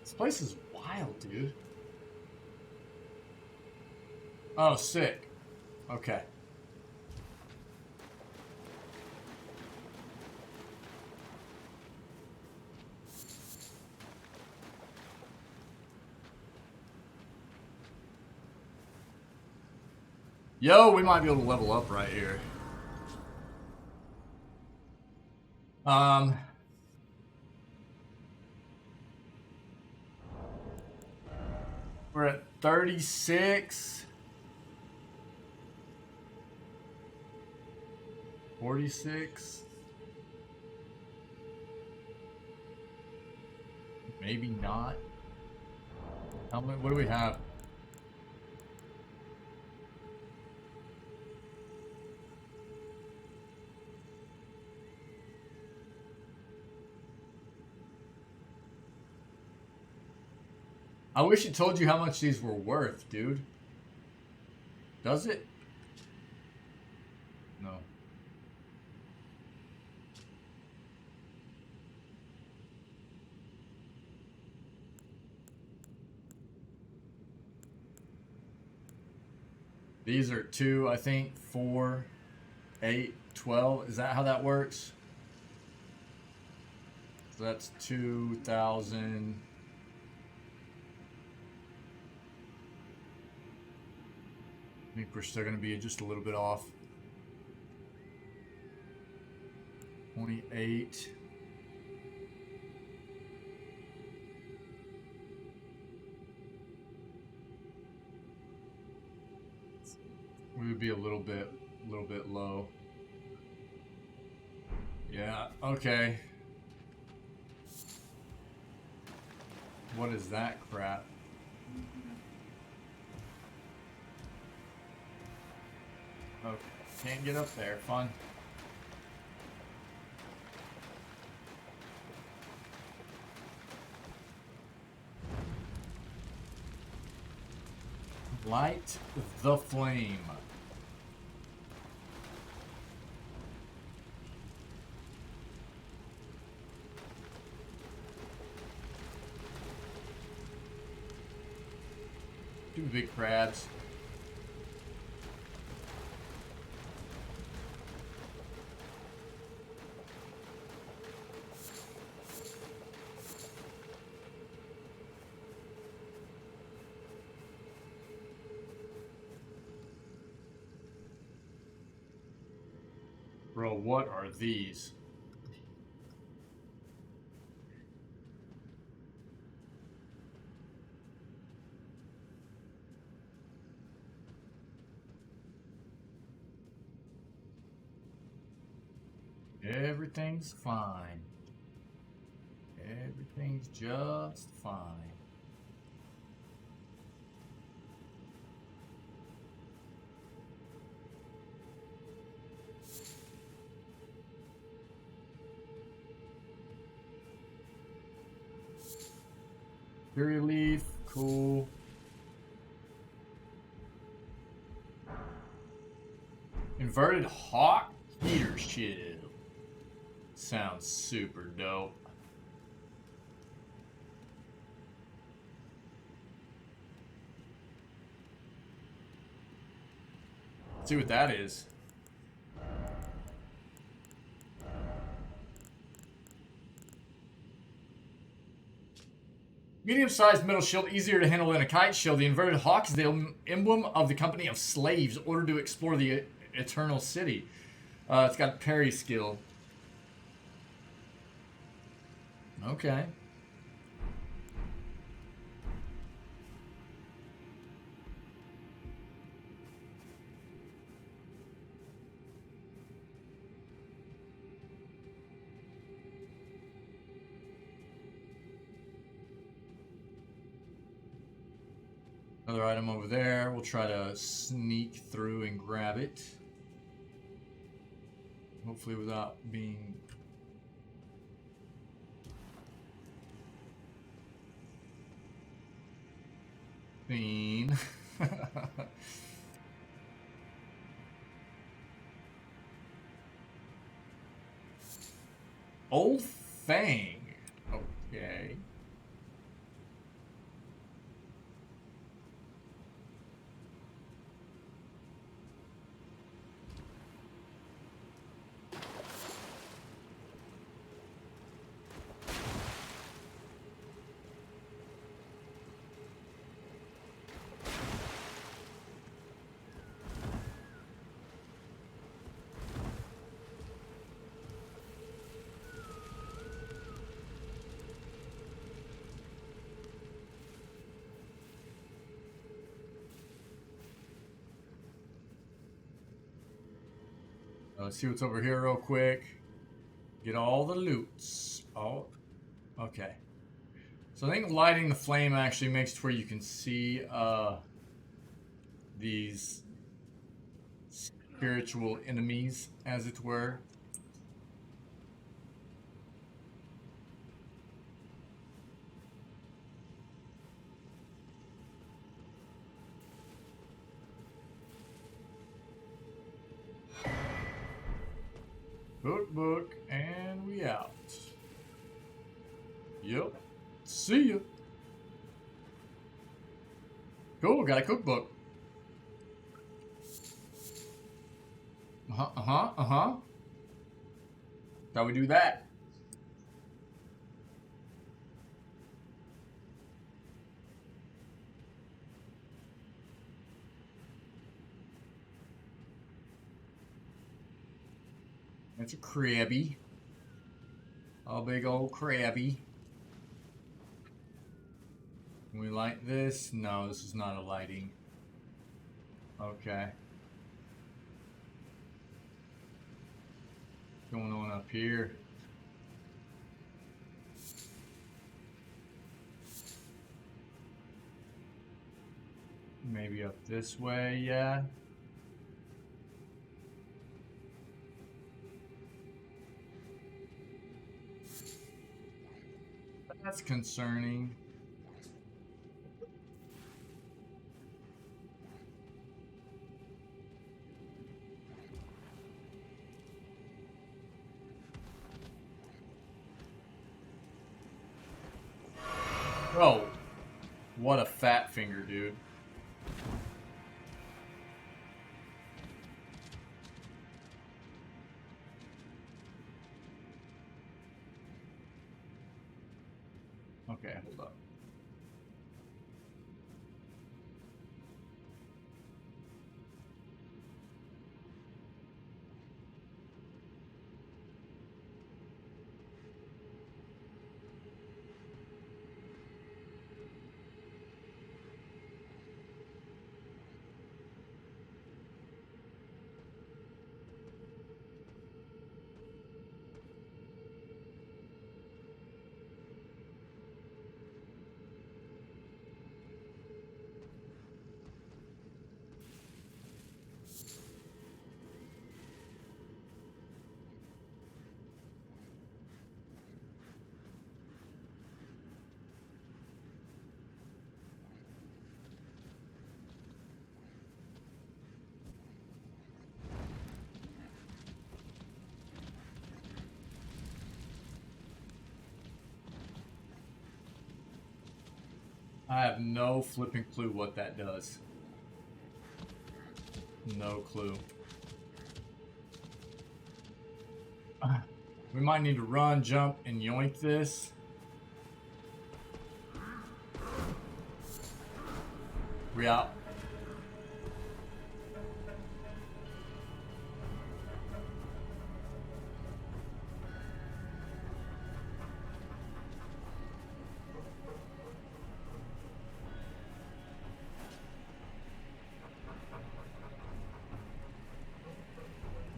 This place is wild, dude. Oh, sick. Okay. Yo, we might be able to level up right here. We're at 36. 46. Maybe not. How many? What do we have? I wish it told you how much these were worth, dude. Does it? No. These are 2, I think, 4, 8, 12. Is that how that works? So that's 2,000. I think we're still going to be just a little bit off. 28. We would be a little bit low. Yeah, okay. What is that crap? Okay, can't get up there. Fun. Light the flame. Two big crabs. Bro, what are these? Everything's fine. Everything's just fine. Fury leaf, cool. Inverted hawk heater shield. Sounds super dope. Let's see what that is. Medium-sized metal shield, easier to handle than a kite shield. The inverted hawk is the emblem of the company of slaves ordered to explore the eternal city. It's got parry skill. Okay. Another item over there. We'll try to sneak through and grab it. Hopefully without being... seen. Old Fang. Okay. Let's see what's over here real quick. Get all the loots. Oh, okay. So I think lighting the flame actually makes it where you can see these spiritual enemies, as it were. Book, and we out. Yep. See ya. Cool, got a cookbook. How we do that? That's a crabby. A big old crabby. Can we light this? No, this is not a lighting. Okay. What's going on up here? Maybe up this way, yeah. That's concerning. Oh, what a fat finger, dude. Okay, hold up. I have no flipping clue what that does. No clue. We might need to run, jump, and yoink this. We out.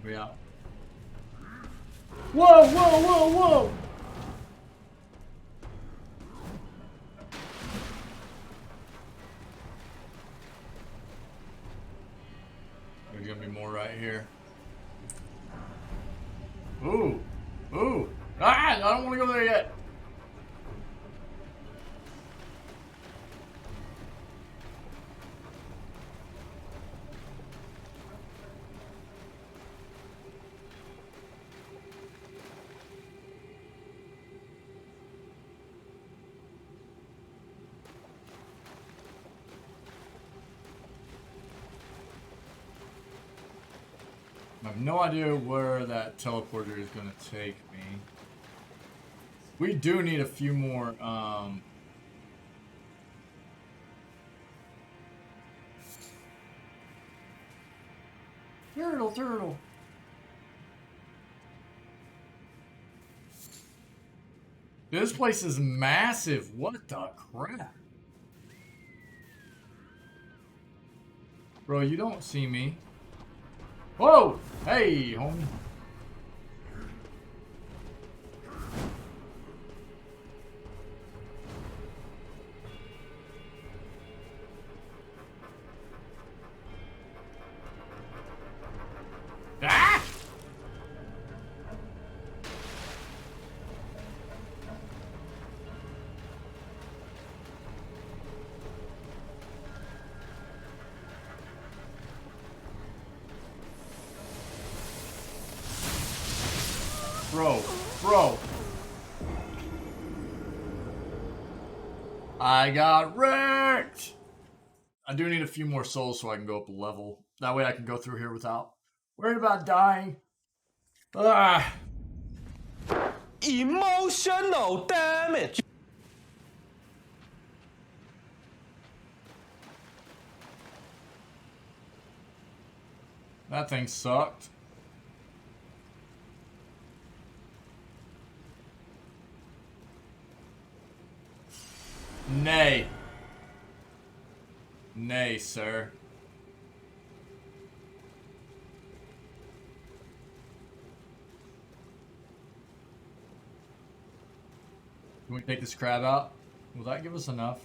We out. Whoa, whoa, whoa, whoa! There's gonna be more right here. Ooh! Ooh! Ah! I don't want to go there yet! I have no idea where that teleporter is going to take me. We do need a few more, Turtle, turtle! This place is massive. What the crap? Bro, you don't see me. Whoa! Hey, homie. Ah! Bro. I got wrecked. I do need a few more souls so I can go up a level. That way I can go through here without worrying about dying. Ah. Emotional damage. That thing sucked. Nay. Nay, sir. Can we take this crab out? Will that give us enough?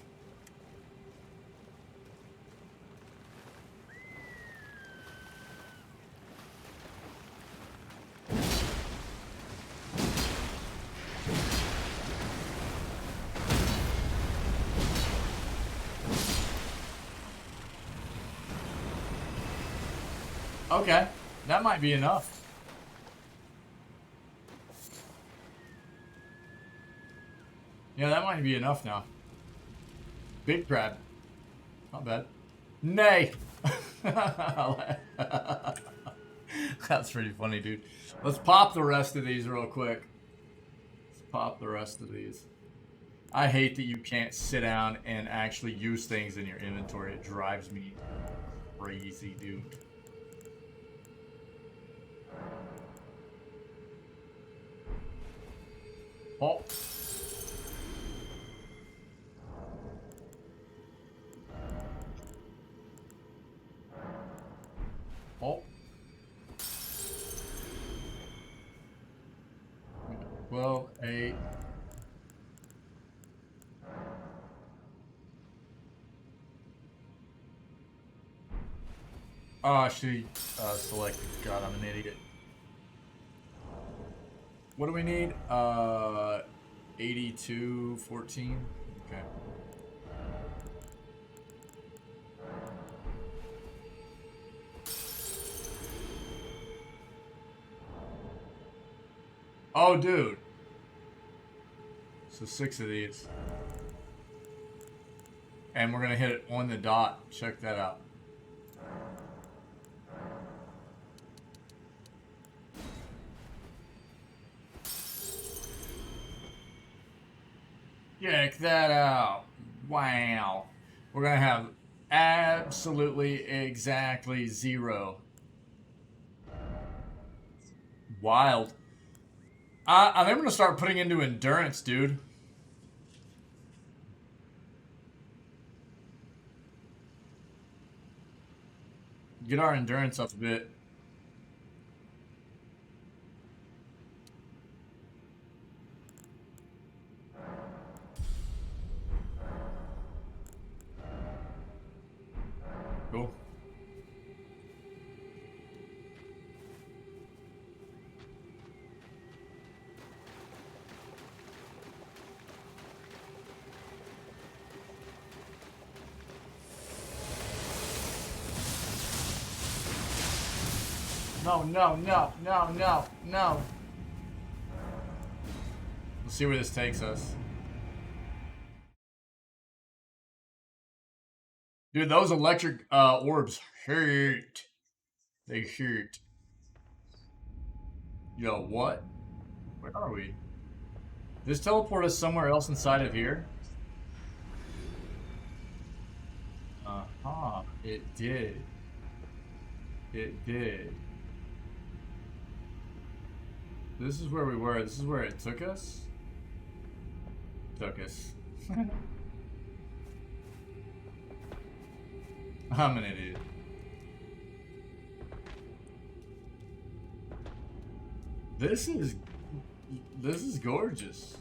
Okay, that might be enough. Yeah, that might be enough now. Big crab. Not bad. Nay! That's pretty funny, dude. Let's pop the rest of these real quick. Let's pop the rest of these. I hate that you can't sit down and actually use things in your inventory. It drives me crazy, dude. Oh. Oh. 12, 8. Oh, she selected. God, I'm an idiot. What do we need? 82, 14. Okay. Oh, dude. So 6 of these. And we're gonna hit it on the dot. Check that out. Check that out. Wow. We're gonna have absolutely exactly 0. Wild. I think I'm gonna start putting into endurance, dude. Get our endurance up a bit. Cool. No, no, no, no, no, no. Let's see where this takes us. Dude, those electric orbs hurt. They hurt. Yo, what? Where are we? Did this teleport us somewhere else inside of here? Uh-huh. It did. It did. This is where we were. This is where it took us? Took us. I'm an idiot. This is gorgeous.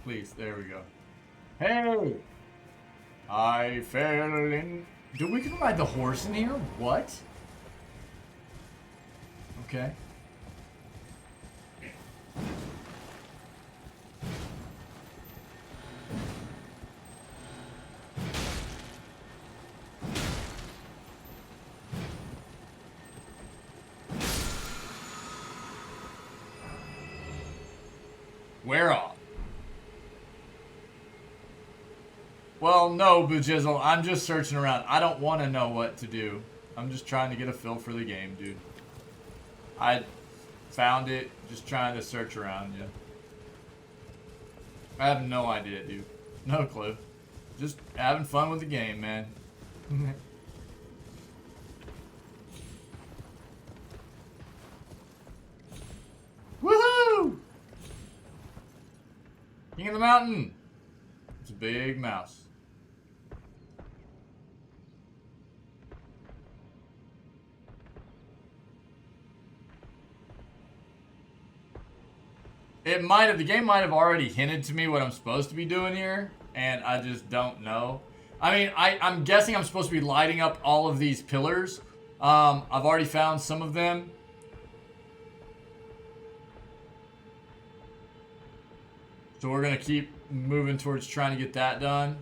Please, there we go. Hey! I fell in. Dude, we can ride the horse in here? What? Okay. Where off? Well, no, Bujizzle. I'm just searching around. I don't want to know what to do. I'm just trying to get a feel for the game, dude. I found it, just trying to search around, yeah. I have no idea, dude. No clue. Just having fun with the game, man. Woohoo! King of the Mountain! It's a big mouse. It might have, the game might have already hinted to me what I'm supposed to be doing here, and I just don't know. I mean, I'm guessing I'm supposed to be lighting up all of these pillars. I've already found some of them. So we're gonna keep moving towards trying to get that done.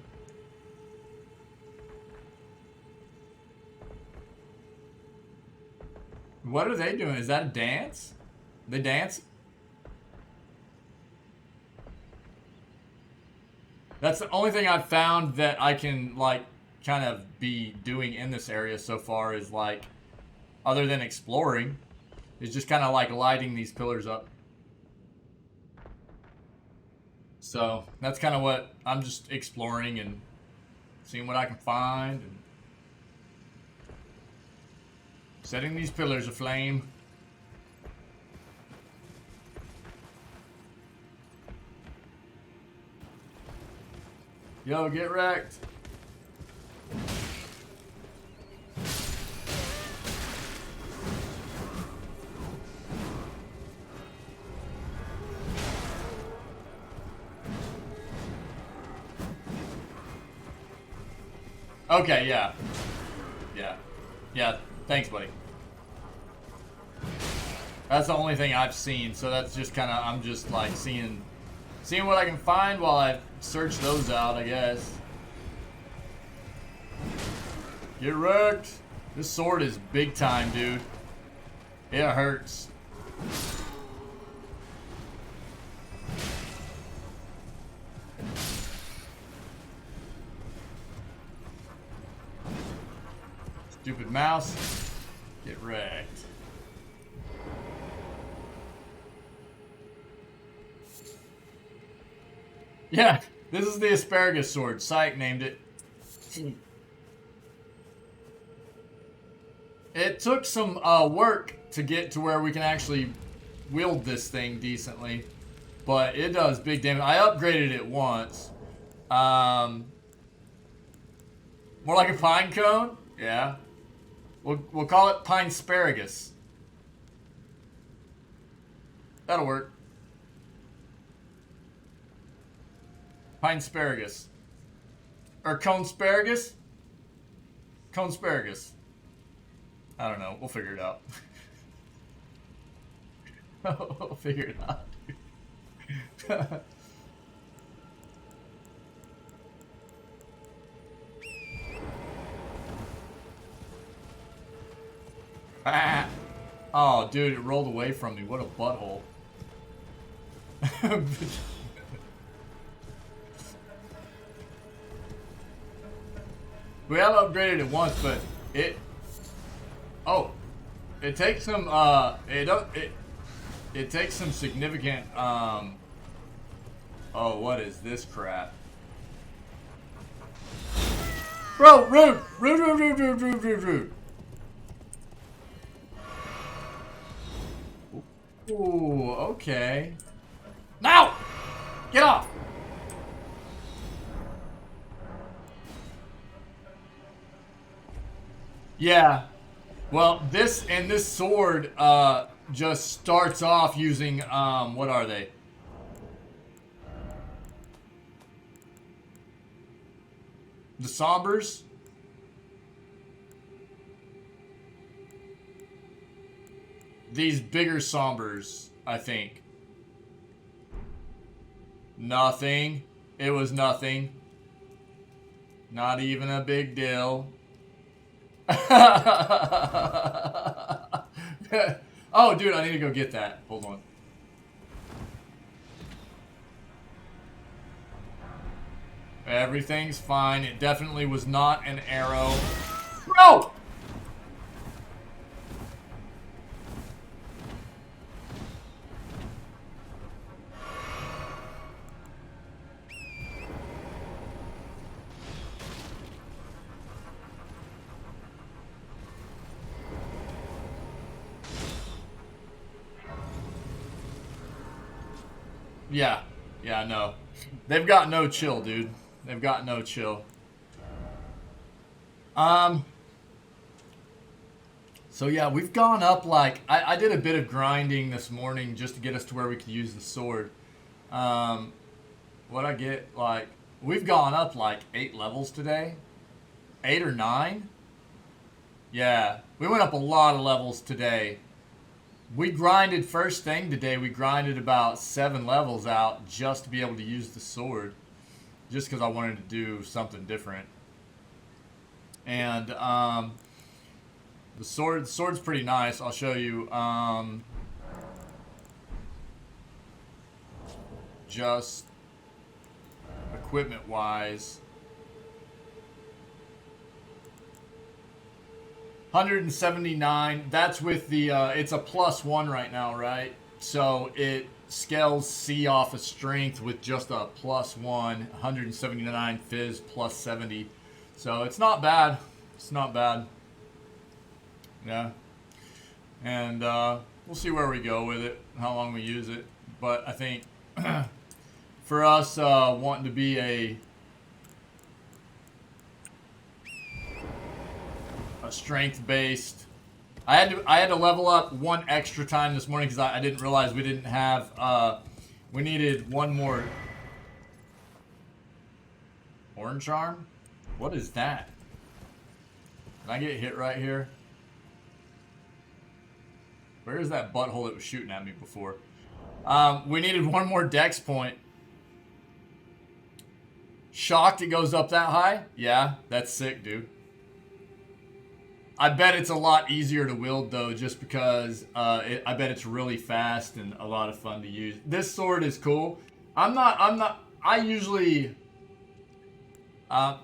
What are they doing? Is that a dance? They dance? That's the only thing I've found that I can, like, kind of be doing in this area so far is, like, other than exploring, is just kind of, like, lighting these pillars up. So, that's kind of what I'm just exploring and seeing what I can find and setting these pillars aflame. Yo, get wrecked. Okay, yeah. Yeah, thanks, buddy. That's the only thing I've seen, so that's just kind of, I'm just like seeing what I can find while I search those out, I guess. Get wrecked. This sword is big time, dude. It hurts. Stupid mouse. Get wrecked. Yeah, this is the asparagus sword. Psych named it. It took some work to get to where we can actually wield this thing decently. But it does big damage. I upgraded it once. More like a pine cone? Yeah. We'll call it pine asparagus. That'll work. Pine asparagus. Or cone asparagus? Cone asparagus. I don't know. We'll figure it out. We'll figure it out, dude. Ah. Oh, dude, it rolled away from me. What a butthole. We have upgraded it once, but it... Oh. It takes some, it takes some significant, Oh, what is this crap? Bro, rude! Rude, rude, rude, rude, rude, rude, rude. Ooh, okay. Now! Get off! Yeah. Well, this sword just starts off using what are they? The Sombers? These bigger Sombers, I think. Nothing. It was nothing. Not even a big deal. Oh, dude, I need to go get that. Hold on. Everything's fine. It definitely was not an arrow. Bro! Yeah. Yeah, no. They've got no chill, dude. They've got no chill. So yeah, we've gone up like... I did a bit of grinding this morning just to get us to where we could use the sword. What I get, like... We've gone up like 8 levels today. 8 or 9? Yeah. We went up a lot of levels today. We grinded first thing today. We grinded about 7 levels out just to be able to use the sword. Just because I wanted to do something different. And the sword's pretty nice. I'll show you. Just equipment wise. 179. That's with the it's a +1 right now, right? So it scales C off of strength with just a +1. 179 fizz +70. So it's not bad. It's not bad. Yeah. And we'll see where we go with it, how long we use it. But I think for us wanting to be a strength-based, I had to level up 1 extra time this morning because I didn't realize we didn't have we needed 1 more orange arm. What is that? Can I get hit right here? Where is that butthole that was shooting at me before? We needed 1 more dex point. Shocked it goes up that high? Yeah, that's sick, dude. I bet it's a lot easier to wield though, just because I bet it's really fast and a lot of fun to use. This sword is cool. I usually, I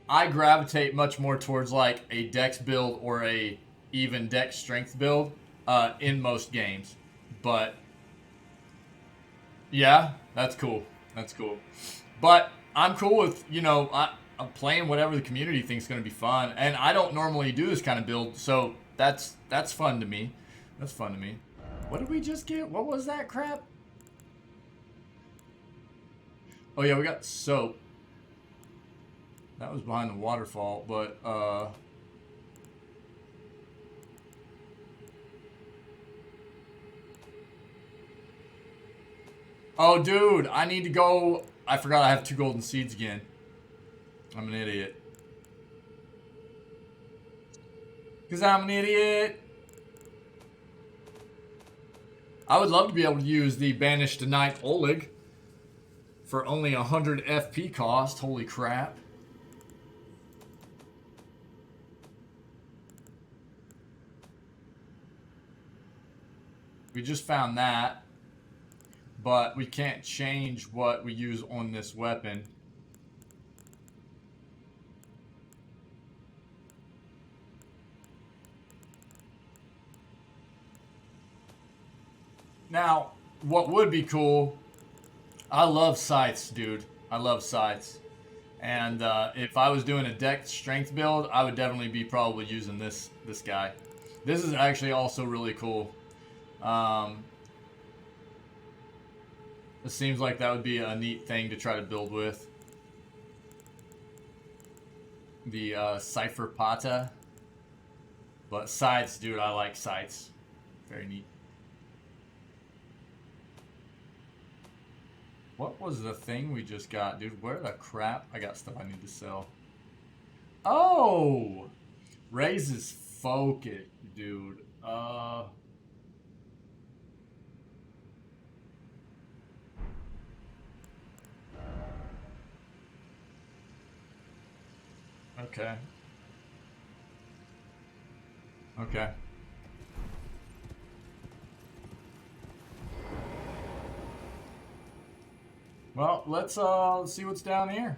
gravitate much more towards like a dex build or a even dex strength build in most games. But yeah, that's cool. That's cool. But I'm cool with, you know, I'm playing whatever the community thinks is going to be fun. And I don't normally do this kind of build, so that's fun to me. That's fun to me. What did we just get? What was that crap? Oh yeah, we got soap. That was behind the waterfall, but oh dude, I need to go. I forgot I have 2 golden seeds again. I'm an idiot. Because I'm an idiot. I would love to be able to use the Banished to Night Oleg for only 100 FP cost. Holy crap. We just found that. But we can't change what we use on this weapon. Now, what would be cool, I love scythes, dude. I love scythes. And if I was doing a dex strength build, I would definitely be probably using this guy. This is actually also really cool. It seems like that would be a neat thing to try to build with. The Cypher Pata. But scythes, dude, I like scythes. Very neat. What was the thing we just got, dude? Where the crap? I got stuff I need to sell. Oh! Raises focus, dude. Okay. Okay. Well, let's see what's down here.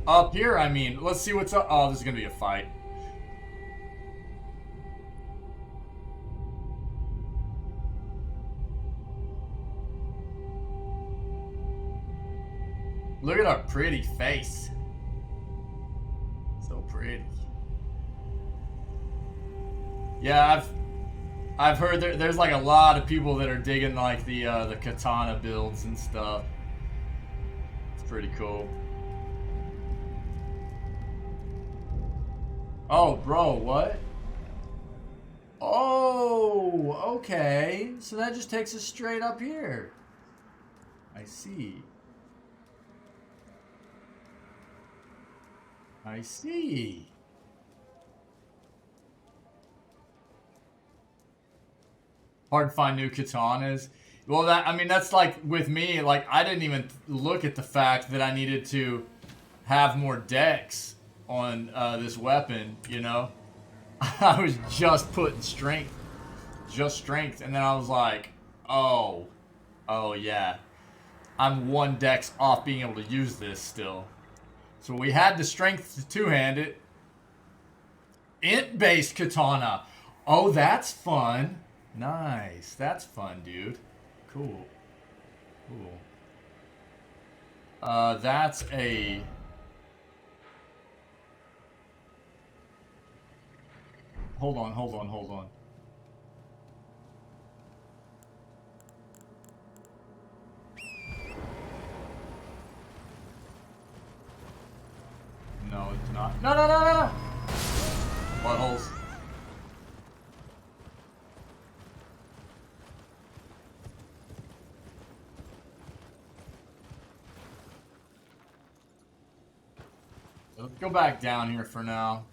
Up here, I mean. Let's see what's up. Oh, this is gonna be a fight. Look at our pretty face. So pretty. Yeah, I've heard there's like a lot of people that are digging like the katana builds and stuff. It's pretty cool. Oh, bro, what? Oh, okay. So that just takes us straight up here. I see. I see. Hard to find new katanas. Well, I mean, that's like with me, like I didn't even look at the fact that I needed to have more dex on this weapon, you know? I was just putting strength. Just strength. And then I was like, oh yeah. I'm 1 dex off being able to use this still. So we had the strength to two-hand it. Int-based katana. Oh, that's fun. Nice. That's fun, dude. Cool. Cool. That's a... Hold on. No, it's not. No! Buttholes. Let's go back down here for now.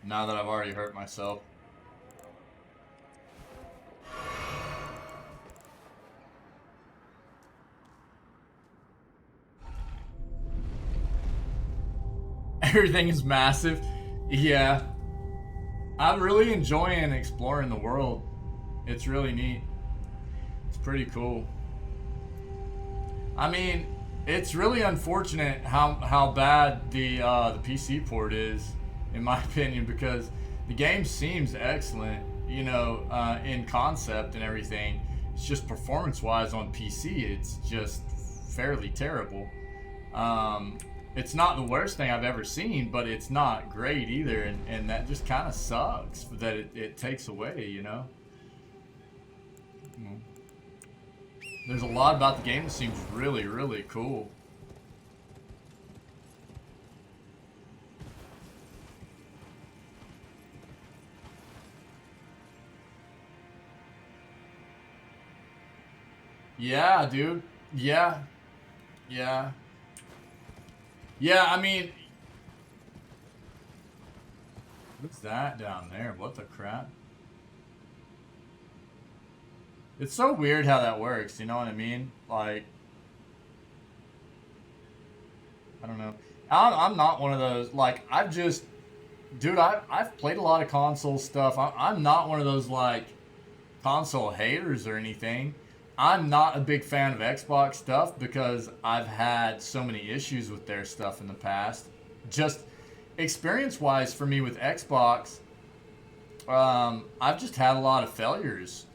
Now that I've already hurt myself. Everything is massive. Yeah. I'm really enjoying exploring the world. It's really neat. It's pretty cool. I mean, it's really unfortunate how bad the PC port is, in my opinion, because the game seems excellent, you know, in concept and everything. It's just performance-wise on PC, it's just fairly terrible. It's not the worst thing I've ever seen, but it's not great either, and that just kind of sucks that it takes away, you know? There's a lot about the game that seems really, really cool. Yeah, dude. Yeah. Yeah. Yeah, I mean... What's that down there? What the crap? It's so weird how that works, you know what I mean? Like... I don't know. I'm not one of those, like, I've just... Dude, I've played a lot of console stuff. I'm not one of those, like, console haters or anything. I'm not a big fan of Xbox stuff because I've had so many issues with their stuff in the past. Just experience-wise for me with Xbox, I've just had a lot of failures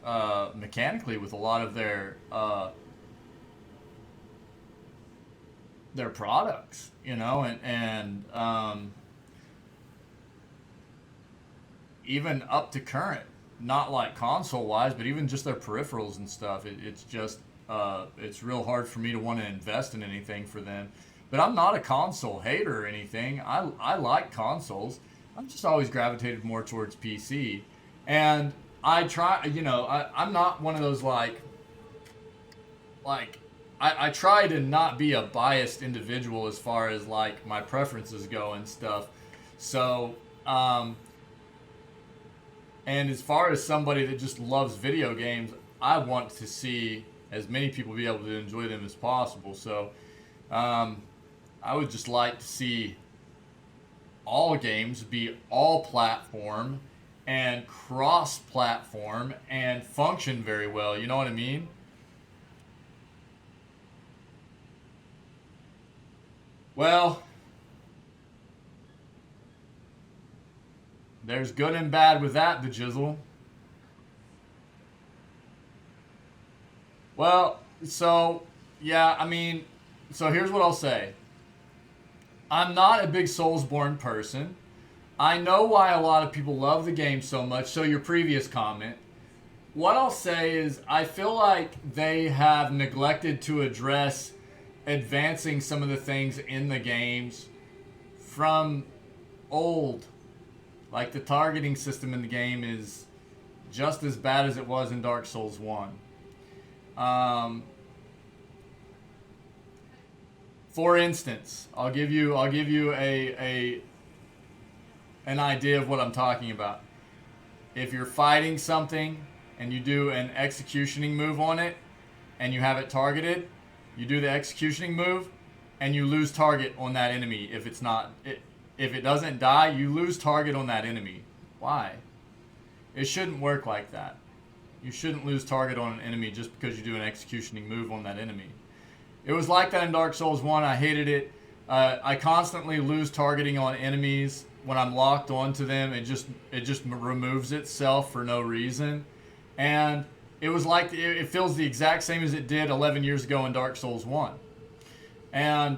mechanically with a lot of their products, you know, and even up to current. Not like console-wise, but even just their peripherals and stuff. It's just, it's real hard for me to want to invest in anything for them. But I'm not a console hater or anything. I like consoles. I'm just always gravitated more towards PC. And I try, you know, I'm not one of those like I try to not be a biased individual as far as like my preferences go and stuff. So, and as far as somebody that just loves video games, I want to see as many people be able to enjoy them as possible. So I would just like to see all games be all platform and cross-platform and function very well. You know what I mean? Well... There's good and bad with that, the jizzle. Well, so, yeah, I mean, so here's what I'll say. I'm not a big Soulsborne person. I know why a lot of people love the game so much, so your previous comment. What I'll say is I feel like they have neglected to address advancing some of the things in the games from old. Like, the targeting system in the game is just as bad as it was in Dark Souls 1. For instance, I'll give you an idea of what I'm talking about. If you're fighting something and you do an executioning move on it and you have it targeted, you do the executioning move and you lose target on that enemy if it's not... If it doesn't die, you lose target on that enemy. Why? It shouldn't work like that. You shouldn't lose target on an enemy just because you do an executioning move on that enemy. It was like that in Dark Souls 1. I hated it. I constantly lose targeting on enemies when I'm locked onto them. It just removes itself for no reason. And it was like, it feels the exact same as it did 11 years ago in Dark Souls 1. And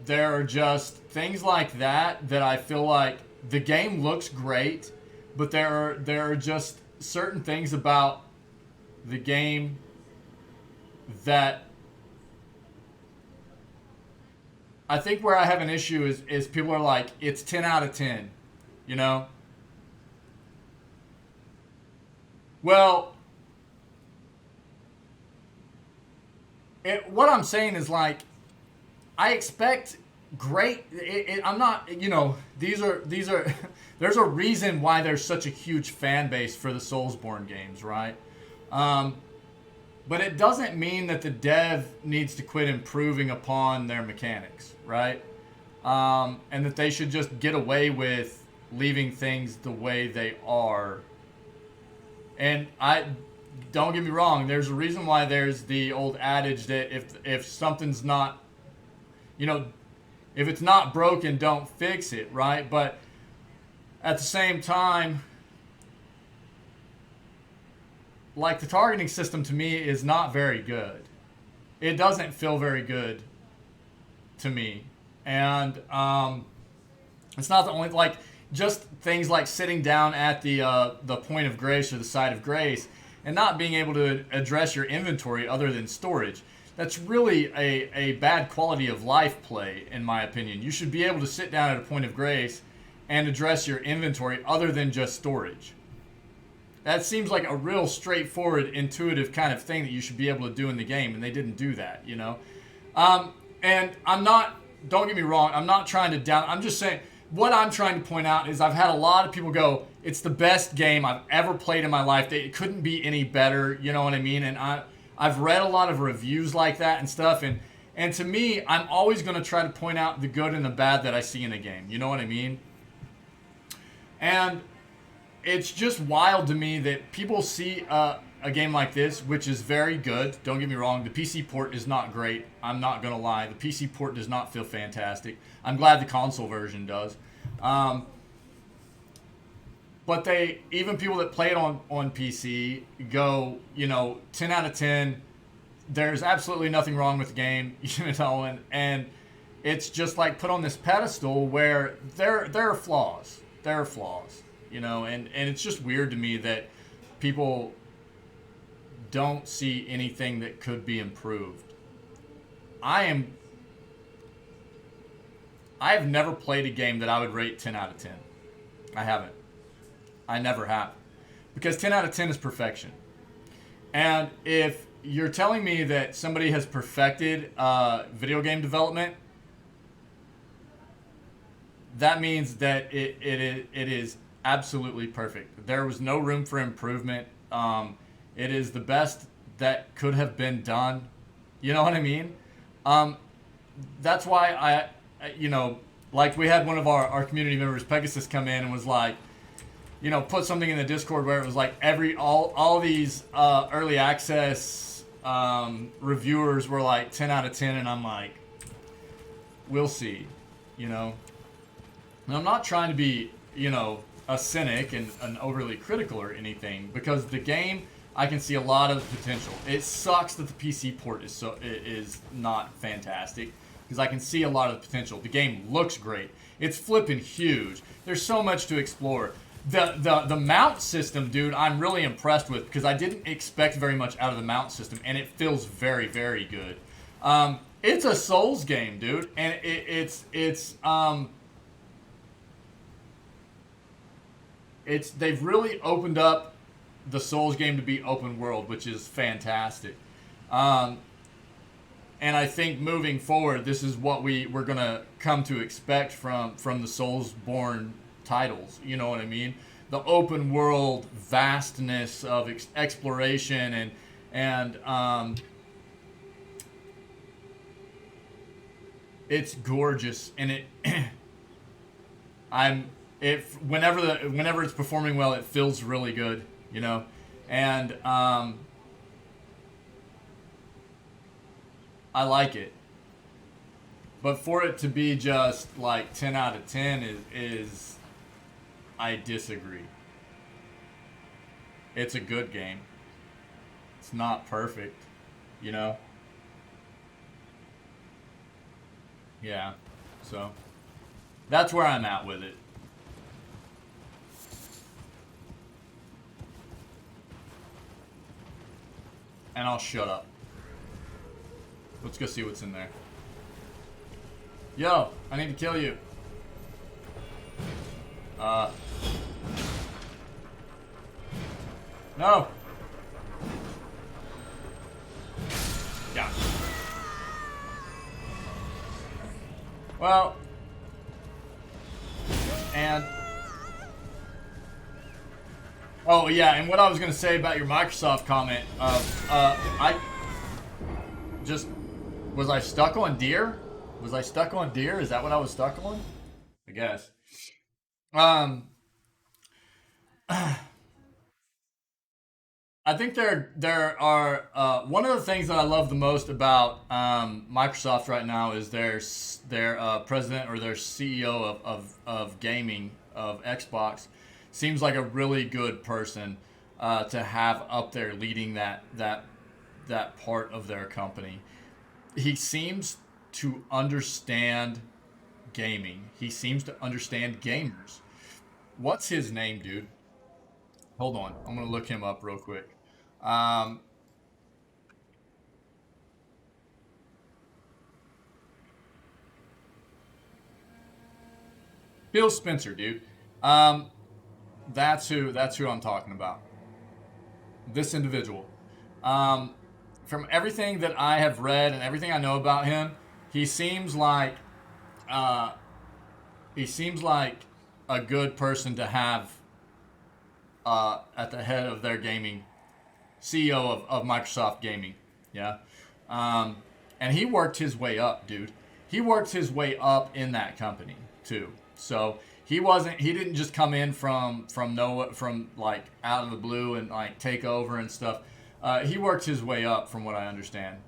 there are just things like that I feel like the game looks great, but there are just certain things about the game that I think where I have an issue is people are like, it's 10 out of 10, you know? Well, what I'm saying is like, I expect great. I'm not, you know, these are. There's a reason why there's such a huge fan base for the Soulsborne games, right? But it doesn't mean that the dev needs to quit improving upon their mechanics, right? and that they should just get away with leaving things the way they are. And don't get me wrong, there's a reason why there's the old adage that if something's not, you know, if it's not broken, don't fix it, right? But at the same time, like, the targeting system to me is not very good. It doesn't feel very good to me. And it's not the only, like, just things like sitting down at the point of grace or the side of grace and not being able to address your inventory other than storage. That's really a bad quality of life play, in my opinion. You should be able to sit down at a point of grace and address your inventory other than just storage. That seems like a real straightforward, intuitive kind of thing that you should be able to do in the game, and they didn't do that, you know? And I'm not, don't get me wrong, I'm not trying to down, I'm just saying, what I'm trying to point out is I've had a lot of people go, it's the best game I've ever played in my life. It couldn't be any better, you know what I mean? And I've read a lot of reviews like that and stuff, and to me, I'm always going to try to point out the good and the bad that I see in a game, you know what I mean? And it's just wild to me that people see a game like this, which is very good. Don't get me wrong. The PC port is not great. I'm not going to lie. The PC port does not feel fantastic. I'm glad the console version does. But even people that play it on PC go, you know, 10 out of 10. There's absolutely nothing wrong with the game, you know, and it's just like put on this pedestal where there are flaws. There are flaws. You know, and it's just weird to me that people don't see anything that could be improved. I have never played a game that I would rate 10 out of 10. I haven't. I never have. Because 10 out of 10 is perfection. And if you're telling me that somebody has perfected video game development, that means that it is absolutely perfect. There was no room for improvement. It is the best that could have been done. You know what I mean? That's why you know, like we had one of our community members, Pegasus, come in and was like, you know, put something in the Discord where it was like all these early access reviewers were like 10 out of 10, and I'm like, we'll see, you know. And I'm not trying to be, you know, a cynic and overly critical or anything, because the game, I can see a lot of potential. It sucks that the PC port is not fantastic, because I can see a lot of the potential. The game looks great. It's flipping huge. There's so much to explore. The mount system, dude, I'm really impressed with, because I didn't expect very much out of the mount system, and it feels very, very good. It's a Souls game, dude, and they've really opened up the Souls game to be open world, which is fantastic. And I think moving forward, this is what we're going to come to expect from the Soulsborne titles. You know what I mean? The open world vastness of exploration and it's gorgeous, and whenever it's performing well, it feels really good, you know, and I like it. But for it to be just like 10 out of 10 is I disagree. It's a good game. It's not perfect, you know? Yeah, so that's where I'm at with it. And I'll shut up. Let's go see what's in there. Yo, I need to kill you. No. Yeah. Well. And. Oh, yeah, and what I was going to say about your Microsoft comment, was I stuck on deer? Was I stuck on deer? Is that what I was stuck on? I guess. I think there are one of the things that I love the most about Microsoft right now is their president or their CEO of gaming of Xbox seems like a really good person to have up there leading that part of their company. He seems to understand gaming. He seems to understand gamers. What's his name, dude? Hold on. I'm going to look him up real quick. Phil Spencer, dude. That's who I'm talking about. This individual. From everything that I have read and everything I know about him, he seems like a good person to have at the head of their gaming, CEO of Microsoft Gaming. Yeah. And he worked his way up, dude. He worked his way up in that company too. So he didn't just come in from like out of the blue and like take over and stuff. He worked his way up from what I understand.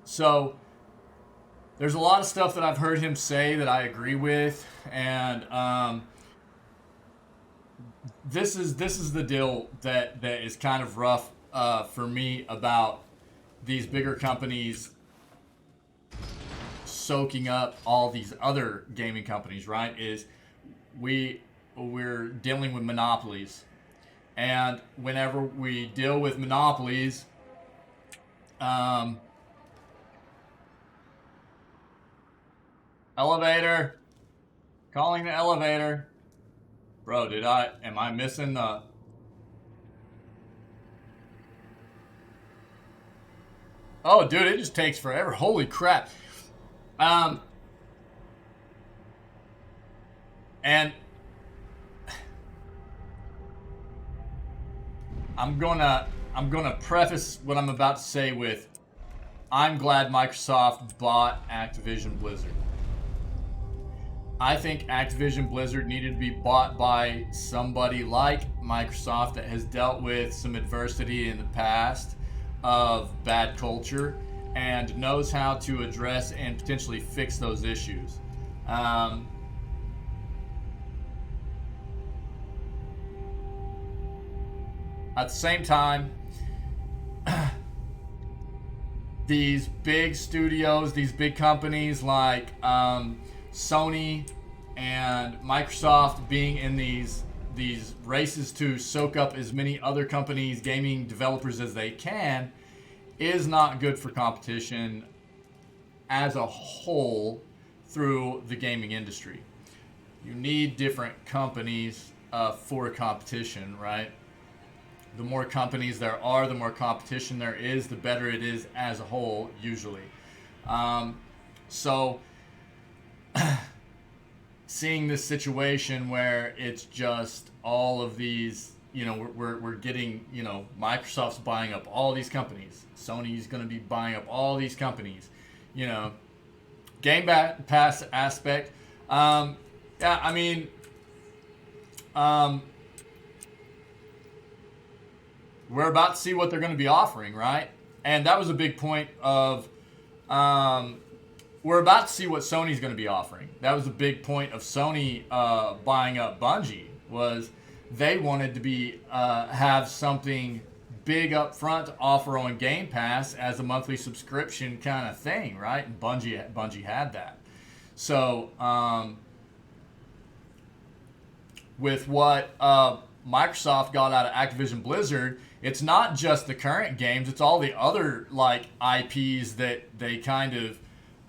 So there's a lot of stuff that I've heard him say that I agree with, and this is the deal that is kind of rough for me about these bigger companies soaking up all these other gaming companies, right? Is we're dealing with monopolies, and whenever we deal with monopolies, elevator, calling the elevator. Bro, am I missing the... Oh, dude, it just takes forever. Holy crap. And I'm gonna preface what I'm about to say with, I'm glad Microsoft bought Activision Blizzard. I think Activision Blizzard needed to be bought by somebody like Microsoft that has dealt with some adversity in the past of bad culture and knows how to address and potentially fix those issues. At the same time, these big studios, these big companies like Sony and Microsoft being in these races to soak up as many other companies, gaming developers as they can, is not good for competition as a whole through the gaming industry. You need different companies for competition, right? The more companies there are, the more competition there is, the better it is as a whole, usually. So seeing this situation where it's just all of these, we're getting, Microsoft's buying up all these companies. Sony's going to be buying up all these companies. Game Pass aspect. We're about to see what they're going to be offering, right? And that was a big point of, we're about to see what Sony's going to be offering. That was a big point of Sony buying up Bungie, was they wanted to be have something big up front to offer on Game Pass as a monthly subscription kind of thing, right? And Bungie had that. So with what Microsoft got out of Activision Blizzard, it's not just the current games, it's all the other like IPs that they kind of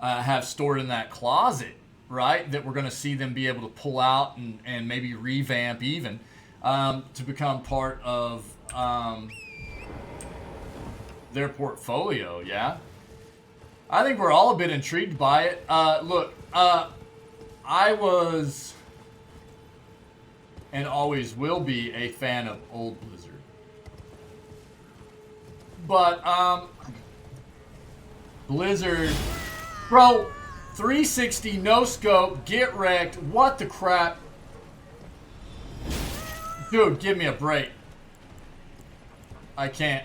have stored in that closet, right? That we're going to see them be able to pull out and maybe revamp even to become part of their portfolio, yeah? I think we're all a bit intrigued by it. Look, I was and always will be a fan of old Blizzard. But Blizzard. Bro, 360 no scope, get wrecked. What the crap? Dude, give me a break. I can't.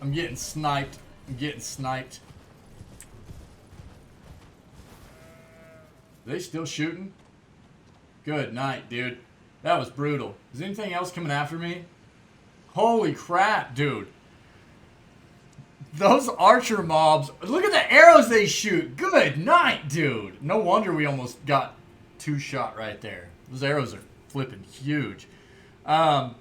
I'm getting sniped. I'm getting sniped. Are they still shooting? Good night, dude. That was brutal. Is anything else coming after me? Holy crap, dude. Those archer mobs. Look at the arrows they shoot. Good night, dude. No wonder we almost got 2-shot right there. Those arrows are flipping huge. Sorry,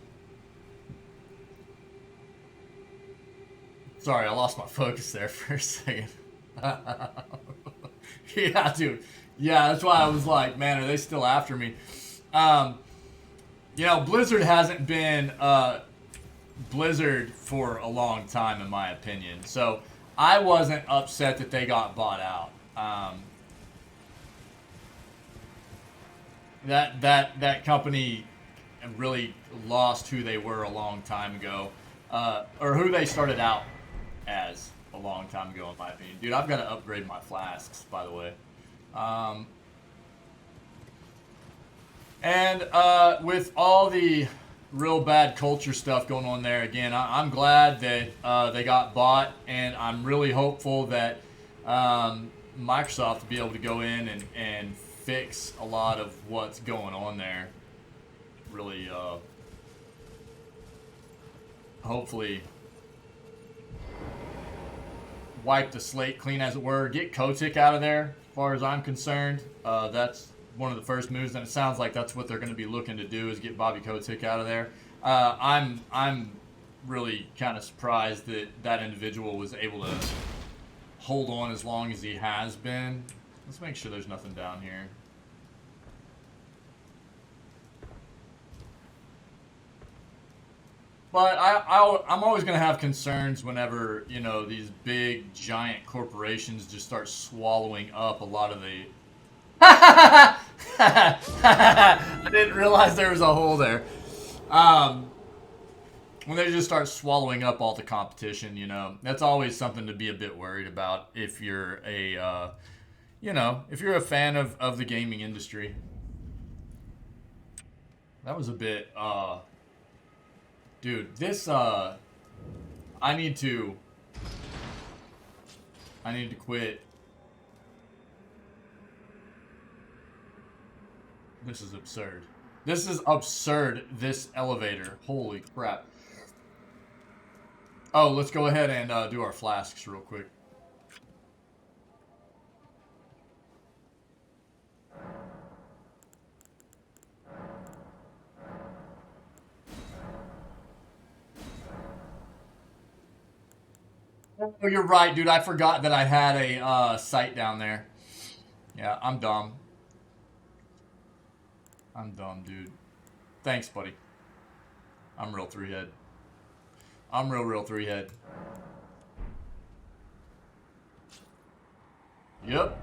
I lost my focus there for a second. Yeah, dude. Yeah, that's why I was like, man, are they still after me? You know, Blizzard hasn't been Blizzard for a long time, in my opinion. So I wasn't upset that they got bought out. That company really lost who they were a long time ago, or who they started out as a long time ago, in my opinion. Dude, I've got to upgrade my flasks, by the way. And with all the real bad culture stuff going on there, again, I'm glad that they got bought, and I'm really hopeful that Microsoft will be able to go in and fix a lot of what's going on there. Really, hopefully wipe the slate clean, as it were. Get Kotick out of there, as far as I'm concerned. That's one of the first moves, and it sounds like that's what they're going to be looking to do, is get Bobby Kotick out of there. I'm really kind of surprised that that individual was able to hold on as long as he has been. Let's make sure there's nothing down here. But I'm always going to have concerns whenever, you know, these big, giant corporations just start swallowing up a lot of the... I didn't realize there was a hole there. When they just start swallowing up all the competition, you know, that's always something to be a bit worried about if you're a, you know, if you're a fan of the gaming industry. That was a bit, dude, this, I need to quit. This is absurd. This is absurd, this elevator. Holy crap. Oh, let's go ahead and do our flasks real quick. Oh, you're right, dude. I forgot that I had a site down there. Yeah, I'm dumb. I'm dumb, dude. Thanks, buddy. I'm real 3-head. I'm real 3-head. Yep.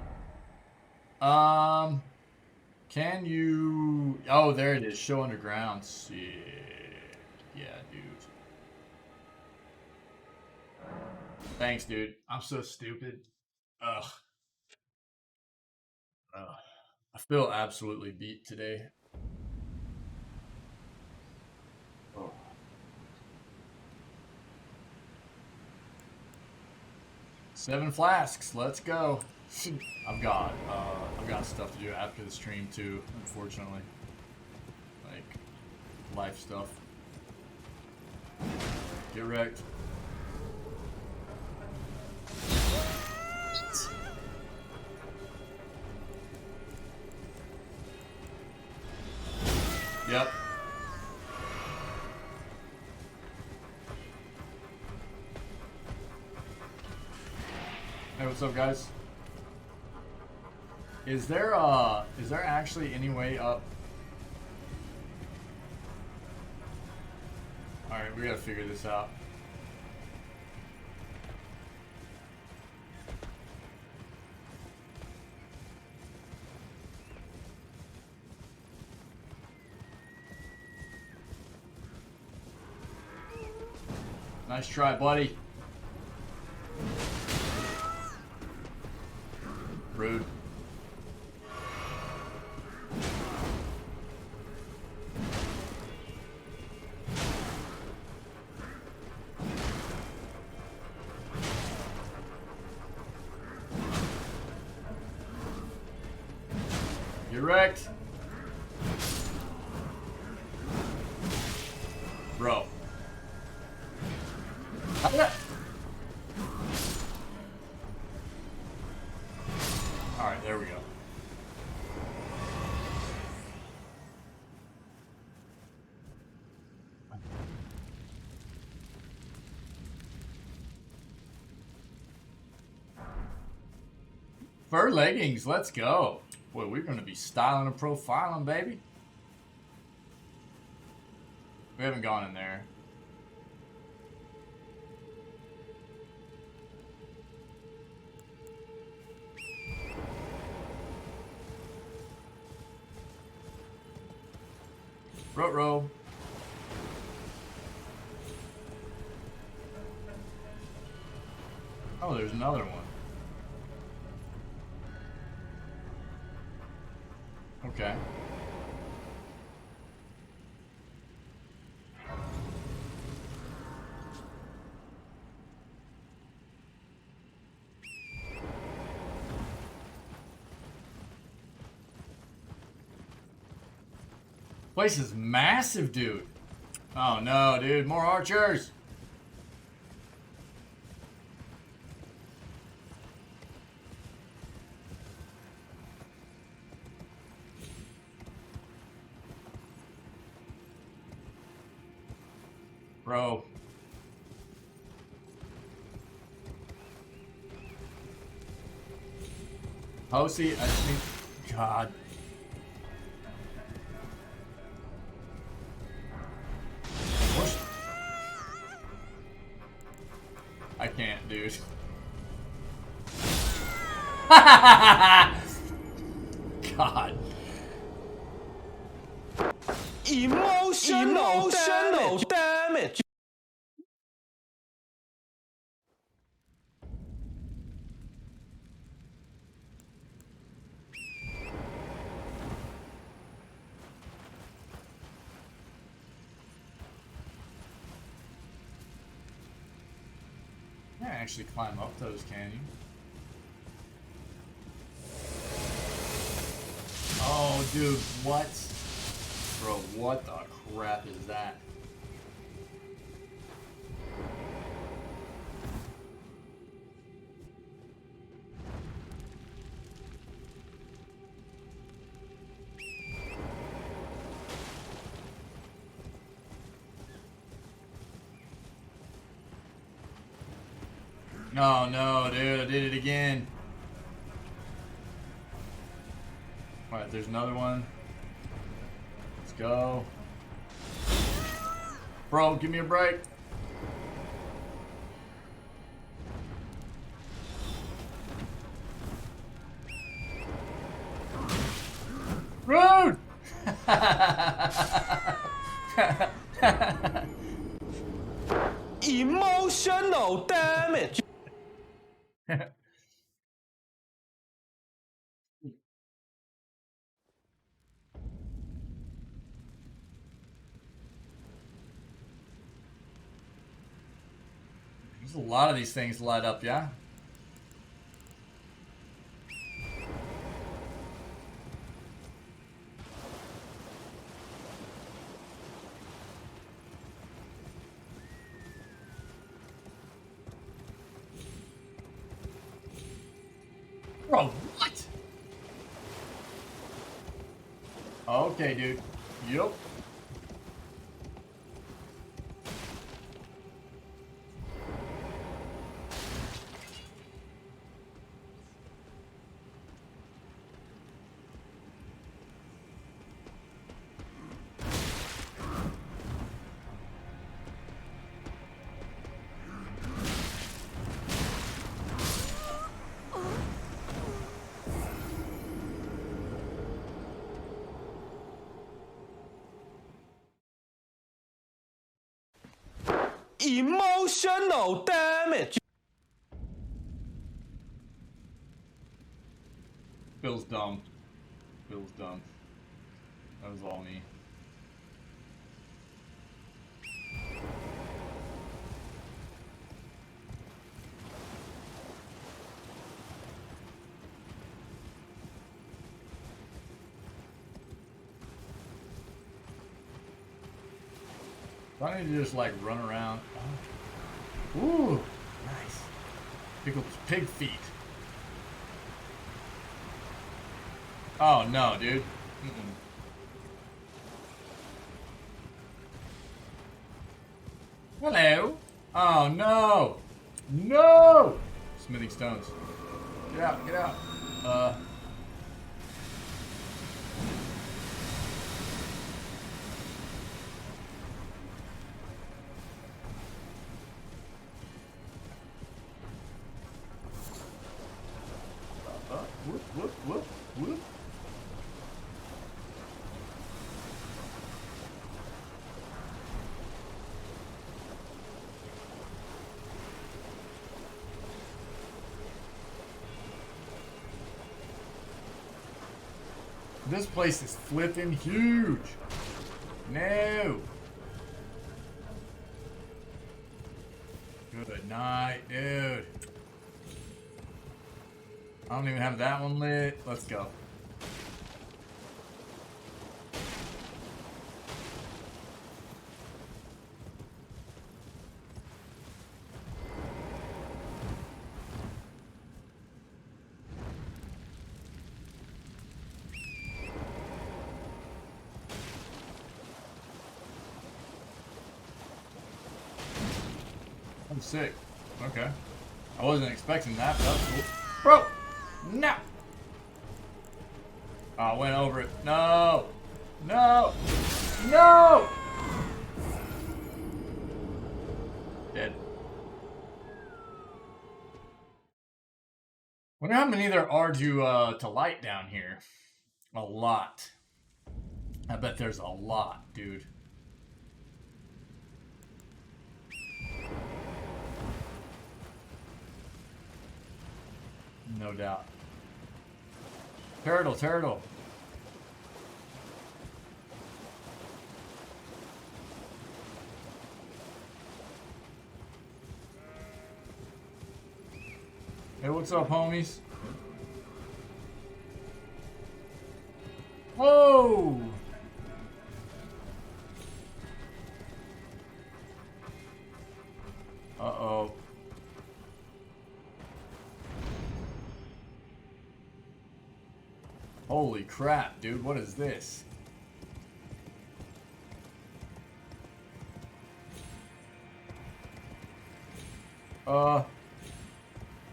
Can you... Oh, there it is. Show underground. Sick. Yeah, dude. Thanks, dude. I'm so stupid. Ugh. Ugh. I feel absolutely beat today. Oh. Seven flasks. Let's go. I've got stuff to do after the stream too, unfortunately. Like life stuff. Get wrecked. Yep. Hey, what's up, guys? Is there actually any way up? Alright, we gotta figure this out. Nice try, buddy. Rude. You're wrecked. Bro. Alright, there we go. Fur leggings, let's go. Boy, we're going to be styling and profiling, baby. We haven't gone in there. Ruh-roh. Oh, there's another one. Okay. Place is massive, dude. Oh no, dude, more archers. Bro. Posey, I think. God. I can't, dude. God. Emotional damage. You can't actually climb up those, can you? Oh, dude, what? Bro, what the crap is that? No, no, dude, I did it again. Alright, there's another one. Let's go. Bro, give me a break. Rude! Emotional damage. There's a lot of these things light up, yeah? Bro, what? Okay, dude. Yup. Emotional damage. Bill's dumb. Bill's dumb. That was all me. I need to just like run around. Oh. Ooh, nice. Pickled pig feet. Oh no, dude. Hello. Oh no. No. Smithing stones. Get out. Get out. Whoop, whoop, whoop, whoop. This place is flipping huge. No. Good night, dude. I don't even have that one lit. Let's go. I'm sick. Okay. I wasn't expecting that, but that's cool. Bro! No! Oh, I went over it. No! No! No! Dead. Wonder how many there are to light down here. A lot. I bet there's a lot, dude. No doubt. Turtle, turtle. Hey, what's up, homies? Whoa! Uh-oh. Holy crap, dude, what is this?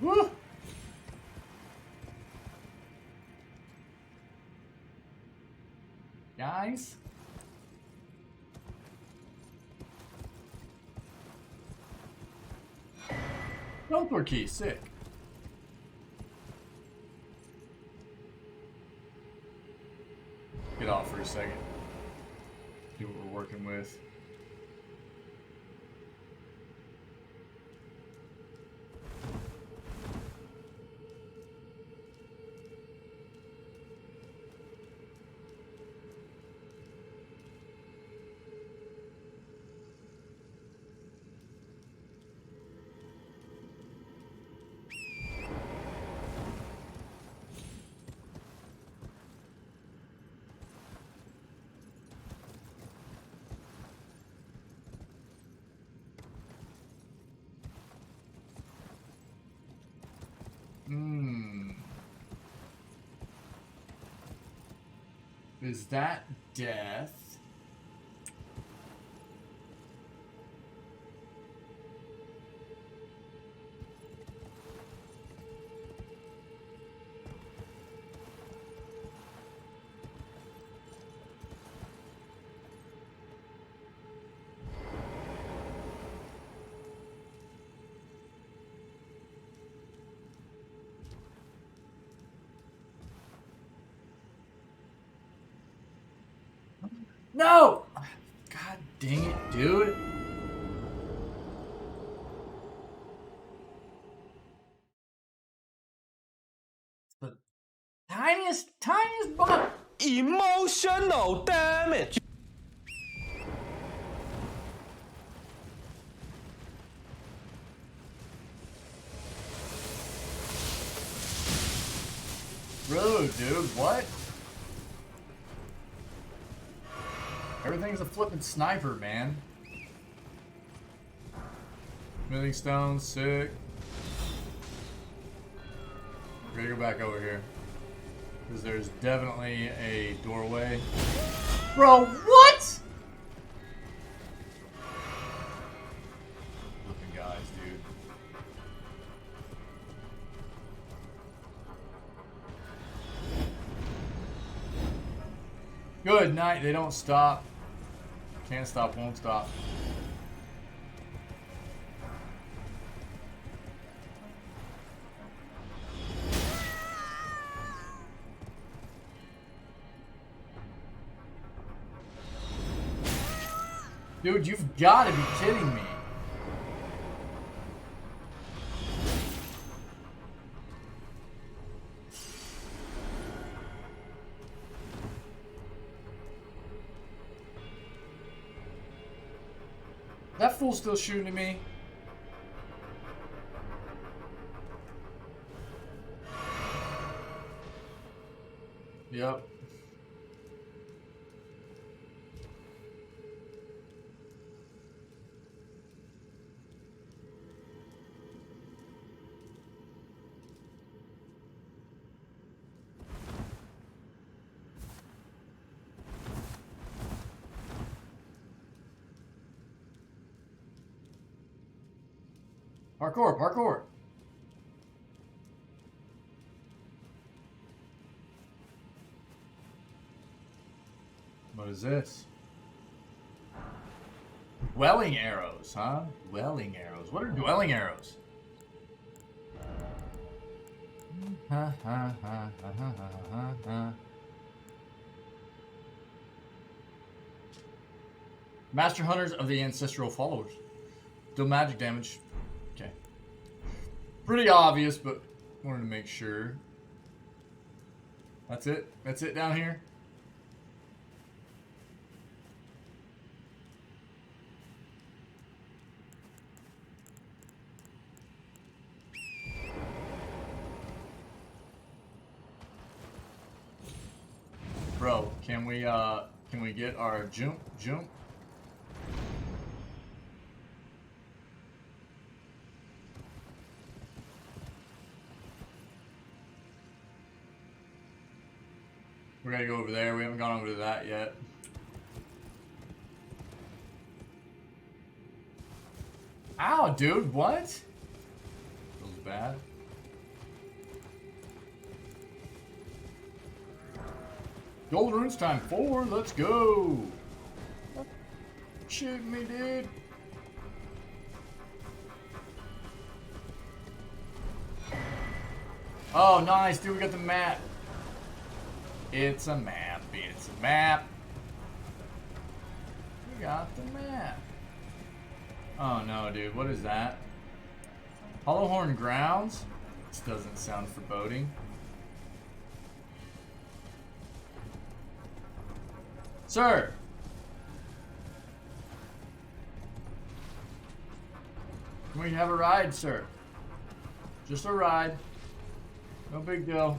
Woo! Guys? Jumper key, sick. Get off for a second. See what we're working with. Is that death? No! God dang it, dude. tiniest bump. Emotional damage. Rude, dude. What? Everything's a flippin' sniper, man. Smithing stones, sick. We're gonna go back over here. Because there's definitely a doorway. Bro, what? Flippin' guys, dude. Good night, they don't stop. Can't stop, won't stop. Dude, you've got to be kidding me. That fool's still shooting at me. Yep. Parkour, parkour. What is this? Dwelling arrows, huh? Dwelling arrows. What are dwelling arrows? Ha ha ha ha ha ha ha. Master hunters of the ancestral followers. Deal magic damage. Okay. Pretty obvious, but wanted to make sure. That's it? That's it down here? Bro, can we get our jump? We're gonna go over there. We haven't gone over to that yet. Ow, dude, what? Feels bad. Gold runes time 4, let's go. Shoot me, dude. Oh, nice, dude, we got the map. It's a map, it's a map. We got the map. Oh no, dude, what is that? Hollowhorn Grounds? This doesn't sound foreboding. Sir! Can we have a ride, sir? Just a ride. No big deal.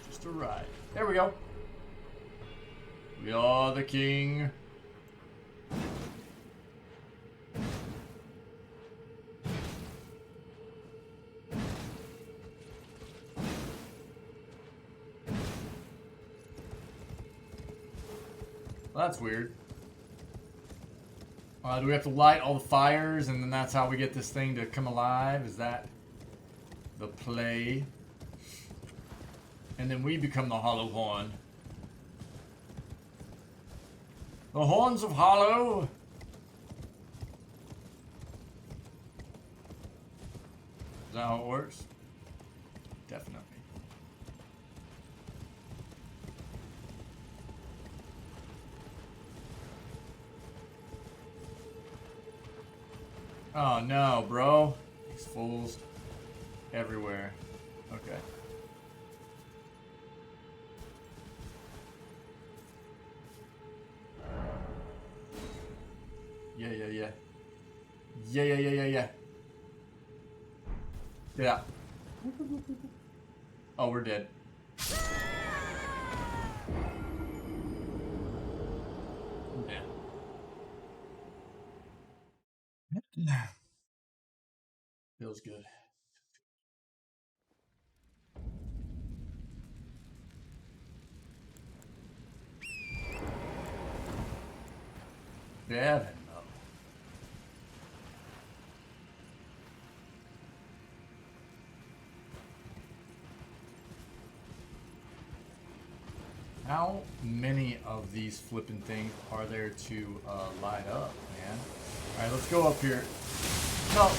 Just a ride. There we go. We are the king. Well, that's weird. Do we have to light all the fires and then that's how we get this thing to come alive? Is that the play? And then we become the Hollow Horn. The Horns of Hollow. Is that how it works? Definitely. Oh no, bro. These fools everywhere. Okay. Yeah. Yeah. Oh, we're dead. Yeah. Feels good. Devin, though. How many of these flipping things are there to light up, man? Alright, let's go up here. No.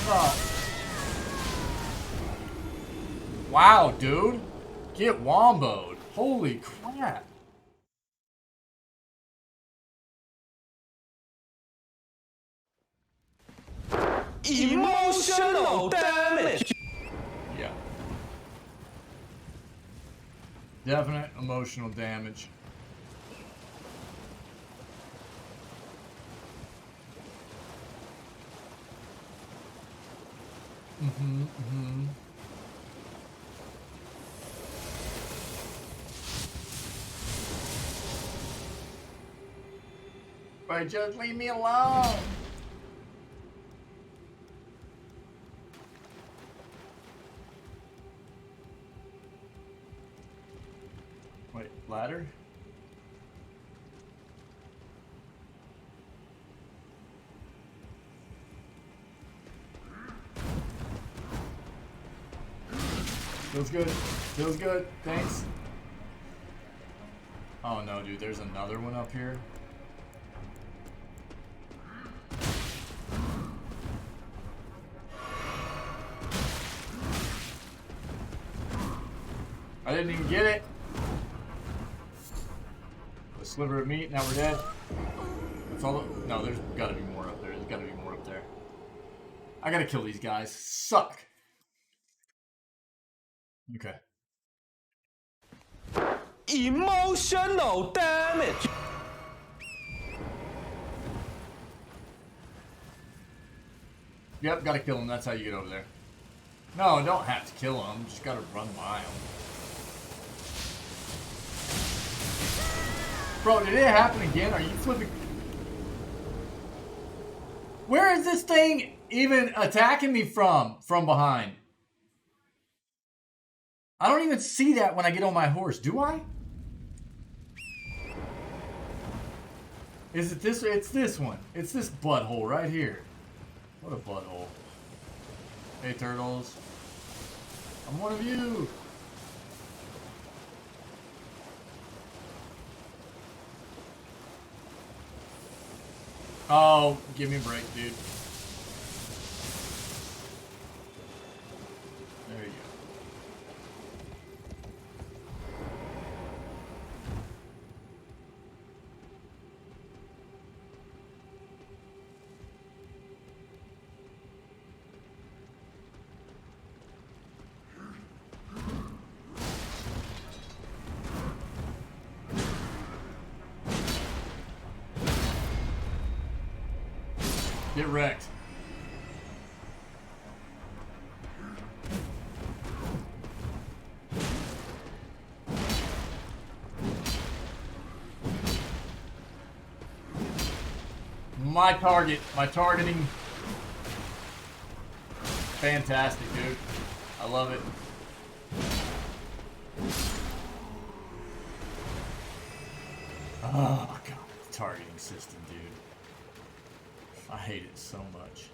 Wow, dude. Get womboed. Holy crap. Emotional damage. Yeah. Definite emotional damage. But just leave me alone. Wait, ladder? Feels good. Feels good. Thanks. Oh no, dude, there's another one up here. I didn't even get it. A sliver of meat, now we're dead. That's all. No, there's gotta be more up there. There's gotta be more up there. I gotta kill these guys. Suck. Okay. Emotional damage. Yep, gotta kill him. That's how you get over there. No, don't have to kill him. Just gotta run by him. Bro, did it happen again? Are you flipping? Where is this thing even attacking me from? From behind. I don't even see that when I get on my horse. Do I? Is it this? It's this one. It's this butthole right here. What a butthole. Hey, turtles. I'm one of you. Oh, give me a break, dude. There you go. Get wrecked. My target, my targeting. Fantastic, dude. I love it. Oh, God. Targeting system, dude. I hate it so much.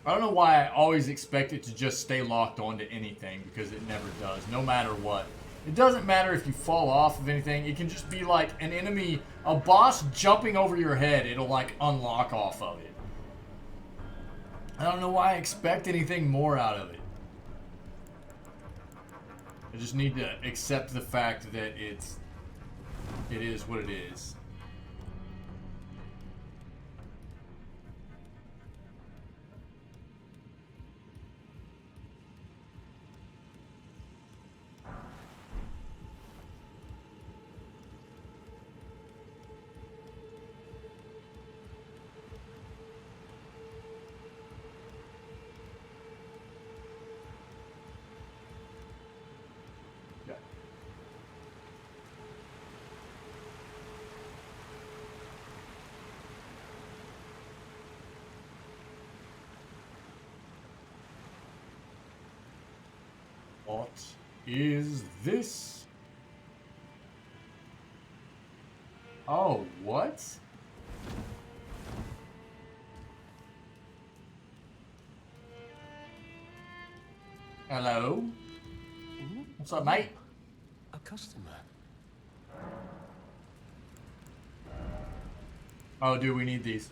I don't know why I always expect it to just stay locked onto anything, because it never does, no matter what. It doesn't matter if you fall off of anything. It can just be like an enemy, a boss jumping over your head. It'll like unlock off of it. I don't know why I expect anything more out of it. I just need to accept the fact that it is what it is. What is this? Oh, what? Hello? What's up, mate? A customer. Oh, dude, we need these.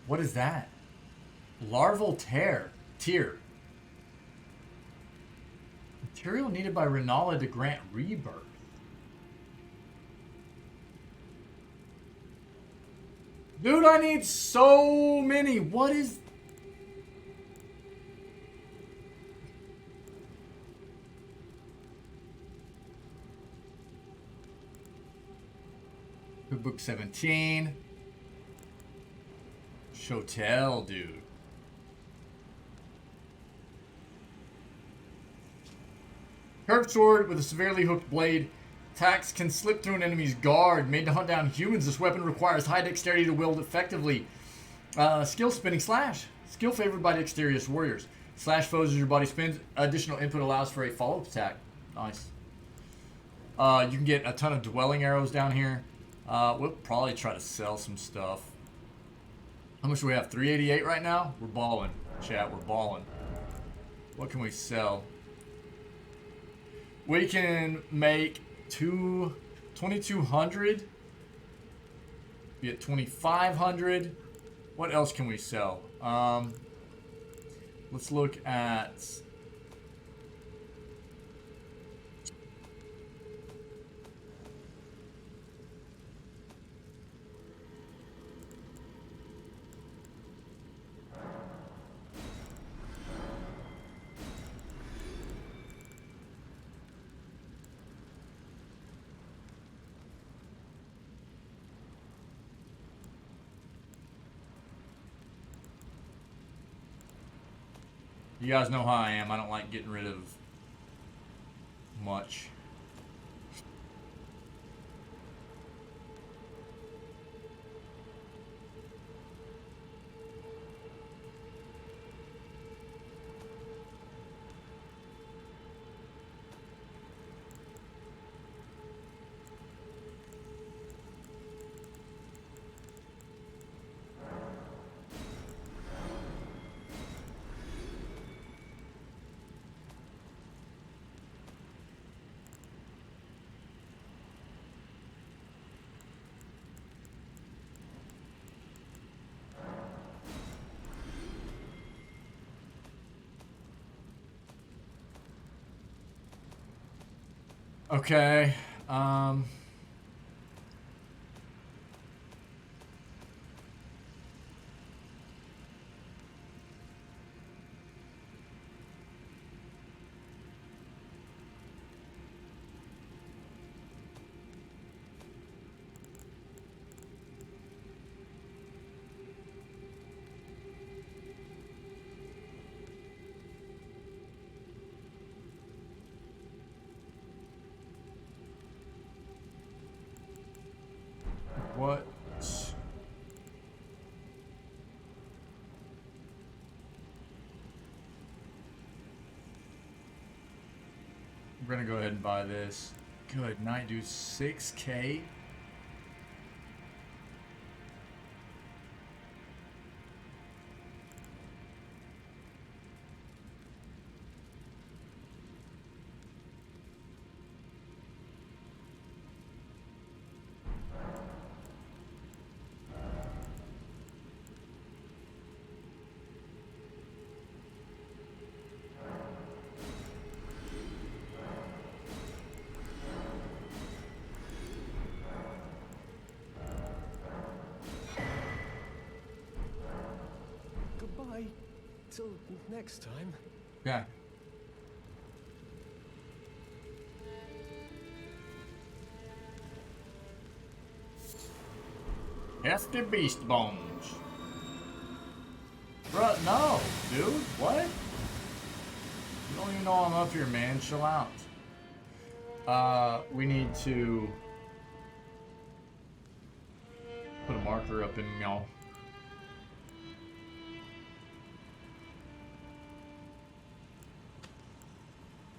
What is that? Larval Tear. Material needed by Renala to grant rebirth. Dude, I need so many. What is... Cookbook 17. Shotel, dude. Curved sword with a severely hooked blade. Attacks can slip through an enemy's guard. Made to hunt down humans, this weapon requires high dexterity to wield effectively. Skill spinning slash. Skill favored by dexterous warriors. Slash foes as your body spins. Additional input allows for a follow-up attack. Nice. You can get a ton of dwelling arrows down here. We'll probably try to sell some stuff. How much do we have? 388 right now? We're balling. Chat, we're balling. What can we sell? We can make 2,200. Be at 2,500. What else can we sell? Let's look at... You guys know how I am. I don't like getting rid of much. Okay. What? We're gonna go ahead and buy this. Good night, dude. 6K? Goodbye. Till next time. Yeah. Hefty beast bones. Bruh, no, dude. What? You don't even know I'm up here, man. Chill out. We need to put a marker up in y'all.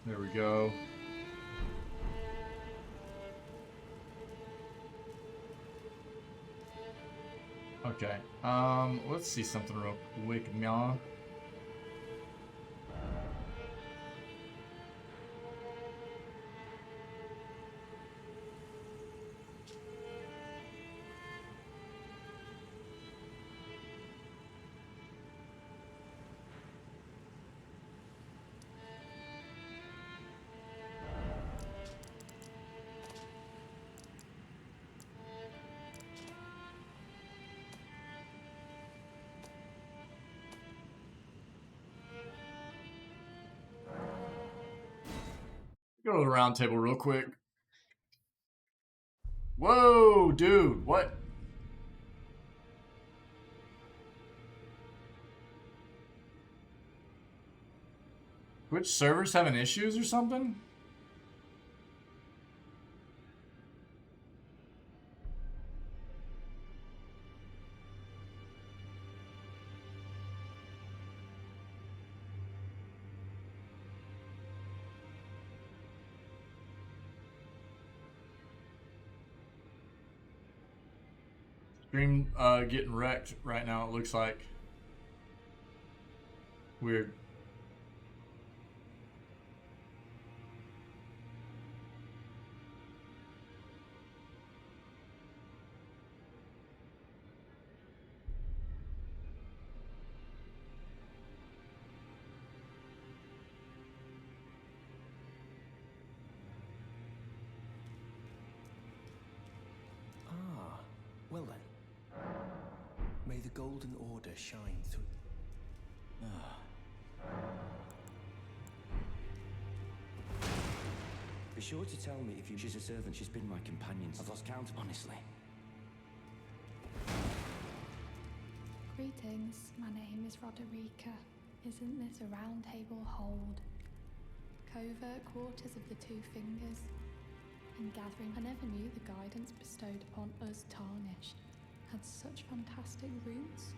There we go. Okay. Let's see something real quick, y'all. Go to the round table real quick. Whoa, dude, what? Twitch servers having issues or something? Stream getting wrecked right now, it looks like. Weird. Ah, well then. May the Golden Order shine through. Be sure to tell me if she's a servant. She's been my companion. I've lost count, honestly. Greetings, my name is Roderica. Isn't this a round table hold? Covert quarters of the Two Fingers. In gathering, I never knew the guidance bestowed upon us tarnished had such fantastic roots,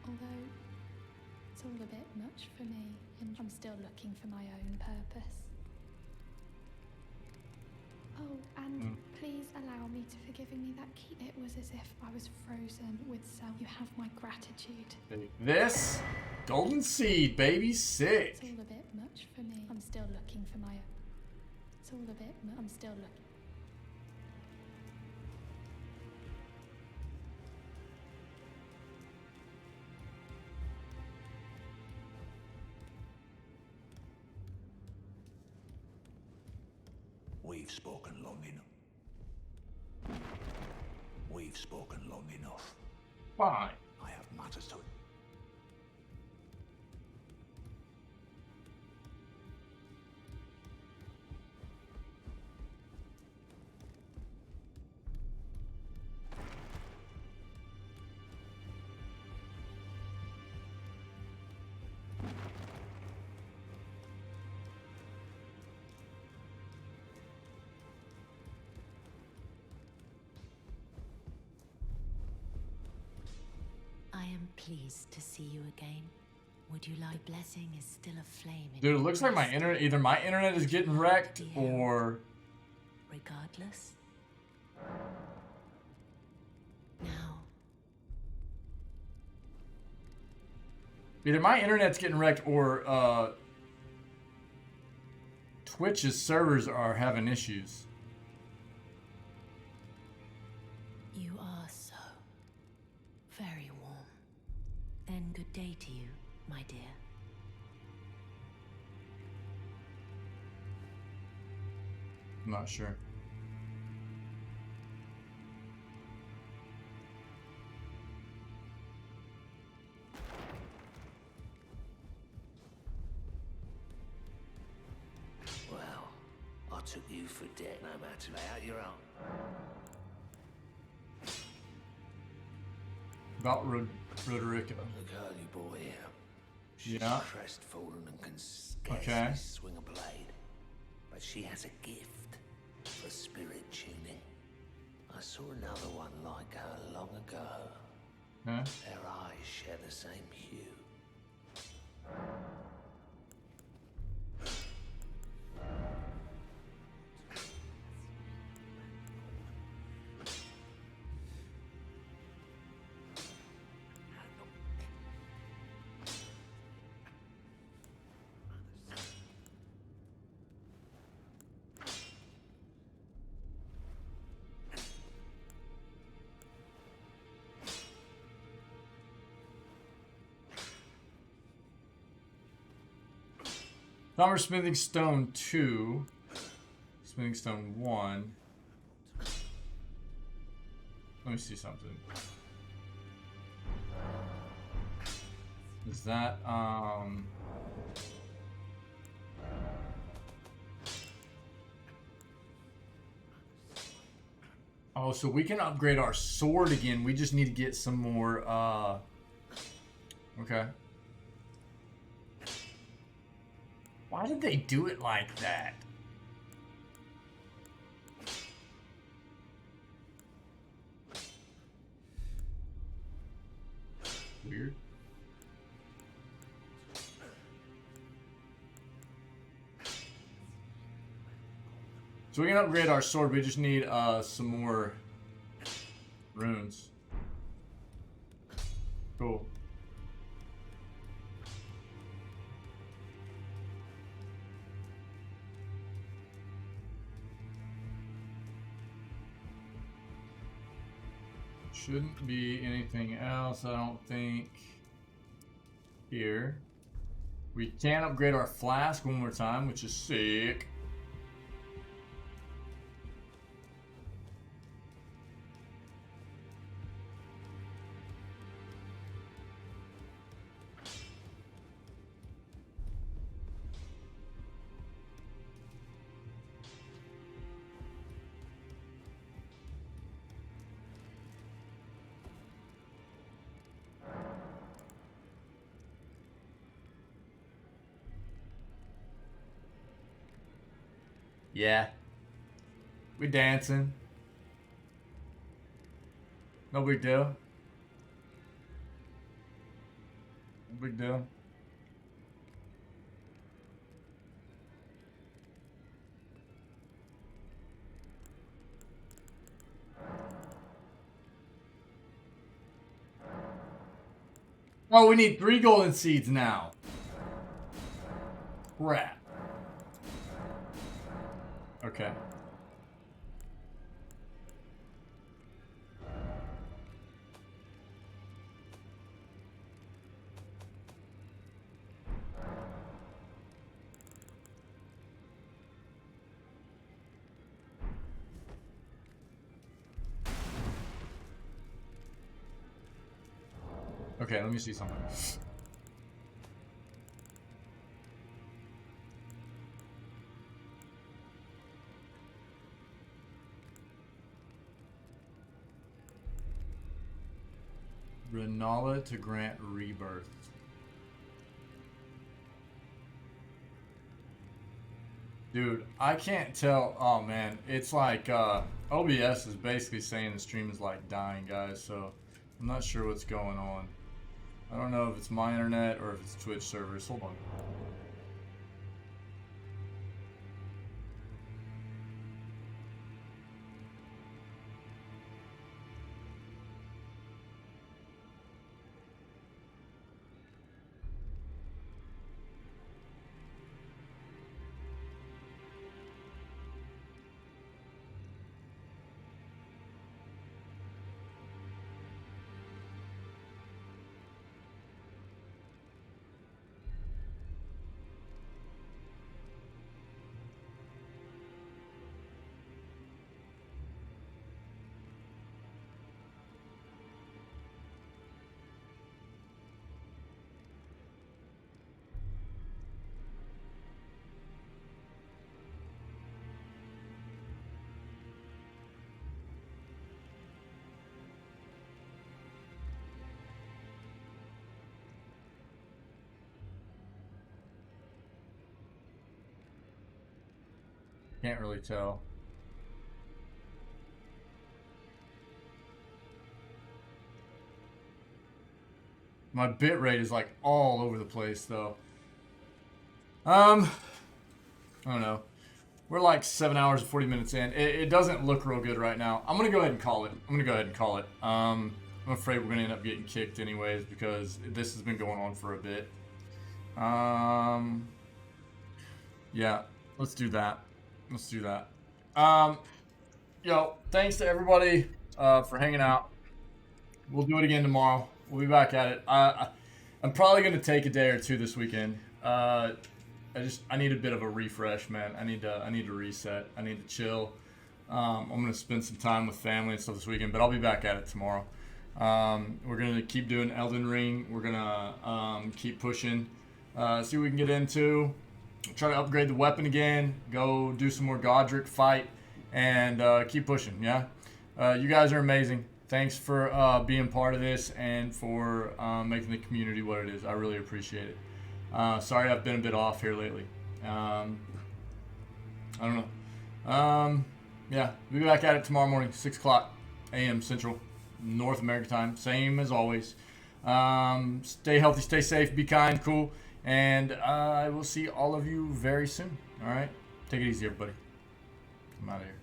although it's all a bit much for me, and I'm still looking for my own purpose. Oh, and please allow me to forgiving me that key. It was as if I was frozen with self. You have my gratitude. This golden seed, baby, sick. It's all a bit much for me. I'm still looking for my. It's all a bit. I'm still looking. We've spoken long enough. We've spoken long enough. Fine. I have matters to. I am pleased to see you again. Would you like the blessing is still aflame in Dude, it your looks like my breast. internet, either my internet is getting wrecked or Regardless. Now, either my internet's getting wrecked or Twitch's servers are having issues. you are so very warm. Then good day to you, my dear. I'm not sure. Well, I took you for dead, no matter. Lay out your own. About Roderica. The girly boy here. She's Yeah. crestfallen and can scarcely Okay. swing a blade. But she has a gift for spirit tuning. I saw another one like her long ago. Okay. Their eyes share the same hue. Summer Smithing Stone 2. Smithing Stone 1. Let me see something. Is that, oh, so we can upgrade our sword again. We just need to get some more, okay. Why did they do it like that? Weird. So we can upgrade our sword. We just need some more runes. Cool. Shouldn't be anything else, I don't think. Here. We can upgrade our flask one more time, which is sick. Yeah. We dancing. No big deal. No big deal. Oh, we need 3 golden seeds now. Crap. Okay. Okay, let me see something. Renala to grant rebirth. Dude, I can't tell. Oh man, it's like OBS is basically saying the stream is like dying, guys, so I'm not sure what's going on. I don't know if it's my internet or if it's Twitch servers. Hold on. Can't really tell. My bit rate is like all over the place though. I don't know. We're like 7 hours and 40 minutes in. It doesn't look real good right now. I'm gonna go ahead and call it. I'm afraid we're gonna end up getting kicked anyways because this has been going on for a bit. Yeah, let's do that. Yo, thanks to everybody for hanging out. We'll do it again tomorrow. We'll be back at it. I'm probably going to take a day or two this weekend. I need a bit of a refresh, man. I need to reset. I need to chill. I'm gonna spend some time with family and stuff this weekend, but I'll be back at it tomorrow. We're gonna keep doing Elden Ring. We're gonna keep pushing, see what we can get into. Try to upgrade the weapon again. Go do some more Godric fight, and keep pushing. Yeah, you guys are amazing. Thanks for being part of this and for making the community what it is. I really appreciate it. Sorry I've been a bit off here lately. I don't know. Yeah, we'll be back at it tomorrow morning, 6 o'clock a.m. Central, North America time. Same as always. Stay healthy, stay safe, be kind, cool. And I will see all of you very soon. All right? Take it easy, everybody. I'm out of here.